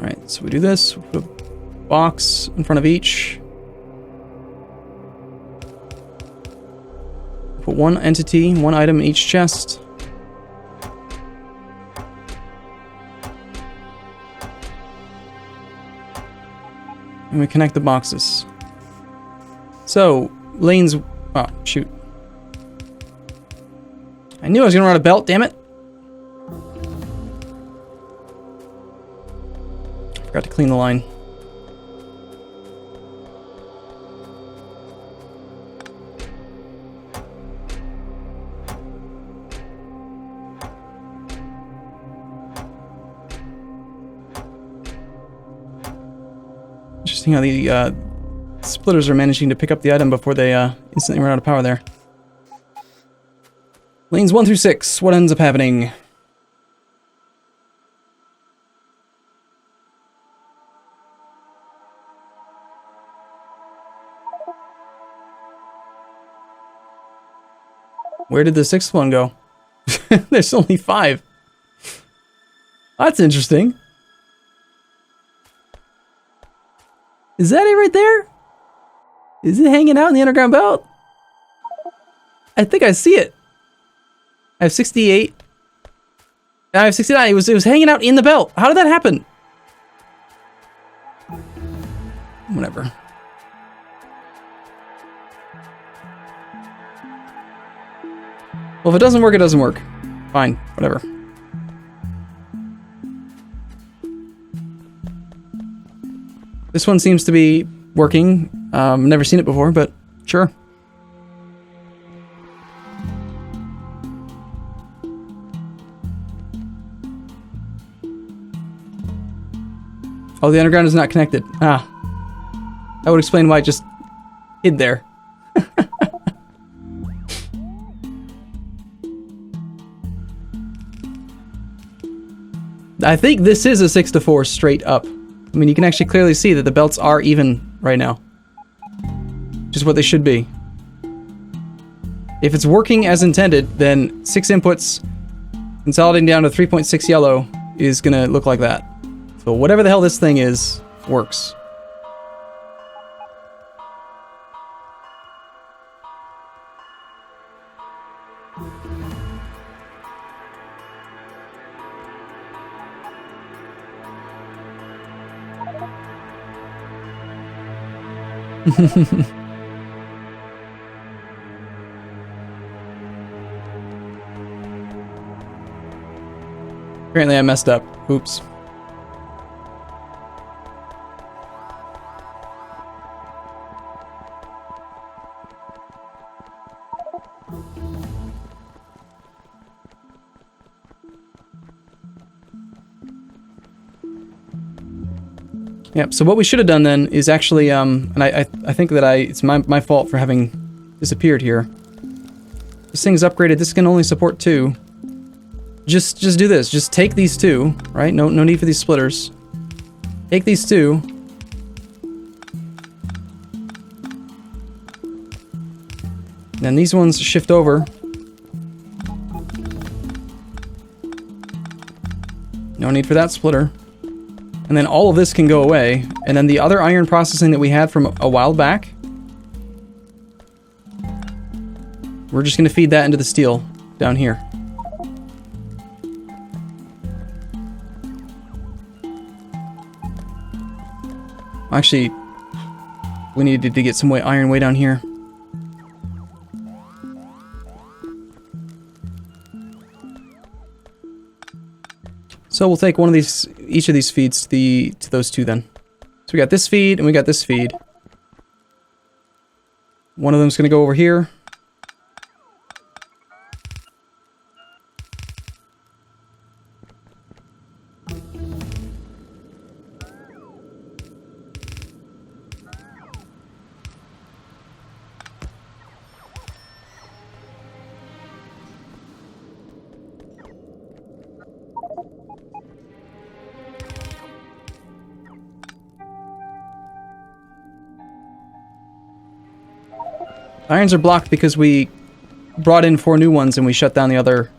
Alright, so we do this. We'll put a box in front of each. Put one entity, one item in each chest. And we connect the boxes. So, lanes... Oh, shoot. I knew I was gonna run a belt, damn it! Forgot to clean the line. Interesting how the splitters are managing to pick up the item before they instantly run out of power there. Lanes 1 through 6, what ends up happening? Where did the 6th one go? There's only 5. That's interesting. Is that it right there? Is it hanging out in the underground belt? I think I see it. I have 68. I have 69. It was hanging out in the belt. How did that happen? Whatever. Well, if it doesn't work, it doesn't work. Fine, whatever. This one seems to be working. Never seen it before, but sure. Oh, the underground is not connected. Ah. That would explain why it just hid there. I think this is a 6 to 4 straight up. I mean, you can actually clearly see that the belts are even right now. Just what they should be. If it's working as intended, then 6 inputs consolidating down to 3.6 yellow is gonna look like that. So whatever the hell this thing is, works. Apparently I messed up. Oops. Yep, so what we should have done then is actually, and I think that it's my fault for having disappeared here. This thing's upgraded, this can only support 2. Just do this, just take these 2, right? No need for these splitters. Take these 2. Then these ones shift over. No need for that splitter. And then all of this can go away. And then the other iron processing that we had from a while back, we're just going to feed that into the steel down here. Actually, we needed to get some iron way down here. So we'll take one of these, each of these feeds to those 2 then. So we got this feed and we got this feed. One of them's gonna go over here. Irons are blocked because we brought in 4 new ones and we shut down the other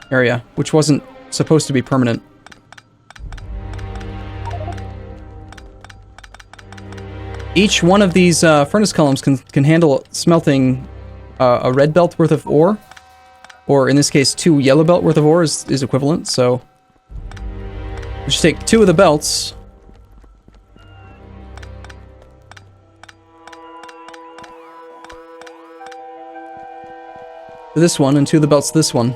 area, which wasn't supposed to be permanent. Each one of these furnace columns can handle smelting a red belt worth of ore, or in this case, 2 yellow belt worth of ore is equivalent. So we should take 2 of the belts. This one, and 2 of the belts to this one.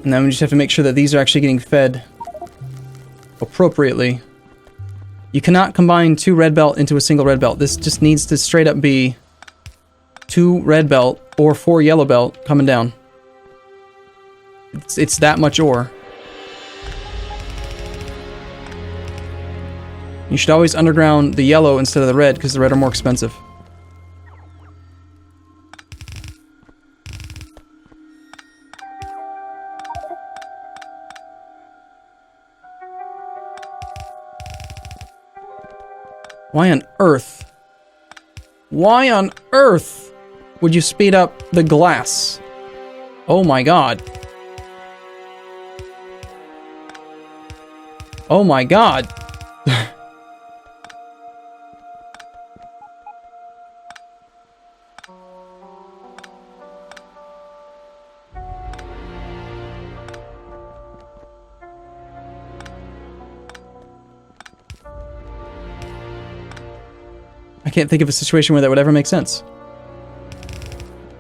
And then we just have to make sure that these are actually getting fed appropriately. You cannot combine 2 red belt into a single red belt. This just needs to straight up be 2 red belt or 4 yellow belt coming down. It's that much ore. You should always underground the yellow instead of the red, because the red are more expensive. Why on earth? Why on earth would you speed up the glass? Oh my god. Oh my god. I can't think of a situation where that would ever make sense.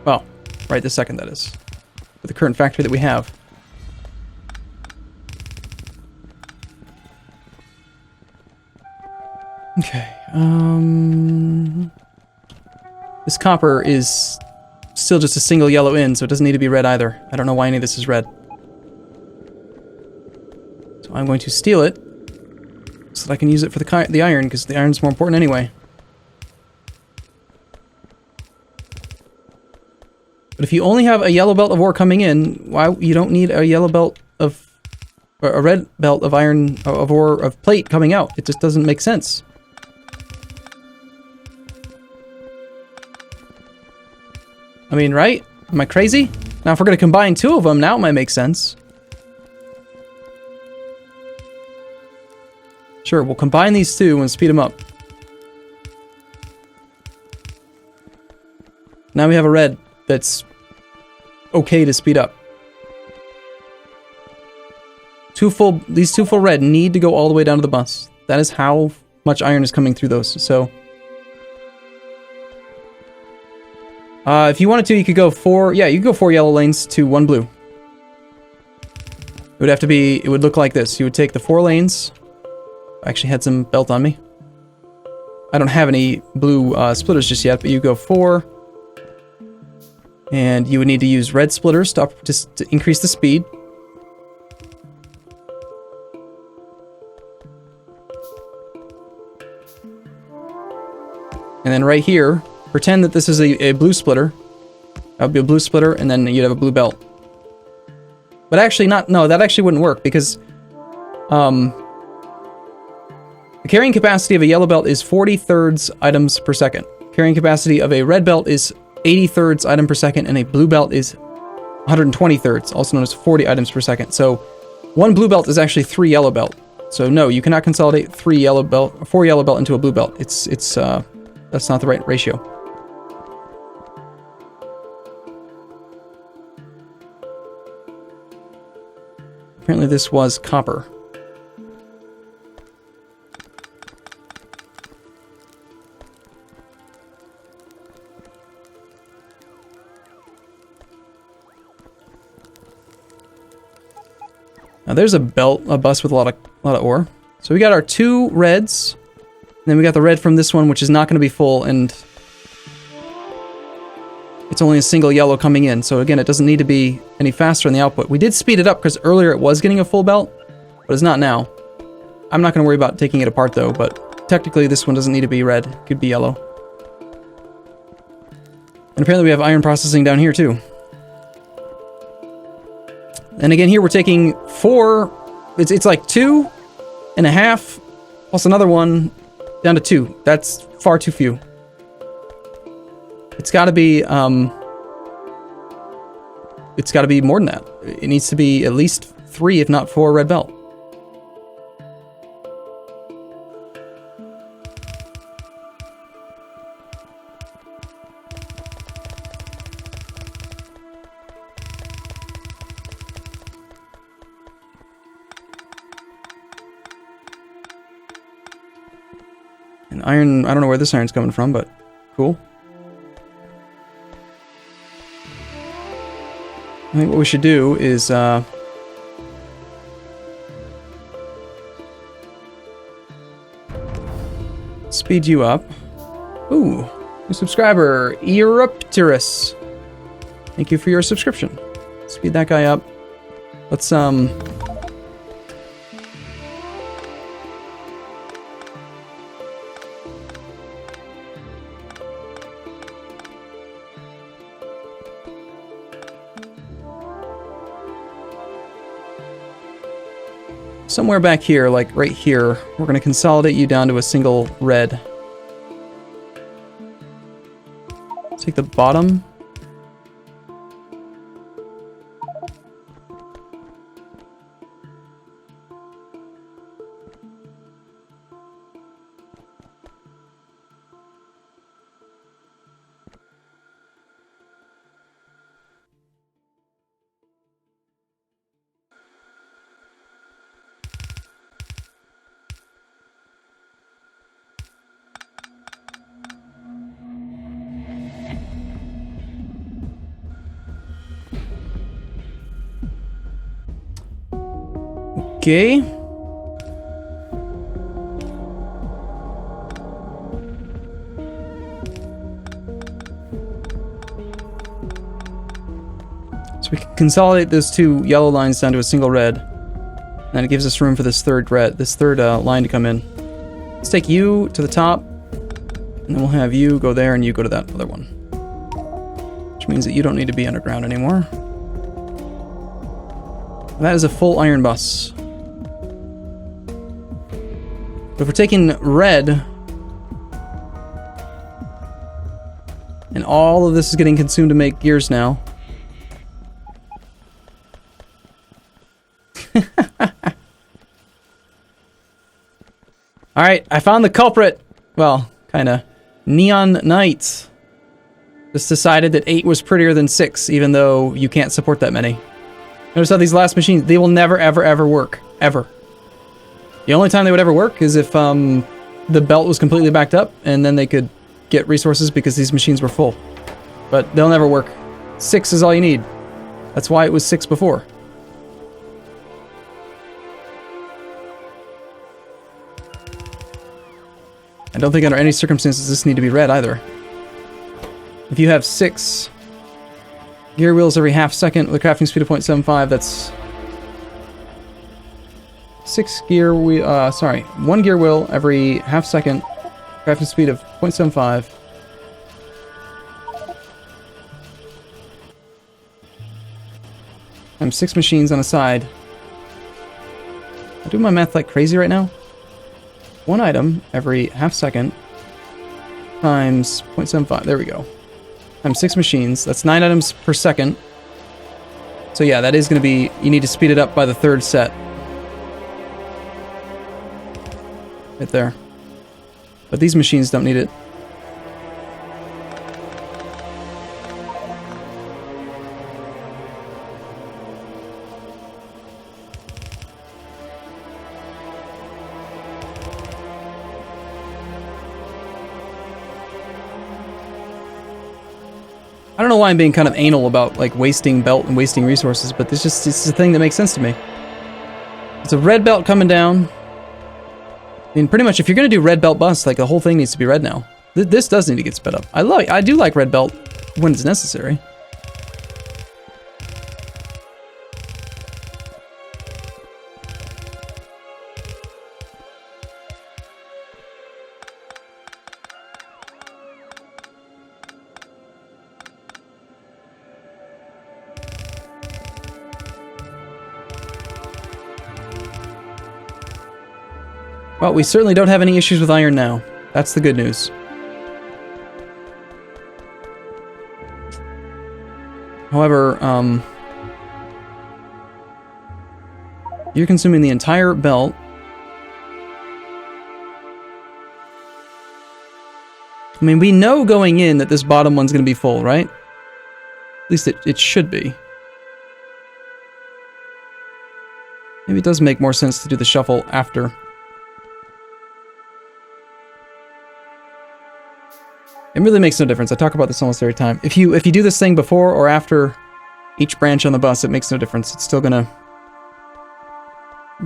Well, right this second, that is. With the current factory that we have. Okay, this copper is still just a single yellow in, so it doesn't need to be red either. I don't know why any of this is red. So I'm going to steal it, so that I can use it for the iron, because the iron's more important anyway. But if you only have a yellow belt of ore coming in, why you don't need a yellow belt of, or a red belt of iron, of ore, of plate coming out. It just doesn't make sense. I mean, right? Am I crazy? Now if we're going to combine 2 of them, now it might make sense. Sure, we'll combine these 2 and speed them up. Now we have a red that's okay to speed up. These 2 full red need to go all the way down to the bus. That is how much iron is coming through those. So, if you wanted to, you could go 4. Yeah, you could go 4 yellow lanes to 1 blue. It would have to be. It would look like this. You would take the 4 lanes. I actually had some belt on me. I don't have any blue splitters just yet, but you go 4. And you would need to use red splitters to increase the speed. And then right here, pretend that this is a blue splitter. That would be a blue splitter, and then you'd have a blue belt. But actually no, that actually wouldn't work, because the carrying capacity of a yellow belt is 40 thirds items per second. Carrying capacity of a red belt is 80 thirds item per second, and a blue belt is 120 thirds, also known as 40 items per second. So 1 blue belt is actually 3 yellow belt. So no, you cannot consolidate 4 yellow belt into a blue belt. It's that's not the right ratio. Apparently this was copper. Now there's a bus with a lot of ore. So we got our 2 reds, and then we got the red from this one, which is not going to be full, and it's only a single yellow coming in. So again, it doesn't need to be any faster in the output. We did speed it up because earlier it was getting a full belt, but it's not now. I'm not going to worry about taking it apart though, but technically this one doesn't need to be red. It could be yellow. And apparently we have iron processing down here too. And again, here we're taking 4, it's like 2.5 Plus another one down to 2. That's far too few. It's got to be more than that. It needs to be at least 3, if not 4 red belt. And iron, I don't know where this iron's coming from, but cool. I think what we should do is speed you up. Ooh, new subscriber, Erupterus. Thank you for your subscription. Speed that guy up. Let's somewhere back here, like right here, we're going to consolidate you down to a single red. Take the bottom. Okay. So we can consolidate those 2 yellow lines down to a single red. And then it gives us room for this third line to come in. Let's take you to the top, and then we'll have you go there and you go to that other one. Which means that you don't need to be underground anymore. That is a full iron bus. But if we're taking red, and all of this is getting consumed to make gears now. Alright, I found the culprit. Well, kinda. Neon Knights. Just decided that 8 was prettier than 6, even though you can't support that many. Notice how these last machines, they will never, ever, ever work. Ever. The only time they would ever work is if the belt was completely backed up, and then they could get resources because these machines were full. But they'll never work. 6 is all you need. That's why it was 6 before. I don't think under any circumstances this need to be red either. If you have 6 gear wheels every half second with a crafting speed of 0.75, that's 1 gear wheel every half second, crafting speed of 0.75. I'm 6 machines on a side. I'm doing my math like crazy right now. 1 item every half second times 0.75. There we go. Times 6 machines. That's 9 items per second. So yeah, that is going to be... You need to speed it up by the 3rd set. Right there. But these machines don't need it. I don't know why I'm being kind of anal about like wasting belt and wasting resources, but it's a thing that makes sense to me. It's a red belt coming down. I mean, pretty much if you're gonna do red belt bust, like the whole thing needs to be red now. This does need to get sped up. I do like red belt when it's necessary. Well, we certainly don't have any issues with iron now. That's the good news. However, you're consuming the entire belt. I mean, we know going in that this bottom one's going to be full, right? At least it should be. Maybe it does make more sense to do the shuffle after. It really makes no difference. I talk about this almost every time. If you do this thing before or after each branch on the bus, it makes no difference. It's still gonna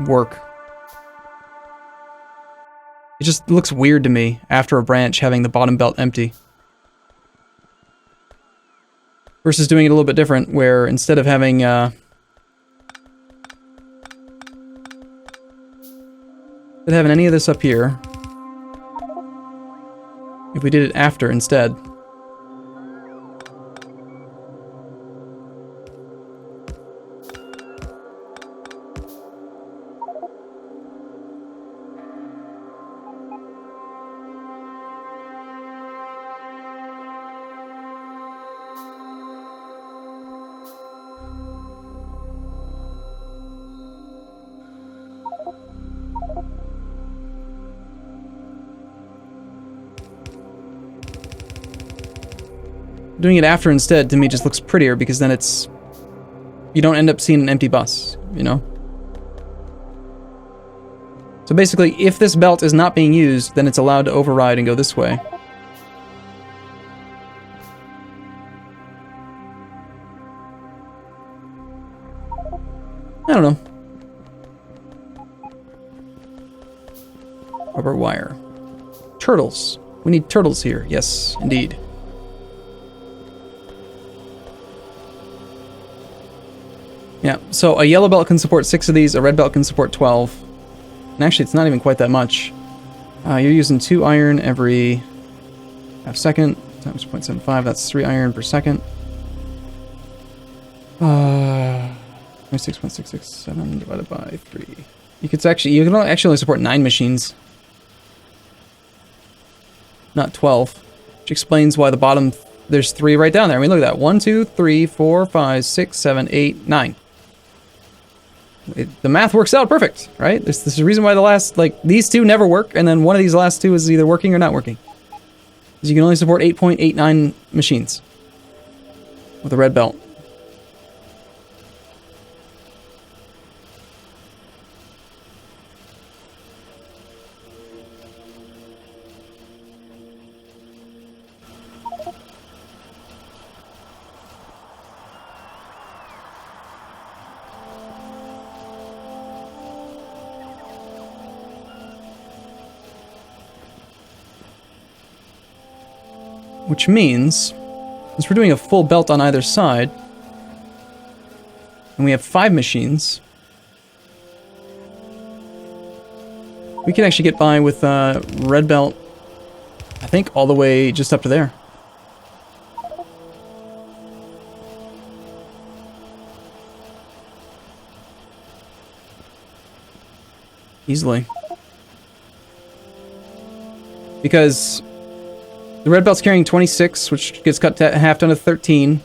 work. It just looks weird to me after a branch having the bottom belt empty. Versus doing it a little bit different, where instead of having any of this up here, if we did it after instead. Doing it after instead, to me, just looks prettier, because then it's... you don't end up seeing an empty bus, you know? So basically, if this belt is not being used, then it's allowed to override and go this way. I don't know. Rubber wire. Turtles. We need turtles here. Yes, indeed. Yeah, so a yellow belt can support 6 of these, a red belt can support 12. And actually, it's not even quite that much. You're using 2 iron every half second, times 0.75, that's 3 iron per second. 26.667 divided by 3. You can actually only support 9 machines. Not 12. Which explains why the bottom, there's 3 right down there. I mean, look at that. 1, 2, 3, 4, 5, 6, 7, 8, 9. The math works out perfect, right? This is the reason why the last, like, these 2 never work, and then one of these last 2 is either working or not working. Because you can only support 8.89 machines with a red belt. Which means, since we're doing a full belt on either side, and we have 5 machines, we can actually get by with red belt, I think, all the way just up to there. Easily. Because the red belt's carrying 26, which gets cut to half down to 13.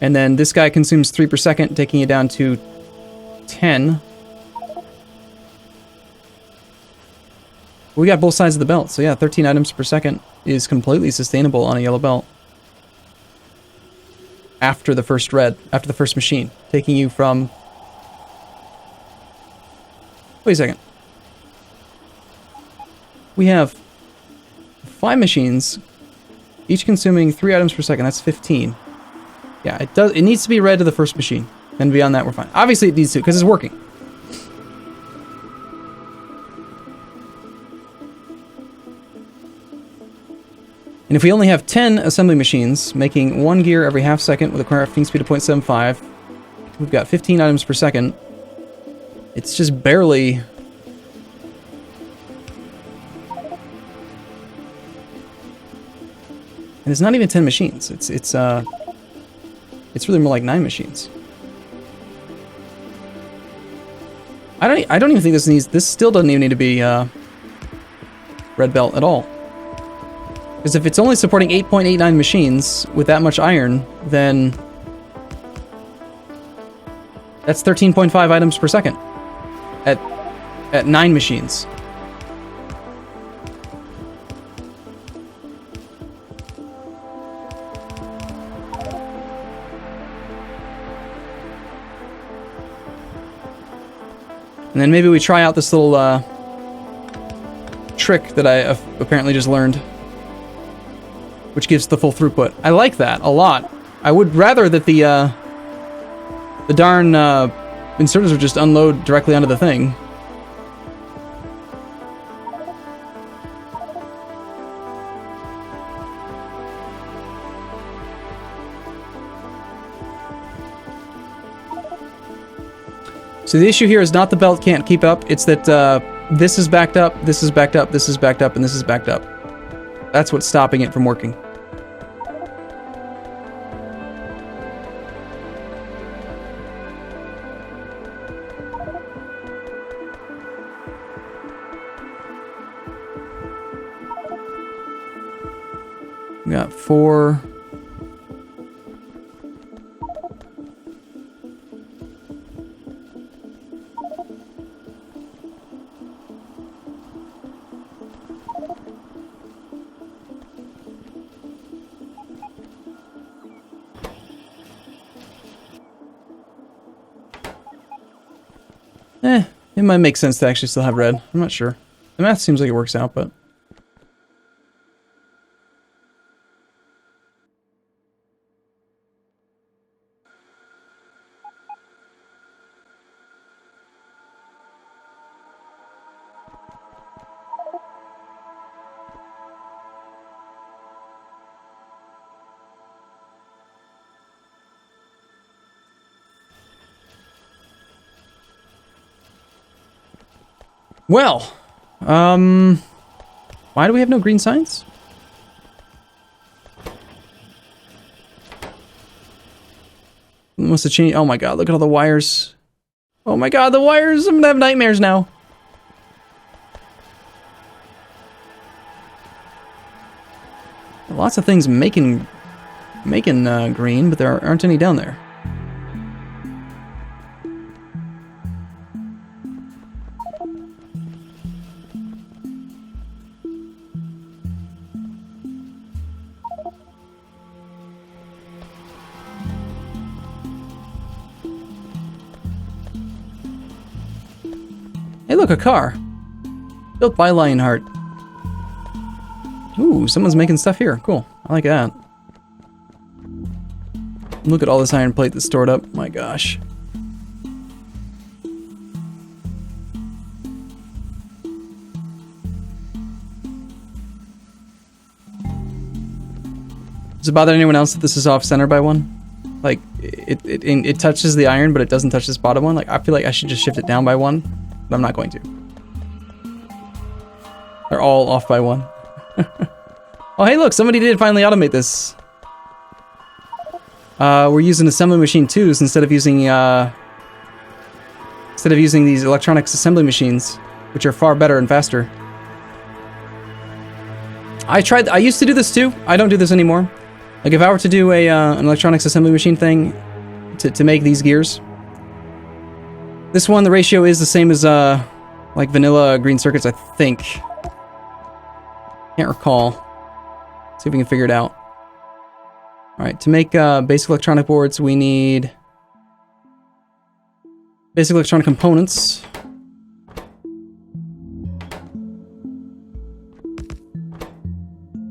And then this guy consumes 3 per second, taking it down to 10. We got both sides of the belt, so yeah, 13 items per second is completely sustainable on a yellow belt. After the first machine, taking you from... Wait a second. We have 5 machines, each consuming 3 items per second. That's 15. Yeah, it needs to be red to the first machine. And beyond that, we're fine. Obviously, it needs to, because it's working. And if we only have 10 assembly machines, making 1 gear every half second with a crafting speed of 0.75, we've got 15 items per second. It's just barely... And it's not even 10 machines. It's really more like 9 machines. I don't even think this still doesn't even need to be red belt at all. Because if it's only supporting 8.89 machines with that much iron, then that's 13.5 items per second at 9 machines. And then maybe we try out this little trick that I apparently just learned, which gives the full throughput. I like that a lot. I would rather that the darn inserters would just unload directly onto the thing. So the issue here is not the belt can't keep up, it's that this is backed up, this is backed up, this is backed up, and this is backed up. That's what's stopping it from working. We got 4. It might make sense to actually still have red. I'm not sure. The math seems like it works out, but... Well, why do we have no green signs? Must have changed. Oh my god, look at all the wires. Oh my god, the wires! I'm gonna have nightmares now. Lots of things making green, but there aren't any down there. Hey, look, a car. Built by Lionheart. Ooh, someone's making stuff here. Cool. I like that. Look at all this iron plate that's stored up. My gosh. Does it bother anyone else that this is off-center by 1? Like, it touches the iron, but it doesn't touch this bottom one? Like, I feel like I should just shift it down by 1. But I'm not going to. They're all off by 1. Oh, hey, look, somebody did finally automate this. We're using assembly machine 2s instead of using these electronics assembly machines, which are far better and faster. I used to do this too. I don't do this anymore. Like if I were to do an electronics assembly machine thing to make these gears. This one, the ratio is the same as, like vanilla green circuits, I think. Can't recall. See if we can figure it out. Alright, to make basic electronic boards, we need basic electronic components.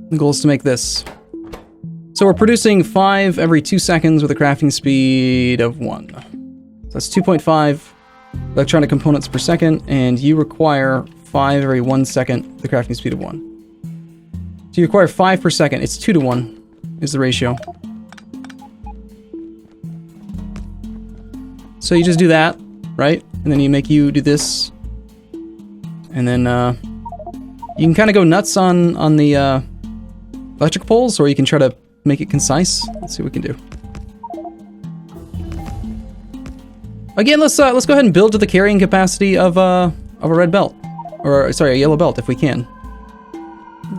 The goal is to make this. So we're producing 5 every 2 seconds with a crafting speed of 1. So that's 2.5 electronic components per second, and you require 5 every 1 second with a crafting speed of 1. So you require 5 per second. It's 2 to 1 is the ratio. So you just do that, right? And then you do this. And then you can kind of go nuts on the electric poles, or you can try to make it concise. Let's see what we can do. Again, let's go ahead and build to the carrying capacity of a red belt, or sorry, a yellow belt if we can.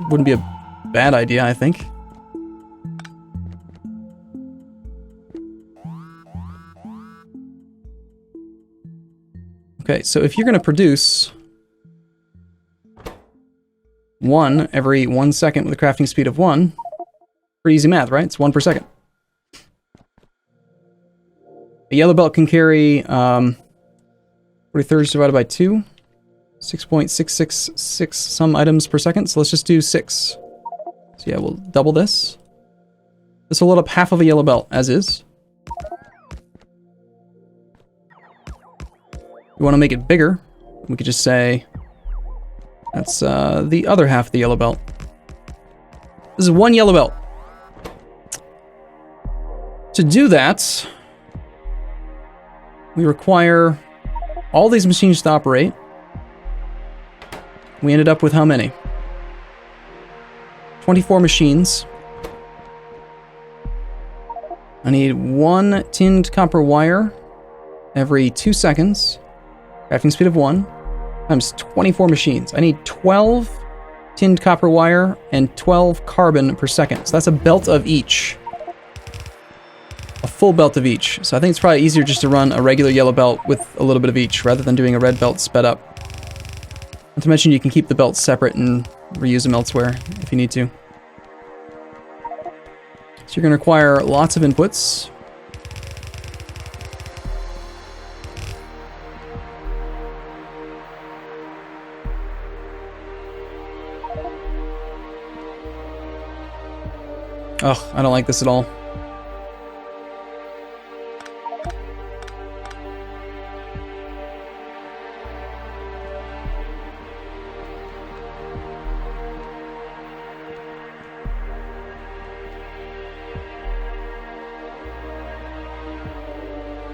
wouldn't be a bad idea, I think. Okay, so if you're going to produce 1 every 1 second with a crafting speed of 1, pretty easy math, right? It's 1 per second. A yellow belt can carry 43 divided by 2, 6.666 some items per second, so let's just do 6. So yeah, we'll double this. This will load up half of a yellow belt, as is. We want to make it bigger. We could just say that's the other half of the yellow belt. This is 1 yellow belt. To do that, we require all these machines to operate. We ended up with how many? 24 machines. I need 1 tinned copper wire every 2 seconds. Crafting speed of 1 times 24 machines. I need 12 tinned copper wire and 12 carbon per second. So that's a belt of each. A full belt of each. So I think it's probably easier just to run a regular yellow belt with a little bit of each rather than doing a red belt sped up. Not to mention you can keep the belts separate and reuse them elsewhere if you need to. So you're going to require lots of inputs. Ugh, I don't like this at all.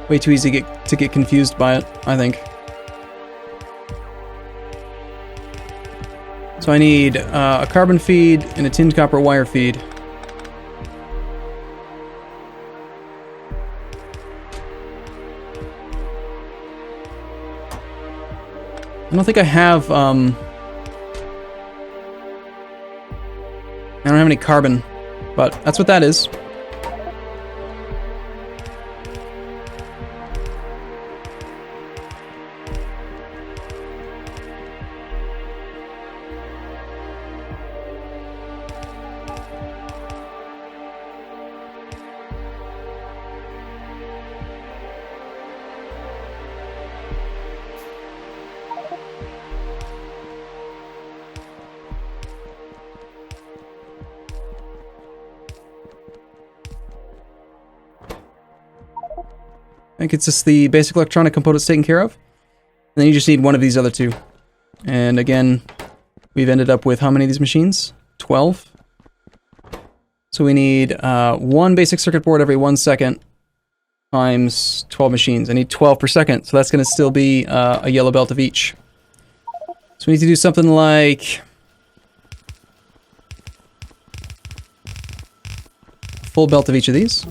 Way too easy to get confused by it, I think. So I need a carbon feed and a tinned copper wire feed. I don't think I have, I don't have any carbon, but that's what that is. I think it's just the basic electronic components taken care of. And then you just need one of these other two. And again, we've ended up with how many of these machines? 12. So we need 1 basic circuit board every 1 second times 12 machines. I need 12 per second, so that's going to still be a yellow belt of each. So we need to do something like a full belt of each of these.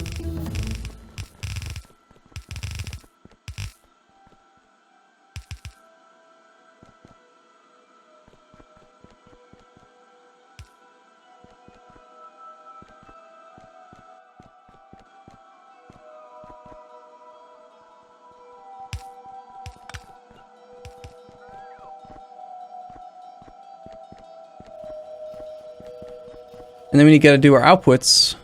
And then we got to do our outputs.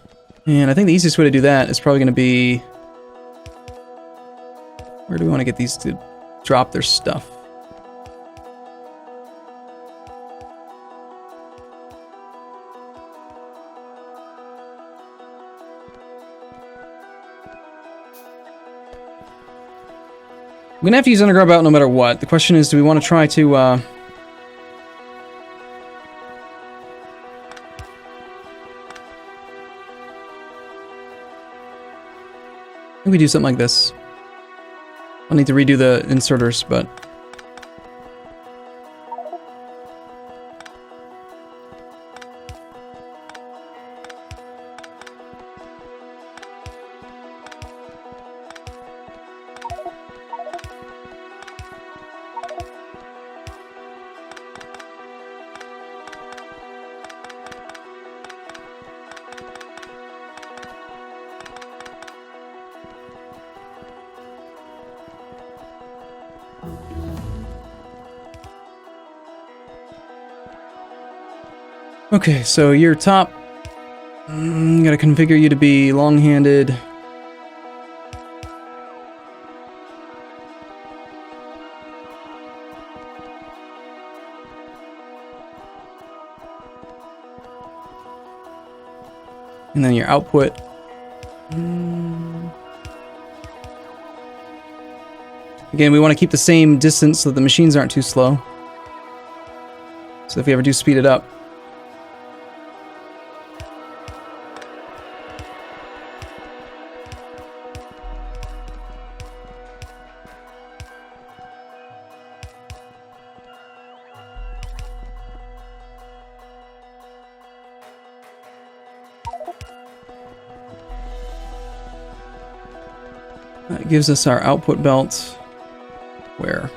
And I think the easiest way to do that is probably going to be... Where do we want to get these to drop their stuff? We're going to have to use underground belt no matter what. The question is, do we want to try to... I think we do something like this. I'll need to redo the inserters, but... Okay, so your top, gotta configure you to be long-handed. And then your output. Again, we want to keep the same distance so that the machines aren't too slow. So if we ever do speed it up. That gives us our output belt. Where?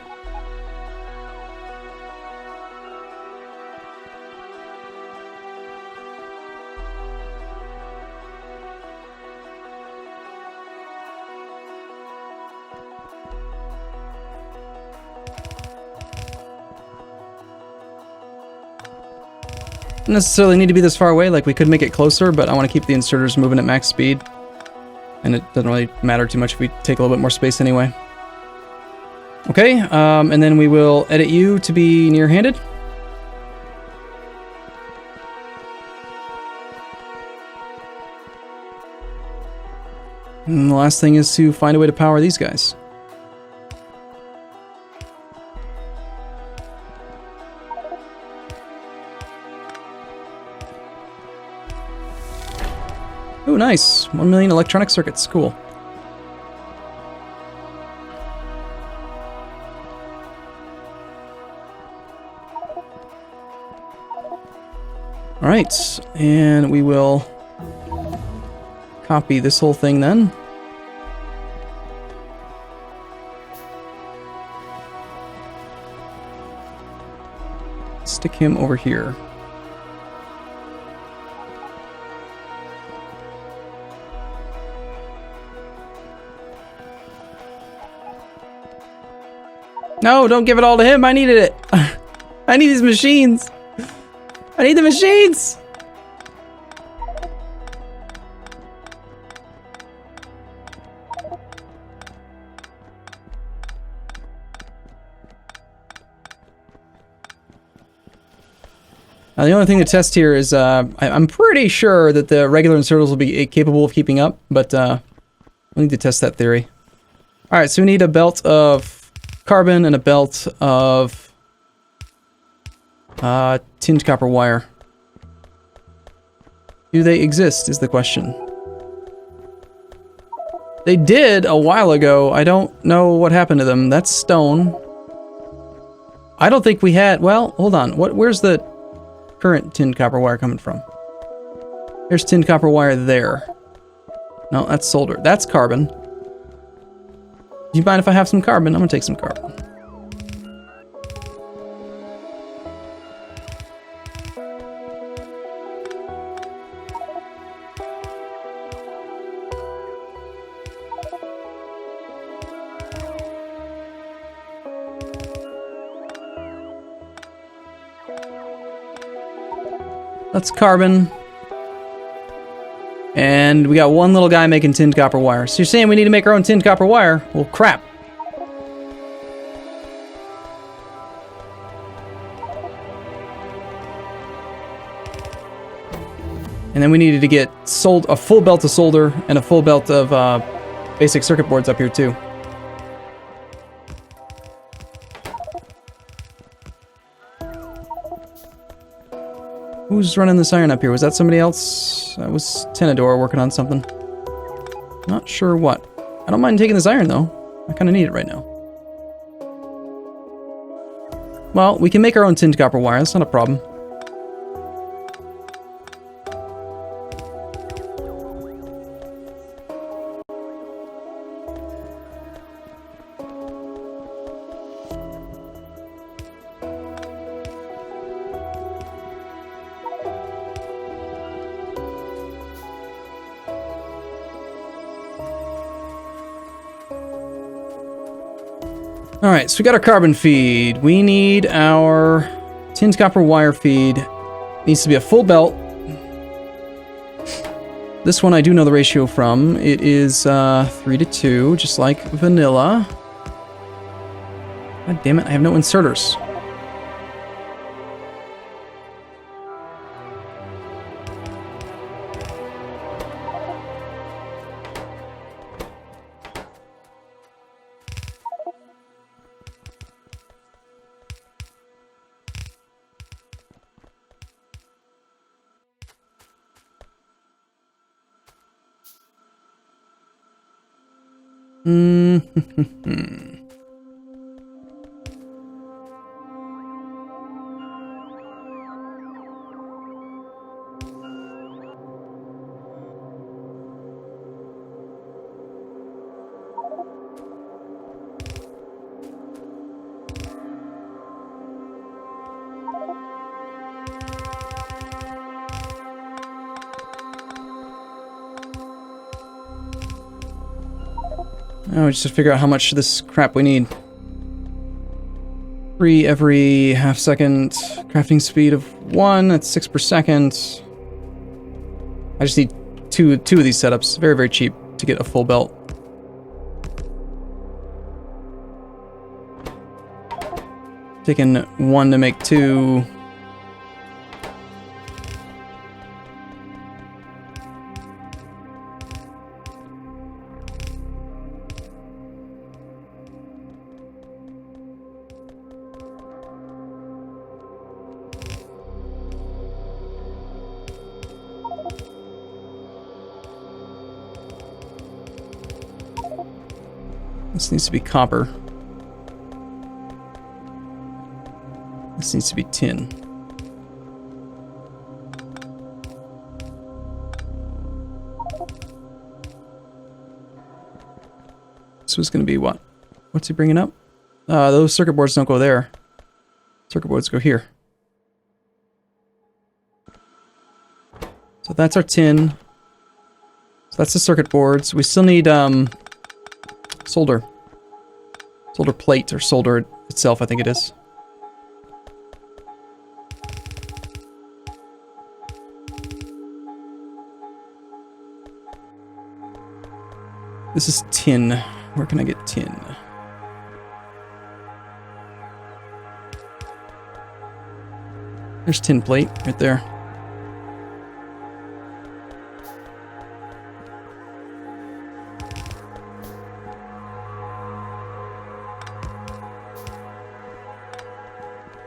Don't necessarily need to be this far away, like we could make it closer, but I want to keep the inserters moving at max speed. And it doesn't really matter too much if we take a little bit more space anyway. Okay, and then we will edit you to be near-handed. And the last thing is to find a way to power these guys. Oh, nice. 1 million electronic circuits. Cool. All right, and we will copy this whole thing then. Stick him over here. No, don't give it all to him. I needed it. I need these machines. I need the machines. Now, the only thing to test here is I'm pretty sure that the regular inserters will be capable of keeping up, but we need to test that theory. All right, so we need a belt of carbon and a belt of tinned copper wire. Do they exist is the question. They did a while ago. I don't know what happened to them. That's stone. I don't think we had... Well, hold on. Where's the current tinned copper wire coming from? There's tinned copper wire there. No, that's solder. That's carbon. Do you mind if I have some carbon? I'm gonna take some carbon. That's carbon. And we got one little guy making tinned copper wire. So you're saying we need to make our own tinned copper wire? Well, crap. And then we needed to get a full belt of solder and a full belt of basic circuit boards up here too. Who's running this iron up here? Was that somebody else? That was Tenador working on something. Not sure what. I don't mind taking this iron though. I kind of need it right now. Well, we can make our own tinned copper wire. That's not a problem. Alright, so we got our carbon feed. We need our tinned copper wire feed. Needs to be a full belt. This one I do know the ratio from. It is 3 to 2, just like vanilla. God damn it, I have no inserters. Oh, just to figure out how much of this crap we need. 3 every half second. Crafting speed of 1, that's 6 per second. I just need two of these setups. Very, very cheap to get a full belt. Taking 1 to make 2. This needs to be copper. This needs to be tin. This was going to be what? What's he bringing up? Those circuit boards don't go there. Circuit boards go here. So that's our tin. So that's the circuit boards. We still need solder. Solder plate, or solder itself, I think it is. This is tin. Where can I get tin? There's tin plate right there.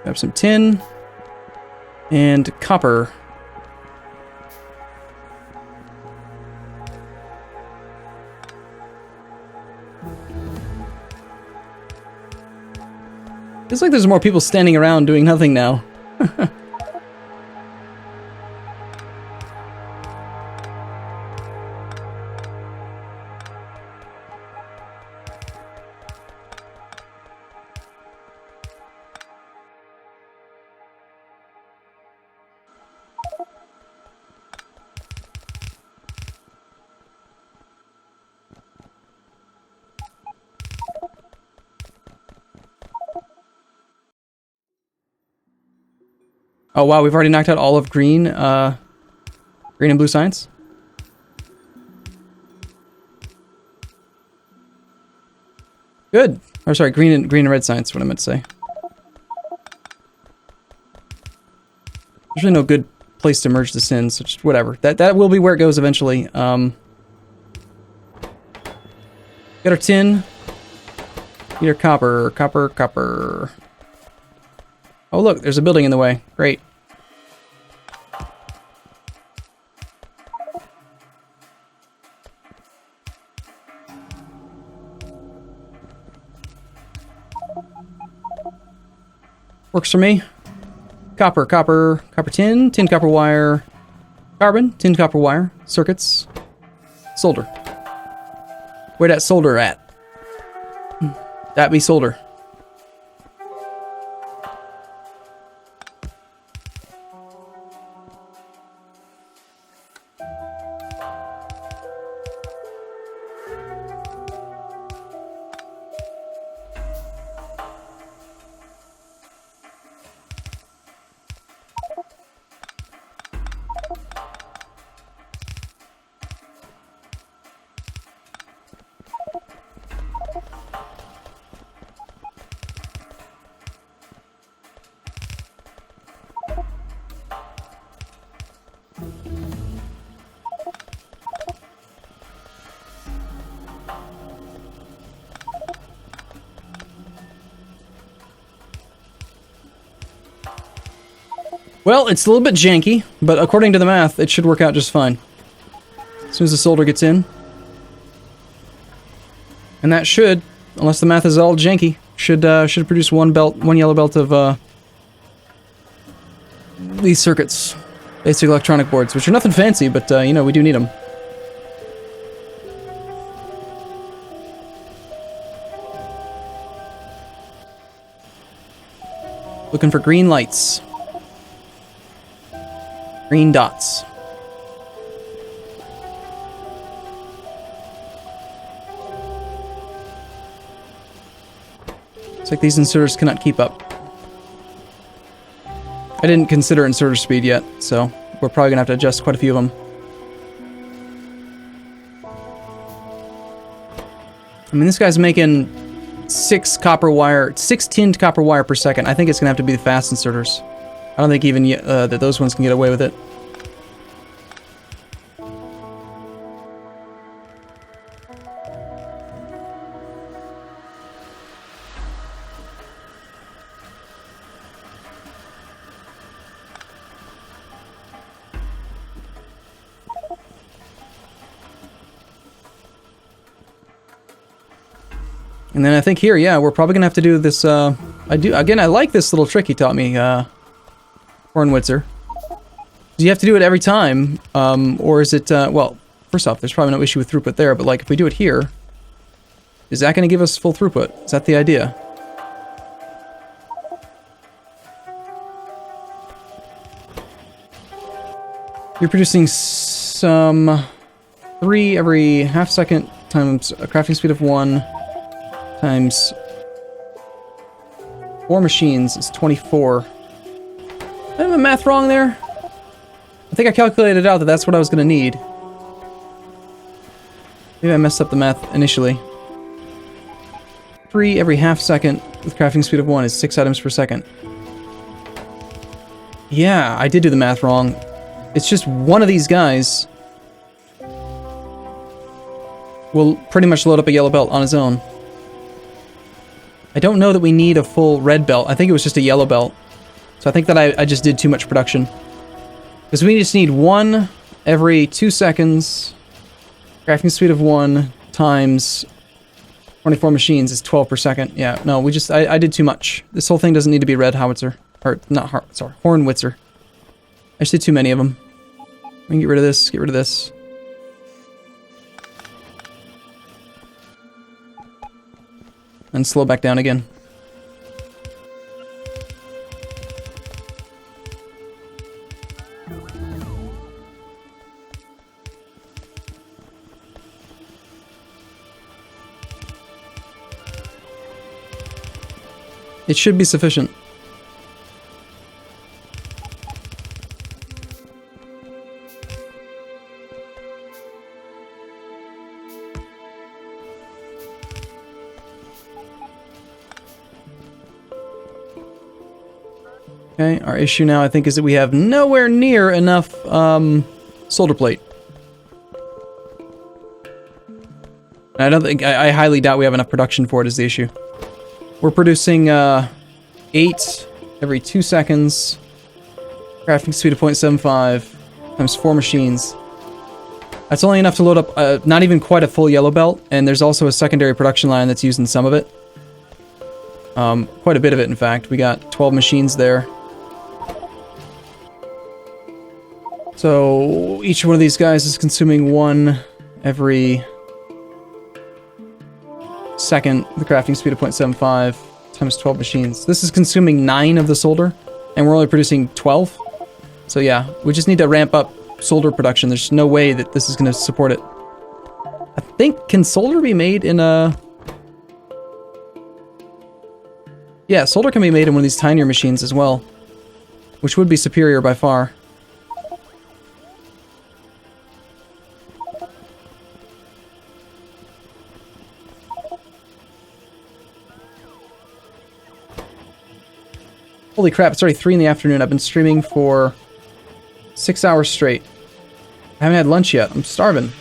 Grab some tin and copper. Feels like there's more people standing around doing nothing now. Oh wow, we've already knocked out all of green, green and blue science. Good. Or sorry, green and red science, what I meant to say. There's really no good place to merge this in, so just whatever. That will be where it goes eventually. Got our tin. Need our copper, copper. Oh look, there's a building in the way. Great. Works for me. Copper, tin, copper wire, carbon, tin, copper wire, circuits, solder. Where that solder at? That be solder. Well, it's a little bit janky, but according to the math, it should work out just fine. As soon as the solder gets in. And that should, unless the math is all janky, should produce one yellow belt of these circuits. Basic electronic boards, which are nothing fancy, but you know, we do need them. Looking for green lights. Green dots. It's like these inserters cannot keep up. I didn't consider inserter speed yet, so we're probably gonna have to adjust quite a few of them. I mean, this guy's making 6 tinned copper wire per second. I think it's gonna have to be the fast inserters. I don't think even that those ones can get away with it. And then I think here, yeah, we're probably gonna have to do this, I like this little trick he taught me, Hornwitzer. Do you have to do it every time, or is it, well, first off, there's probably no issue with throughput there, but like, if we do it here, is that gonna give us full throughput? Is that the idea? You're producing some 3 every half second times a crafting speed of 1 times 4 machines is 24. Did I have the math wrong there? I think I calculated out that that's what I was going to need. Maybe I messed up the math initially. 3 every half second with crafting speed of 1 is 6 items per second. Yeah, I did do the math wrong. It's just one of these guys will pretty much load up a yellow belt on his own. I don't know that we need a full red belt. I think it was just a yellow belt. So I think that I just did too much production. Because we just need 1 every 2 seconds. Crafting speed of 1 times 24 machines is 12 per second. Yeah, no, I did too much. This whole thing doesn't need to be red howitzer. Or, sorry, Hornwitzer. I just did too many of them. We can get rid of this, get rid of this. And slow back down again. It should be sufficient. Okay, our issue now, I think, is that we have nowhere near enough solder plate. I don't think, I highly doubt we have enough production for it is the issue. We're producing 8 every 2 seconds. Crafting speed of 0.75 times 4 machines. That's only enough to load up not even quite a full yellow belt, and there's also a secondary production line that's using some of it. Quite a bit of it, in fact. We got 12 machines there. So each one of these guys is consuming 1 every second, the crafting speed of 0.75 times 12 machines. This is consuming 9 of the solder, and we're only producing 12. So yeah, we just need to ramp up solder production. There's no way that this is going to support it. I think, can solder be made in a... Yeah, solder can be made in one of these tinier machines as well, which would be superior by far. Holy crap, it's already 3 in the afternoon. I've been streaming for 6 hours straight. I haven't had lunch yet. I'm starving.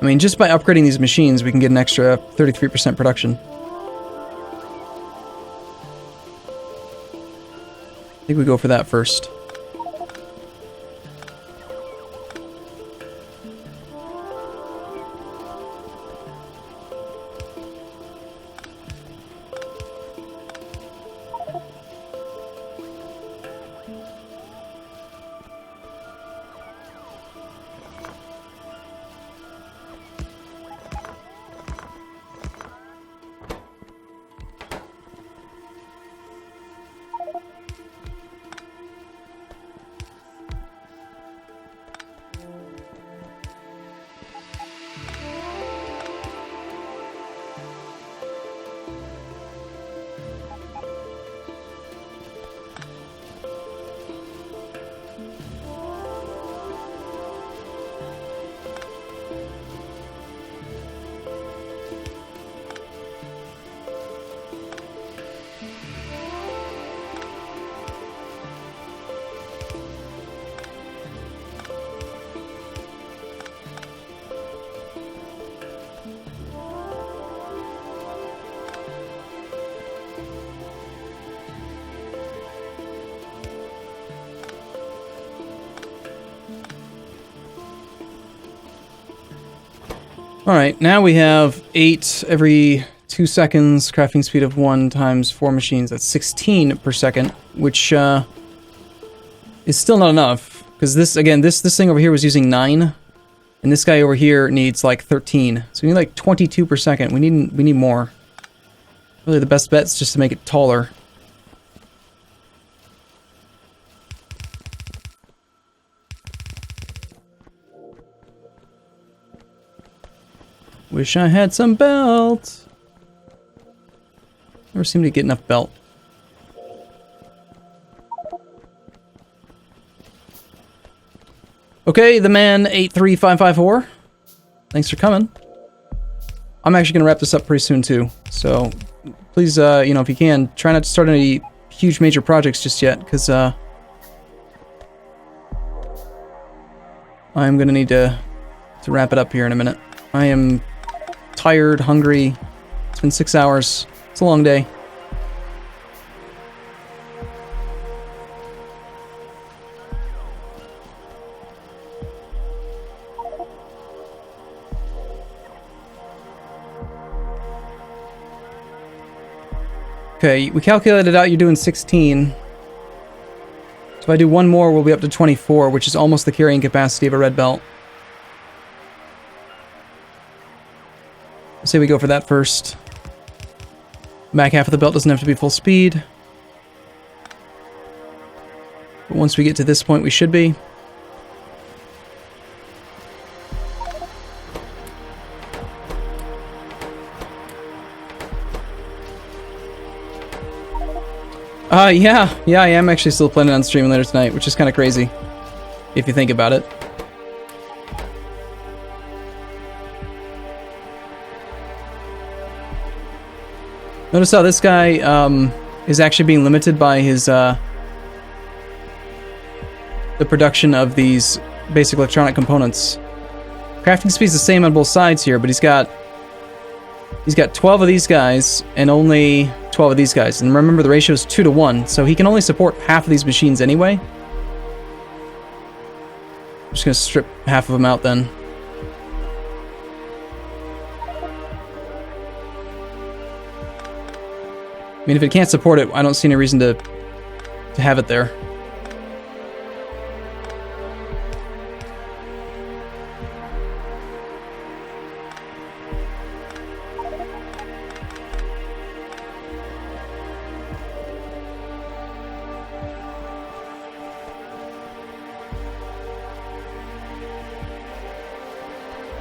mean, just by upgrading these machines, we can get an extra 33% production. I think we go for that first. Alright, now we have 8 every 2 seconds, crafting speed of 1 times 4 machines. That's 16 per second, which is still not enough. Because this, again, this thing over here was using 9, and this guy over here needs like 13. So we need like 22 per second. We need more. Really the best bet is just to make it taller. Wish I had some belt. Never seem to get enough belt. Okay, the man 83554. Thanks for coming. I'm actually going to wrap this up pretty soon too. So please, you know, if you can, try not to start any huge major projects just yet, because I'm going to need to wrap it up here in a minute. I am tired, hungry. It's been 6 hours. It's a long day. Okay, we calculated out you're doing 16. So if I do one more, we'll be up to 24, which is almost the carrying capacity of a red belt. Say we go for that first. Back half of the belt doesn't have to be full speed. But once we get to this point, we should be. Yeah, I am actually still planning on streaming later tonight, which is kind of crazy, if you think about it. Notice how this guy is actually being limited by his the production of these basic electronic components. Crafting speed's the same on both sides here, but he's got 12 of these guys and only 12 of these guys. And remember, the ratio is 2 to 1, so he can only support half of these machines anyway. I'm just gonna strip half of them out then. I mean, if it can't support it, I don't see any reason to have it there.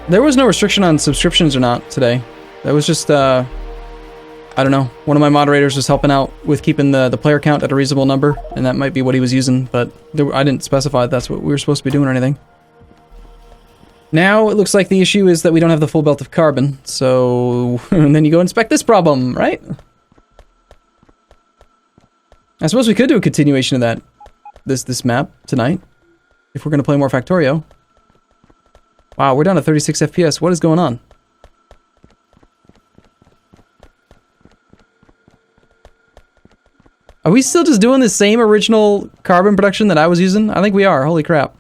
There was no restriction on subscriptions or not today. That was just, I don't know. One of my moderators was helping out with keeping the player count at a reasonable number, and that might be what he was using, but I didn't specify that's what we were supposed to be doing or anything. Now, it looks like the issue is that we don't have the full belt of carbon, so... and then you go inspect this problem, right? I suppose we could do a continuation of that, this map tonight, if we're going to play more Factorio. Wow, we're down to 36 FPS. What is going on? Are we still just doing the same original carbon production that I was using? I think we are. Holy crap.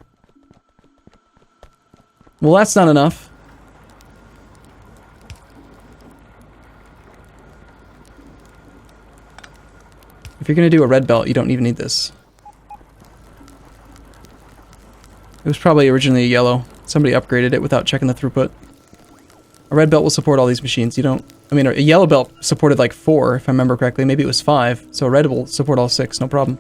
Well, that's not enough. If you're going to do a red belt, you don't even need this. It was probably originally a yellow. Somebody upgraded it without checking the throughput. A red belt will support all these machines. You don't... I mean, a yellow belt supported like 4, if I remember correctly. Maybe it was 5. So a red will support all 6, no problem.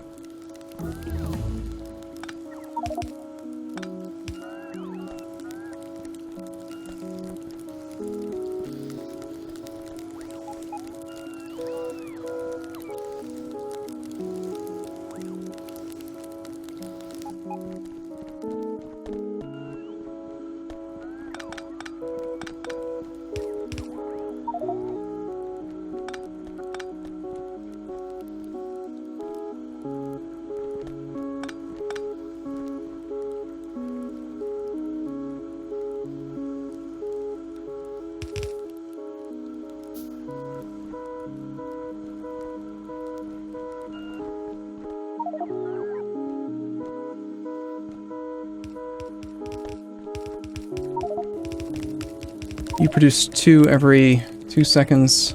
You produce 2 every 2 seconds.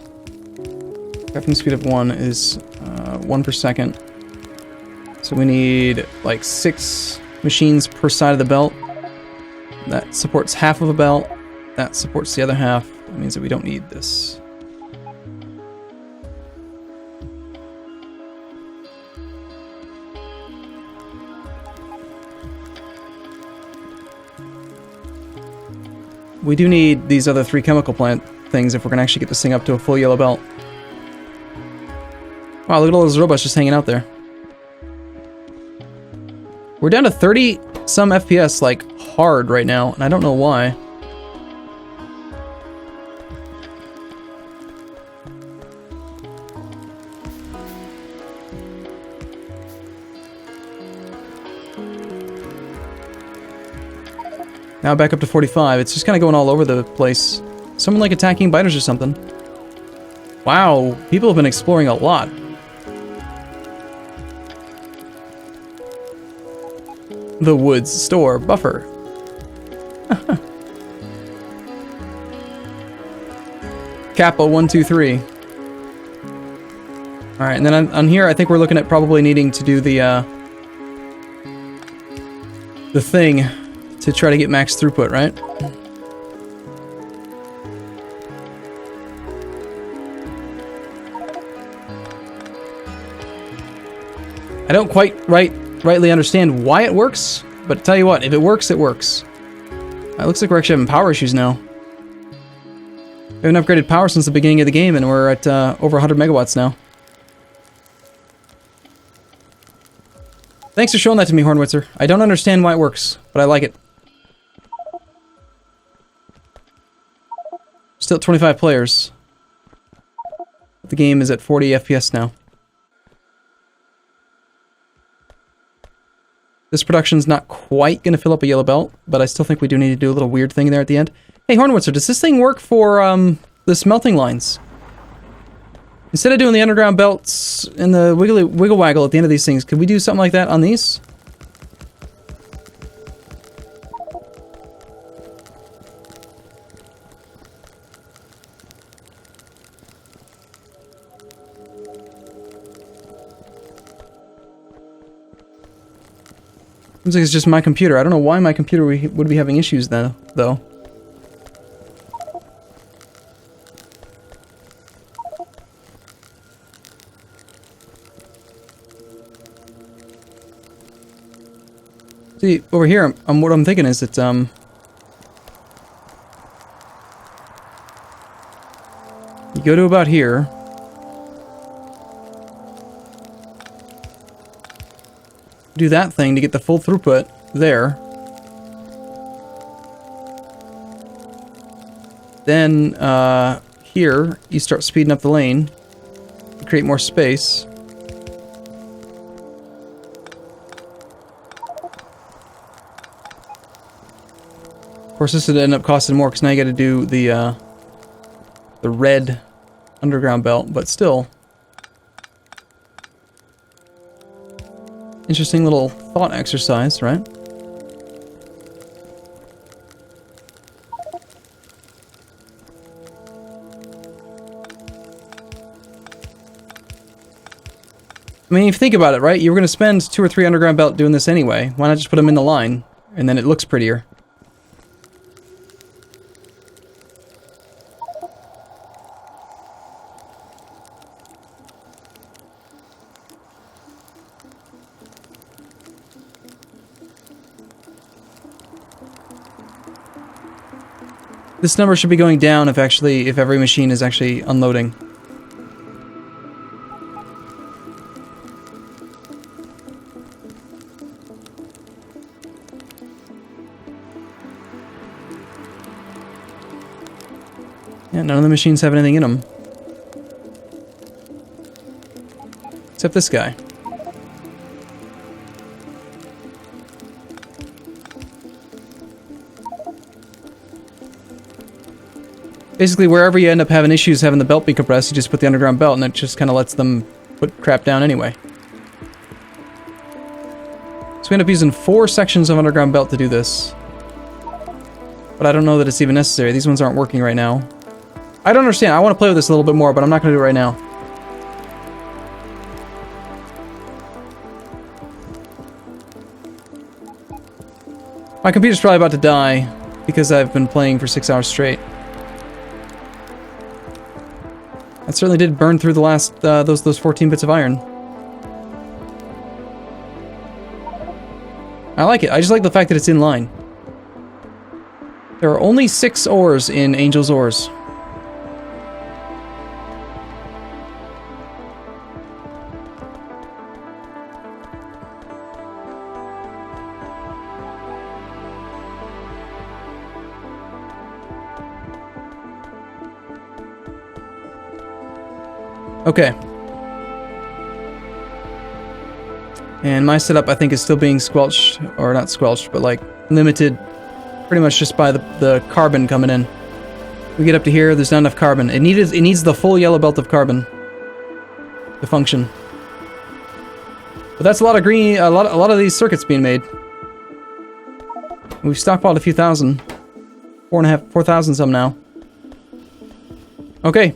Crafting speed of 1 is 1 per second. So we need like 6 machines per side of the belt. That supports half of a belt. That supports the other half. That means that we don't need this. We do need these other 3 chemical plant things if we're gonna actually get this thing up to a full yellow belt. Wow, look at all those robots just hanging out there. We're down to 30 some FPS, like, hard right now, and I don't know why. Now back up to 45. It's just kind of going all over the place. Someone like attacking biters or something. Wow, people have been exploring a lot. The Woods Store Buffer. Kappa 123. Alright, and then on here I think we're looking at probably needing to do the thing to try to get max throughput, right? I don't quite rightly understand why it works, but tell you what, if it works, it works. It looks like we're actually having power issues now. We haven't upgraded power since the beginning of the game, and we're at over 100 megawatts now. Thanks for showing that to me, Hornwitzer. I don't understand why it works, but I like it. Still at 25 players. The game is at 40 FPS now. This production's not quite going to fill up a yellow belt, but I still think we do need to do a little weird thing there at the end. Hey, Hornwitzer, does this thing work for the smelting lines? Instead of doing the underground belts and the wiggle waggle at the end of these things, could we do something like that on these? Seems like it's just my computer. I don't know why my computer would be having issues though. See, over here, what I'm thinking is that, you go to about here. Do that thing to get the full throughput there. Then, here, you start speeding up the lane. You create more space. Of course, this would end up costing more because now you got to do the red underground belt, but still. Interesting little thought exercise, right? I mean, if you think about it, right? You were going to spend 2 or 3 underground belt doing this anyway. Why not just put them in the line, and then it looks prettier? This number should be going down if every machine is actually unloading. Yeah, none of the machines have anything in them. Except this guy. Basically, wherever you end up having issues having the belt be compressed, you just put the underground belt and it just kind of lets them put crap down anyway. So we end up using 4 sections of underground belt to do this. But I don't know that it's even necessary. These ones aren't working right now. I don't understand. I want to play with this a little bit more, but I'm not going to do it right now. My computer's probably about to die because I've been playing for 6 hours straight. That certainly did burn through the last, those 14 bits of iron. I like it. I just like the fact that it's in line. There are only 6 ores in Angel's Ores. Okay. And my setup, I think, is still being squelched, or not squelched, but like limited pretty much just by the carbon coming in. We get up to here, there's not enough carbon. It needs the full yellow belt of carbon to function. But that's a lot of green, a lot of these circuits being made. We've stockpiled a few thousand. 4,000 some now. Okay.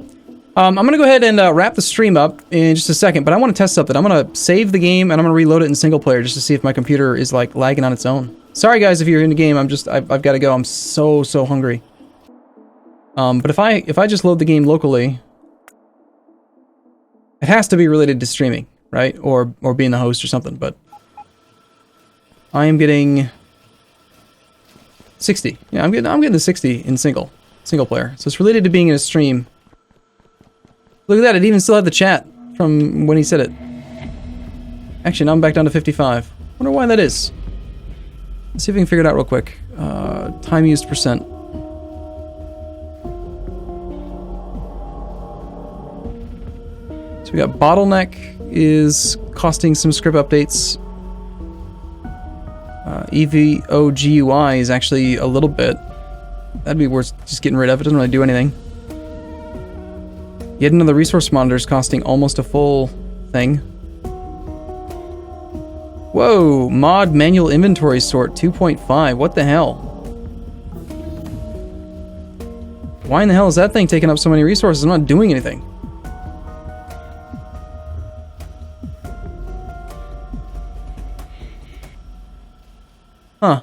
I'm going to go ahead and wrap the stream up in just a second, but I want to test something. I'm going to save the game, and I'm going to reload it in single player just to see if my computer is, like, lagging on its own. Sorry, guys, if you're in the game. I've got to go. I'm so hungry. But if I just load the game locally, it has to be related to streaming, right? Or being the host or something, but I am getting 60. Yeah, I'm getting the 60 in single player. So it's related to being in a stream. Look at that, it even still had the chat from when he said it. Actually, now I'm back down to 55. Wonder why that is. Let's see if we can figure it out real quick. Time used percent. So we got bottleneck is costing some script updates. EVOGUI is actually a little bit. That'd be worth just getting rid of. It doesn't really do anything. Yet another resource monitor is costing almost a full thing. Whoa, mod manual inventory sort 2.5. What the hell? Why in the hell is that thing taking up so many resources? I'm not doing anything. Huh.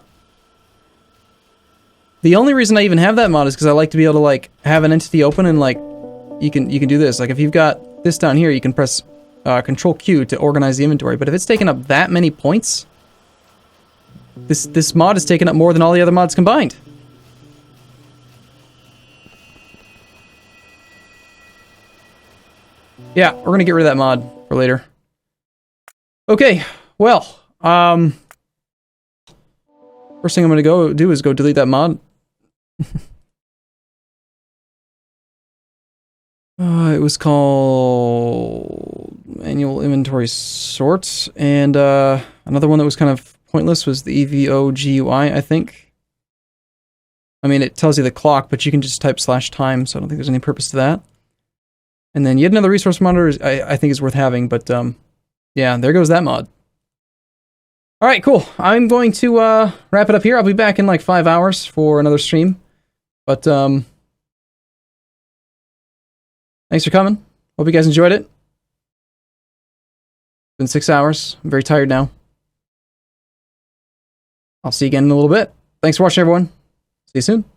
The only reason I even have that mod is because I like to be able to, like, have an entity open and, like, you can do this. Like, if you've got this down here, you can press Control Q to organize the inventory. But if it's taking up that many points, this mod is taking up more than all the other mods combined. Yeah, we're gonna get rid of that mod for later. Okay, well, first thing I'm gonna go do is go delete that mod. It was called Manual Inventory Sort, and another one that was kind of pointless was the EVOGUI, I think. I mean, it tells you the clock, but you can just type /time, so I don't think there's any purpose to that. And then yet another resource monitor I think is worth having, but yeah, there goes that mod. All right, cool. I'm going to wrap it up here. I'll be back in like 5 hours for another stream. But thanks for coming. Hope you guys enjoyed it. It's been 6 hours. I'm very tired now. I'll see you again in a little bit. Thanks for watching, everyone. See you soon.